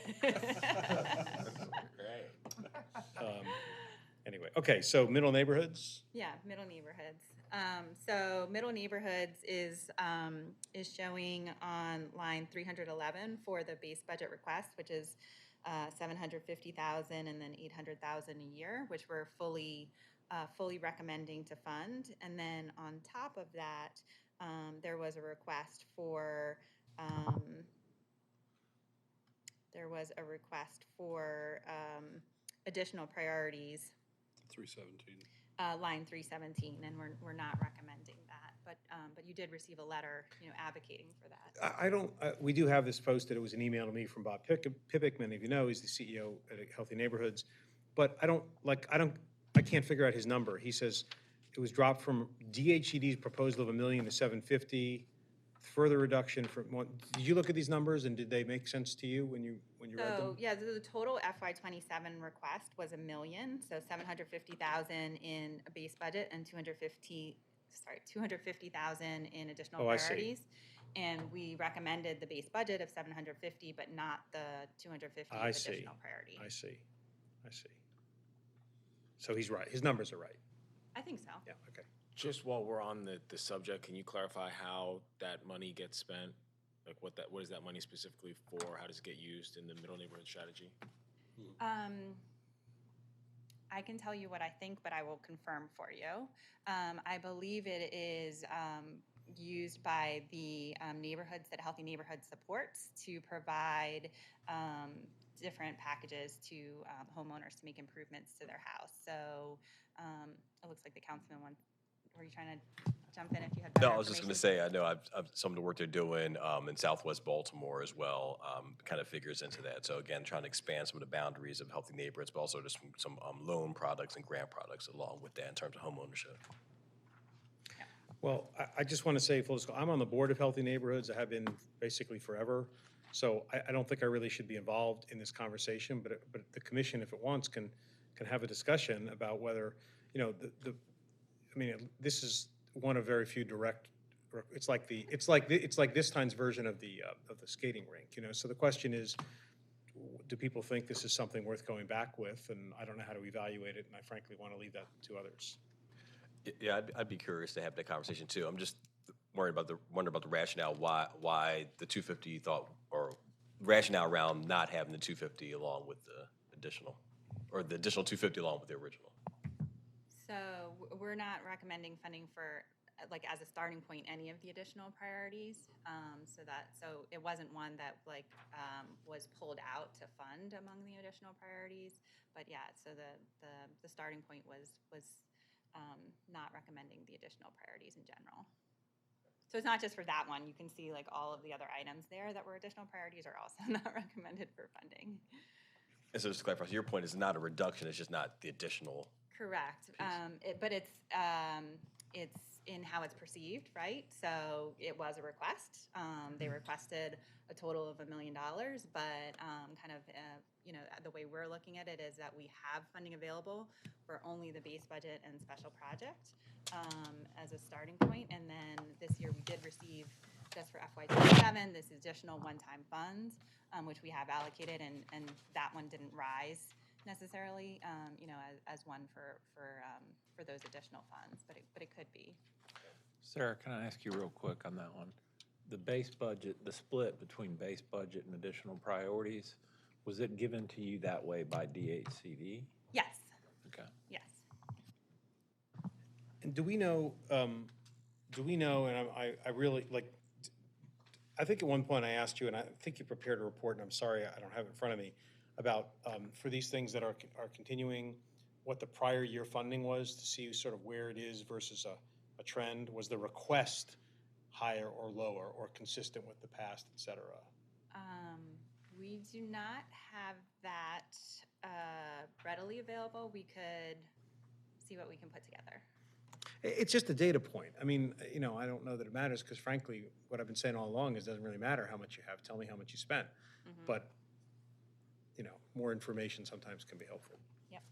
Great. Anyway, okay, so middle neighborhoods? Yeah, middle neighborhoods. So middle neighborhoods is showing on line 311 for the base budget request, which is $750,000 and then $800,000 a year, which we're fully recommending to fund. And then on top of that, there was a request for there was a request for additional priorities, 317. line 317, and we're not recommending that. But you did receive a letter, advocating for that. I don't, we do have this posted. It was an email to me from Bob Pippick, many of you know, he's the CEO at Healthy Neighborhoods. But I can't figure out his number. He says it was dropped from DHED's proposal of $1 million to $750, further reduction from one. Did you look at these numbers and did they make sense to you when you read So, them? yeah, the total FY27 request was $1 million, so $750,000 in a base budget and $250,000 in additional Oh, I see. priorities. And we recommended the base budget of $750, but not the $250 I of see. additional priority. I see. So he's right. His numbers are right. I think so. Yeah, okay. Just while we're on the subject, can you clarify how that money gets spent? Like what is that money specifically for? How does it get used in the middle neighborhood strategy? I can tell you what I think, but I will confirm for you. I believe it is used by the neighborhoods that Healthy Neighborhoods supports to provide different packages to homeowners to make improvements to their house. So it looks like the councilman were you trying to jump in if you had better No, I was just going to information? say, I know I've some of the work they're doing in Southwest Baltimore as well, kind of figures into that. So again, trying to expand some of the boundaries of Healthy Neighborhoods, but also just some loan products and grant products along with that in terms of homeownership. Well, I just want to say, full disclosure, I'm on the board of Healthy Neighborhoods. I have been basically forever. So I don't think I really should be involved in this conversation, but the commission, if it wants, can have a discussion about whether, this is one of very few direct, it's like this time's version of the skating rink, So the question is, do people think this is something worth going back with? And I don't know how to evaluate it, and I frankly want to leave that to others. Yeah, I'd be curious to have that conversation too. I'm just wondering about the rationale why the 250 or rationale around not having the 250 along with the additional 250 along with the original. So we're not recommending funding for, as a starting point, any of the additional priorities. So it wasn't one that was pulled out to fund among the additional priorities. But yeah, so the starting point was not recommending the additional priorities in general. So it's not just for that one. You can see all of the other items there that were additional priorities are also not recommended for funding. And so just to clarify, so your point is not a reduction, it's just not the additional. Correct. But it's in how it's perceived, right? So it was a request. They requested a total of $1 million, but the way we're looking at it is that we have funding available for only the base budget and special project as a starting point. And then this year we did receive, just for FY27, this additional one-time funds, which we have allocated, and that one didn't rise necessarily, as one for those additional funds, but it could be. Sarah, can I ask you real quick on that one? The base budget, the split between base budget and additional priorities, was it given to you that way by DHCD? Yes. Okay. Yes. And do we know, and I really, I think at one point I asked you, and I think you prepared a report, and I'm sorry, I don't have it in front of me, about, for these things that are continuing, what the prior year funding was to see sort of where it is versus a trend. Was the request higher or lower or consistent with the past, et cetera? We do not have that readily available. We could see what we can put together. It's just a data point. I mean, I don't know that it matters because frankly, what I've been saying all along is it doesn't really matter how much you have. Tell me how much you spent. Mm-hmm. But, more information sometimes can be helpful. Yep.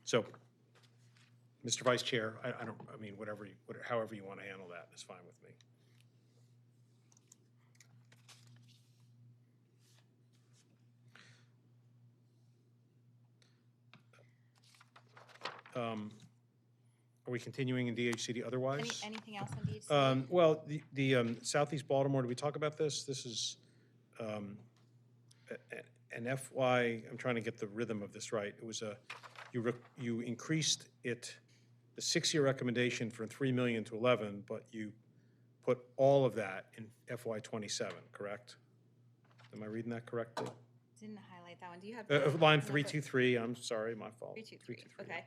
So, Mr. Vice Chair, however you want to handle that is fine with me. Are we continuing in DHCD otherwise? Anything else on DHCD? Well, the Southeast Baltimore, did we talk about this? This is an FY, I'm trying to get the rhythm of this right. It was you increased it, the 6-year recommendation from 3 million to 11, but you put all of that in FY27, correct? Am I reading that correctly? didn't highlight that one. Do you have? Line the 323, I'm sorry, my fault. 323, okay.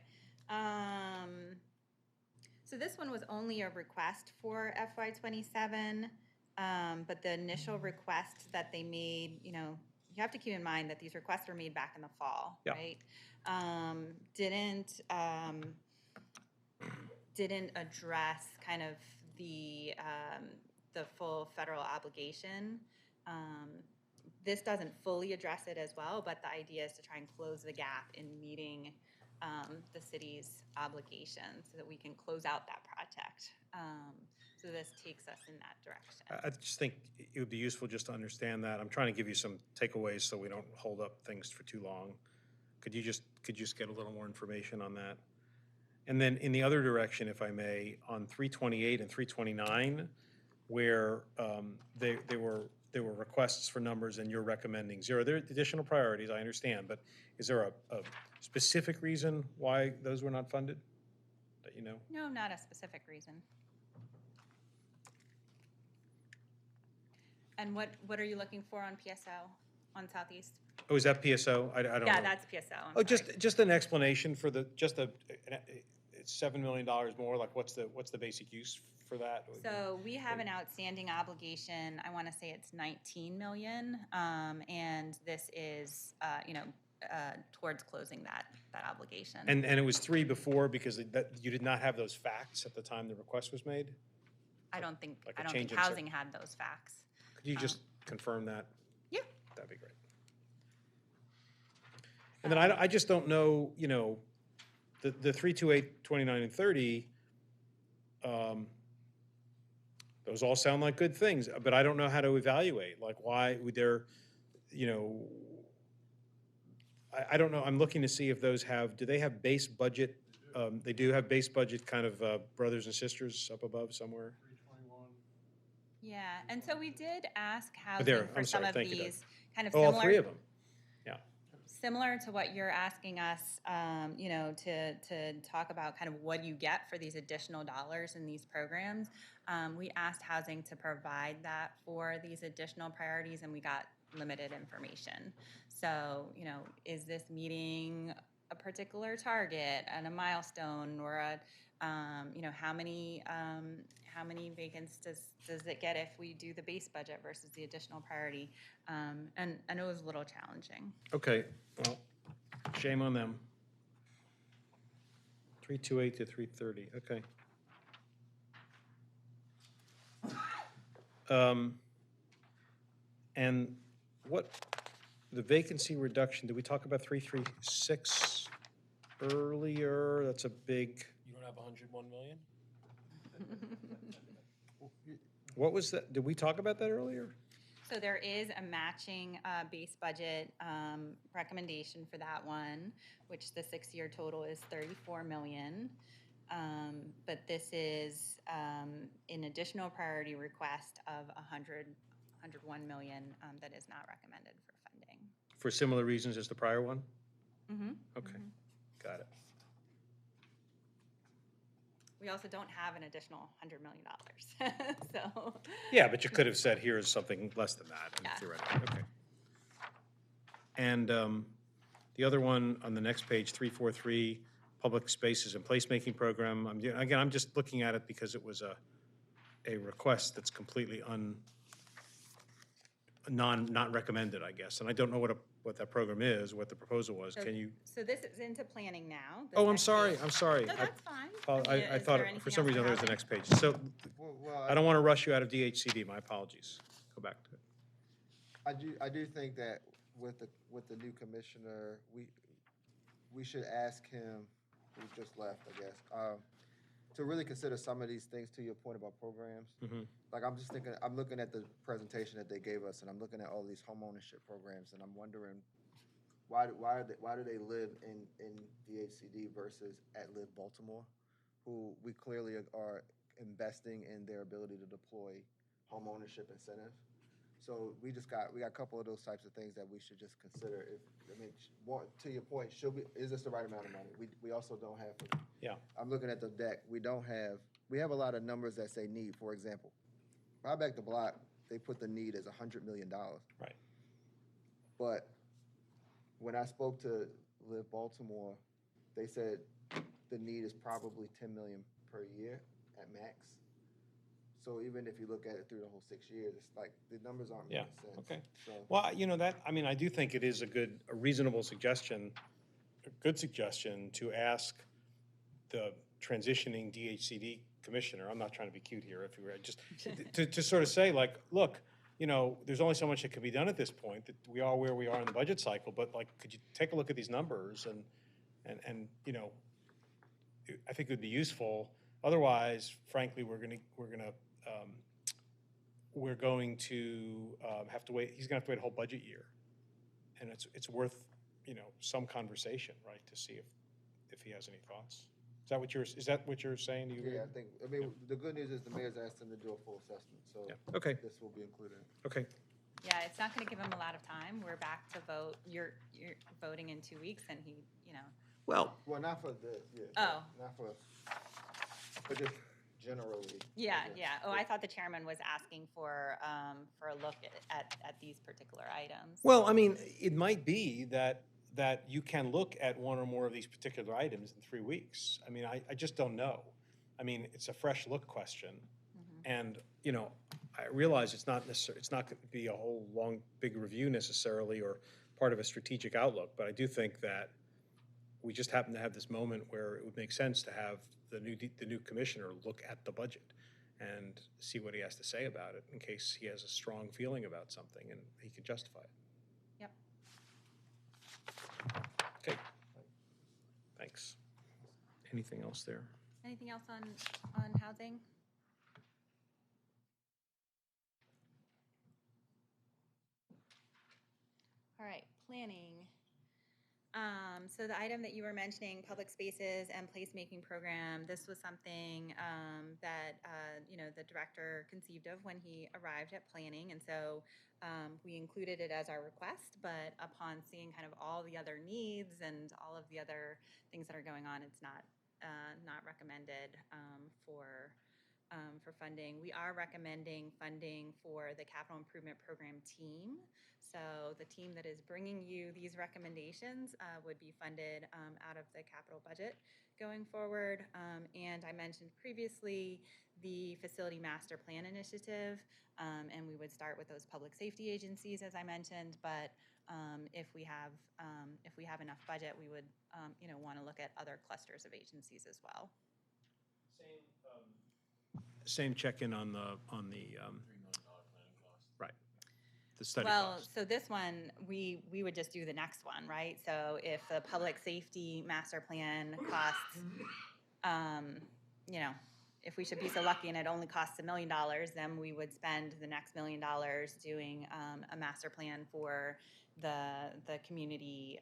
So this one was only a request for FY '27, but the initial request that they made, you know, you have to keep in mind that these requests were made back in the fall, Yeah. right? Didn't address kind of the full federal obligation. This doesn't fully address it as well, but the idea is to try and close the gap in meeting the city's obligations so that we can close out that project. So this takes us in that direction. I just think it would be useful just to understand that. I'm trying to give you some takeaways so we don't hold up things for too long. Could you just get a little more information on that? And then in the other direction, if I may, on 328 and 329, where there were requests for numbers and you're recommending zero. There are additional priorities, I understand, but is there a specific reason why those were not funded that you know? No, not a specific reason. And what are you looking for on PSO on Southeast? Oh, is that PSO? I don't know. Yeah, that's PSO. I'm Oh, sorry. just an explanation for it's $7 million more, like what's the basic use for that? So we have an outstanding obligation, I want to say it's 19 million, and this is, towards closing that obligation. And it was 3 before because you did not have those facts at the time the request was made? I don't think Like a think change in housing had those facts. Could you just confirm that? Yeah. That'd be great. And then I just don't know, you know, the 328, 29, and 30, those all sound like good things, but I don't know how to evaluate, like why would there, you know, I don't know, I'm looking to see if those do they have base budget? They do have base budget kind of brothers and sisters up above somewhere? Yeah, and so we did ask There, housing for I'm some sorry, of thank you, Doug. these kind of Oh, all similar. 3 of them, yeah. Similar to what you're asking us, to talk about kind of what you get for these additional dollars in these programs. We asked housing to provide that for these additional priorities, and we got limited information. So, you know, is this meeting a particular target and a milestone, or how many vacants does it get if we do the base budget versus the additional priority? And I know it was a little challenging. Okay, well, shame on them. 328 to 330, okay. And the vacancy reduction, did we talk about 336 earlier? That's a big, You don't have 101 million? what was that? Did we talk about that earlier? So there is a matching base budget recommendation for that one, which the 6-year total is 34 million. But this is an additional priority request of 101 million that is not recommended for funding. For similar reasons as the prior one? Mm-hmm. Okay, got it. We also don't have an additional $100 million, so. Yeah, but you could have said, here's something less than that, Yeah. theoretically, okay. And the other one on the next page, 343, Public Spaces and Placemaking Program. I'm just looking at it because it was a request that's completely not recommended, I guess. And I don't know what that program is, what the proposal was. Can you? So this is into planning now. Oh, I'm sorry. No, that's fine. I Is thought, there for anything some else reason, on there was the housing? next page. So I don't want to rush you out of DHCD. My apologies. Go back to it. I do think that with the new commissioner, we should ask him, who just left, I guess, to really consider some of these things, to your point about programs. Like, I'm looking at the presentation that they gave us, and I'm looking at all these homeownership programs, and I'm wondering, why do they live in DHCD versus at Live Baltimore, who we clearly are investing in their ability to deploy homeownership incentive. So we got a couple of those types of things that we should just consider. To your point, is this the right amount of money? We also don't have. Yeah. I'm looking at the deck. We have a lot of numbers that say need. For example, Buy Back the Block, they put the need as $100 million. Right. But when I spoke to Live Baltimore, they said the need is probably 10 million per year at max. So even if you look at it through the whole 6 years, it's like the numbers aren't Yeah, making sense. okay. So Well, I mean, I do think it is a reasonable suggestion, a good suggestion to ask the transitioning DHCD commissioner, I'm not trying to be cute here, if you were, just to sort of say like, look, there's only so much that can be done at this point, that we are where we are in the budget cycle, but like, could you take a look at these numbers and, I think it would be useful. Otherwise, frankly, we're going to have to wait, he's going to have to wait a whole budget year. And it's worth, some conversation, right, to see if he has any thoughts. Is that what you're saying? Do you agree? yeah, I mean, the good news is the mayor's asked them to do a full assessment, so Okay. this will be included. Okay. Yeah, it's not going to give him a lot of time. We're back to vote. You're voting in 2 weeks, and he, Well, not for this, yeah. Oh. Not for, but just generally. Yeah. Oh, I thought the chairman was asking for a look at these particular items. Well, I mean, it might be that you can look at one or more of these particular items in 3 weeks. I mean, I just don't know. I mean, it's a fresh look question. And, I realize it's not going to be a whole long, big review necessarily or part of a strategic outlook, but I do think that we just happen to have this moment where it would make sense to have the new commissioner look at the budget and see what he has to say about it in case he has a strong feeling about something and he can justify it. Yep. Okay. Thanks. Anything else there? Anything else on housing? All right, planning. So the item that you were mentioning, public spaces and placemaking program, this was something that the director conceived of when he arrived at planning, and so we included it as our request. But upon seeing kind of all the other needs and all of the other things that are going on, it's not recommended for funding. We are recommending funding for the capital improvement program team. So the team that is bringing you these recommendations would be funded out of the capital budget going forward. And I mentioned previously the facility master plan initiative, and we would start with those public safety agencies, as I mentioned. But if we have enough budget, we would want to look at other clusters of agencies as well. Same check-in on the $3 million planning cost. Right. The study Well, cost. so this one, we would just do the next one, right? So if the public safety master plan costs, if we should be so lucky and it only costs $1 million, then we would spend the next $1 million doing a master plan for the community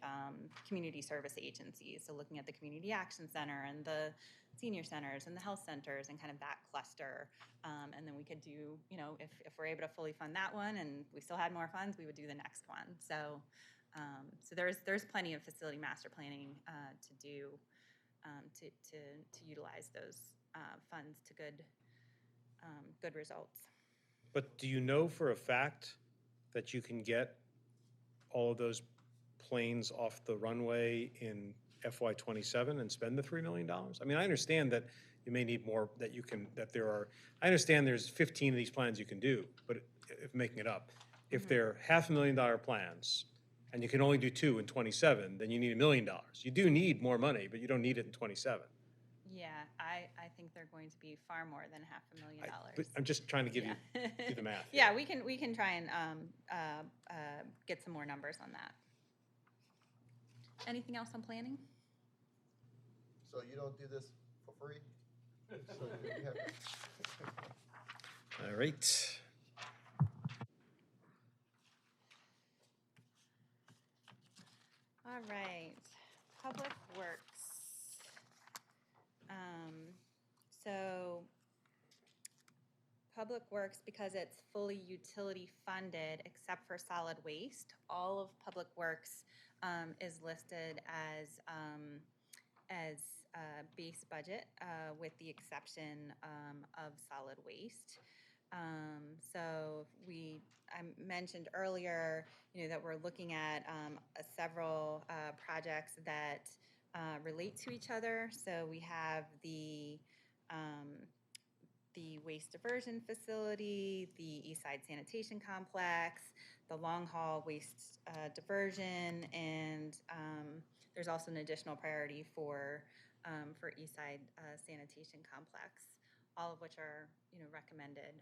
service agencies. So looking at the community action center and the senior centers and the health centers and kind of that cluster. And then we could do, if we're able to fully fund that one and we still had more funds, we would do the next one. So there's plenty of facility master planning to do to utilize those funds to good results. But do you know for a fact that you can get all of those planes off the runway in FY27 and spend the $3 million? I mean, I understand that you may need more, I understand there's 15 of these plans you can do, but if making it up, if they're $500,000 plans and you can only do 2 in 27, then you need $1 million. You do need more money, but you don't need it in 27. Yeah, I think they're going to be far more than $500,000. But I'm just trying to give you do the math. Yeah, we can try and get some more numbers on that. Anything else on planning? So you don't do this for free? So you have- All right. All right, Public Works. So Public Works, because it's fully utility funded except for solid waste, all of Public Works is listed as base budget with the exception of solid waste. So we I mentioned earlier, that we're looking at several projects that relate to each other. So we have the waste diversion facility, the East Side Sanitation Complex, the long haul waste diversion, and there's also an additional priority for East Side Sanitation Complex, all of which are recommended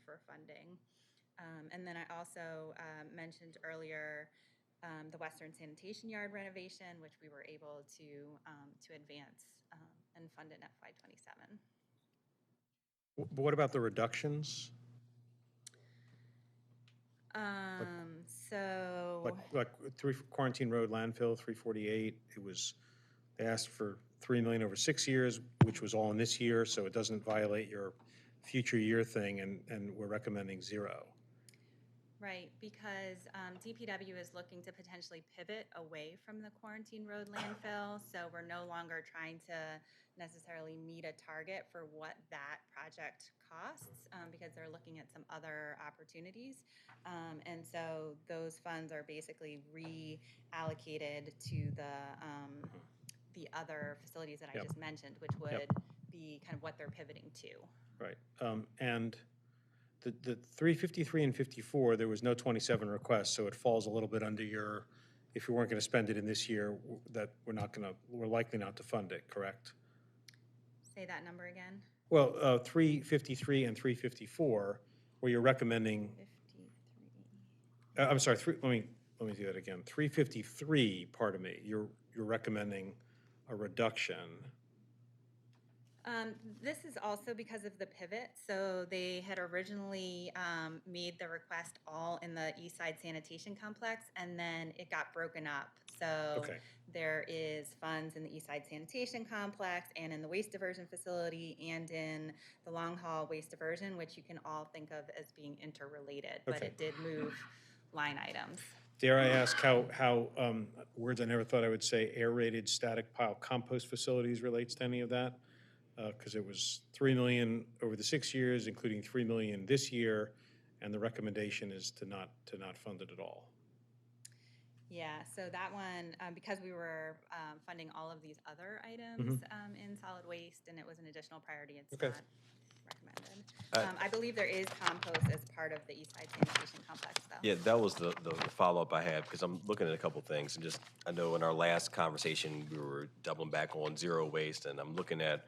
for funding. And then I also mentioned earlier the Western Sanitation Yard renovation, which we were able to advance and fund in FY27. But what about the reductions? So Like Quarantine Road landfill, 348, they asked for 3 million over 6 years, which was all in this year, so it doesn't violate your future year thing, and we're recommending 0. right, because DPW is looking to potentially pivot away from the Quarantine Road landfill, so we're no longer trying to necessarily meet a target for what that project costs, because they're looking at some other opportunities. And so those funds are basically reallocated to the other facilities that I Yep. just mentioned, which would Yep. be kind of what they're pivoting to. Right. And the 353 and 54, there was no 27 requests, so it falls a little bit under your, if you weren't going to spend it in this year, that we're likely not to fund it, correct? Say that number again. Well, 353 and 354, where you're recommending, 53. I'm sorry, let me do that again. 353, pardon me, you're recommending a reduction. This is also because of the pivot. So they had originally made the request all in the East Side Sanitation Complex, and then it got broken up. So Okay. there is funds in the East Side Sanitation Complex and in the waste diversion facility and in the long haul waste diversion, which you can all think of as being interrelated, but Okay. it did move line items. Dare I ask how words I never thought I would say, aerated static pile compost facilities relates to any of that? Because it was 3 million over the 6 years, including 3 million this year, and the recommendation is to not fund it at all. Yeah, so that one, because we were funding all of these other items in solid waste, and it was an additional priority, it's Okay. not recommended. I believe there is compost as part of the East Side Sanitation Complex, though. Yeah, that was the follow-up I had, because I'm looking at a couple things, and just, I know in our last conversation, we were doubling back on zero waste, and I'm looking at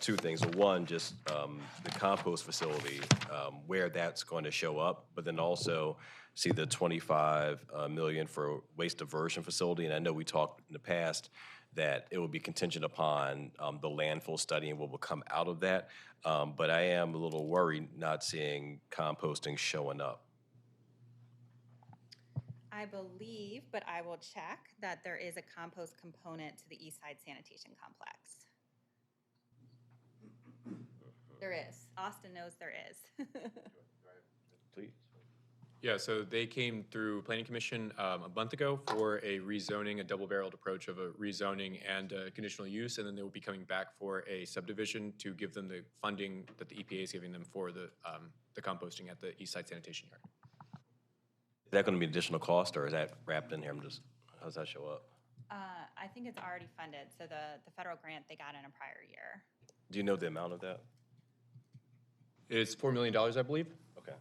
two things. One, just the compost facility, where that's going to show up, but then also see the 25 million for waste diversion facility, and I know we talked in the past that it will be contingent upon the landfill study and what will come out of that, but I am a little worried not seeing composting showing up. I believe, but I will check, that there is a compost component to the East Side Sanitation Complex. There is. Austin knows there is. Please. Yeah, so they came through Planning Commission a month ago for a rezoning, a double-barreled approach of a rezoning and a conditional use, and then they will be coming back for a subdivision to give them the funding that the EPA is giving them for the composting at the East Side Sanitation Yard. Is that going to be additional cost, or is that wrapped in here? How does that show up? I think it's already funded, so the federal grant they got in a prior year. Do you know the amount of that? It's $4 million, I believe. Okay.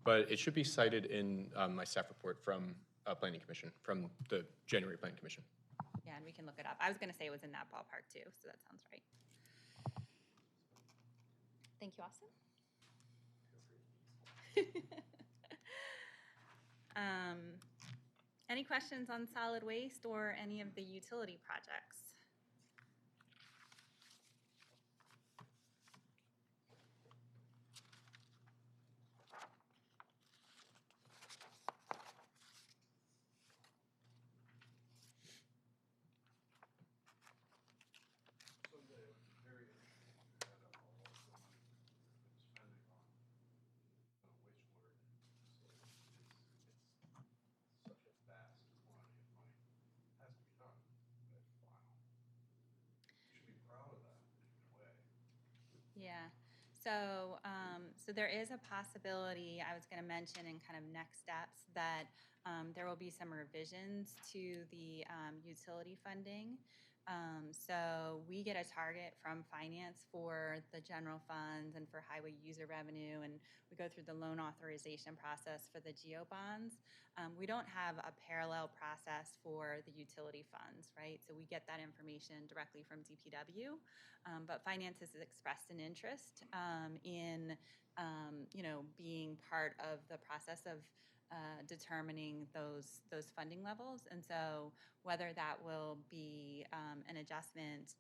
But it should be cited in my staff report from Planning Commission, from the January Planning Commission. Yeah, and we can look it up. I was going to say it was in that ballpark too, so that sounds right. Thank you, Austin. Any questions on solid waste or any of the utility projects? Yeah. So So there is a possibility, I was going to mention in kind of next steps, that there will be some revisions to the utility funding. So we get a target from finance for the general funds and for highway user revenue, and we go through the loan authorization process for the GEO bonds. We don't have a parallel process for the utility funds, right? So we get that information directly from DPW, but finance has expressed an interest in being part of the process of determining those funding levels. And so whether that will be an adjustment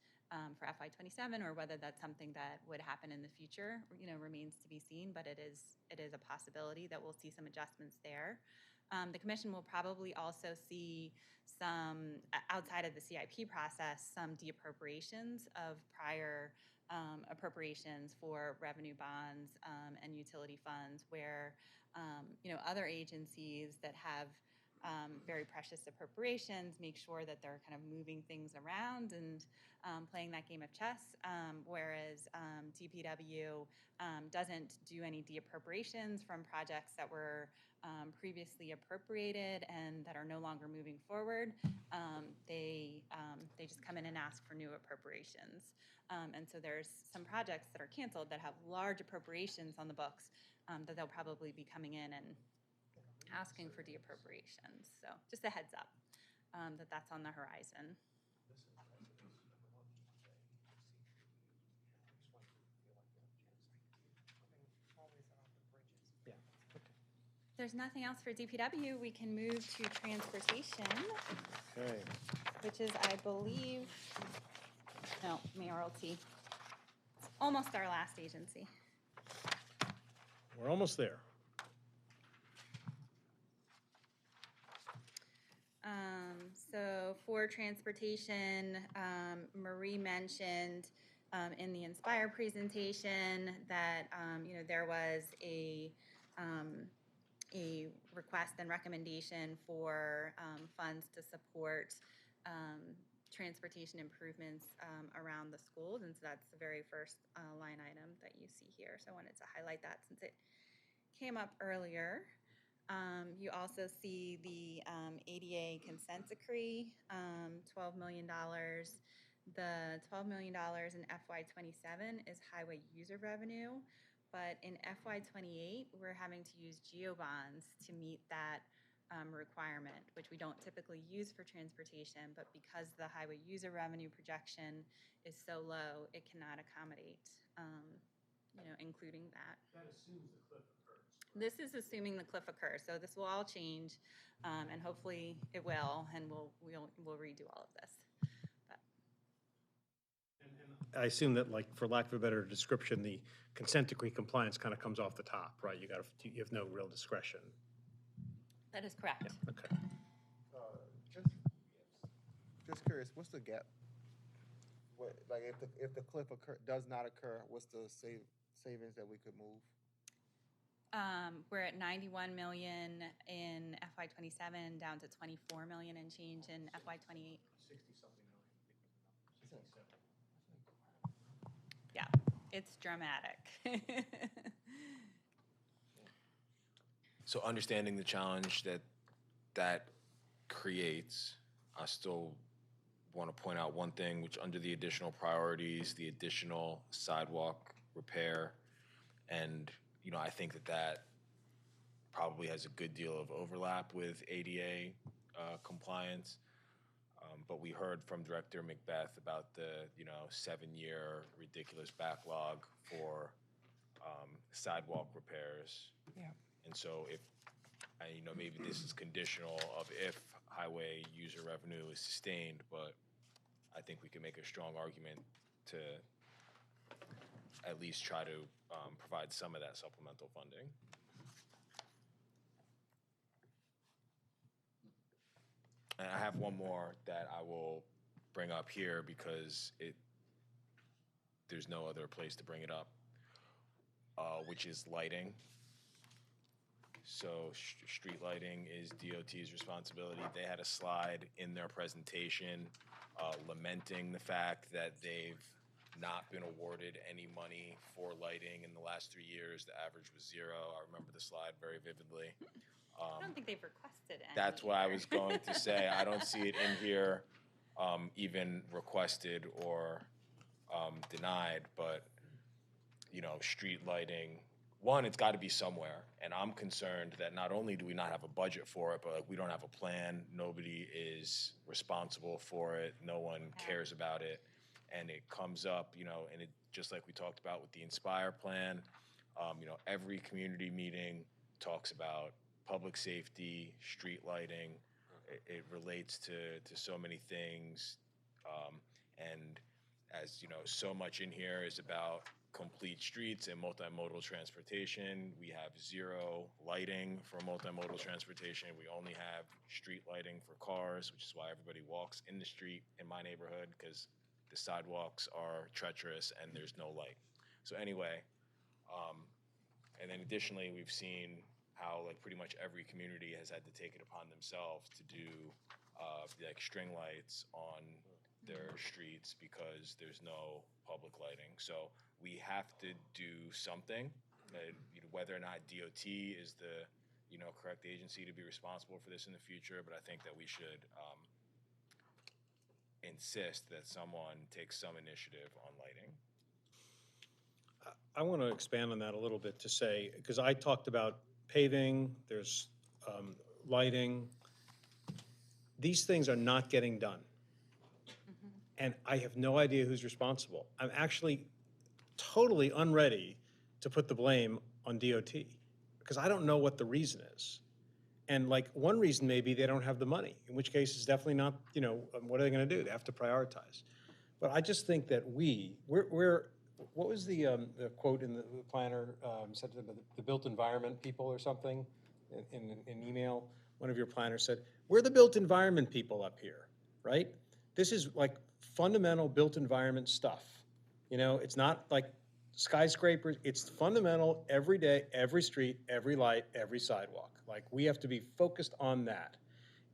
for FY27 or whether that's something that would happen in the future, remains to be seen, but it is a possibility that we'll see some adjustments there. The commission will probably also see some, outside of the CIP process, some deappropriations of prior appropriations for revenue bonds and utility funds where, other agencies that have very precious appropriations make sure that they're kind of moving things around and playing that game of chess, whereas DPW doesn't do any deappropriations from projects that were previously appropriated and that are no longer moving forward. They just come in and ask for new appropriations. And so there's some projects that are canceled that have large appropriations on the books that they'll probably be coming in and asking for deappropriations. So just a heads up that that's on the horizon. Yeah. There's nothing else for DPW. We can move to transportation, Okay. which is, I believe, no, mayoralty. It's almost our last agency. We're almost there. So for transportation, Marie mentioned in the Inspire presentation that, there was a request and recommendation for funds to support transportation improvements around the schools. And so that's the very first line item that you see here. So I wanted to highlight that since it came up earlier. You also see the ADA consent decree, $12 million. The $12 million in FY27 is highway user revenue, but in FY28, we're having to use GEO bonds to meet that requirement, which we don't typically use for transportation, but because the highway user revenue projection is so low, it cannot accommodate, including that. That assumes the cliff occurs. This is assuming the cliff occurs, so this will all change, and hopefully it will, and we'll redo all of this. But I assume that, like, for lack of a better description, the consent decree compliance kind of comes off the top, right? You have no real discretion. that is correct. Okay. Just curious, what's the gap? What, like, if the cliff does not occur, what's the savings that we could move? We're at 91 million in FY27, down to 24 million and change in FY28. 60-something million, I think was the number. 67. Yeah, it's dramatic. So understanding the challenge that creates, I still want to point out one thing, which under the additional priorities, the additional sidewalk repair, and I think that probably has a good deal of overlap with ADA compliance. But we heard from Director Macbeth about the 7-year ridiculous backlog for sidewalk repairs. Yeah. And so maybe this is conditional of if highway user revenue is sustained, but I think we can make a strong argument to at least try to provide some of that supplemental funding. And I have one more that I will bring up here because there's no other place to bring it up, which is lighting. So street lighting is DOT's responsibility. They had a slide in their presentation lamenting the fact that they've not been awarded any money for lighting in the last 3 years. The average was 0. I remember the slide very vividly. I don't think they've requested any. That's what I either. was going to say. I don't see it in here, even requested or denied, but, you know, street lighting, one, it's got to be somewhere. And I'm concerned that not only do we not have a budget for it, but like, we don't have a plan. Nobody is responsible for it. No one cares about it. And it comes up, you know, and it, just like we talked about with the Inspire plan, you know, every community meeting talks about public safety, street lighting. It relates to so many things. And as you know, so much in here is about complete streets and multimodal transportation. We have 0 lighting for multimodal transportation. We only have street lighting for cars, which is why everybody walks in the street in my neighborhood, because the sidewalks are treacherous and there's no light. So anyway, and then additionally, we've seen how like pretty much every community has had to take it upon themselves to do like string lights on their streets because there's no public lighting. So we have to do something. You know, whether or not DOT is the, you know, correct agency to be responsible for this in the future, but I think that we should insist that someone takes some initiative on lighting. I want to expand on that a little bit to say, because I talked about paving, there's lighting. These things are not getting done. And I have no idea who's responsible. I'm actually totally unready to put the blame on DOT because I don't know what the reason is. And like one reason may be they don't have the money, in which case it's definitely not, you know, what are they going to do? They have to prioritize. But I just think that we're what was the quote in the planner, said to the built environment people or something in an email? One of your planners said, we're the built environment people up here, right? This is like fundamental built environment stuff. You know, it's not like skyscrapers, it's fundamental every day, every street, every light, every sidewalk. Like we have to be focused on that.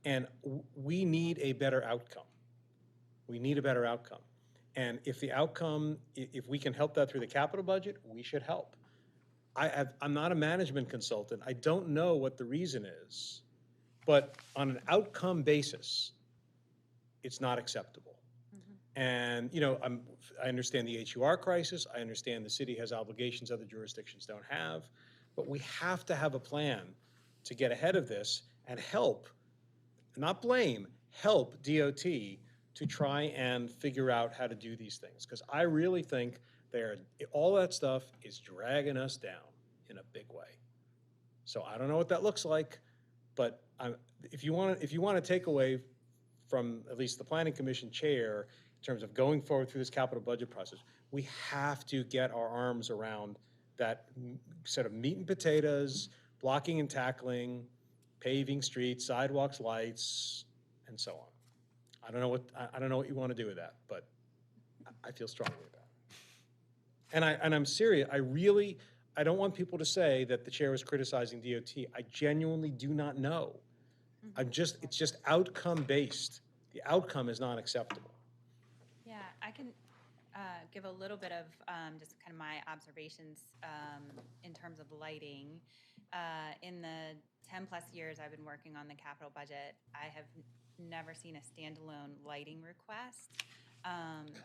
And we need a better outcome. We need a better outcome. And if the outcome, if we can help that through the capital budget, we should help. I'm not a management consultant. I don't know what the reason is, but on an outcome basis, it's not acceptable. And, you know, I understand the HUR crisis. I understand the city has obligations other jurisdictions don't have. But we have to have a plan to get ahead of this and help, not blame, help DOT to try and figure out how to do these things. Because I really think all that stuff is dragging us down in a big way. So I don't know what that looks like, but if you want to take away from at least the Planning Commission chair in terms of going forward through this capital budget process, we have to get our arms around that set of meat and potatoes, blocking and tackling, paving streets, sidewalks, lights, and so on. I don't know what you want to do with that, but I feel strongly about it. And I'm serious. I don't want people to say that the chair was criticizing DOT. I genuinely do not know. It's just outcome based. The outcome is not acceptable. Yeah, I can give a little bit of just kind of my observations in terms of lighting. In the 10 plus years I've been working on the capital budget, I have never seen a standalone lighting request.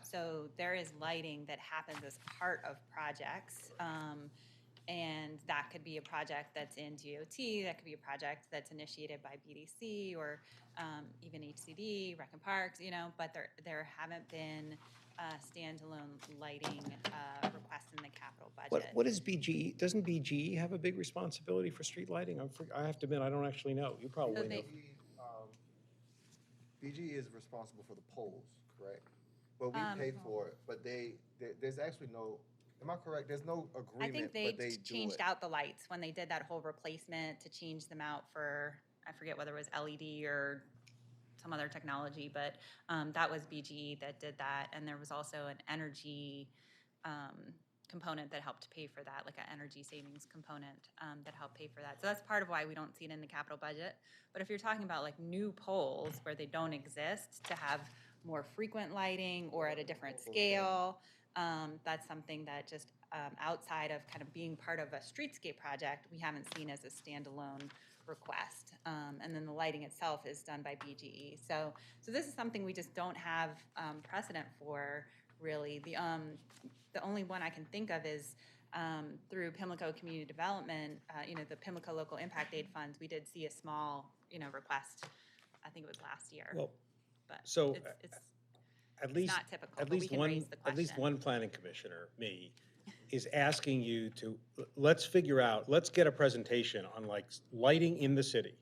So there is lighting that happens as part of projects. And that could be a project that's in DOT, that could be a project that's initiated by BDC or even HCD, Rec and Parks, you know, but there haven't been standalone lighting requests in the capital budget. What is BGE? Doesn't BGE have a big responsibility for street lighting? I have to admit, I don't actually know. You probably know. BGE is responsible for the poles, correct? But we pay for it, but there's actually no, am I correct? There's no agreement, I think but they they do changed it. out the lights when they did that whole replacement to change them out for, I forget whether it was LED or some other technology, but that was BGE that did that. And there was also an energy component that helped pay for that, like an energy savings component that helped pay for that. So that's part of why we don't see it in the capital budget. But if you're talking about like new poles where they don't exist to have more frequent lighting or at a different scale, That's something that just outside of kind of being part of a streetscape project, we haven't seen as a standalone request. And then the lighting itself is done by BGE. So this is something we just don't have precedent for, really. The only one I can think of is through Pimlico Community Development, the Pimlico Local Impact Aid Funds. We did see a small, request. I think it was last year. Well, but so it's at least, not typical, at but we least can one, raise the at least question. one planning commissioner, me, is asking you to, let's figure out, let's get a presentation on like lighting in the city.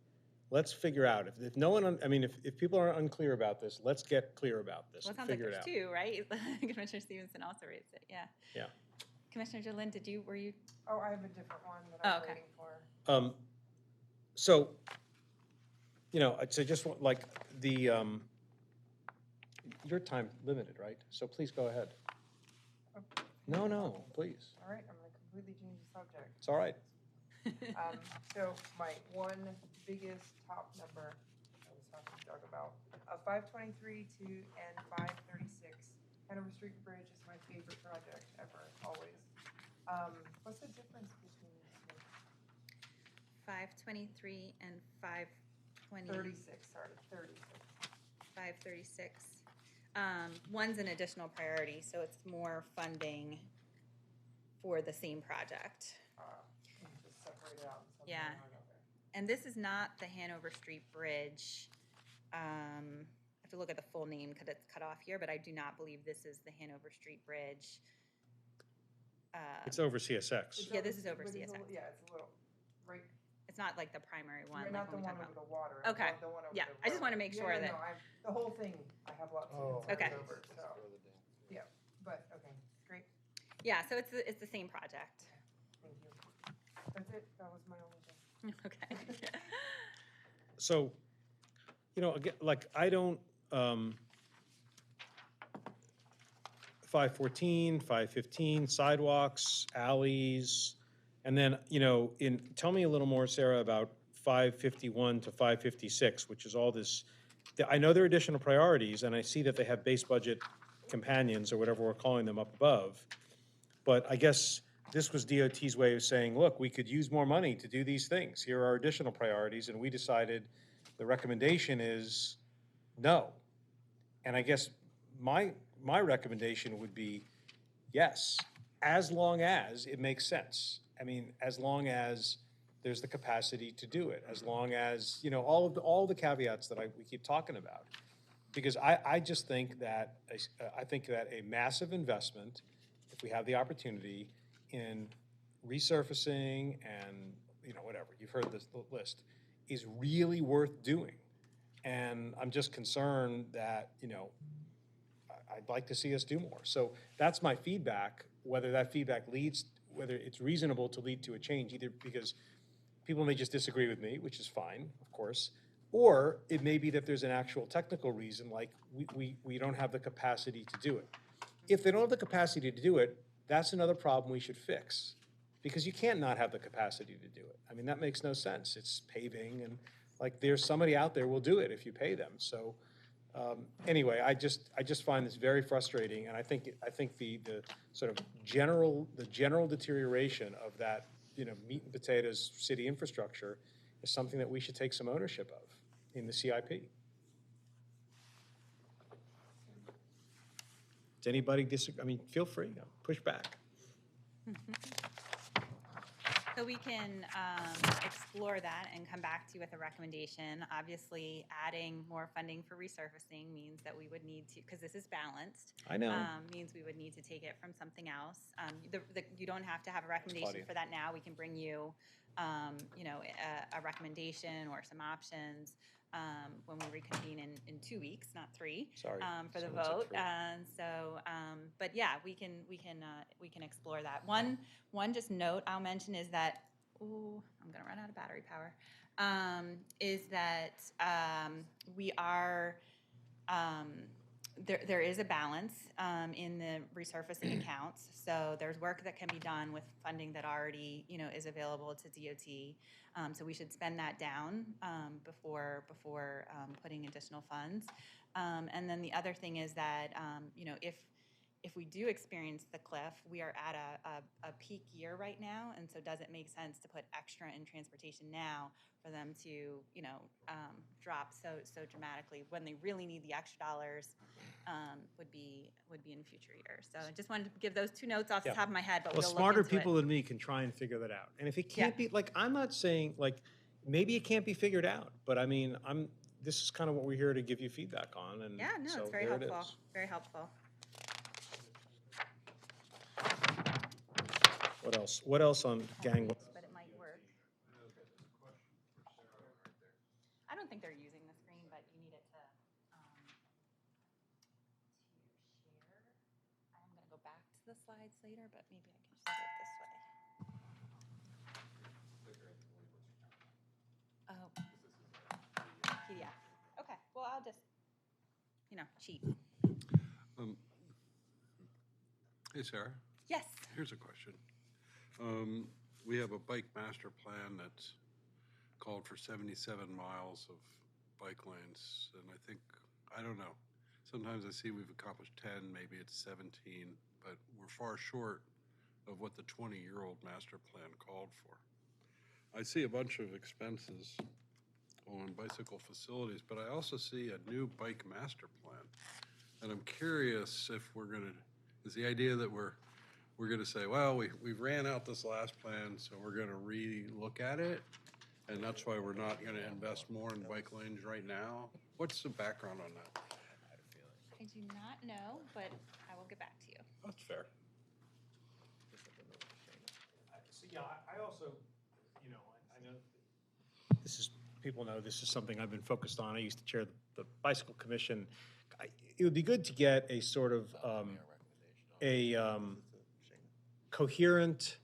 Let's figure out, if no one, if people are unclear about this, let's get clear about this Well, it and sounds like figure it there's out. two, right? Commissioner Stevenson also raised it, yeah. Yeah. Commissioner Jolin, were you? Oh, I have a different one that Oh, I'm okay. waiting for. So, so just want, like, your time limited, right? So please go ahead. No, please. All right, I'm gonna completely change the subject. It's all right. So my one biggest top number I was talking to Doug about, 523 to and 536. Hanover Street Bridge is my favorite project ever, always. What's the difference between these two? 523 and 520. 36, sorry, 36. 536. One's an additional priority, so it's more funding for the same project. Can you just separate it out? And something Yeah. out? Okay. And this is not the Hanover Street Bridge. I have to look at the full name because it's cut off here, but I do not believe this is the Hanover Street Bridge. It's over CSX. Yeah, this is over But it's CSX. Yeah, it's a little, right, It's not like the primary one. right, like not the when we one talk over about. the water. Okay. The one over Yeah, the I just want to road. make Yeah, sure no, that. no, the whole thing, I have lots of concerns Okay. over, so, yeah, but, okay, great, Yeah, so it's the same project. thank you. That's it, that was my only thing. Okay. So, again, like, I don't, 514, 515, sidewalks, alleys, and then, tell me a little more, Sarah, about 551 to 556, which is all this, I know they're additional priorities, and I see that they have base budget companions, or whatever we're calling them, up above. But I guess this was DOT's way of saying, look, we could use more money to do these things. Here are additional priorities, and we decided the recommendation is no. And I guess my recommendation would be yes, as long as it makes sense. As long as there's the capacity to do it, as long as, all the caveats that we keep talking about. Because I just think that, I think that a massive investment, if we have the opportunity in resurfacing and, whatever, you've heard this list, is really worth doing. And I'm just concerned that, I'd like to see us do more. So that's my feedback, whether that feedback leads, whether it's reasonable to lead to a change, either because people may just disagree with me, which is fine, of course, or it may be that there's an actual technical reason, like we don't have the capacity to do it. If they don't have the capacity to do it, that's another problem we should fix, because you can't not have the capacity to do it. That makes no sense. It's paving, and like, there's somebody out there who will do it if you pay them. So anyway, I just find this very frustrating, and I think the sort of general deterioration of that, meat and potatoes city infrastructure is something that we should take some ownership of in the CIP. Does anybody disagree? Feel free, push back. So we can explore that and come back to you with a recommendation. Obviously, adding more funding for resurfacing means that we would need to, because this is balanced. I know. Means we would need to take it from something else. You don't have to have a recommendation Claudia. for that now. We can bring you, a recommendation or some options when we reconvene in 2 weeks, not 3. Sorry, For the someone said vote. 3. And so, but yeah, we can explore that. One just note I'll mention is that, I'm gonna run out of battery power, is that we are, there is a balance in the resurfacing accounts. So there's work that can be done with funding that already, is available to DOT. So we should spend that down before putting additional funds. And then the other thing is that, if we do experience the cliff, we are at a peak year right now, and so does it make sense to put extra in transportation now for them to, drop so dramatically when they really need the extra dollars, would be in future years. So I just wanted to give those two notes off the Yeah. top of my head, but Well, we'll look smarter into it. people than me can try and figure that out. And if it can't Yeah. be, like, I'm not saying, like, maybe it can't be figured out, but I mean, this is kind of what we're here to give you feedback on, and Yeah, no, so it's very there it helpful, is. very helpful. What else? What else on gang? But it might work. I don't think they're using the screen, but you need it to share. I'm gonna go back to the slides later, but maybe I can just do it this way. Oh. PDF. Okay, well, I'll just, cheat. Hey, Sarah. Yes. Here's a question. We have a bike master plan that's called for 77 miles of bike lanes, and I don't know. Sometimes I see we've accomplished 10, maybe it's 17, but we're far short of what the 20-year-old master plan called for. I see a bunch of expenses on bicycle facilities, but I also see a new bike master plan. And I'm curious if is the idea that we're going to say, well, we ran out this last plan, so we're going to re-look at it, and that's why we're not going to invest more in bike lanes right now? What's the background on that? I do not know, but I will get back to you. That's fair. So, yeah, I also, I know people know this is something I've been focused on. I used to chair the bicycle commission. It would be good to get a sort of coherent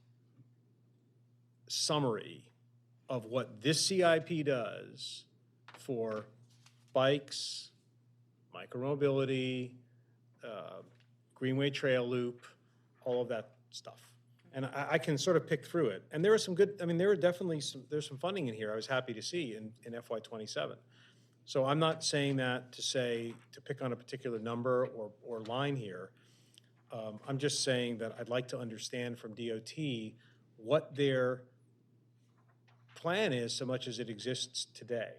summary of what this CIP does for bikes, micromobility, Greenway Trail Loop, all of that stuff. And I can sort of pick through it. And there are some good, there are definitely there's some funding in here I was happy to see in FY '27. So I'm not saying that to pick on a particular number or line here. I'm just saying that I'd like to understand from DOT what their plan is so much as it exists today.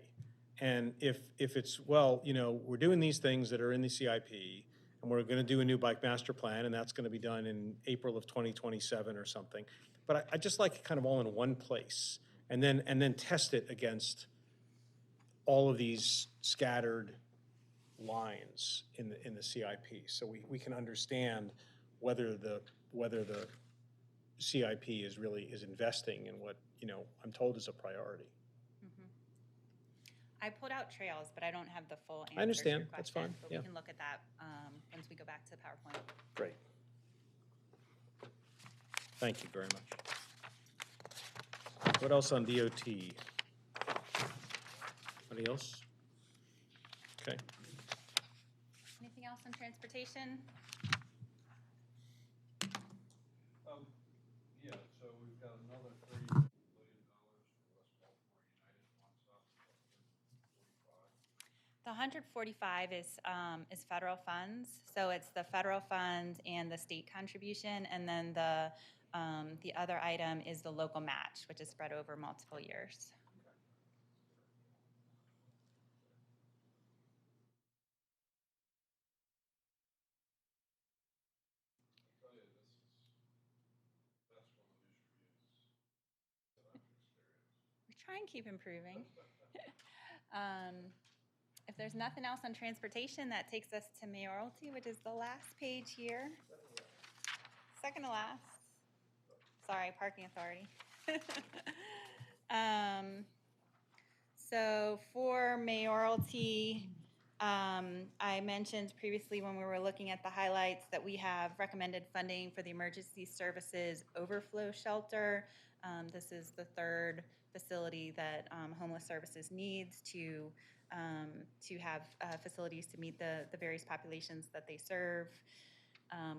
And if it's, we're doing these things that are in the CIP, and we're going to do a new bike master plan, and that's going to be done in April of 2027 or something. But I just like it kind of all in one place, and then test it against all of these scattered lines in the CIP, so we can understand whether the CIP is investing in what I'm told is a priority. I pulled out trails, but I don't have the full answer. I understand. To your That's question, fine. But Yeah. we can look at that once we go back to the PowerPoint. Great. Thank you very much. What else on DOT? Anybody else? Okay. Anything else on transportation? Yeah, so we've got another $30 billion for West Baltimore United wants up to 45. The 145 is federal funds, so it's the federal funds and the state contribution, and then the other item is the local match, which is spread over multiple years. We try and keep improving. If there's nothing else on transportation, that takes us to mayoralty, which is the last page here. Second to last. Sorry, parking authority. So for mayoralty, I mentioned previously when we were looking at the highlights that we have recommended funding for the emergency services overflow shelter. This is the third facility that Homeless Services needs to have facilities to meet the various populations that they serve.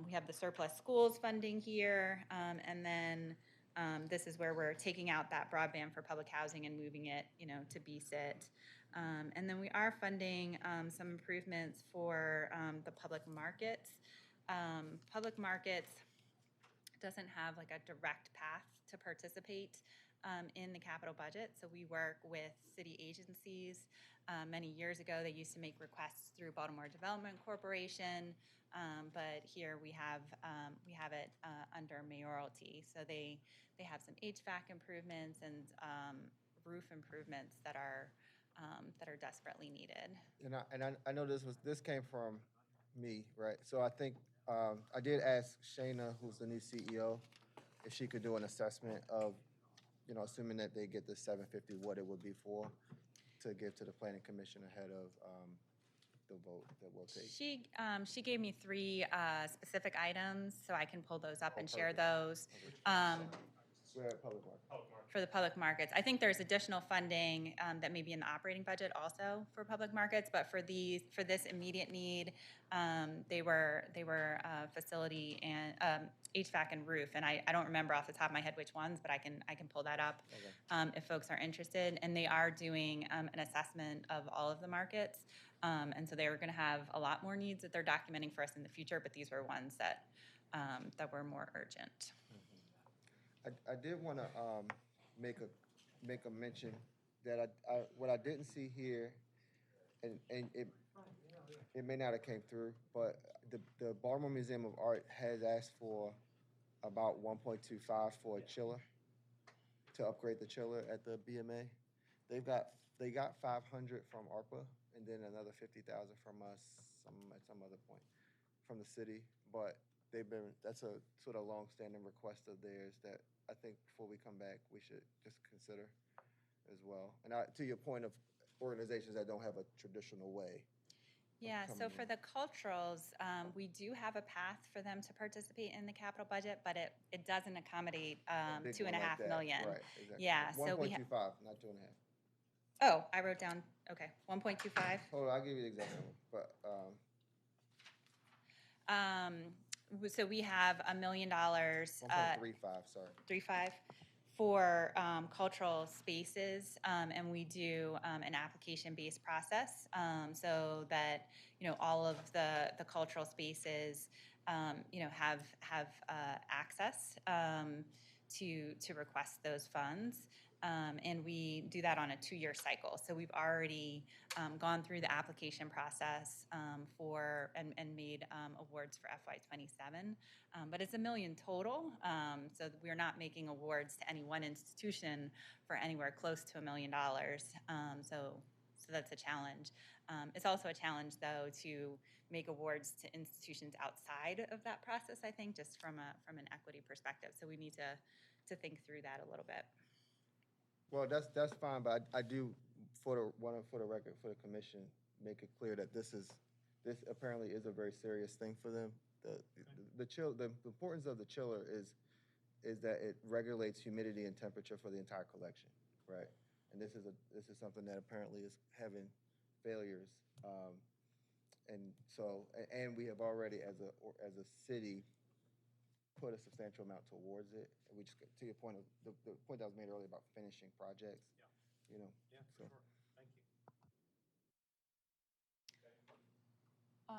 We have the surplus schools funding here, and then this is where we're taking out that broadband for public housing and moving it, to BSIT. And then we are funding some improvements for the public markets. Public markets doesn't have like a direct path to participate in the capital budget. So we work with city agencies. Many years ago, they used to make requests through Baltimore Development Corporation, but here we have it under mayoralty. So they have some HVAC improvements and roof improvements that are desperately needed. And I know this came from me, right? So I think I did ask Shayna, who's the new CEO, if she could do an assessment of, assuming that they get the 750, what it would be for, to give to the planning commission ahead of the vote that we'll take. She gave me 3 specific items, so I can pull those up and share perfect. those. We're at public market. For the public markets. I think there's additional funding that may be in the operating budget also for public markets, but for this immediate need, they were facility and HVAC and roof, and I don't remember off the top of my head which ones, but I can pull that up if folks are interested. And they are doing an assessment of all of the markets, and so they're going to have a lot more needs that they're documenting for us in the future, but these were ones that were more urgent. I did want to make a mention that what I didn't see here, and it may not have came through, but the Baltimore Museum of Art has asked for about 1.25 for a chiller, to upgrade the chiller at the BMA. They got 500 from ARPA, and then another 50,000 from us at some other point from the city, but that's a sort of long-standing request of theirs that I think before we come back, we should just consider as well. And to your point of organizations that don't have a traditional way. Yeah, so for the culturals, we do have a path for them to participate in the capital budget, but it doesn't accommodate Big one like $2.5 that. million. Right, exactly. Yeah, so we have. 1.25, not 2.5. Oh, I wrote down, okay, 1.25. Hold on, I'll give you the exact number, but. So we have $1 million. 1.35, sorry. 3.5 for cultural spaces, and we do an application-based process so that all of the cultural spaces have access to request those funds. And we do that on a 2-year cycle. So we've already gone through the application process and made awards for FY27. But it's $1 million total. So we're not making awards to any one institution for anywhere close to $1 million. So that's a challenge. It's also a challenge, though, to make awards to institutions outside of that process, I think, just from an equity perspective. So we need to think through that a little bit. Well, that's fine, but I do, for the record, for the commission, make it clear that this apparently is a very serious thing for them. The importance of the chiller is that it regulates humidity and temperature for the entire collection, right? And this is something that apparently is having failures, and we have already as a city put a substantial amount towards it. And we just, to your point of the point that was made earlier about finishing projects. Yeah. Yeah, for sure. Thank you. All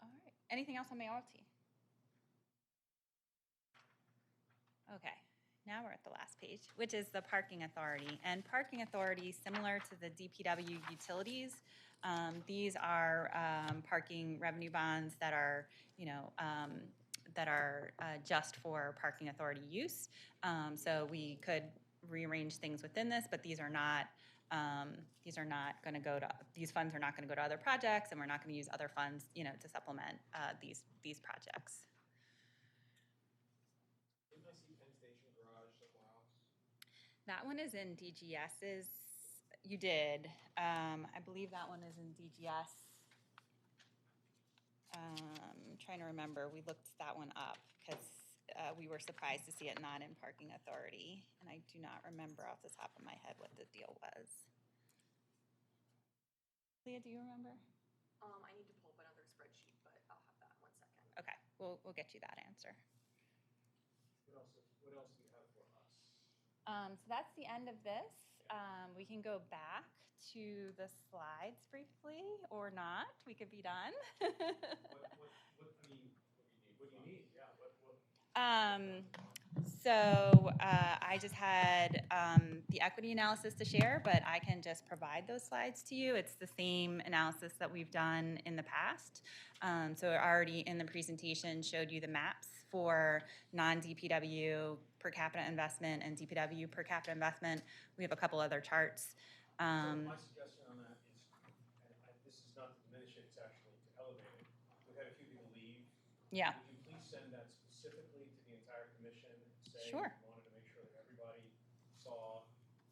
right. Anything else on mayoralty? Okay. Now we're at the last page, which is the parking authority. And parking authority, similar to the DPW utilities, these are parking revenue bonds that are, just for parking authority use. So we could rearrange things within this, but these are not going to go to, these funds are not going to go to other projects, and we're not going to use other funds, to supplement these projects. Didn't I see Penn Station Garage somewhere else? That one is in DGS's. You did. I believe that one is in DGS. I'm trying to remember. We looked that one up because we were surprised to see it not in parking authority, and I do not remember off the top of my head what the deal was. Leah, do you remember? I need to pull up another spreadsheet, but I'll have that in 1 second. Okay, we'll get you that answer. What else do you have for us? So that's the end of this. We We can go back to the slides briefly, or not. We could be done. What do you need? Yeah, what? I just had the equity analysis to share, but I can just provide those slides to you. It's the same analysis that we've done in the past. So already in the presentation showed you the maps for non-DPW per capita investment and DPW per capita investment. We have a couple other charts. So my suggestion on that is, and this is not to diminish it, it's actually to elevate it. We've had a few people leave. Yeah. Would you please send that specifically to the entire commission and say Sure. you wanted to make sure that everybody saw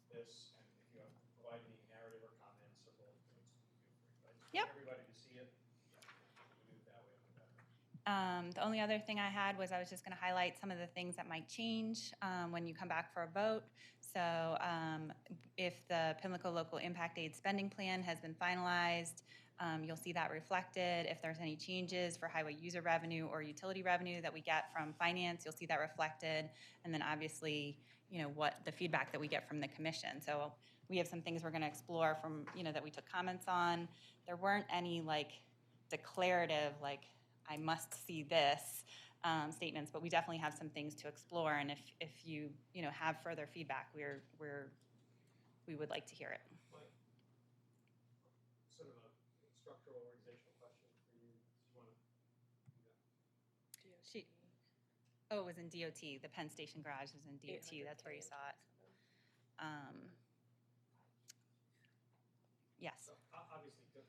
this, and if you have provided any narrative or comments or bullet points, feel free. But I just Yep. want everybody to see it. Yeah, if we do it that way, it'll be better. The only other thing I had was I was just going to highlight some of the things that might change when you come back for a vote. So if the Pimlico Local Impact Aid spending plan has been finalized, you'll see that reflected. If there's any changes for highway user revenue or utility revenue that we get from finance, you'll see that reflected. And then obviously, what the feedback that we get from the commission. So we have some things we're going to explore from, that we took comments on. There weren't any declarative, I must see this statements, but we definitely have some things to explore. And if you have further feedback, we would like to hear it. Sort of a structural organizational question for you. Do you want to do that? It was in DOT. The Penn Station garage was in DOT. That's where you saw it. Yes. So, obviously, we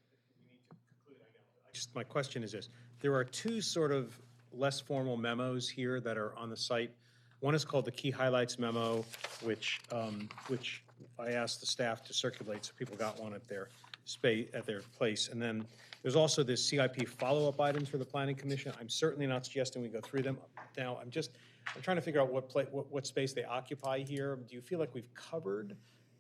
need to conclude, I know. Just my question is this. There are two sort of less formal memos here that are on the site. One is called the Key Highlights Memo, which I asked the staff to circulate so people got one at their place. And then there's also this CIP follow-up items for the Planning Commission. I'm certainly not suggesting we go through them now. I'm trying to figure out what space they occupy here. Do you feel like we've covered,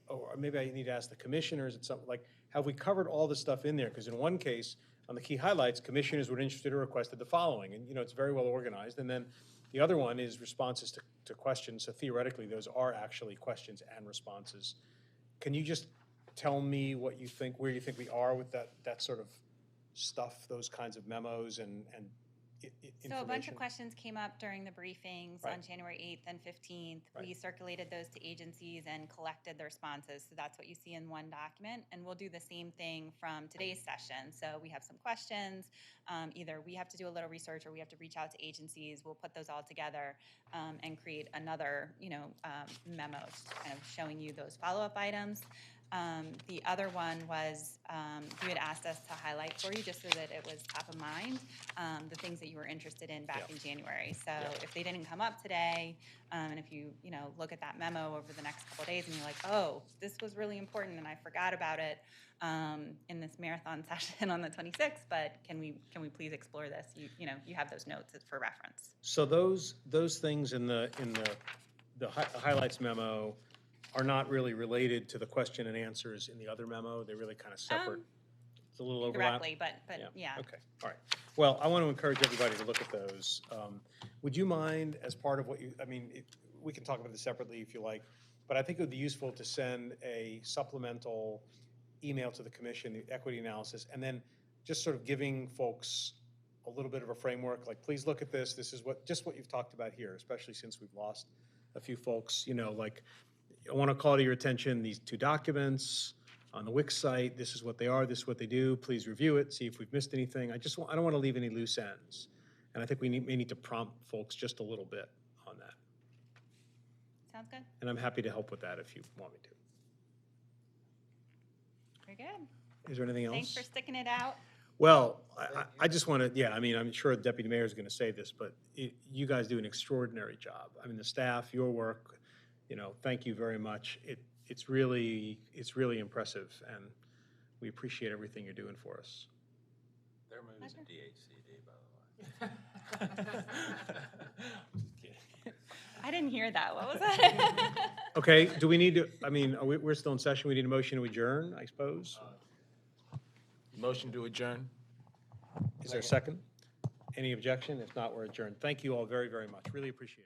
or maybe I need to ask the commissioner, is it something like, have we covered all the stuff in there? Because in one case, on the key highlights, commissioners were interested or requested the following, and it's very well organized. And then the other one is responses to questions. So theoretically, those are actually questions and responses. Can you just tell me what you think, where you think we are with that sort of stuff, those kinds of memos and information? So a bunch of questions came up during the briefings on Right. January 8th and 15th. Right. We circulated those to agencies and collected the responses. So that's what you see in one document. And we'll do the same thing from today's session. So we have some questions. Either we have to do a little research or we have to reach out to agencies. We'll put those all together and create another, memo just kind of showing you those follow-up items. The other one was you had asked us to highlight for you just so that it was top of mind, the things that you were interested in back in January. So if they didn't come up today, and if you look at that memo over the next couple of days and you're like, oh, this was really important and I forgot about it in this marathon session on the 26th, but can we please explore this? You have those notes for reference. So those things in the highlights memo are not really related to the question and answers in the other memo. They're really kind of separate. It's a little overlap. Directly, but yeah. Okay, all right. Well, I want to encourage everybody to look at those. Would you mind, as part of what we can talk about this separately if you like, but I think it would be useful to send a supplemental email to the commission, the equity analysis, and then just sort of giving folks a little bit of a framework, like, please look at this. This is what you've talked about here, especially since we've lost a few folks, I want to call to your attention these two documents on the Wix site. This is what they are. This is what they do. Please review it. See if we've missed anything. I don't want to leave any loose ends. And I think we may need to prompt folks just a little bit on that. Sounds good. And I'm happy to help with that if you want me to. Very good. Is there anything else? Thanks for sticking it out. Well, I just want to, I'm sure the deputy mayor is going to say this, but you guys do an extraordinary job. I mean, the staff, your work, thank you very much. It's really impressive, and we appreciate everything you're doing for us. They're moving to DHCD, by the way. Just kidding. I didn't hear that. What was that? Okay, do we need to, we're still in session. We need a motion to adjourn, I suppose? Motion to adjourn? Is there a second? Any objection? If not, we're adjourned. Thank you all very, very much. Really appreciate it.